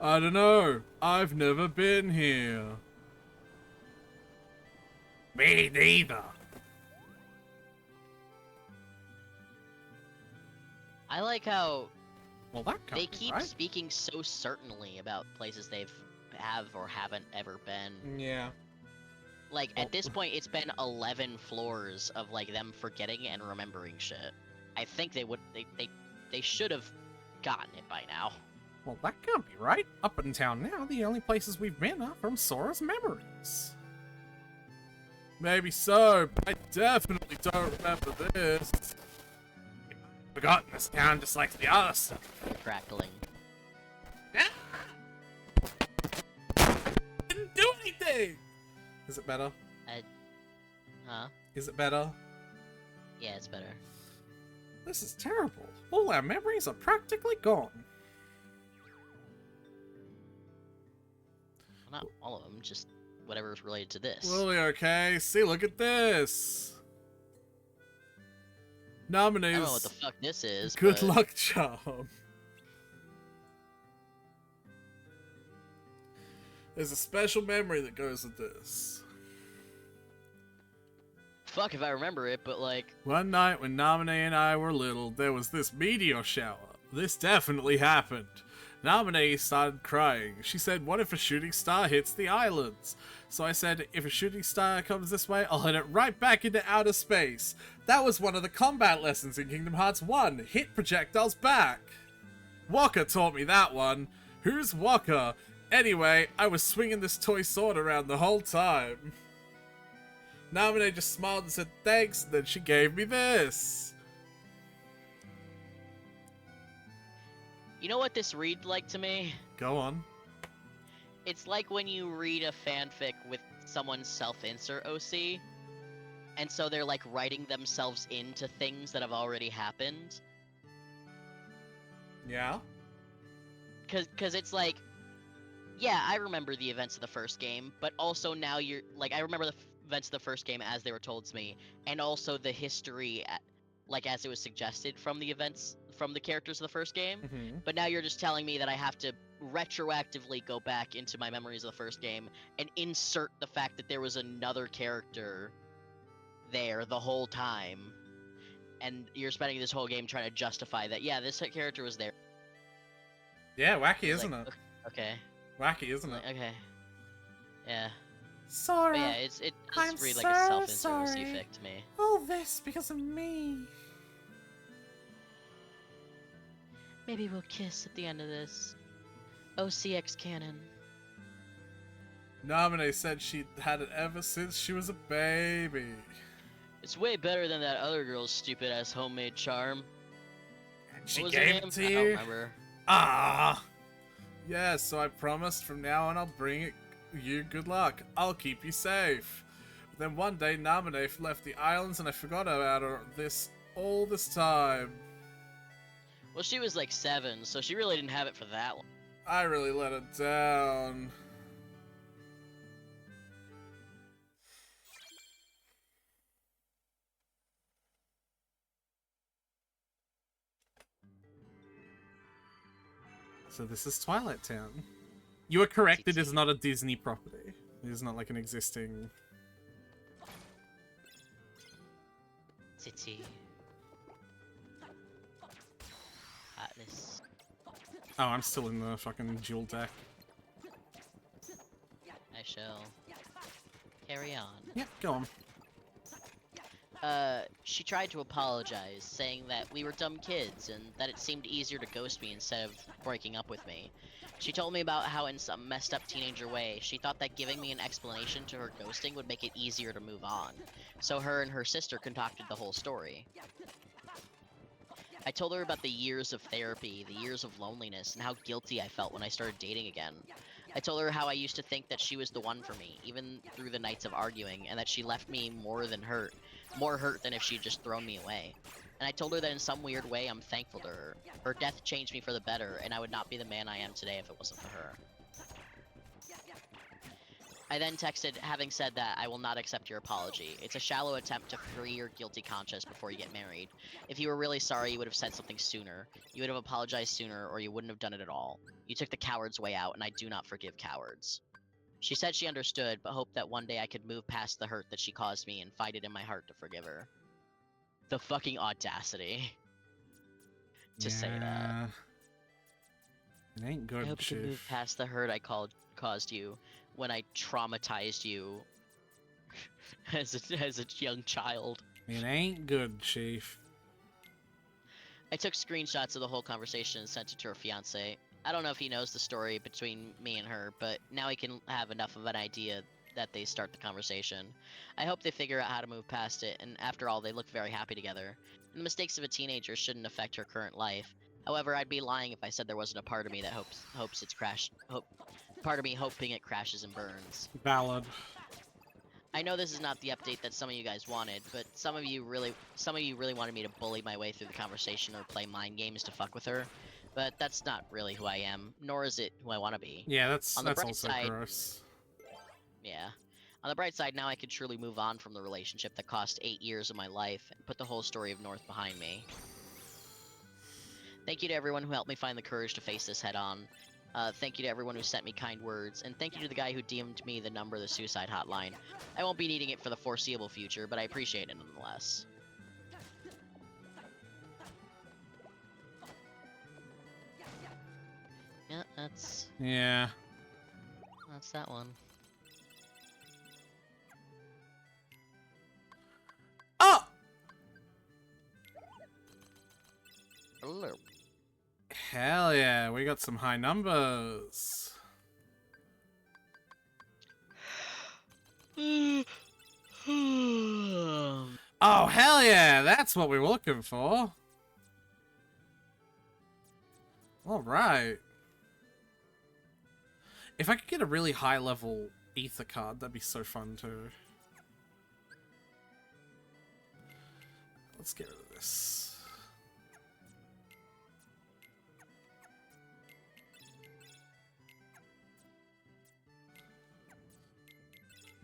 I don't know. I've never been here. Me neither. I like how Well, that can't they be keep right. speaking so certainly about places they've have or haven't ever been. Yeah. Like, at this point, it's been 11 floors of, like, them forgetting and remembering shit. I think they should have gotten it by now. Well, that can't be right. Up in town now, the only places we've been are from Sora's memories. Maybe so, but I definitely don't remember this. I've forgotten this town just like the other stuff. Crackling. Didn't do anything! Is it better? Huh? Is it better? Yeah, it's better. This is terrible. All our memories are practically gone. Well, not all of them, just whatever's related to this. Really okay. See, look at this. Nominees. I don't know what the fuck this is. Good but... luck charm. There's a special memory that goes with this. Fuck if I remember it, but like... One night when Namine and I were little, there was this meteor shower. This definitely happened. Namine started crying. She said, what if a shooting star hits the islands? So I said, if a shooting star comes this way, I'll hit it right back into outer space. That was one of the combat lessons in Kingdom Hearts 1. Hit projectiles back. Waka taught me that one. Who's Waka? Anyway, I was swinging this toy sword around the whole time. Namine just smiled and said thanks, and then she gave me this. You know what this read like to me? Go on. It's like when you read a fanfic with someone's self-insert OC, and so they're like writing themselves into things that have already happened. Yeah? Cause it's like, yeah, I remember the events of the first game, but also now you're, like, I remember the events of the first game as they were told to me, and also the history, like, as it was suggested from the events, from the characters of the first game, but now you're just telling me that I have to retroactively go back into my memories of the first game and insert the fact that there was another character there the whole time, and you're spending this whole game trying to justify that, yeah, this character was there. Yeah, wacky, isn't it? Okay. Wacky, isn't it? Okay. Yeah. Sorry. But yeah, it does read like a self-insert fic to me. All this because of me. Maybe we'll kiss at the end of this. OCX canon. Namine said she'd had it ever since she was a baby. It's way better than that other girl's stupid-ass homemade charm. And she What was gave her it name? to I you? don't remember. Ah. Yeah, so I promised from now on I'll bring you good luck. I'll keep you safe. Then one day Namine left the islands and I forgot about her all this time. Well, she was like 7, so she really didn't have it for that long. I really let her down. So this is Twilight Town. You are correct, it is not a Disney property. It is not like an existing... City. Hotness. Oh, I'm still in the fucking dual deck. I shall carry on. Yep, go on. She tried to apologize, saying that we were dumb kids and that it seemed easier to ghost me instead of breaking up with me. She told me about how in some messed up teenager way, she thought that giving me an explanation to her ghosting would make it easier to move on. So her and her sister concocted the whole story. I told her about the years of therapy, the years of loneliness, and how guilty I felt when I started dating again. I told her how I used to think that she was the one for me, even through the nights of arguing, and that she left me more hurt than if she'd just thrown me away. And I told her that in some weird way I'm thankful to her. Her death changed me for the better, and I would not be the man I am today if it wasn't for her. I then texted, having said that, I will not accept your apology. It's a shallow attempt to free your guilty conscience before you get married. If you were really sorry, you would have said something sooner. You would have apologized sooner, or you wouldn't have done it at all. You took the coward's way out, and I do not forgive cowards. She said she understood, but hoped that one day I could move past the hurt that she caused me and find it in my heart to forgive her. The fucking audacity to say that. It ain't good, I hope you can move Chief. past the hurt I caused you when I traumatized you as a young child. It ain't good, Chief. I took screenshots of the whole conversation and sent it to her fiance. I don't know if he knows the story between me and her, but now he can have enough of an idea that they start the conversation. I hope they figure out how to move past it, and after all, they look very happy together. And the mistakes of a teenager shouldn't affect her current life. However, I'd be lying if I said there wasn't a part of me that hopes it's part of me hoping it crashes and burns. Valid. I know this is not the update that some of you guys wanted, but some of you really wanted me to bully my way through the conversation or play mind games to fuck with her. But that's not really who I am, nor is it who I want to be. Yeah, that's On the bright also side, gross. Yeah. On the bright side, now I can truly move on from the relationship that cost 8 years of my life and put the whole story of North behind me. Thank you to everyone who helped me find the courage to face this head on. Thank you to everyone who sent me kind words, and thank you to the guy who DM'd me the number of the suicide hotline. I won't be needing it for the foreseeable future, but I appreciate it nonetheless. Yeah, that's that one. Oh! Hello. Hell yeah, we got some high numbers. Oh, hell yeah, that's what we were looking for. Alright. If I could get a really high level ether card, that'd be so fun too. Let's get rid of this.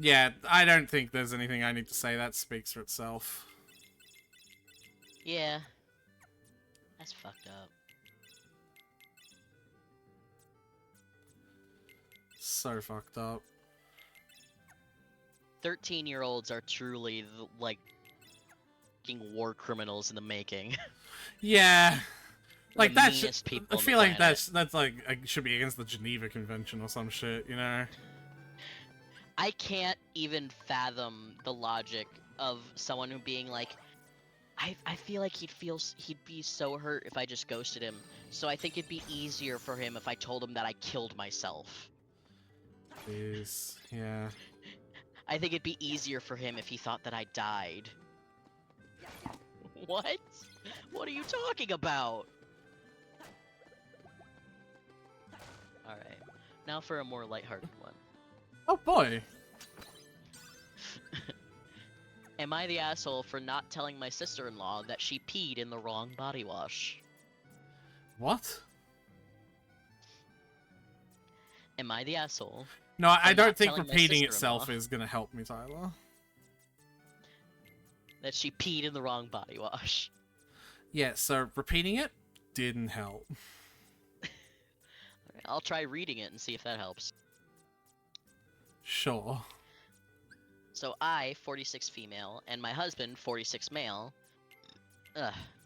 Yeah, I don't think there's anything I need to say. That speaks for itself. Yeah. That's fucked up. So fucked up. 13-year-olds are truly, like, fucking war criminals in the making. Yeah. Like, The that meanest people I on the feel like planet. that's like, should be against the Geneva Convention or some shit, you know? I can't even fathom the logic of someone who being like, I feel like he'd be so hurt if I just ghosted him, so I think it'd be easier for him if I told him that I killed myself. Jeez, yeah. I think it'd be easier for him if he thought that I died. What? What are you talking about? Alright, now for a more lighthearted one. Oh boy! Am I the asshole for not telling my sister-in-law that she peed in the wrong body wash? What? Am I the asshole? No, I for don't not think telling my repeating sister-in-law itself is gonna help me, Tyler. that she peed in the wrong body wash? Yeah, so repeating it didn't help. Alright, I'll try reading it and see if that helps. Sure. So I, 46 female, and my husband, 46 male,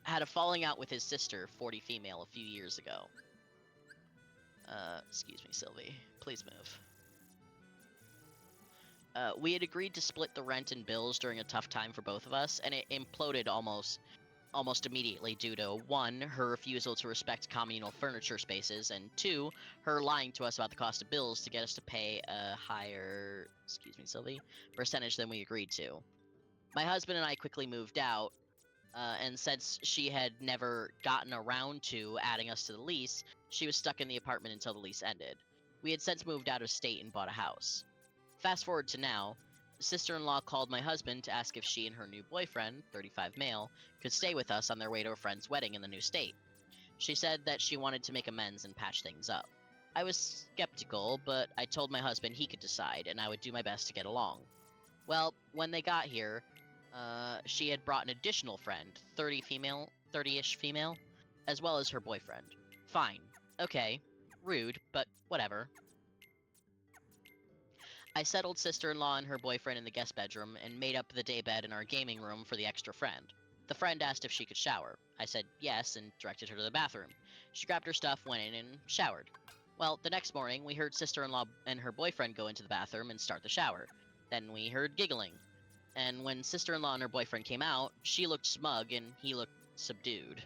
had a falling out with his sister, 40 female, a few years ago. Excuse me, Sylvie. Please move. We had agreed to split the rent and bills during a tough time for both of us, and it imploded almost immediately due to 1, her refusal to respect communal furniture spaces, and 2, her lying to us about the cost of bills to get us to pay a higher, excuse me, Sylvie, percentage than we agreed to. My husband and I quickly moved out, and since she had never gotten around to adding us to the lease, she was stuck in the apartment until the lease ended. We had since moved out of state and bought a house. Fast forward to now, sister-in-law called my husband to ask if she and her new boyfriend, 35 male, could stay with us on their way to a friend's wedding in the new state. She said that she wanted to make amends and patch things up. I was skeptical, but I told my husband he could decide, and I would do my best to get along. Well, when they got here, she had brought an additional friend, 30-ish female, as well as her boyfriend. Fine. Okay. Rude, but whatever. I settled sister-in-law and her boyfriend in the guest bedroom and made up the daybed in our gaming room for the extra friend. The friend asked if she could shower. I said yes and directed her to the bathroom. She grabbed her stuff, went in, and showered. Well, the next morning, we heard sister-in-law and her boyfriend go into the bathroom and start the shower. Then we heard giggling. And when sister-in-law and her boyfriend came out, she looked smug and he looked subdued.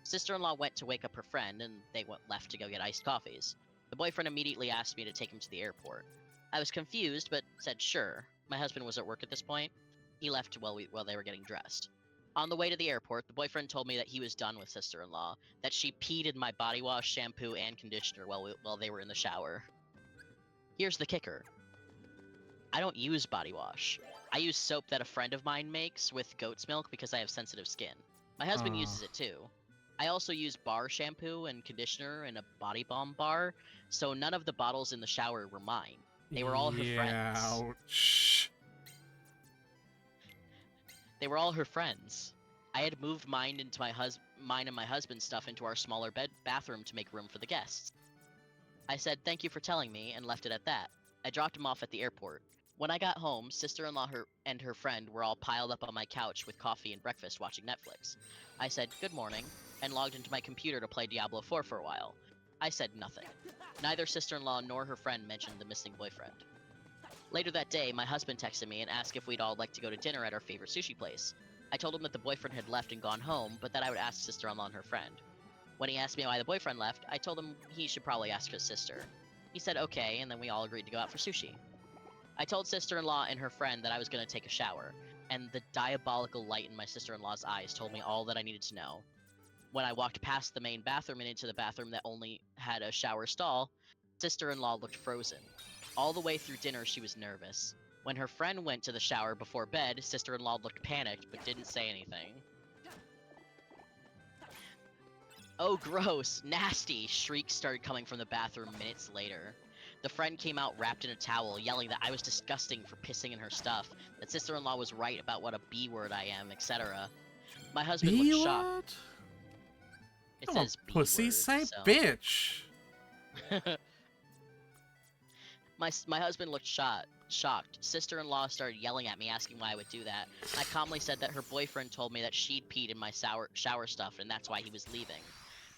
Sister-in-law went to wake up her friend, and they left to go get iced coffees. The boyfriend immediately asked me to take him to the airport. I was confused, but said sure. My husband was at work at this point. He left while they were getting dressed. On the way to the airport, the boyfriend told me that he was done with sister-in-law, that she peed in my body wash, shampoo, and conditioner while they were in the shower. Here's the kicker. I don't use body wash. I use soap that a friend of mine makes with goat's milk because I have sensitive skin. My husband uses it too. I also use bar shampoo and conditioner and a body balm bar, so none of the bottles in the shower were mine. They were all her friends. Ouch. They were all her friends. I had moved mine and my husband's stuff into our smaller bathroom to make room for the guests. I said thank you for telling me and left it at that. I dropped him off at the airport. When I got home, sister-in-law and her friend were all piled up on my couch with coffee and breakfast watching Netflix. I said good morning and logged into my computer to play Diablo 4 for a while. I said nothing. Neither sister-in-law nor her friend mentioned the missing boyfriend. Later that day, my husband texted me and asked if we'd all like to go to dinner at our favorite sushi place. I told him that the boyfriend had left and gone home, but that I would ask sister-in-law and her friend. When he asked me why the boyfriend left, I told him he should probably ask his sister. He said okay, and then we all agreed to go out for sushi. I told sister-in-law and her friend that I was going to take a shower, and the diabolical light in my sister-in-law's eyes told me all that I needed to know. When I walked past the main bathroom and into the bathroom that only had a shower stall, sister-in-law looked frozen. All the way through dinner, she was nervous. When her friend went to the shower before bed, sister-in-law looked panicked but didn't say anything. Oh, gross! Nasty! Shrieks started coming from the bathroom minutes later. The friend came out wrapped in a towel, yelling that I was disgusting for pissing in her stuff, that sister-in-law was right about what a B-word I am, etc. My husband looked shocked. It says B-word, pussy, say so... bitch! My husband looked shocked. Sister-in-law started yelling at me, asking why I would do that. I calmly said that her boyfriend told me that she'd peed in my shower stuff, and that's why he was leaving.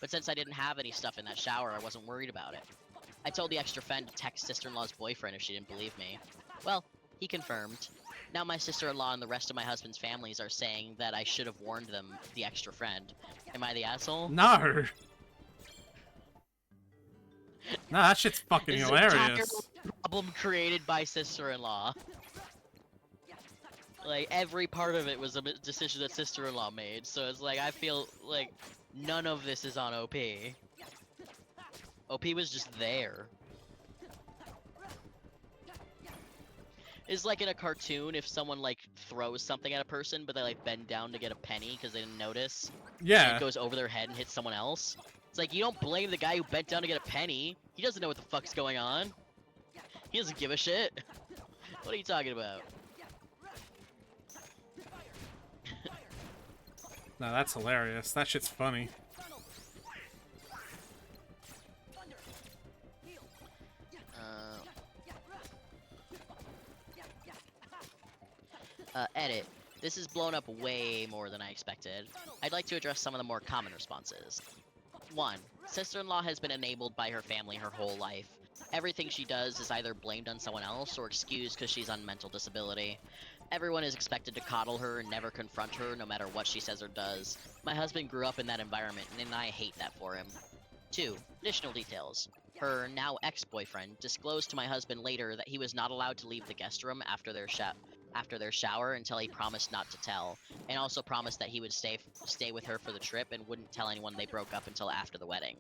But since I didn't have any stuff in that shower, I wasn't worried about it. I told the extra friend to text sister-in-law's boyfriend if she didn't believe me. Well, he confirmed. Now my sister-in-law and the rest of my husband's families are saying that I should have warned them, the extra friend. Am I the asshole? No! No, that shit's fucking hilarious. This entire problem created by sister-in-law. Like, every part of it was a decision that sister-in-law made, so it's like, I feel like none of this is on OP. OP was just there. It's like in a cartoon, if someone, like, throws something at a person, but they, like, bend down to get a penny because they didn't notice. Yeah. And it goes over their head and hits someone else. It's like, you don't blame the guy who bent down to get a penny. He doesn't know what the fuck's going on. He doesn't give a shit. What are you talking about? No, that's hilarious. That shit's funny. Edit. This is blown up way more than I expected. I'd like to address some of the more common responses. 1. Sister-in-law has been enabled by her family her whole life. Everything she does is either blamed on someone else or excused because she's on mental disability. Everyone is expected to coddle her and never confront her no matter what she says or does. My husband grew up in that environment and I hate that for him. 2. Additional details. Her now ex-boyfriend disclosed to my husband later that he was not allowed to leave the guest room after their shower until he promised not to tell, and also promised that he would stay with her for the trip and wouldn't tell anyone they broke up until after the wedding.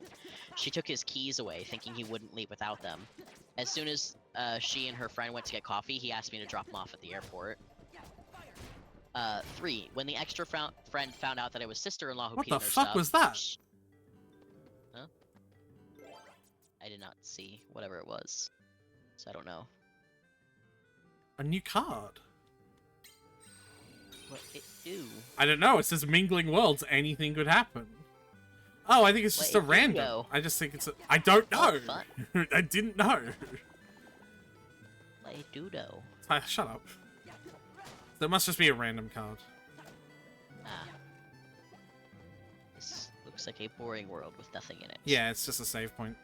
She took his keys away, thinking he wouldn't leave without them. As soon as she and her friend went to get coffee, he asked me to drop him off at the airport. 3. When the extra friend found out that it was sister-in-law who peed in her stuff... What the fuck was that? Huh? I did not see whatever it was, so I don't know. A new card. What it do? I don't know. It says mingling worlds. Anything could happen. Oh, I think it's just a random. I just think it's a... I don't know. I didn't know. What it do though? Shut up. There must just be a random card. Ah. This looks like a boring world with nothing in it. Yeah, it's just a save point.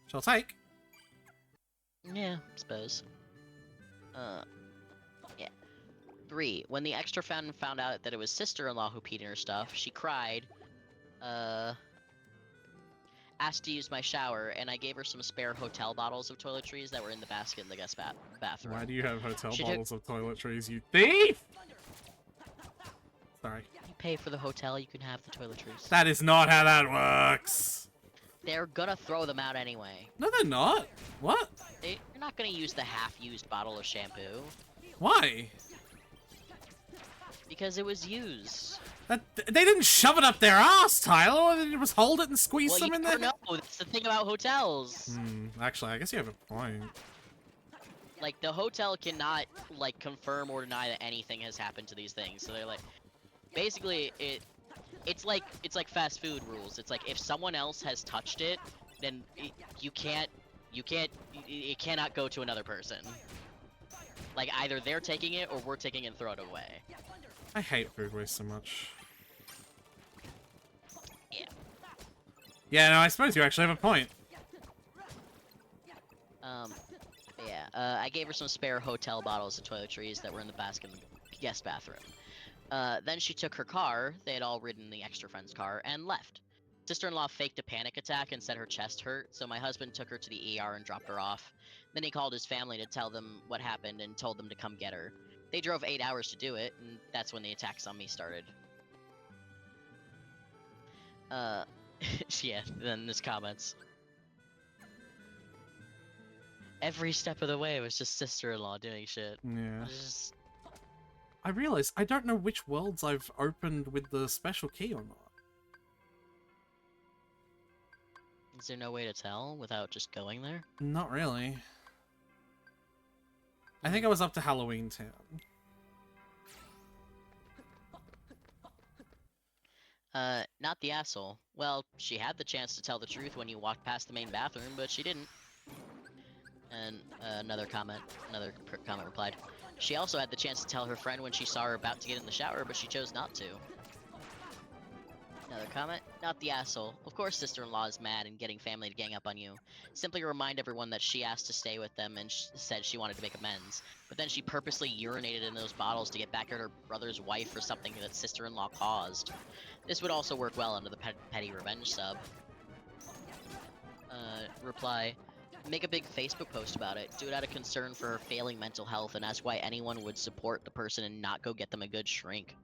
Shall take. Yeah, I suppose. Yeah. 3. When the extra found out that it was sister-in-law who peed in her stuff, she cried, asked to use my shower, and I gave her some spare hotel bottles of toiletries that were in the basket in the guest bathroom. Why do you have hotel bottles of toiletries, you thief? Sorry. You pay for the hotel, you can have the toiletries. That is not how that works. They're gonna throw them out anyway. No, they're not. What? You're not gonna use the half-used bottle of shampoo. Why? Because it was used. They didn't shove it up their ass, Tyler. All they did was hold it and squeeze some in there. No, that's the thing about hotels. Actually, I guess you have a point. Like, the hotel cannot, like, confirm or deny that anything has happened to these things. So they're like, basically, it's like fast food rules. It's like if someone else has touched it, then it cannot go to another person. Like, either they're taking it or we're taking it and throw it away. I hate food waste so much. Yeah. Yeah, no, I suppose you actually have a point. Yeah, I gave her some spare hotel bottles of toiletries that were in the basket in the guest bathroom. Then she took her car, they had all ridden the extra friend's car, and left. Sister-in-law faked a panic attack and said her chest hurt, so my husband took her to the ER and dropped her off. Then he called his family to tell them what happened and told them to come get her. They drove 8 hours to do it, and that's when the attacks on me started. Yeah, then there's comments. Every step of the way was just sister-in-law doing shit. Yeah. I realize I don't know which worlds I've opened with the special key or not. Is there no way to tell without just going there? Not really. I think I was up to Halloween Town. Not the asshole. Well, she had the chance to tell the truth when you walked past the main bathroom, but she didn't. And another comment replied. She also had the chance to tell her friend when she saw her about to get in the shower, but she chose not to. Another comment. Not the asshole. Of course sister-in-law is mad and getting family to gang up on you. Simply remind everyone that she asked to stay with them and said she wanted to make amends. But then she purposely urinated in those bottles to get back at her brother's wife for something that sister-in-law caused. This would also work well under the petty revenge sub. Reply. Make a big Facebook post about it. Do it out of concern for her failing mental health and ask why anyone would support the person and not go get them a good shrink.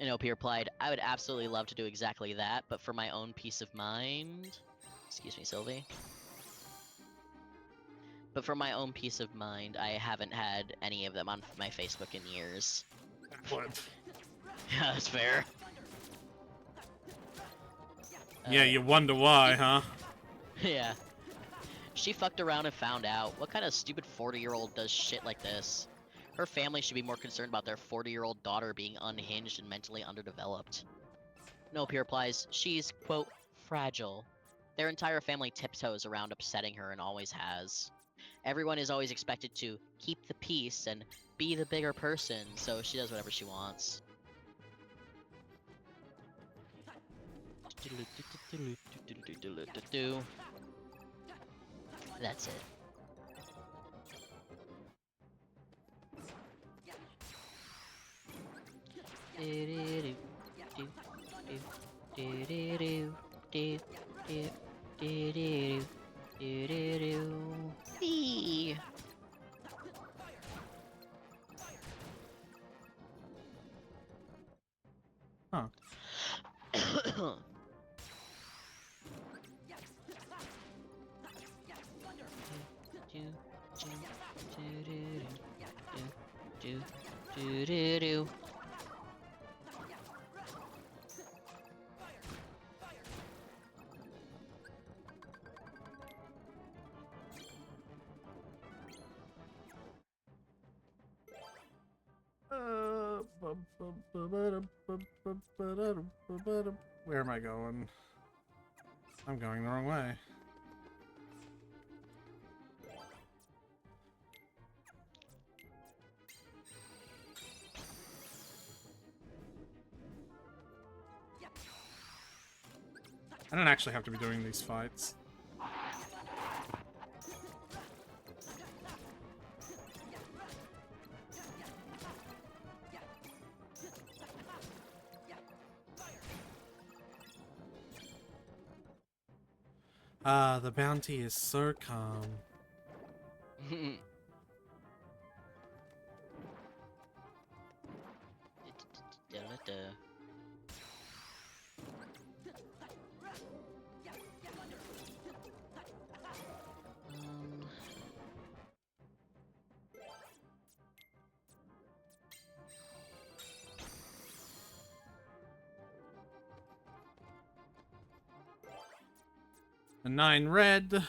And OP replied, I would absolutely love to do exactly that, but for my own peace of mind... Excuse me, Sylvie. But for my own peace of mind, I haven't had any of them on my Facebook in years. What? Yeah, that's fair. Yeah, you wonder why, huh? Yeah. She fucked around and found out. What kind of stupid 40-year-old does shit like this? Her family should be more concerned about their 40-year-old daughter being unhinged and mentally underdeveloped. Nope, he replies, she's, quote, fragile. Their entire family tiptoes around upsetting her and always has. Everyone is always expected to keep the peace and be the bigger person, so she does whatever she wants. That's it. Whee! Huh. Where am I going? I'm going the wrong way. I don't actually have to be doing these fights. Ah, the bounty is so calm. A 9 red.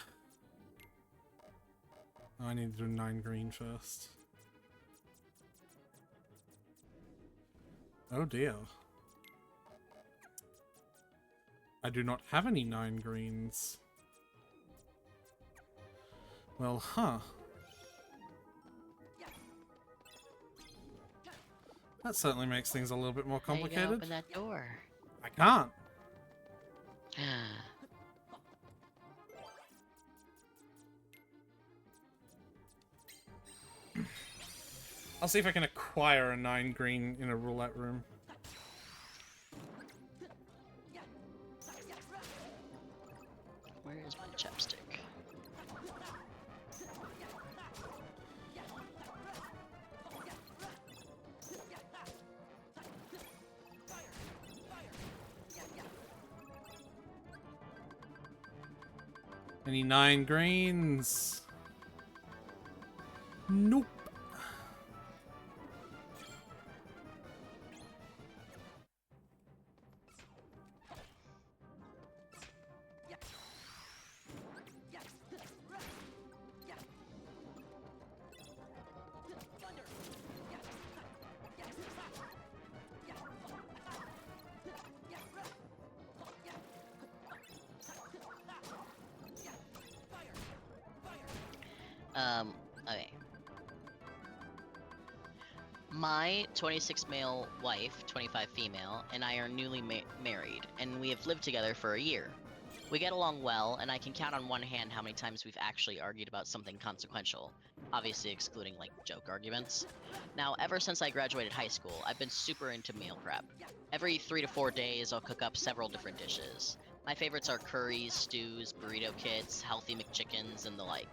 Oh, I need to do 9 green first. Oh dear. I do not have any 9 greens. Well, huh. That certainly makes things a little bit more complicated. How you gonna open that door? I can't. I'll see if I can acquire a 9 green in a roulette room. Where is my chapstick? Any 9 greens? Nope. Okay. My 26 male wife, 25 female, and I are newly married, and we have lived together for a year. We get along well, and I can count on one hand how many times we've actually argued about something consequential, obviously excluding, like, joke arguments. Now, ever since I graduated high school, I've been super into meal prep. Every 3 to 4 days, I'll cook up several different dishes. My favorites are curries, stews, burrito kits, healthy McChickens, and the like.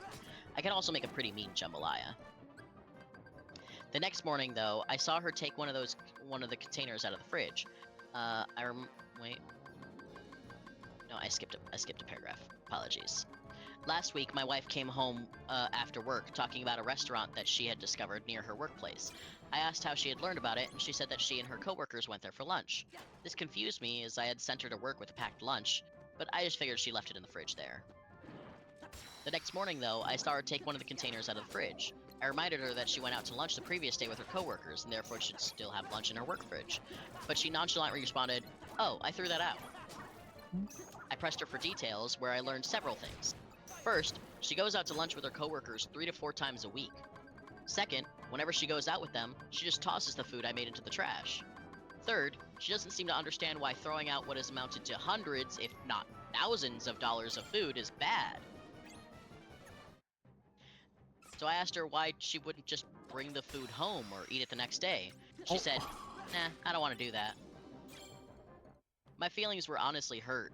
I can also make a pretty mean jambalaya. The next morning, though, I saw her take one of the containers out of the fridge. Wait. No, I skipped a paragraph. Apologies. Last week, my wife came home after work talking about a restaurant that she had discovered near her workplace. I asked how she had learned about it, and she said that she and her coworkers went there for lunch. This confused me, as I had sent her to work with a packed lunch, but I just figured she left it in the fridge there. The next morning, though, I saw her take one of the containers out of the fridge. I reminded her that she went out to lunch the previous day with her coworkers, and therefore should still have lunch in her work fridge. But she nonchalantly responded, "Oh, I threw that out." I pressed her for details, where I learned several things. First, she goes out to lunch with her coworkers 3 to 4 times a week. Second, whenever she goes out with them, she just tosses the food I made into the trash. Third, she doesn't seem to understand why throwing out what has amounted to hundreds, if not thousands of dollars of food is bad. So I asked her why she wouldn't just bring the food home or eat it the next day. She said, "Nah, I don't want to do that." My feelings were honestly hurt.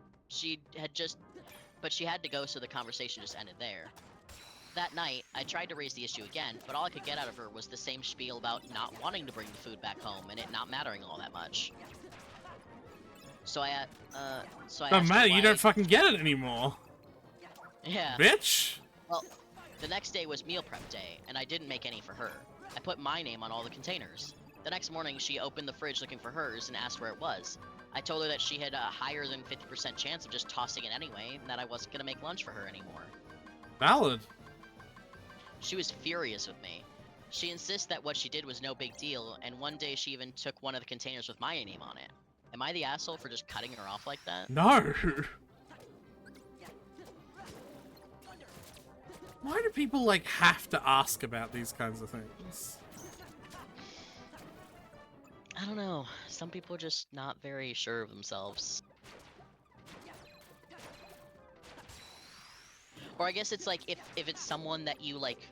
But she had to go, so the conversation just ended there. That night, I tried to raise the issue again, but all I could get out of her was the same spiel about not wanting to bring the food back home and it not mattering all that much. So I asked her matter, you why... don't fucking get it anymore. Yeah. Bitch! Well, the next day was meal prep day, and I didn't make any for her. I put my name on all the containers. The next morning, she opened the fridge looking for hers and asked where it was. I told her that she had a higher than 50% chance of just tossing it anyway, and that I wasn't going to make lunch for her anymore. Valid. She was furious with me. She insists that what she did was no big deal, and one day she even took one of the containers with my name on it. Am I the asshole for just cutting her off like that? No! Why do people, like, have to ask about these kinds of things? I don't know. Some people are just not very sure of themselves. Or I guess it's like, if it's someone that you, like...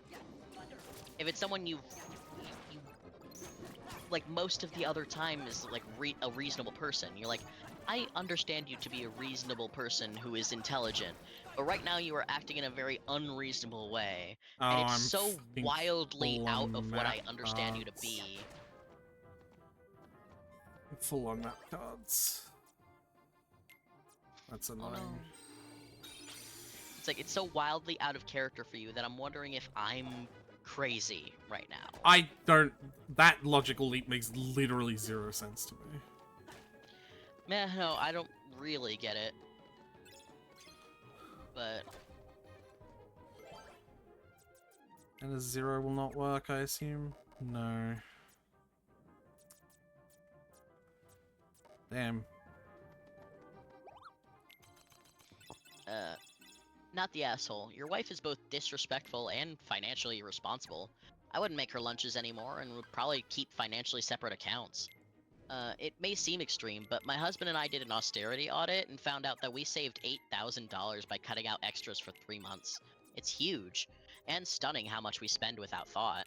If it's someone you like, most of the other time is, like, a reasonable person. You're like, I understand you to be a reasonable person who is intelligent, but right now you are acting in a very unreasonable way. Oh, and it's I'm so wildly full out on of what I map understand you to cards. be. Full on map cards. That's annoying. Oh, no. It's like, it's so wildly out of character for you that I'm wondering if I'm crazy right now. I don't... That logical leap makes literally 0 sense to me. Man, no, I don't really get it. But... And a 0 will not work, I assume? No. Damn. Not the asshole. Your wife is both disrespectful and financially irresponsible. I wouldn't make her lunches anymore and would probably keep financially separate accounts. It may seem extreme, but my husband and I did an austerity audit and found out that we saved $8,000 by cutting out extras for 3 months. It's huge, and stunning how much we spend without thought.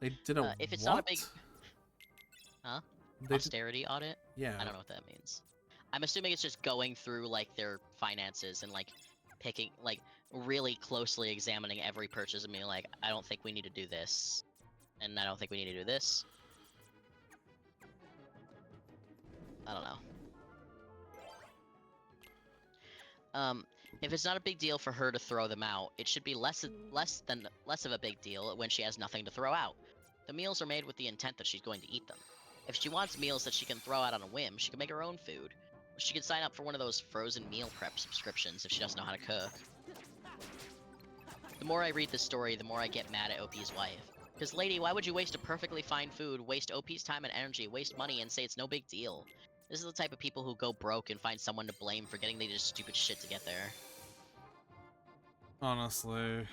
They did a if it's what? not a big... Huh? They Austerity audit? Yeah. I don't know what that means. I'm assuming it's just going through, like, their finances and, like, picking, like, really closely examining every purchase and being like, I don't think we need to do this. And I don't think we need to do this. I don't know. If it's not a big deal for her to throw them out, it should be less of a big deal when she has nothing to throw out. The meals are made with the intent that she's going to eat them. If she wants meals that she can throw out on a whim, she can make her own food. She could sign up for one of those frozen meal prep subscriptions if she doesn't know how to cook. The more I read this story, the more I get mad at OP's wife. Because, lady, why would you waste a perfectly fine food, waste OP's time and energy, waste money, and say it's no big deal? This is the type of people who go broke and find someone to blame for getting they just stupid shit to get there. Honestly.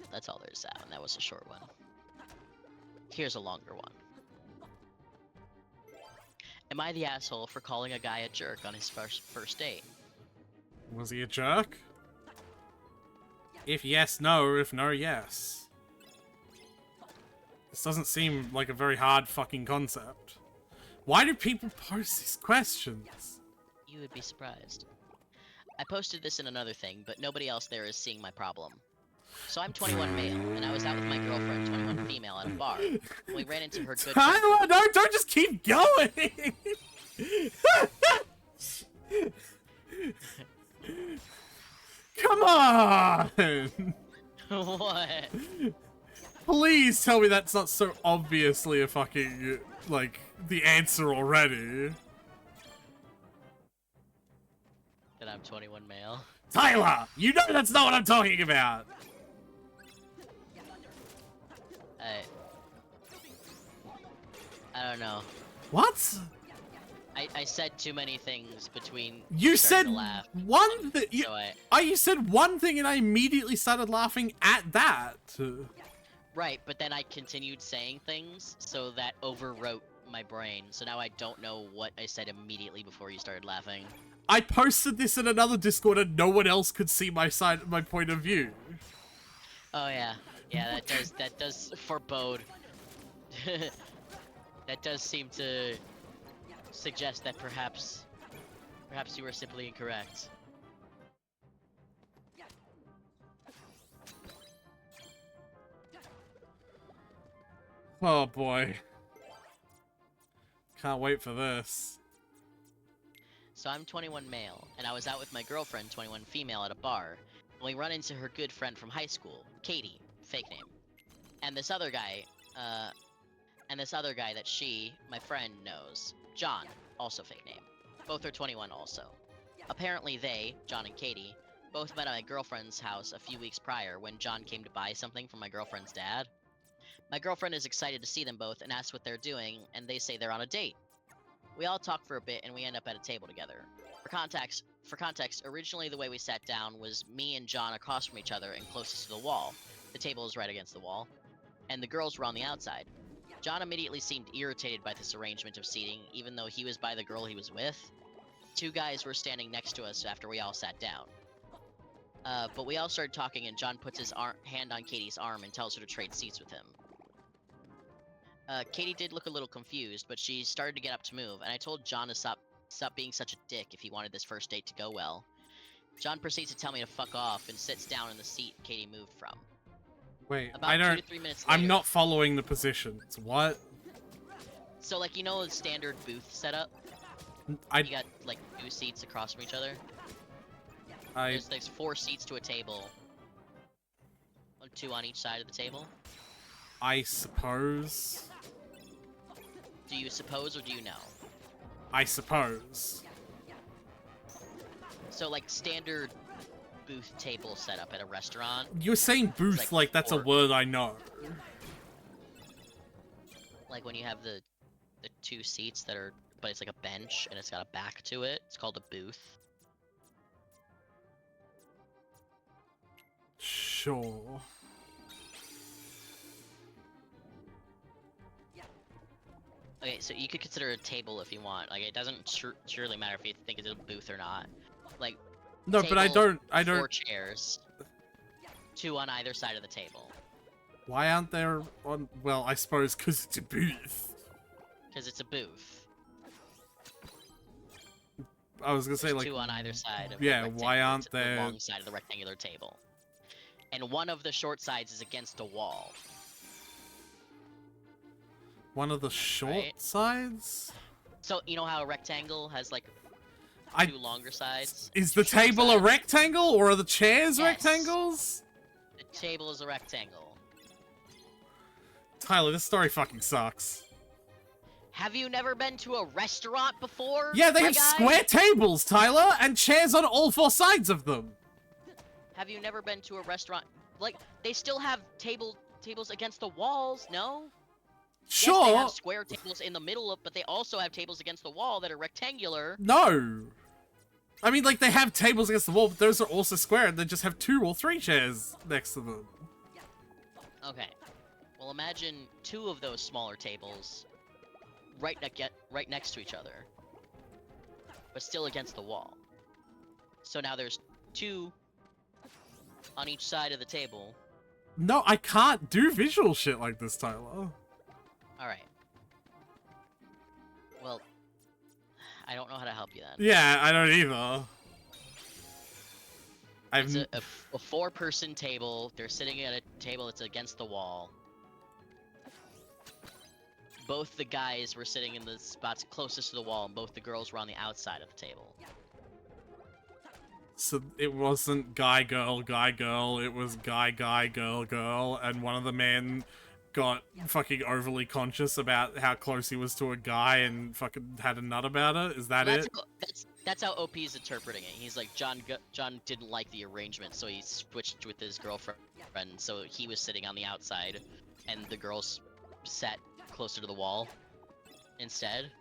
That's all there's that one. That was a short one. Here's a longer one. Am I the asshole for calling a guy a jerk on his first date? Was he a jerk? If yes, no. If no, yes. This doesn't seem like a very hard fucking concept. Why do people post these questions? You would be surprised. I posted this in another thing, but nobody else there is seeing my problem. So I'm 21 male, and I was out with my girlfriend, 21 female, at a bar. We ran into her good friend. Tyler, no, don't just keep going! Come on! What? Please tell me that's not so obviously a fucking, like, the answer already. That I'm 21 male. Tyler! You know that's not what I'm talking about! I don't know. What? I said too many things between You starting said to laugh, one thing. so You said one thing, and I immediately started laughing at that. Right, but then I continued saying things, so that overwrote my brain. So now I don't know what I said immediately before you started laughing. I posted this in another Discord, and no one else could see my point of view. Oh yeah, yeah, that does forebode. That does seem to suggest that perhaps you were simply incorrect. Oh boy. Can't wait for this. So I'm 21 male, and I was out with my girlfriend, 21 female, at a bar. And we run into her good friend from high school, Katie, fake name, and this other guy that she, my friend, knows, John, also fake name. Both are 21 also. Apparently they, John and Katie, both met at my girlfriend's house a few weeks prior when John came to buy something from my girlfriend's dad. My girlfriend is excited to see them both and asks what they're doing, and they say they're on a date. We all talk for a bit and we end up at a table together. For context, originally the way we sat down was me and John across from each other and closest to the wall. The table is right against the wall, and the girls were on the outside. John immediately seemed irritated by this arrangement of seating, even though he was by the girl he was with. Two guys were standing next to us after we all sat down. But we all started talking and John puts his hand on Katie's arm and tells her to trade seats with him. Katie did look a little confused, but she started to get up to move, and I told John to stop being such a dick if he wanted this first date to go well. John proceeds to tell me to fuck off and sits down in the seat Katie moved from. Wait, About I don't... 2 to 3 minutes later, I'm not following the positions. What? So, like, you know the standard booth setup? You got, like, 2 seats across from each other? There's 4 seats to a table. 2 on each side of the table. I suppose. Do you suppose or do you know? I suppose. So, like, standard booth table setup at a restaurant. You're saying booth like that's a word I know. Like when you have the 2 seats that are, but it's like a bench and it's got a back to it. It's called a booth. Sure. Okay, so you could consider a table if you want. Like, it doesn't surely matter if you think it's a booth or not. Like, no, table, but I don't. 4 chairs, 2 on either side of the table. Why aren't there on? Well, I suppose because it's a booth. Because it's a booth. I was gonna say There's like 2 on either side. Of yeah, why aren't there? The long side of the rectangular table, and one of the short sides is against a wall. One of the short sides? So, you know how a rectangle has, like, 2 longer sides? Is the table a rectangle, or are the chairs rectangles? The table is a rectangle. Tyler, this story fucking sucks. Have you never been to a restaurant before? Yeah, they have square tables, Tyler, and chairs on all 4 sides of them. Have you never been to a restaurant? Like, they still have tables against the walls, no? Sure. Yes, they have square tables in the middle, but they also have tables against the wall that are rectangular. No. I mean, like, they have tables against the wall, but those are also square, and they just have 2 or 3 chairs next to them. Okay. Well, imagine 2 of those smaller tables right next to each other, but still against the wall. So now there's 2 on each side of the table. No, I can't do visual shit like this, Tyler. Alright. Well, I don't know how to help you then. Yeah, I don't either. It's a 4-person table. They're sitting at a table that's against the wall. Both the guys were sitting in the spots closest to the wall, and both the girls were on the outside of the table. So it wasn't guy, girl, it was guy, girl, and one of the men got fucking overly conscious about how close he was to a guy and fucking had a nut about it? Is that it? That's how OP is interpreting it. He's like, John didn't like the arrangement, so he switched with his girlfriend, so he was sitting on the outside, and the girls sat closer to the wall instead.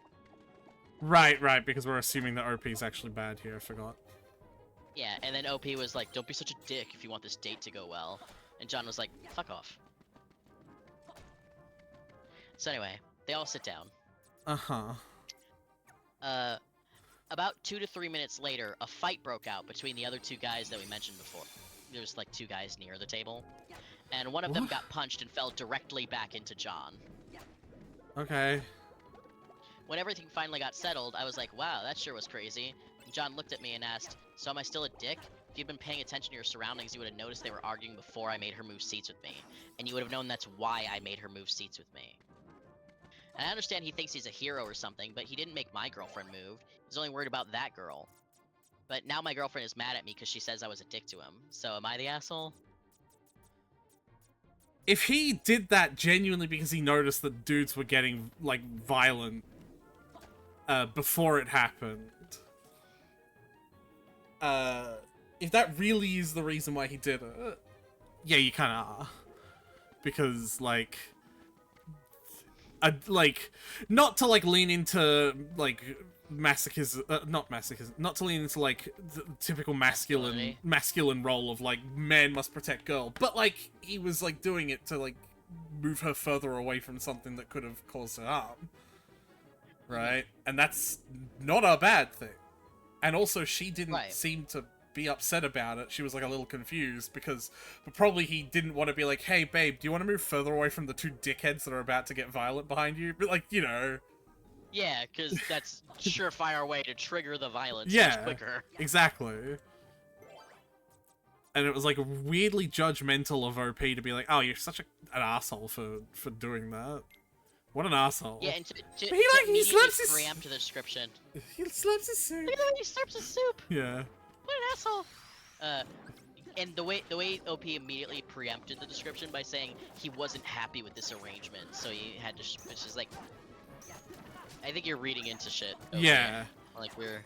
Right, because we're assuming that OP is actually bad here, I forgot. Yeah, and then OP was like, don't be such a dick if you want this date to go well. And John was like, fuck off. So anyway, they all sit down. Uh-huh. About 2 to 3 minutes later, a fight broke out between the other 2 guys that we mentioned before. There's like 2 guys near the table. And one of them got punched and fell directly back into John. Okay. When everything finally got settled, I was like, wow, that sure was crazy. And John looked at me and asked, so am I still a dick? if you'd been paying attention to your surroundings, you would have noticed they were arguing before I made her move seats with me. And you would have known that's why I made her move seats with me. And I understand he thinks he's a hero or something, but he didn't make my girlfriend move. He's only worried about that girl. But now my girlfriend is mad at me because she says I was a dick to him. So am I the asshole? If he did that genuinely because he noticed that dudes were getting, like, violent before it happened, if that really is the reason why he did it, yeah, you kind of are. Because, like, not to, like, lean into, like, masochism, not to lean into, like, the typical masculine role of, like, man must protect girl, but, like, he was, like, doing it to, like, move her further away from something that could have caused her harm. Right? And that's not a bad thing. And also, she didn't seem to be upset about it. She was, like, a little confused because... But probably he didn't want to be like, hey, babe, do you want to move further away from the two dickheads that are about to get violent behind you? But, like, you know... Yeah, because that's surefire way to trigger the violence much quicker. Exactly. And it was, like, weirdly judgmental of OP to be like, oh, you're such an asshole for doing that. What an asshole. Yeah, and to he slaps his... preempt the description. He slaps his soup. Look at the way he slaps his soup! Yeah. What an asshole! And the way OP immediately preempted the description by saying he wasn't happy with this arrangement, so he had to... Which is like... I think you're reading into shit. OP. Yeah. Like, we're...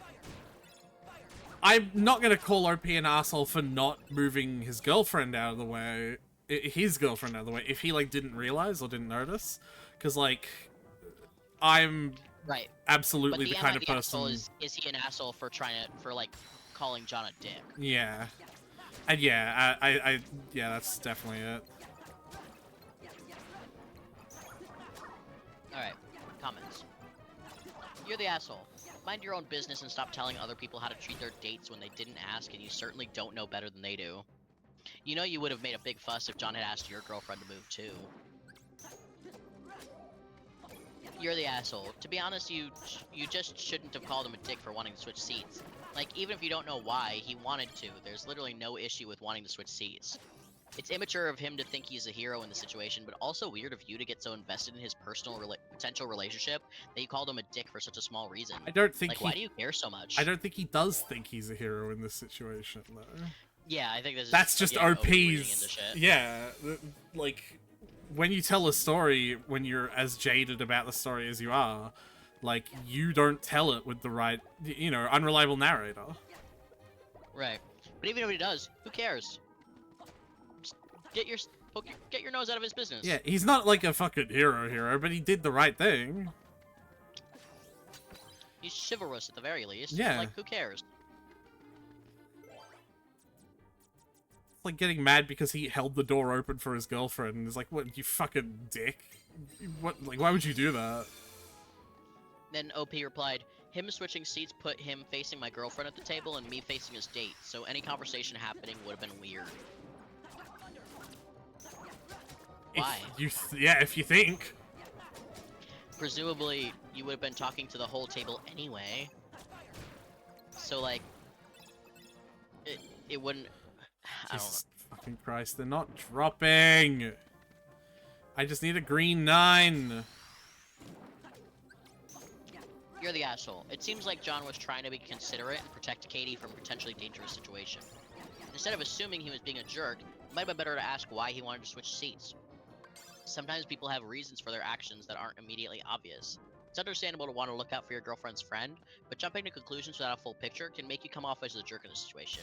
I'm not gonna call OP an asshole for not moving his girlfriend out of the way. His girlfriend out of the way, if he, like, didn't realize or didn't notice. Because, like, I'm absolutely the kind of person... Is he an asshole for like, calling John a dick? Yeah. And yeah, yeah, that's definitely it. Alright, comments. You're the asshole. Mind your own business and stop telling other people how to treat their dates when they didn't ask, and you certainly don't know better than they do. You know you would have made a big fuss if John had asked your girlfriend to move too. You're the asshole. To be honest, you just shouldn't have called him a dick for wanting to switch seats. Like, even if you don't know why he wanted to, there's literally no issue with wanting to switch seats. It's immature of him to think he's a hero in the situation, but also weird of you to get so invested in his personal potential relationship that you called him a dick for such a small reason. I don't think why do you care so much? I don't think he does think he's a hero in this situation, though. Yeah, I think that's just OP's... Yeah, like... When you tell a story, when you're as jaded about the story as you are, like, you don't tell it with the right, you know, unreliable narrator. Right. But even if he does, who cares? Just get your nose out of his business. Yeah, he's not like a fucking hero, but he did the right thing. He's chivalrous at the very least. Yeah. Like, who cares? Like getting mad because he held the door open for his girlfriend and is like, what, you fucking dick? What, like, why would you do that? Then OP replied, him switching seats put him facing my girlfriend at the table and me facing his date, so any conversation happening would have been weird. Why? If you think. Presumably, you would have been talking to the whole table anyway. So, like, it wouldn't... Jesus fucking Christ, they're not dropping! I just need a green 9! You're the asshole. It seems like John was trying to be considerate and protect Katie from a potentially dangerous situation. Instead of assuming he was being a jerk, it might have been better to ask why he wanted to switch seats. Sometimes people have reasons for their actions that aren't immediately obvious. It's understandable to want to look out for your girlfriend's friend, but jumping to conclusions without a full picture can make you come off as a jerk in a situation.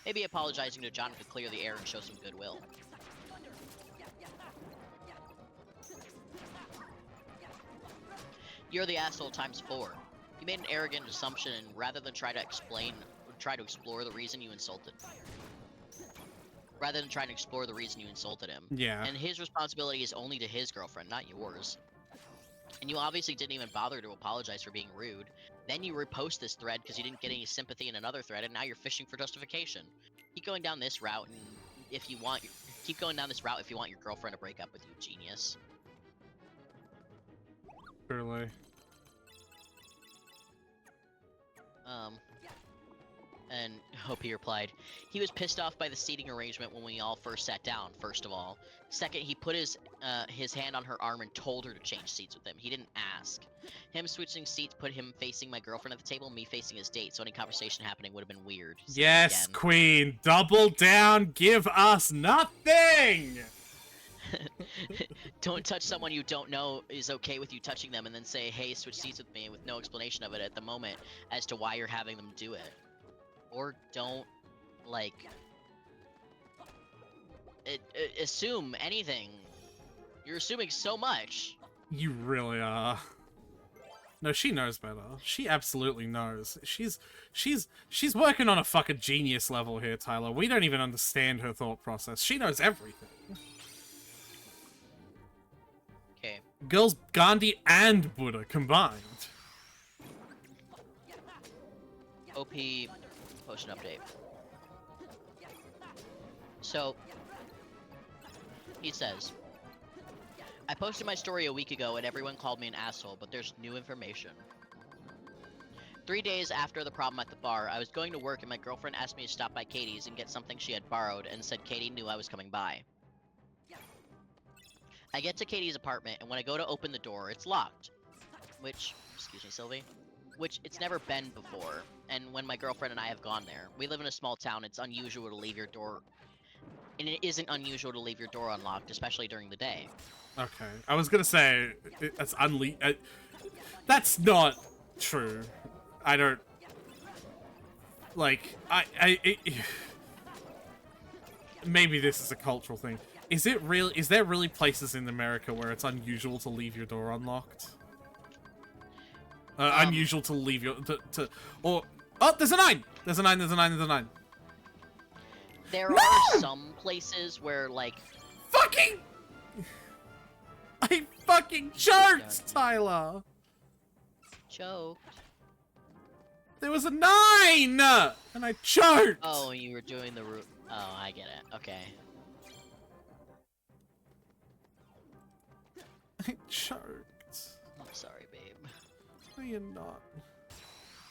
Maybe apologizing to John could clear the air and show some goodwill. You're the asshole times 4. You made an arrogant assumption and rather than try to explore the reason you insulted. Rather than trying to explore the reason you insulted him. Yeah. And his responsibility is only to his girlfriend, not yours. And you obviously didn't even bother to apologize for being rude. Then you repost this thread because you didn't get any sympathy in another thread, and now you're fishing for justification. Keep going down this route, and if you want your girlfriend to break up with you, genius. Surely. And Hopi replied, he was pissed off by the seating arrangement when we all first sat down, first of all. Second, he put his hand on her arm and told her to change seats with him. He didn't ask. Him switching seats put him facing my girlfriend at the table, me facing his date, so any conversation happening would have been weird. Yes, Queen, double down, give us nothing! Don't touch someone you don't know is okay with you touching them and then say, hey, switch seats with me with no explanation of it at the moment as to why you're having them do it. Or don't, like, assume anything. You're assuming so much. You really are. No, she knows better. She absolutely knows. She's working on a fucking genius level here, Tyler. We don't even understand her thought process. She knows everything. Okay. Girls Gandhi and Buddha combined. OP potion update. So, he says, I posted my story a week ago and everyone called me an asshole, but there's new information. 3 days after the problem at the bar, I was going to work and my girlfriend asked me to stop by Katie's and get something she had borrowed and said Katie knew I was coming by. I get to Katie's apartment and when I go to open the door, it's locked. Which, excuse me, Sylvie? Which it's never been before. And when my girlfriend and I have gone there, we live in a small town, it's unusual to leave your door... And it isn't unusual to leave your door unlocked, especially during the day. Okay, I was gonna say, that's that's not true. I don't... Like, maybe this is a cultural thing. Is there really places in America where it's unusual to leave your door unlocked? Unusual to leave your... oh, there's a 9! There's a 9, there's a 9, there's a 9. There are some places where, like... Fucking... I fucking choked, Tyler! Choked? There was a 9! And I choked! Oh, you were doing the root... Oh, I get it. Okay. I choked. I'm sorry, babe. No, you're not.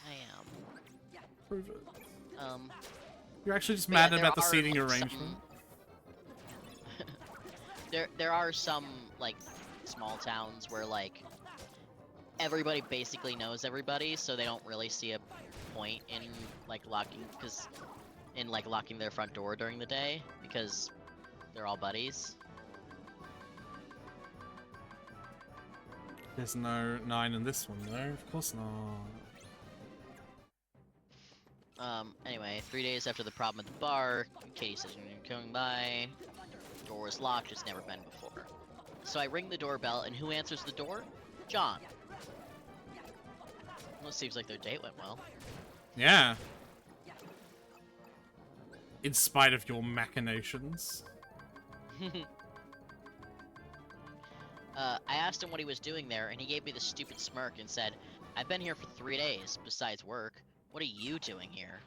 I am. Prove it. You're actually just mad about the seating arrangement. There are some, like, small towns where, like, everybody basically knows everybody, so they don't really see a point in, like, locking their front door during the day, because they're all buddies. There's no 9 in this one, though. Of course not. Anyway, 3 days after the problem at the bar, Katie says you're coming by. Door is locked, it's never been before. So I ring the doorbell, and who answers the door? John. Well, it seems like their date went well. Yeah. In spite of your machinations. I asked him what he was doing there, and he gave me this stupid smirk and said, I've been here for 3 days, besides work. What are you doing here?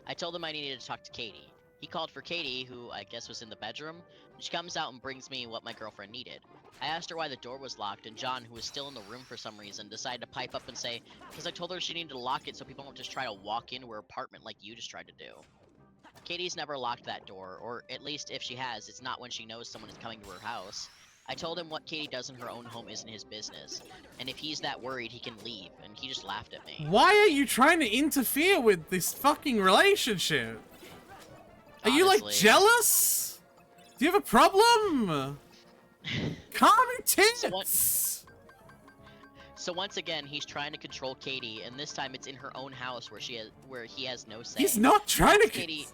I told him I needed to talk to Katie. He called for Katie, who I guess was in the bedroom, and she comes out and brings me what my girlfriend needed. I asked her why the door was locked, and John, who was still in the room for some reason, decided to pipe up and say, because I told her she needed to lock it so people don't just try to walk into her apartment like you just tried to do. Katie's never locked that door, or at least if she has, it's not when she knows someone is coming to her house. I told him what Katie does in her own home isn't his business, and if he's that worried, he can leave, and he just laughed at me. Why are you trying to interfere with this fucking relationship? Are you, like, jealous? Do you have a problem? Calm your tits! So once again, he's trying to control Katie, and this time it's in her own house where he has no say. He's not trying to... Katie...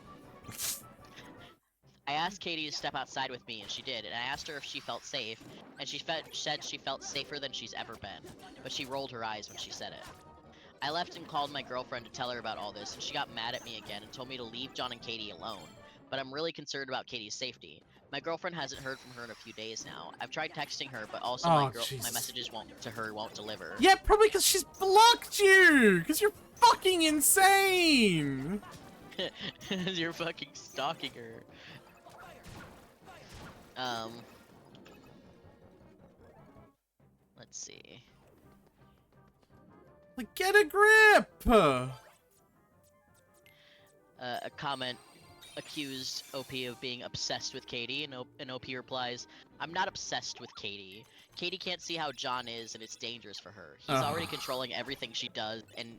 I asked Katie to step outside with me, and she did, and I asked her if she felt safe, and she said she felt safer than she's ever been, but she rolled her eyes when she said it. I left and called my girlfriend to tell her about all this, and she got mad at me again and told me to leave John and Katie alone, but I'm really concerned about Katie's safety. My girlfriend hasn't heard from her in a few days now. I've tried texting her, but also my messages won't deliver. Yeah, probably because she's blocked you! Because you're fucking insane! You're fucking stalking her. Let's see. Like, get a grip! a comment accused OP of being obsessed with Katie, and OP replies, "I'm not obsessed with Katie. Katie can't see how John is, and it's dangerous for her. He's already controlling everything she does, and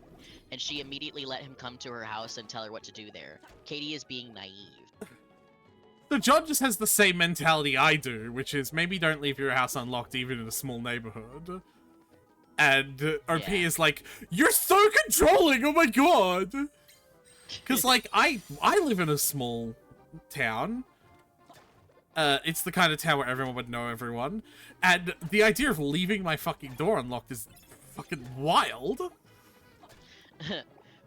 she immediately let him come to her house and tell her what to do there. Katie is being naive." So John just has the same mentality I do, which is maybe don't leave your house unlocked even in a small neighborhood. And OP is like, "You're so controlling, oh my god!" Because, like, I live in a small town. It's the kind of town where everyone would know everyone. And the idea of leaving my fucking door unlocked is fucking wild.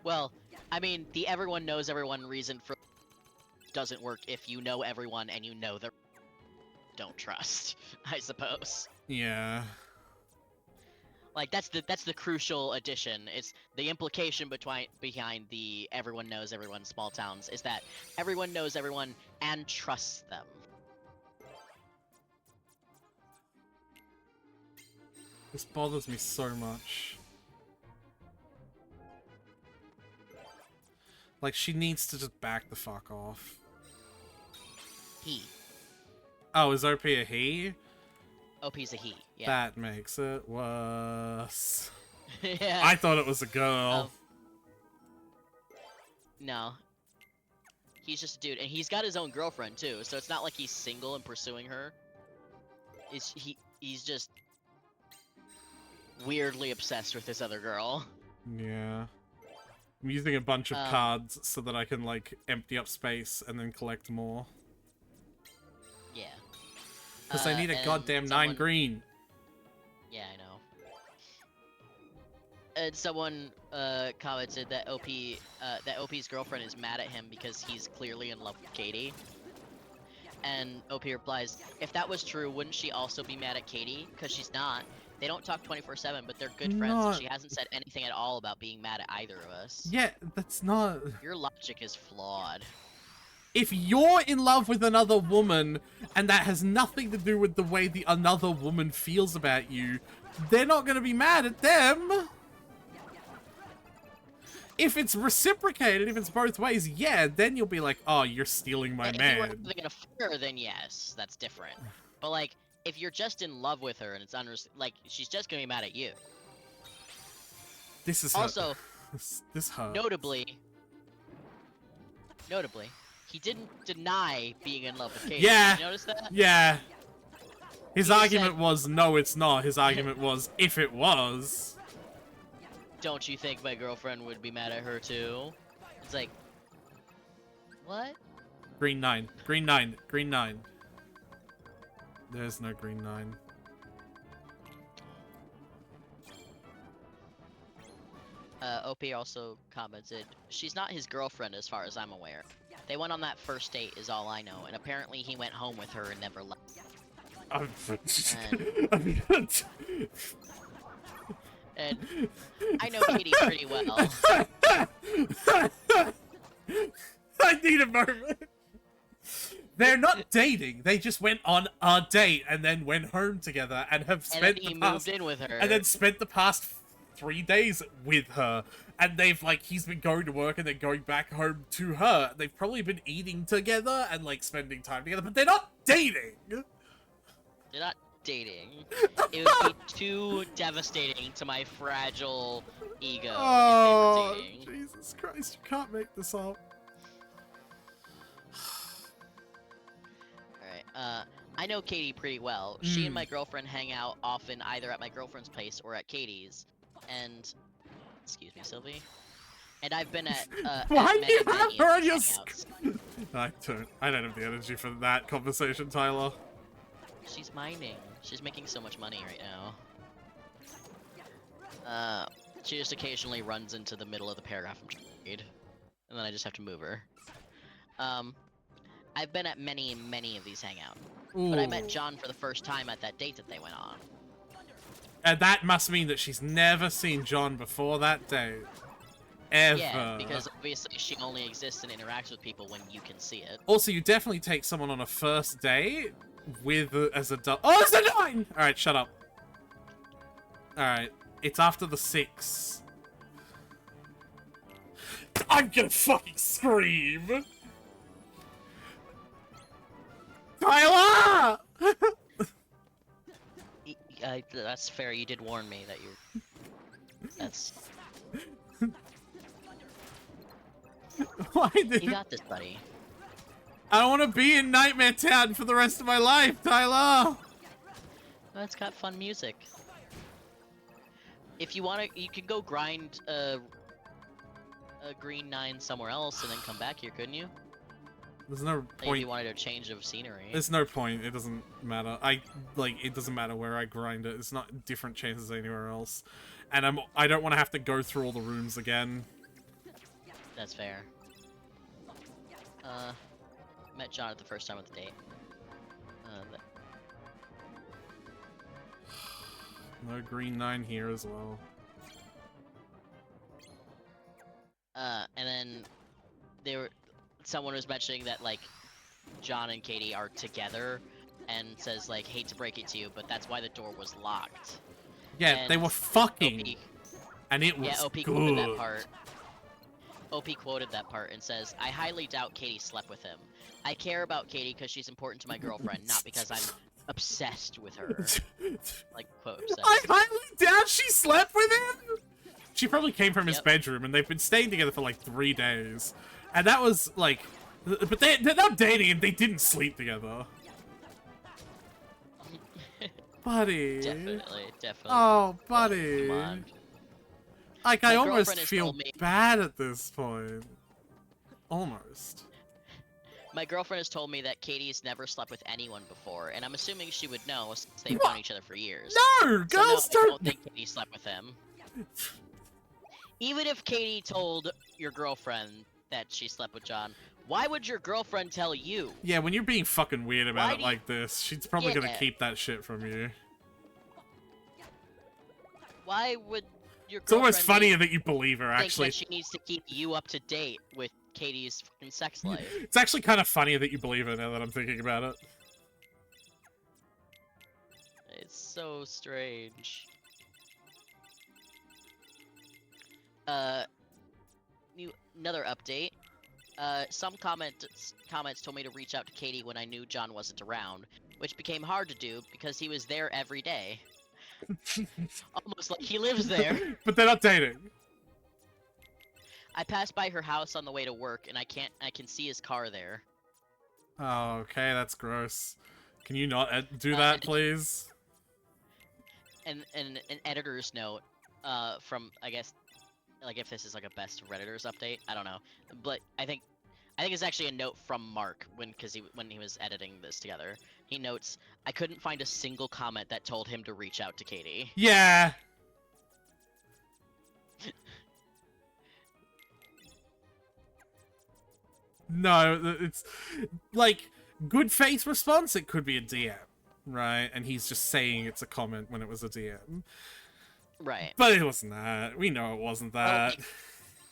Well, I mean, the everyone knows everyone reason for doesn't work if you know everyone and you know the don't trust, I suppose. Yeah. Like, that's the crucial addition. It's the implication behind the everyone knows everyone small towns is that everyone knows everyone and trusts them. This bothers me so much. Like, she needs to just back the fuck off. He. Oh, is OP a he? OP's a he, yeah. That makes it worse. Yeah. I thought it was a girl. No. He's just a dude, and he's got his own girlfriend too, so it's not like he's single and pursuing her. He's just weirdly obsessed with this other girl. Yeah. I'm using a bunch of cards so that I can, like, empty up space and then collect more. Yeah. Because I need a goddamn 9 green. Yeah, I know. And someone commented that OP's girlfriend is mad at him because he's clearly in love with Katie. And OP replies, "If that was true, wouldn't she also be mad at Katie? Because she's not. They don't talk 24/7, but they're good friends, and she hasn't said anything at all about being mad at either of us." Yeah, that's not... Your logic is flawed. If you're in love with another woman, and that has nothing to do with the way the another woman feels about you, they're not going to be mad at them. If it's reciprocated, if it's both ways, yeah, then you'll be like, "Oh, you're stealing my man." If you were having an affair, then yes, that's different. But, like, if you're just in love with her and it's like, she's just going to be mad at you. This is also this hurts. Notably, he didn't deny being in love with Katie. Yeah. Did you notice that? Yeah. His He argument said, was, no, it's not. His argument was, if it was. "Don't you think my girlfriend would be mad at her too?" It's like, what? Green 9. Green 9. Green 9. There's no green 9. OP also commented, "She's not his girlfriend as far as I'm aware. They went on that first date is all I know, and apparently he went home with her and never left." And I know Katie pretty well. I need a moment. They're not dating. They just went on a date and then went home together and have spent moved in with her. And then spent the past 3 days with her. And they've, like, he's been going to work and then going back home to her. They've probably been eating together and, like, spending time together, but they're not dating. They're not dating. It would be too devastating to my fragile ego Oh, if they were dating. Jesus Christ, you can't make this up. Alright, I know Katie pretty well. She and my girlfriend hang out often either at my girlfriend's place or at Katie's. And... excuse me, Sylvie? And I've been at, Why at do you many have her on your hangouts. I don't have the energy for that conversation, Tyler. She's mining. She's making so much money right now. She just occasionally runs into the middle of the paragraph I'm trying to read, and then I just have to move her. I've been at many of these hangouts, but I met John for the first time at that date that they went on. And that must mean that she's never seen John before that date. Ever. Yeah, because obviously she only exists and interacts with people when you can see it. Also, you definitely take someone on a first date with as a Oh, it's a 9! Alright, shut up. Alright, it's after the 6. I'm gonna fucking scream! Tyler! That's fair. You did warn me that you. That's. Why did You got this, buddy. I don't want to be in Nightmare Town for the rest of my life, Tyler! Well, it's got fun music. If you want to, you could go grind a green 9 somewhere else and then come back here, couldn't you? There's no Like, if point. you wanted a change of scenery. There's no point. It doesn't matter. It doesn't matter where I grind it. It's not different chances anywhere else. And I don't want to have to go through all the rooms again. That's fair. Met John at the first time of the date. No green 9 here as well. And then someone was mentioning that, like, John and Katie are together, and says, like, hate to break it to you, but that's why the door was locked. Yeah, And they were fucking, OP, and it was yeah, OP good. quoted that part. OP quoted that part and says, I highly doubt Katie slept with him. I care about Katie because she's important to my girlfriend, not because I'm obsessed with her. Like, quote, obsessed. I highly doubt she slept with him! She probably came from his bedroom, and they've been staying together for, like, 3 days. And that was, like... But they're not dating, and they didn't sleep together. Buddy. Definitely. Oh, buddy. Come on. Like, My I almost girlfriend has feel told me- bad at this point. Almost. My girlfriend has told me that Katie's never slept with anyone before, and I'm assuming she would know since they've known each other for years. No! So Girls no, I don't... don't think Katie slept with him. Even if Katie told your girlfriend that she slept with John, why would your girlfriend tell you? Yeah, when you're being fucking weird about Why it do like this, she's probably gonna Yeah. keep that shit from you. Why would your It's almost girlfriend funnier that you believe her, think actually. that she needs to keep you up to date with Katie's fucking sex life? It's actually kind of funnier that you believe her now that I'm thinking about it. It's so strange. Another update. Some comments told me to reach out to Katie when I knew John wasn't around, which became hard to do because he was there every day. Almost like he lives there. But they're not dating. I passed by her house on the way to work, and I can see his car there. Oh, okay, that's gross. Can you not do that, please? And an editor's note, from, I guess, like, if this is like a best Redditors update, I don't know, but I think it's actually a note from Mark when he was editing this together. He notes, I couldn't find a single comment that told him to reach out to Katie. Yeah. No, it's like good faith response. It could be a DM, right? And he's just saying it's a comment when it was a DM. Right. But it wasn't that. We know it wasn't that.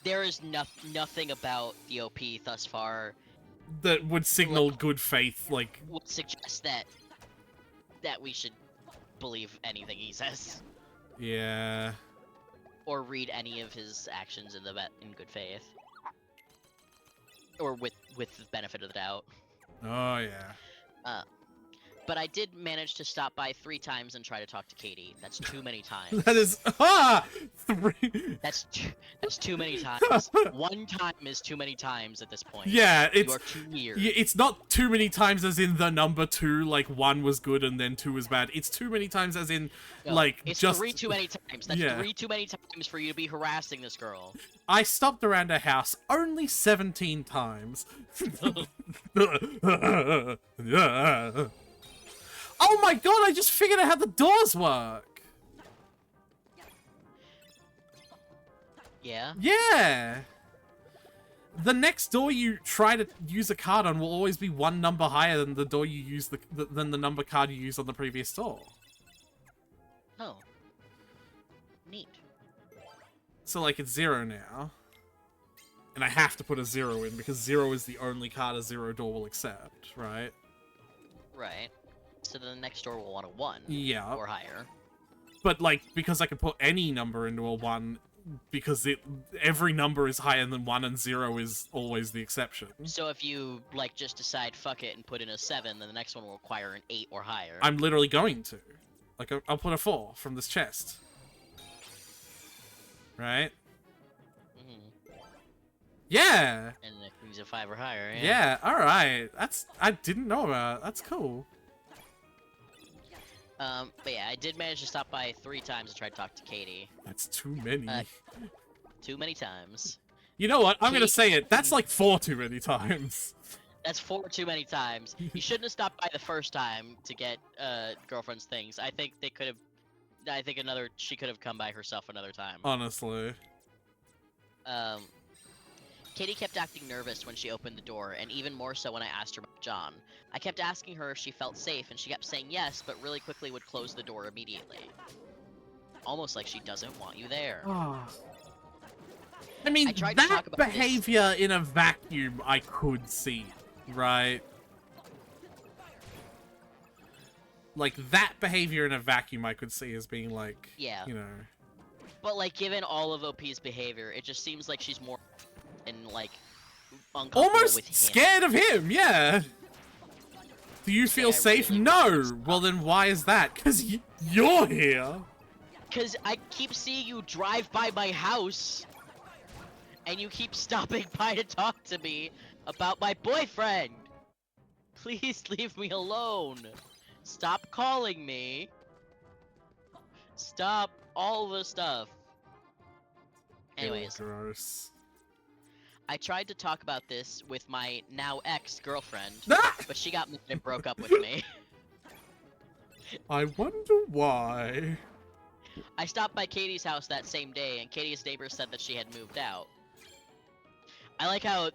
There is nothing about the OP thus far that would signal good faith, like... would suggest that we should believe anything he says. Yeah. Or read any of his actions in good faith. Or with the benefit of the doubt. Oh, yeah. But I did manage to stop by 3 times and try to talk to Katie. That's too many times. That is... Ah! 3... That's too many times. 1 time is too many times at this point. Yeah, it's... You are too weird. Yeah, it's not too many times as in the number 2, like 1 was good and then 2 was bad. It's too many times as in, No, like, it's just... 3 too many times. That's Yeah. 3 too many times for you to be harassing this girl. I stopped around her house only 17 times. Oh my god, I just figured out how the doors work! Yeah? Yeah! The next door you try to use a card on will always be 1 number higher than the door you use than the number card you used on the previous door. Oh. Neat. So, like, it's 0 now. And I have to put a 0 in, because 0 is the only card a 0 door will accept, right? Right. So then the next door will want a 1. Yeah. Or higher. But, like, because I can put any number into a 1, because every number is higher than 1 and 0 is always the exception. So if you like just decide fuck it and put in a 7, then the next one will require an 8 or higher. I'm literally going to. Like, I'll put a 4 from this chest. Right? Yeah! And it brings a 5 or higher, yeah. Yeah, alright. I didn't know about it. That's cool. But yeah, I did manage to stop by 3 times and try to talk to Katie. That's too many. Too many times. You know what? I'm gonna say it. That's like 4 too many times. That's 4 too many times. You shouldn't have stopped by the first time to get girlfriend's things. I think they could have. I think she could have come by herself another time. Honestly. Katie kept acting nervous when she opened the door, and even more so when I asked her about John. I kept asking her if she felt safe, and she kept saying yes, but really quickly would close the door immediately. Almost like she doesn't want you there. I mean, that behavior in a vacuum I could see, right? Like, that behavior in a vacuum I could see as being like, yeah. You know. But, like, given all of OP's behavior, it just seems like she's more and like uncomfortable almost with him. Scared of him, yeah. Do you feel safe? Really no. Well, then why is that? Because you're here. Because I keep seeing you drive by my house, and you keep stopping by to talk to me about my boyfriend. Please leave me alone. Stop calling me. Stop all the stuff. Anyways. Gross. I tried to talk about this with my now ex-girlfriend, Ah! but she got mad and broke up with me. I wonder why. I stopped by Katie's house that same day, and Katie's neighbor said that she had moved out. I like how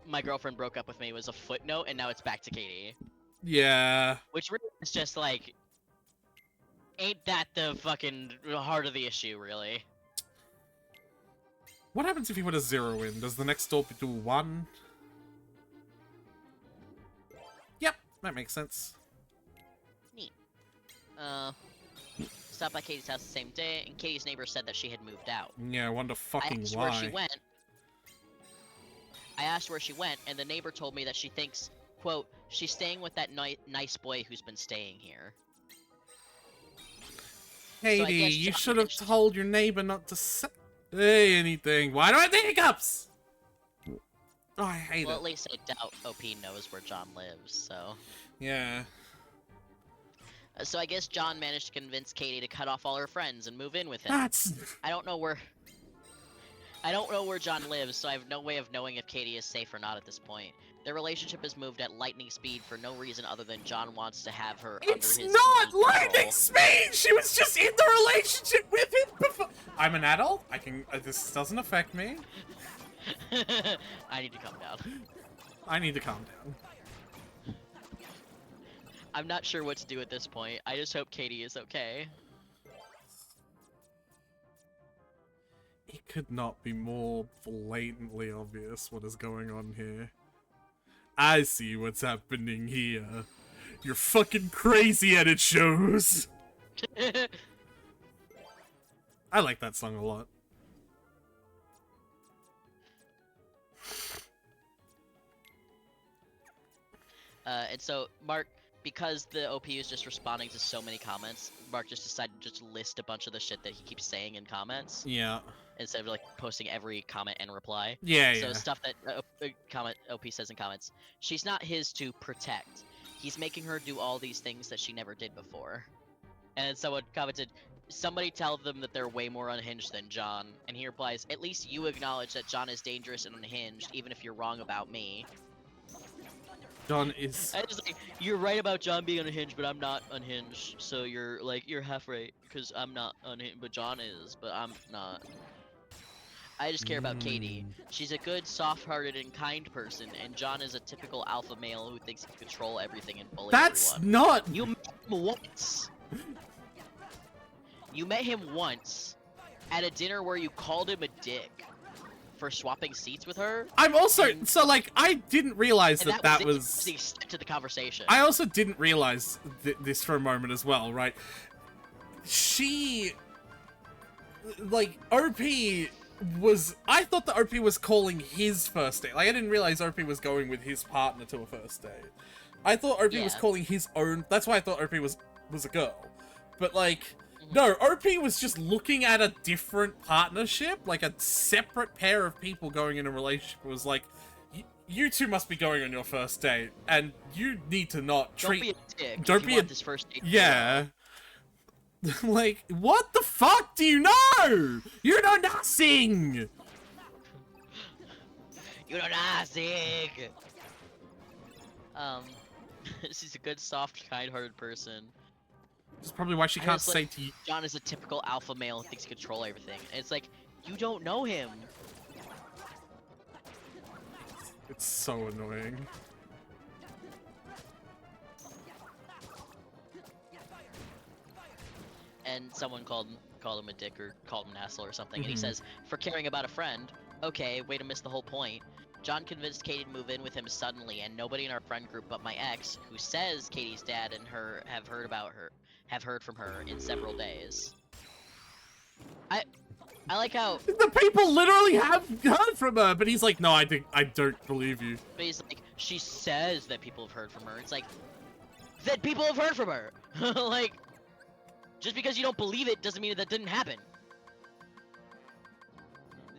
my girlfriend broke up with me was a footnote, and now it's back to Katie. Yeah. Which really is just like, ain't that the fucking heart of the issue, really? What happens if you put a 0 in? Does the next door do 1? Yep, that makes sense. Neat. Stopped by Katie's house the same day, and Katie's neighbor said that she had moved out. Yeah, I wonder fucking why. Where she went. I asked where she went, and the neighbor told me that she thinks, quote, she's staying with that nice boy who's been staying here. Katie, so you should have told your neighbor not to say anything. Why do I have the hiccups? Oh, I hate it. Well, at least I doubt OP knows where John lives, so... Yeah. So I guess John managed to convince Katie to cut off all her friends and move in with him. That's... I don't know where John lives, so I have no way of knowing if Katie is safe or not at this point. Their relationship has moved at lightning speed for no reason other than John wants to have her under his not lightning control. speed! She was just in the relationship with him before... I'm an adult. I can... this doesn't affect me. I need to calm down. I need to calm down. I'm not sure what to do at this point. I just hope Katie is okay. It could not be more blatantly obvious what is going on here. I see what's happening here. You're fucking crazy and it shows. I like that song a lot. And so, Mark, because the OP is just responding to so many comments, Mark just decided to just list a bunch of the shit that he keeps saying in comments. Yeah. Instead of like posting every comment and reply. Yeah, so yeah. Stuff that OP says in comments. She's not his to protect. He's making her do all these things that she never did before. And then someone commented, somebody tell them that they're way more unhinged than John. And he replies, at least you acknowledge that John is dangerous and unhinged, even if you're wrong about me. John is... I just like, you're right about John being unhinged, but I'm not unhinged. So you're half right, because I'm not unhinged, but John is, but I'm not. I just care about Katie. She's a good, soft-hearted, and kind person, and John is a typical alpha male who thinks he can control everything and bully That's everyone. not... You met him once. You met him once at a dinner where you called him a dick for swapping seats with her. I'm also... So, like, I didn't realize that was... the extent to the conversation. I also didn't realize this for a moment as well, right? like, OP was... I thought that OP was calling his first date. Like, I didn't realize OP was going with his partner to a first date. I thought OP was calling his own... That's why I thought OP was a girl. But, like... No, OP was just looking at a different partnership, like a separate pair of people going in a relationship. It was like, you two must be going on your first date, and you need to not treat... Don't be a dick. Don't if be you a... want this first date. Yeah. Like, what the fuck do you know? You know nothing! You know nothing! She's a good, soft, kind-hearted person. That's probably why she can't say to you... John is a typical alpha male and thinks he can control everything. And it's like, you don't know him. It's so annoying. And someone called him a dick or called him an asshole or something. And he says, for caring about a friend. Okay, way to miss the whole point. John convinced Katie to move in with him suddenly, and nobody in our friend group but my ex, who says Katie's dad and her have heard from her in several days. I like how the people literally have heard from her, but he's like, no, I don't believe you. But he's like, she says that people have heard from her. It's like, that people have heard from her. Like, just because you don't believe it doesn't mean that didn't happen.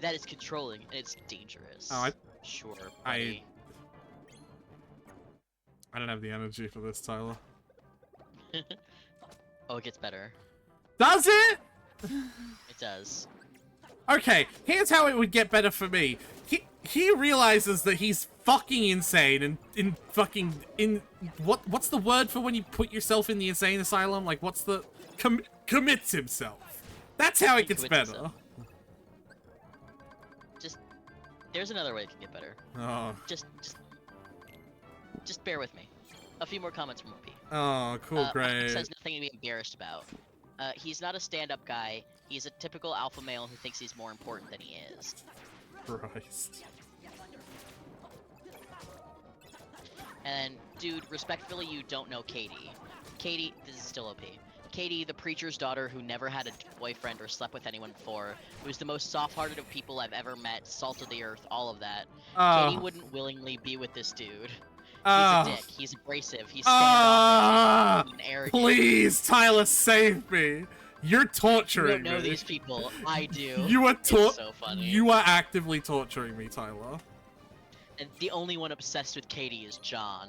That is controlling and it's dangerous. Oh, sure, buddy. I don't have the energy for this, Tyler. Oh, it gets better. Does it? It does. Okay, here's how it would get better for me. He realizes that he's fucking insane and what's the word for when you put yourself in the insane asylum? Like, what's the commits himself. That's how it gets better. Himself. There's another way it can get better. Oh. Just bear with me. A few more comments from OP. Oh, cool, great. Says nothing to be embarrassed about. He's not a stand-up guy. He's a typical alpha male who thinks he's more important than he is. Christ. And, dude, respectfully, you don't know Katie. Katie, this is still OP. Katie, the preacher's daughter who never had a boyfriend or slept with anyone before, who's the most soft-hearted of people I've ever met, salt of the earth, all of that. Katie wouldn't willingly be with this dude. He's a dick. He's abrasive. He's standoffish and arrogant. Please, Tyler, save me. You're torturing me. You don't know these people. I do. You are so funny. You are actively torturing me, Tyler. And the only one obsessed with Katie is John.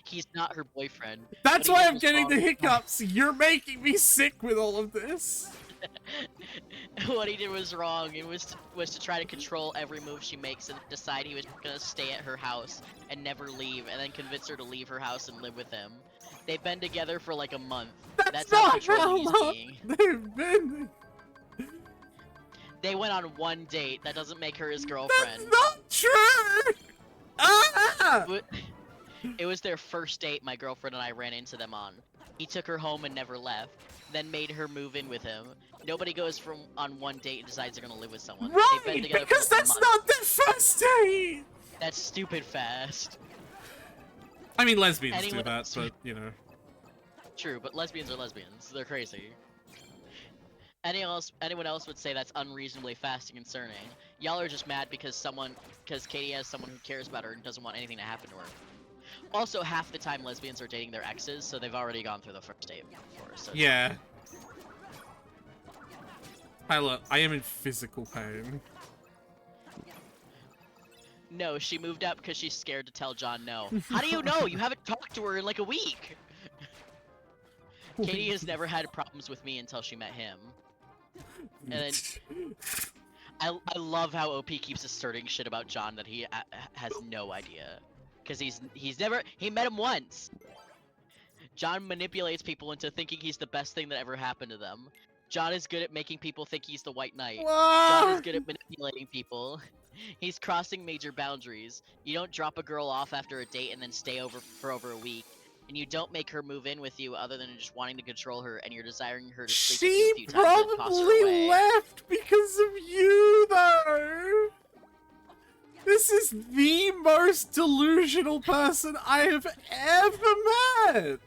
He's not her boyfriend. That's why I'm getting the hiccups. You're making me sick with all of this. What he did was wrong. It was to try to control every move she makes and decide he was gonna stay at her house and never leave, and then convince her to leave her house and live with him. They've been together for like a month. That's how controlling he's being. They've been. They went on one date. That doesn't make her his girlfriend. That's not true. Ah! It was their first date my girlfriend and I ran into them on. He took her home and never left, then made her move in with him. Nobody goes on one date and decides they're gonna live with someone. Right, because that's not their first date! That's stupid fast. I mean, lesbians do that, but, you know. True, but lesbians are lesbians. They're crazy. Anyone else would say that's unreasonably fast and concerning. Y'all are just mad because Katie has someone who cares about her and doesn't want anything to happen to her. Also, half the time lesbians are dating their exes, so they've already gone through the first date before. So yeah. Tyler, I am in physical pain. No, she moved out because she's scared to tell John no. How do you know? You haven't talked to her in like a week. Katie has never had problems with me until she met him. And then I love how OP keeps asserting shit about John that he has no idea. Because he met him once. John manipulates people into thinking he's the best thing that ever happened to them. John is good at making people think he's the White Knight. John is good at manipulating people. He's crossing major boundaries. You don't drop a girl off after a date and then stay over for over a week. And you don't make her move in with you other than just wanting to control her and you're desiring her to sleep with you a few times and toss her away. She probably left because of you, though! This is the most delusional person I have ever met!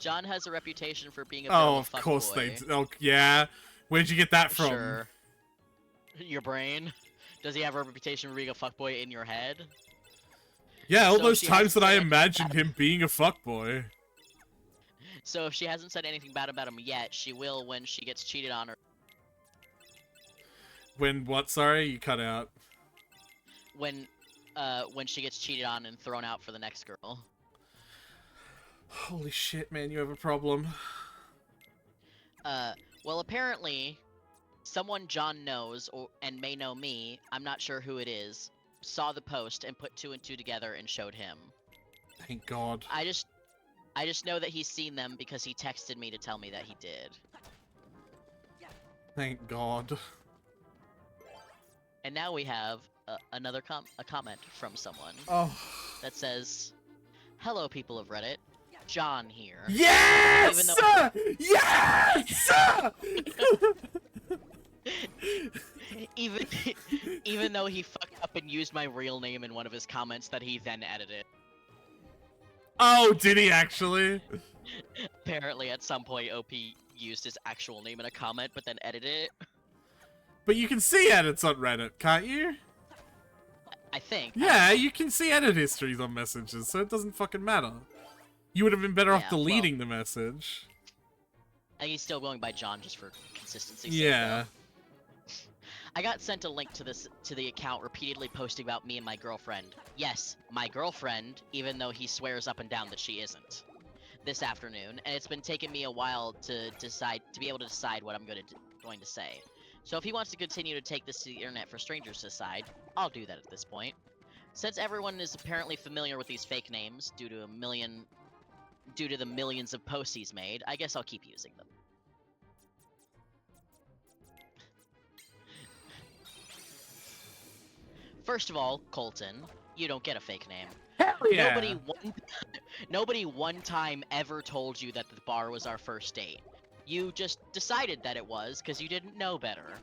John has a reputation for being a bit Oh, of a of course fuckboy. they do. Oh, yeah. Where'd you get that from? Sure. Your brain? Does he have a reputation for being a fuckboy in your head? Yeah, all So those she times hasn't that I said anything imagined bad. him being a fuckboy. So if she hasn't said anything bad about him yet, she will when she gets cheated on or When what? Sorry, you cut out. when she gets cheated on and thrown out for the next girl. Holy shit, man, you have a problem. Well, apparently, someone John knows and may know me, I'm not sure who it is, saw the post and put 2 and 2 together and showed him. Thank God. I just know that he's seen them because he texted me to tell me that he did. Thank God. And now we have another comment from someone that says, "Hello, people of Reddit. John here." Yes! Yes! even though he fucked up and used my real name in one of his comments that he then edited. Oh, did he actually? Apparently, at some point, OP used his actual name in a comment, but then edited it. But you can see edits on Reddit, can't you? I think. Yeah, you can see edit histories on messages, so it doesn't fucking matter. You would have been better off Yeah, deleting the message. And he's still going by John just for consistency's Yeah. sake, though. I got sent a link to the account repeatedly posting about me and my girlfriend. Yes, my girlfriend, even though he swears up and down that she isn't. This afternoon, and it's been taking me a while to be able to decide what I'm going to say. So if he wants to continue to take this to the internet for strangers to decide, I'll do that at this point. Since everyone is apparently familiar with these fake names due to the millions of posts he's made, I guess I'll keep using them. First of all, Colton, you don't get a fake name. Hell yeah! Nobody one time ever told you that the bar was our first date. You just decided that it was because you didn't know better.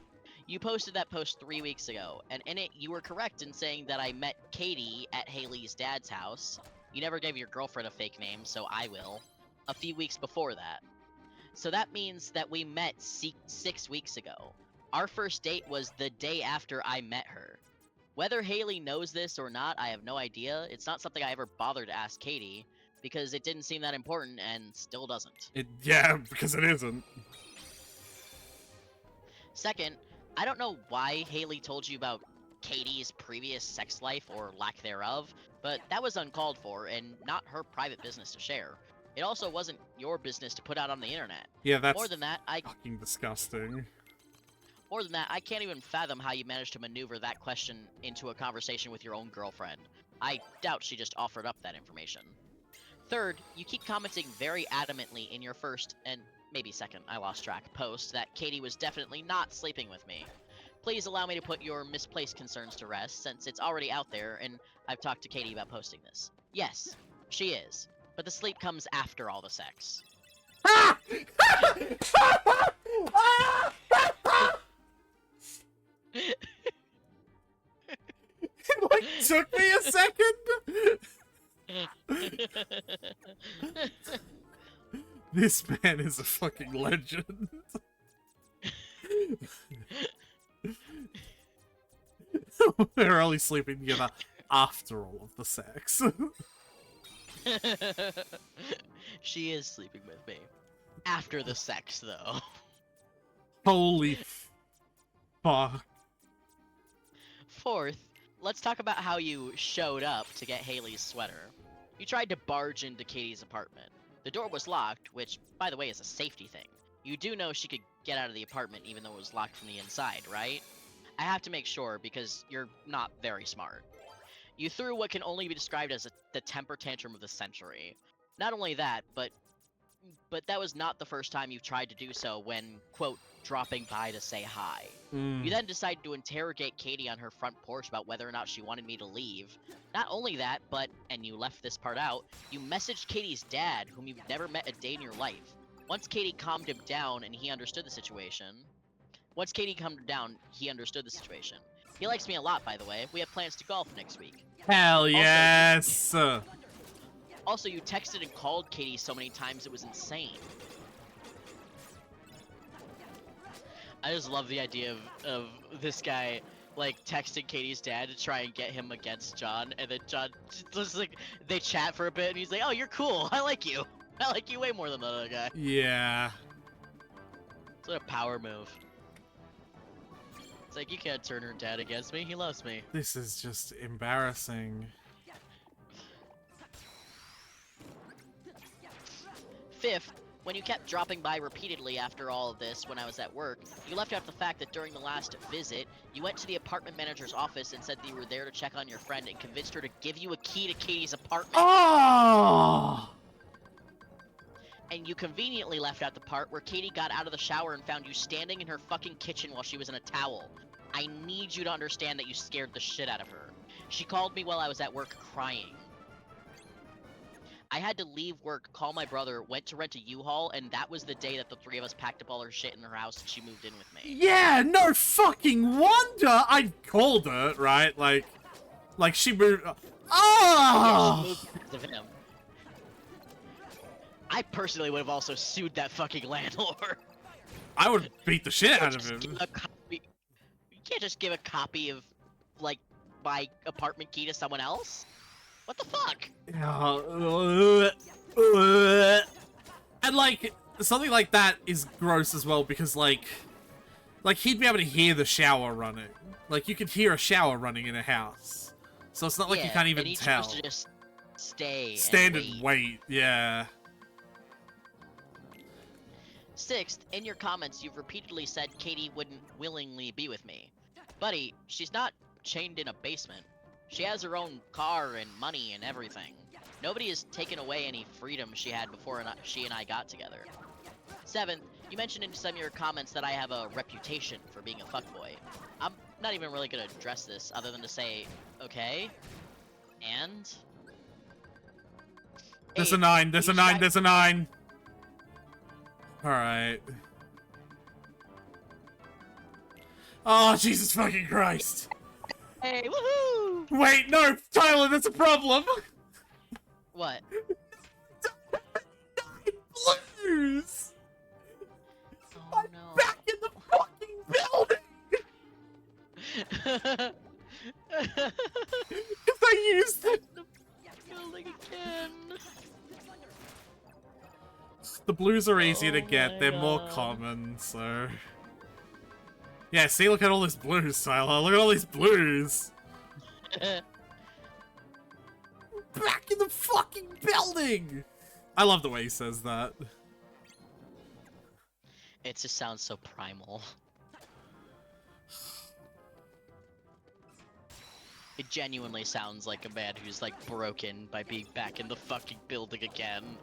You posted that post 3 weeks ago, and in it you were correct in saying that I met Katie at Haley's dad's house. You never gave your girlfriend a fake name, so I will. A few weeks before that. So that means that we met 6 weeks ago. Our first date was the day after I met her. Whether Haley knows this or not, I have no idea. It's not something I ever bothered to ask Katie, because it didn't seem that important and still doesn't. Yeah, because it isn't. Second, I don't know why Haley told you about Katie's previous sex life or lack thereof, but that was uncalled for and not her private business to share. It also wasn't your business to put out on the internet. Yeah, that's More than that, fucking disgusting. More than that, I can't even fathom how you managed to maneuver that question into a conversation with your own girlfriend. I doubt she just offered up that information. Third, you keep commenting very adamantly in your first, and maybe second, I lost track, post that Katie was definitely not sleeping with me. Please allow me to put your misplaced concerns to rest, since it's already out there and I've talked to Katie about posting this. Yes, she is, but the sleep comes after all the sex. It like took me a second. This man is a fucking legend. They're only sleeping together after all of the sex. She is sleeping with me. After the sex, though. Holy fuck. Fourth, let's talk about how you showed up to get Haley's sweater. You tried to barge into Katie's apartment. The door was locked, which, by the way, is a safety thing. You do know she could get out of the apartment even though it was locked from the inside, right? I have to make sure because you're not very smart. You threw what can only be described as the temper tantrum of the century. Not only that, but that was not the first time you've tried to do so when, quote, dropping by to say hi. You then decided to interrogate Katie on her front porch about whether or not she wanted me to leave. Not only that, but, and you left this part out, you messaged Katie's dad, whom you've never met a day in your life. Once Katie calmed him down and he understood the situation. He likes me a lot, by the way. We have plans to golf next week. Hell yes! Also, you texted and called Katie so many times it was insane. I just love the idea of this guy like texting Katie's dad to try and get him against John, and then John just like they chat for a bit, and he's like, "Oh, you're cool. I like you. I like you way more than the other guy." Yeah. It's like a power move. It's like, you can't turn her dad against me. He loves me. This is just embarrassing. Fifth, when you kept dropping by repeatedly after all of this when I was at work, you left out the fact that during the last visit, you went to the apartment manager's office and said that you were there to check on your friend and convinced her to give you a key to Katie's apartment. Oh! And you conveniently left out the part where Katie got out of the shower and found you standing in her fucking kitchen while she was in a towel. I need you to understand that you scared the shit out of her. She called me while I was at work crying. I had to leave work, call my brother, went to rent a U-Haul, and that was the day that the three of us packed up all her shit in her house and she moved in with me. Yeah, no fucking wonder I called her, right? Like she moved. Oh! Yeah, she moved because of him. I personally would have also sued that fucking landlord. I would beat the shit out of him. You can't just give a copy of, like, my apartment key to someone else? What the fuck? And, like, something like that is gross as well, because, like, he'd be able to hear the shower running. Like, you could hear a shower running in a house. So it's not like you can't even tell. Chose to just Stand and wait, yeah. Sixth, in your comments, you've repeatedly said Katie wouldn't willingly be with me. Buddy, she's not chained in a basement. She has her own car and money and everything. Nobody has taken away any freedom she had before she and I got together. Seventh, you mentioned in some of your comments that I have a reputation for being a fuckboy. I'm not even really gonna address this other than to say, okay, and... There's a 9, there's a 9, there's a 9! Alright. Oh, Jesus fucking Christ! Hey, woohoo! Wait, no, Tyler, that's a problem! What? 9 blues! Oh, I'm back in the fucking building! Because I used it! Building again. The blues are easier to get, they're more common, so... Yeah, see, look at all these blues, Tyler. Look at all these blues! Back in the fucking building! I love the way he says that. It just sounds so primal. It genuinely sounds like a man who's, like, broken by being back in the fucking building again.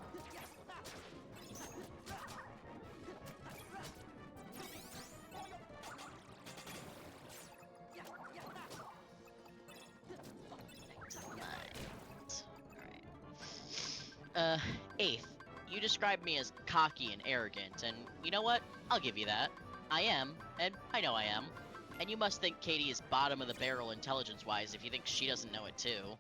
Eighth, you described me as cocky and arrogant, and you know what? I'll give you that. I am, and I know I am. And you must think Katie is bottom of the barrel intelligence-wise if you think she doesn't know it too.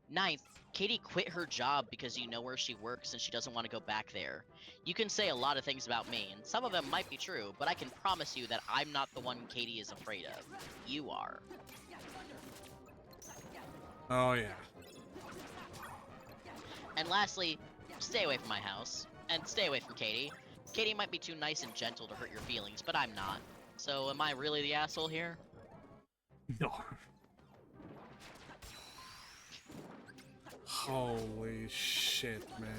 Ninth, Katie quit her job because you know where she works and she doesn't want to go back there. You can say a lot of things about me, and some of them might be true, but I can promise you that I'm not the one Katie is afraid of. You are. Oh, yeah. And lastly, stay away from my house, and stay away from Katie. Katie might be too nice and gentle to hurt your feelings, but I'm not. So am I really the asshole here? No. Holy shit, man.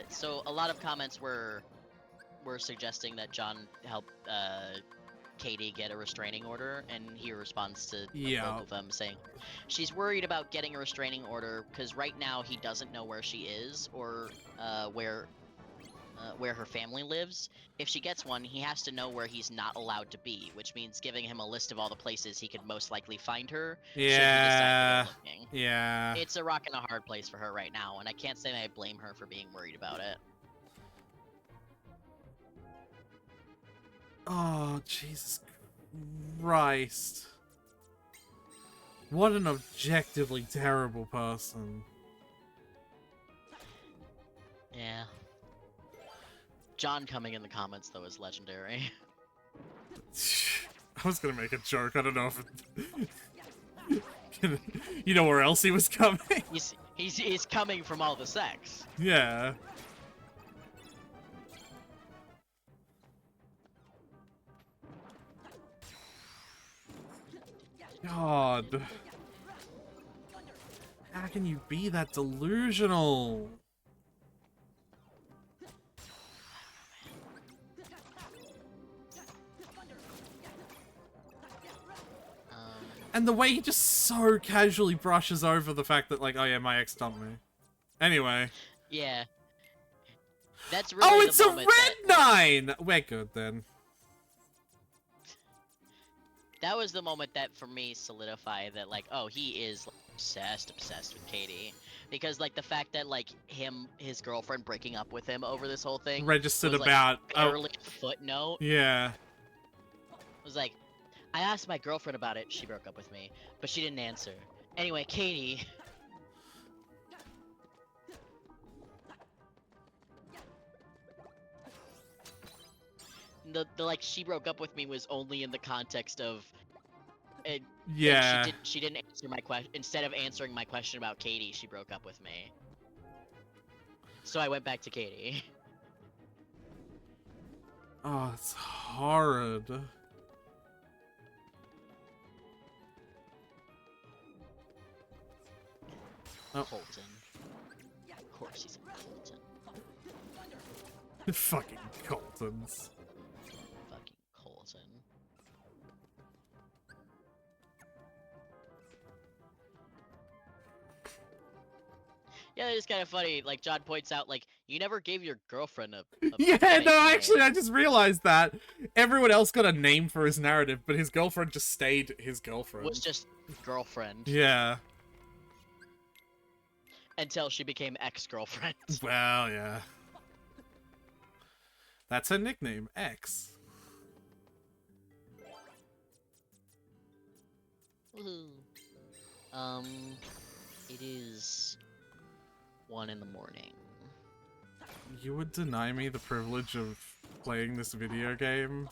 So a lot of comments were suggesting that John helped Katie get a restraining order, and he responds to both of them saying she's worried about getting a restraining order because right now he doesn't know where she is or where her family lives. If she gets one, he has to know where he's not allowed to be, which means giving him a list of all the places he could most likely find her. Yeah. Should he decide to go looking. Yeah. It's a rock and a hard place for her right now, and I can't say I blame her for being worried about it. Oh, Jesus. Christ. What an objectively terrible person. Yeah. John coming in the comments, though, is legendary. I was gonna make a joke, I don't know if it... You know where else he was coming? He's coming from all the sex. Yeah. God. How can you be that delusional? And the way he just so casually brushes over the fact that, like, oh yeah, my ex dumped me. Anyway. Yeah. That's really oh, it's the a moment red 9! We're good, then. That was the moment that, for me, solidified that, like, oh, he is like, obsessed with Katie. Because, like, the fact that, like, his girlfriend breaking up with him over this whole thing Registered was, about... like, barely a footnote. Yeah. It was like, I asked my girlfriend about it, she broke up with me, but she didn't answer. Anyway, Katie... The like, she broke up with me was only in the context of... yeah. She didn't answer my question. Instead of answering my question about Katie, she broke up with me. So I went back to Katie. Oh, it's horrid. Oh. Colton. Of course he's a Colton. Fucking Coltons. Fucking Colton. Yeah, it's kind of funny. Like, John points out, like, you never gave your girlfriend a yeah, fake no, name. actually, I just realized that. Everyone else got a name for his narrative, but his girlfriend just stayed his girlfriend. Was just girlfriend. Yeah. Until she became ex-girlfriend. Well, yeah. That's her nickname, X. Woohoo. It is 1 in the morning. You would deny me the privilege of playing this video game?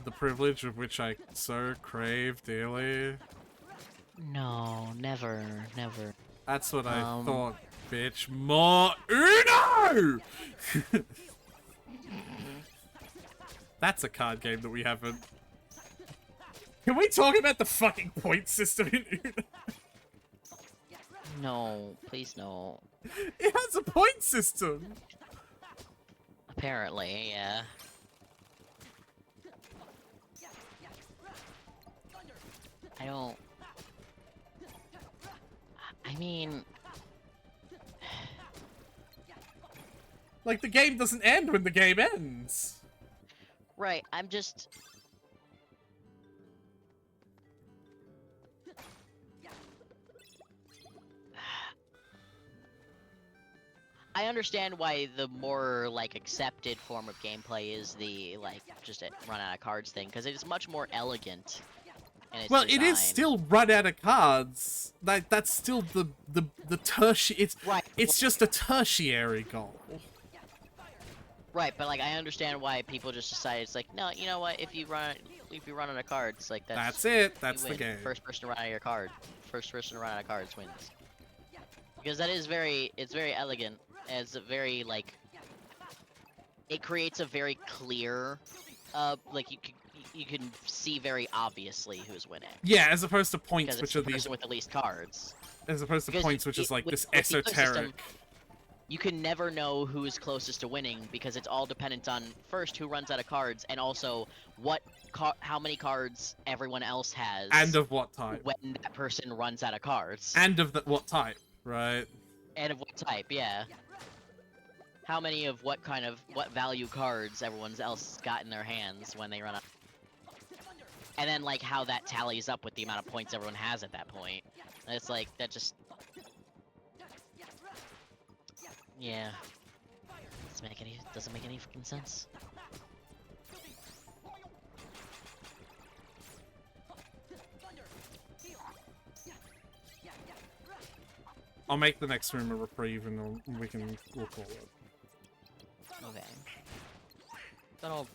The privilege of which I so crave dearly? No, never, never. That's what I thought, bitch. More Uno! That's a card game that we haven't... Can we talk about the fucking point system in Uno? No, please no. It has a point system! Apparently, yeah. I don't... I mean... Like, the game doesn't end when the game ends! Right, I'm just... I understand why the more, like, accepted form of gameplay is the, like, just a run out of cards thing, because it is much more elegant in its Well, it is design. still run out of cards. That's still the tertiary. It's right. It's just a tertiary goal. Right, but like I understand why people just decide it's like, no, you know what? If you run out of cards, like That's it. That's you the win. game. First person to run out of your card. First person to run out of cards wins. Because that is very, it's very elegant. It's a very like, it creates a very clear, like you can see very obviously who's winning. Yeah, as opposed to points, Because which it's are the these. person with the least cards. As opposed to Because points, which is like with- this with the esoteric. ecosystem, you can never know who is closest to winning because it's all dependent on first who runs out of cards and also how many cards everyone else has. And of what type. When that person runs out of cards. And of what type, right? And of what type, yeah. How many of what value cards everyone else got in their hands when they run out. And then like how that tallies up with the amount of points everyone has at that point. And it's like, that just... Yeah. Doesn't make any fucking sense. I'll make the next room a reprieve, and we'll call it. Okay. That'll...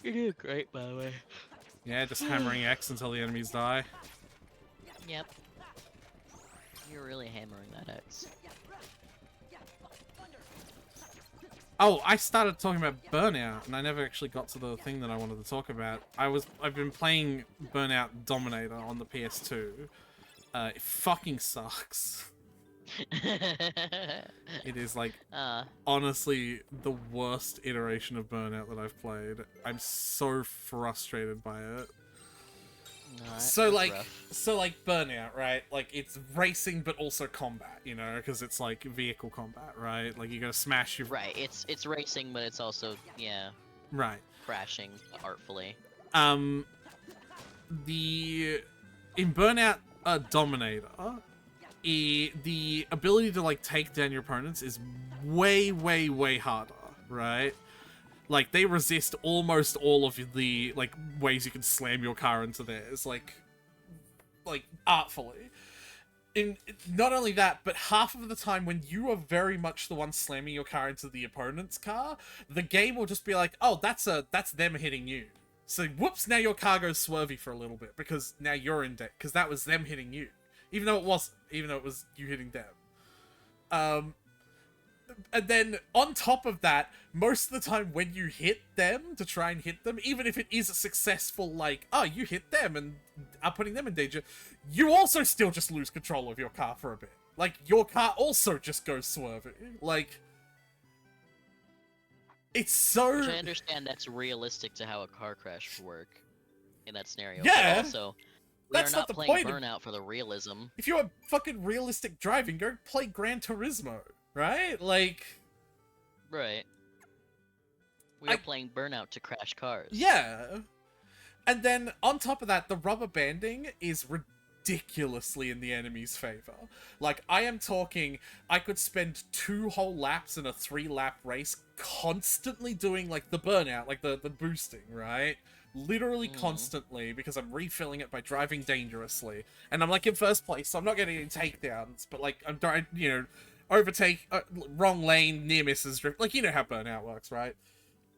You're doing great, by the way. Yeah, just hammering X until the enemies die. Yep. You're really hammering that X. Oh, I started talking about Burnout, and I never actually got to the thing that I wanted to talk about. I've been playing Burnout Dominator on the PS2. It fucking sucks. It is like honestly the worst iteration of Burnout that I've played. I'm so frustrated by it. So like Burnout, right? Like it's racing but also combat, you know, because it's like vehicle combat, right? Like you gotta smash your Right. It's racing, but it's also right crashing artfully. In Burnout Dominator, the ability to like take down your opponents is way harder, right? Like they resist almost all of the like ways you can slam your car into theirs, like artfully. Not only that, but half of the time when you are very much the one slamming your car into the opponent's car, the game will just be like, oh, that's them hitting you. So whoops, now your car goes swervy for a little bit because now you're in debt because that was them hitting you. Even though it wasn't, even though it was you hitting them. And then, on top of that, most of the time when you hit them, to try and hit them, even if it is a successful, like, oh, you hit them and are putting them in danger, you also still just lose control of your car for a bit. Like, your car also just goes swerving. Like, it's so... Which I understand that's realistic to how a car crash would work in that scenario. Yeah! But also... That's not the point. Burnout for the realism. If you want fucking realistic driving, go play Gran Turismo, right? Like... Right. We are playing Burnout to crash cars. Yeah! And then, on top of that, the rubber banding is ridiculously in the enemy's favor. Like, I am talking, I could spend 2 whole laps in a 3-lap race constantly doing, like, the burnout, like, the boosting, right? Literally constantly, because I'm refilling it by driving dangerously. And I'm, like, in first place, so I'm not getting any takedowns, but, like, I'm trying, you know, overtake, wrong lane, near misses, drift. Like, you know how burnout works, right?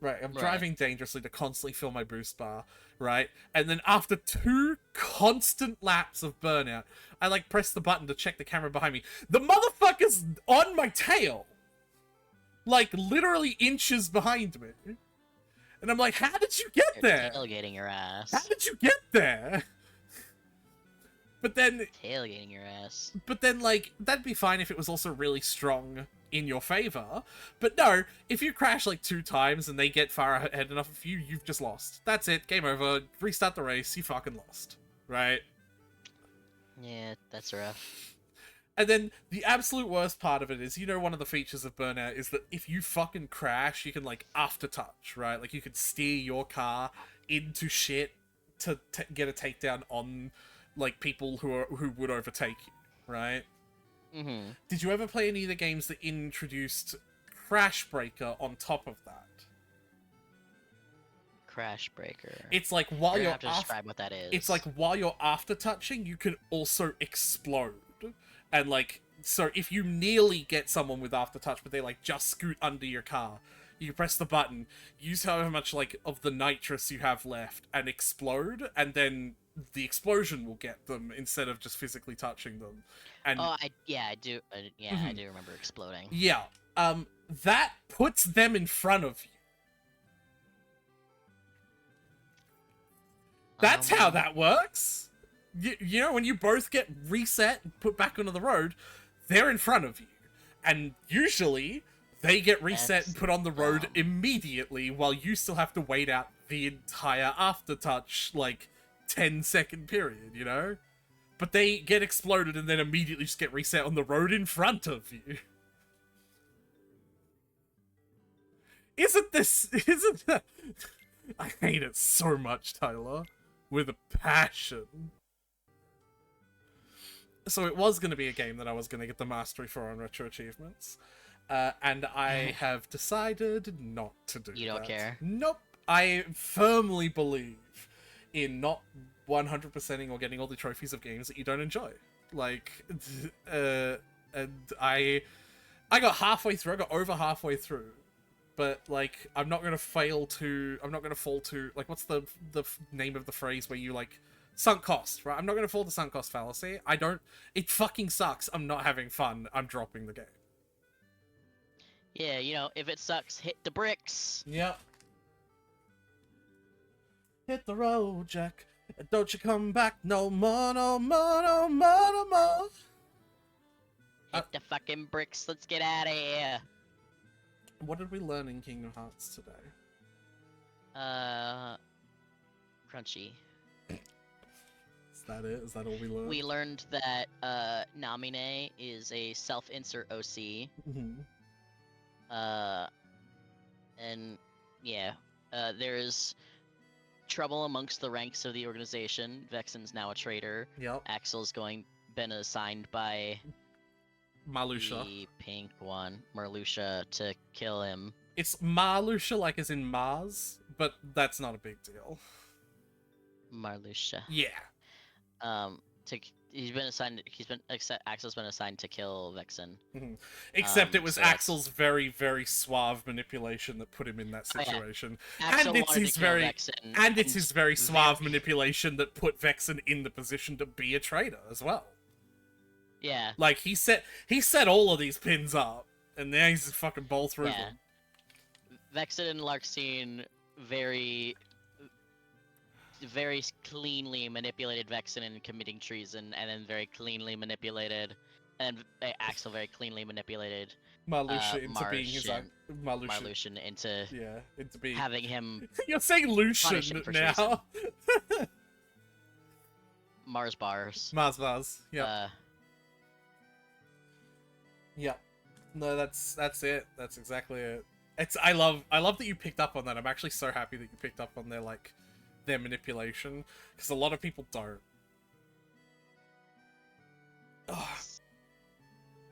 Right, I'm driving dangerously to constantly fill my boost bar, right? And then after 2 constant laps of burnout, I, like, press the button to check the camera behind me. The motherfucker's on my tail! Like, literally inches behind me. And I'm like, how did you get there? Tailgating your ass. How did you get there? But then... Tailgating your ass. But then, like, that'd be fine if it was also really strong in your favor. But no, if you crash, like, 2 times and they get far ahead enough of you, you've just lost. That's it. Game over. Restart the race. You fucking lost. Right? Yeah, that's rough. And then the absolute worst part of it is, you know, one of the features of Burnout is that if you fucking crash, you can, like, after-touch, right? Like, you can steer your car into shit to get a takedown on, like, people who would overtake you, right? Mm-hmm. Did you ever play any of the games that introduced Crash Breaker on top of that? Crash Breaker. It's like while you're have to describe what that is. It's like while you're after touching, you can also explode. And like, so if you nearly get someone with after touch, but they like just scoot under your car, you press the button, use however much like of the nitrous you have left, and explode, and then the explosion will get them instead of just physically touching them. And I do. I do remember exploding. yeah, that puts them in front of you. That's how that works. You know, when you both get reset and put back onto the road, they're in front of you. And usually, they get reset and put on the road immediately, while you still have to wait out the entire aftertouch, like, 10-second period, you know? But they get exploded and then immediately just get reset on the road in front of you. Isn't that... I hate it so much, Tyler. With a passion. So it was going to be a game that I was going to get the mastery for on Retro Achievements. And I have decided not to do that. You don't care? Nope. I firmly believe in not 100%ing or getting all the trophies of games that you don't enjoy. Like, and I got halfway through. I got over halfway through, but like, I'm not gonna fall to like, what's the name of the phrase where you like sunk cost, right? I'm not gonna fall to sunk cost fallacy. It fucking sucks. I'm not having fun. I'm dropping the game. Yeah, you know, if it sucks, hit the bricks. Yep. Hit the road, Jack. Don't you come back no more, no more, no more, no more. Hit the fucking bricks. Let's get out of here. What did we learn in Kingdom Hearts today? Crunchy. Is that it? Is that all we learned? We learned that Namine is a self-insert OC. Mm-hmm. And yeah, there's trouble amongst the ranks of the organization. Vexen's now a traitor. Yep. Axel's been assigned by Marluxia. the pink one, Marluxia, to kill him. It's Marluxia, like as in Mars, but that's not a big deal. Marluxia. Yeah. Axel's been assigned to kill Vexen. Mm-hmm. Except it was so Axel's very, very suave manipulation that put him in that situation. Axel And it's wanted his to kill very Vexen, and it's his very suave manipulation that put Vexen in the position to be a traitor as well. Yeah. Like he set all of these pins up, and now he's just fucking bowl through them. Vexen and Larxene very cleanly manipulated Vexen in committing treason, and then very cleanly manipulated, and Axel very cleanly manipulated Marluxia into being his own Marluxian into being having him. You're saying Lucian now. Mars bars. Mars bars. Yeah. Yep. No, that's it. That's exactly it. I love that you picked up on that. I'm actually so happy that you picked up on their manipulation, because a lot of people don't. Ugh.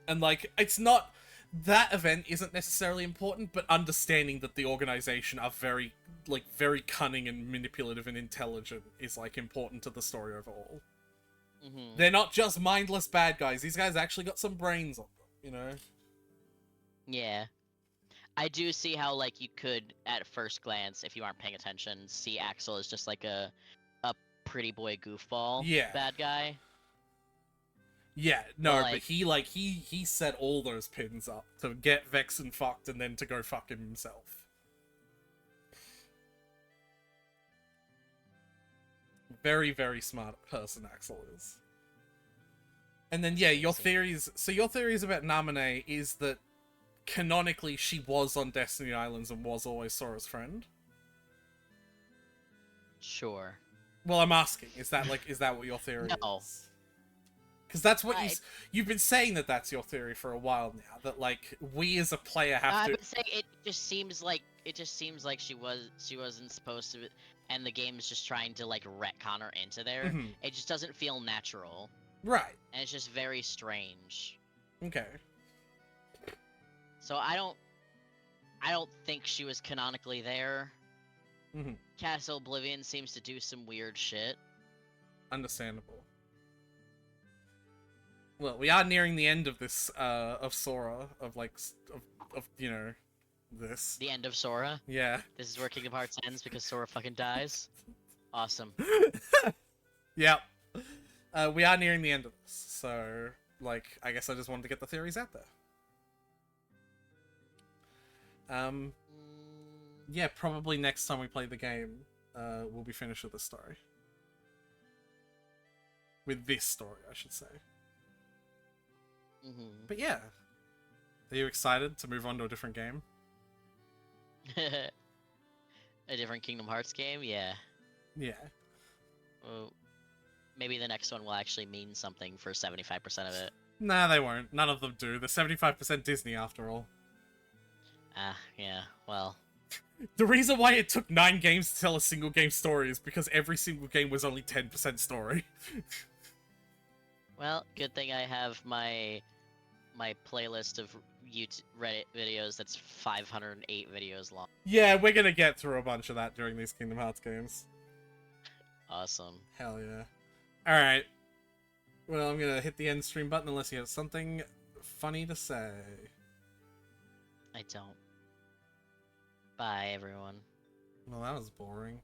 And like, it's not that event isn't necessarily important, but understanding that the organization are very cunning and manipulative and intelligent is like important to the story overall. Mm-hmm. They're not just mindless bad guys. These guys actually got some brains on them, you know? Yeah. I do see how, like, you could, at first glance, if you aren't paying attention, see Axel as just like a pretty boy goofball bad guy. Yeah, no, but he set all those pins up to get Vexen fucked and then to go fuck him himself. Very, very smart person Axel is. And then, yeah, your theories about Namine is that canonically she was on Destiny Islands and was always Sora's friend? Sure. Well, I'm asking, is that what your theory is? Because that's what you've been saying, that's your theory for a while now, that like we as a player have to. I've been saying it just seems like she wasn't supposed to, and the game's just trying to like retcon her into there. Mm-hmm. It just doesn't feel natural. Right. And it's just very strange. Okay. So I don't think she was canonically there. Mm-hmm. Castle Oblivion seems to do some weird shit. Understandable. Well, we are nearing the end of this, of Sora, of you know, this. The end of Sora? Yeah. This is where Kingdom Hearts ends because Sora fucking dies? Awesome. Yep. We are nearing the end of this, so, like, I guess I just wanted to get the theories out there. Yeah, probably next time we play the game, we'll be finished with the story. With this story, I should say. Mm-hmm. But yeah. Are you excited to move on to a different game? A different Kingdom Hearts game? Yeah. Yeah. Well, maybe the next one will actually mean something for 75% of it. Nah, they won't. None of them do. They're 75% Disney, after all. Yeah, well. The reason why it took 9 games to tell a single game story is because every single game was only 10% story. Well, good thing I have my playlist of YouTube Reddit videos that's 508 videos long. Yeah, we're gonna get through a bunch of that during these Kingdom Hearts games. Awesome. Hell yeah. Alright. Well, I'm gonna hit the end stream button unless you have something funny to say. I don't. Bye, everyone. Well, that was boring.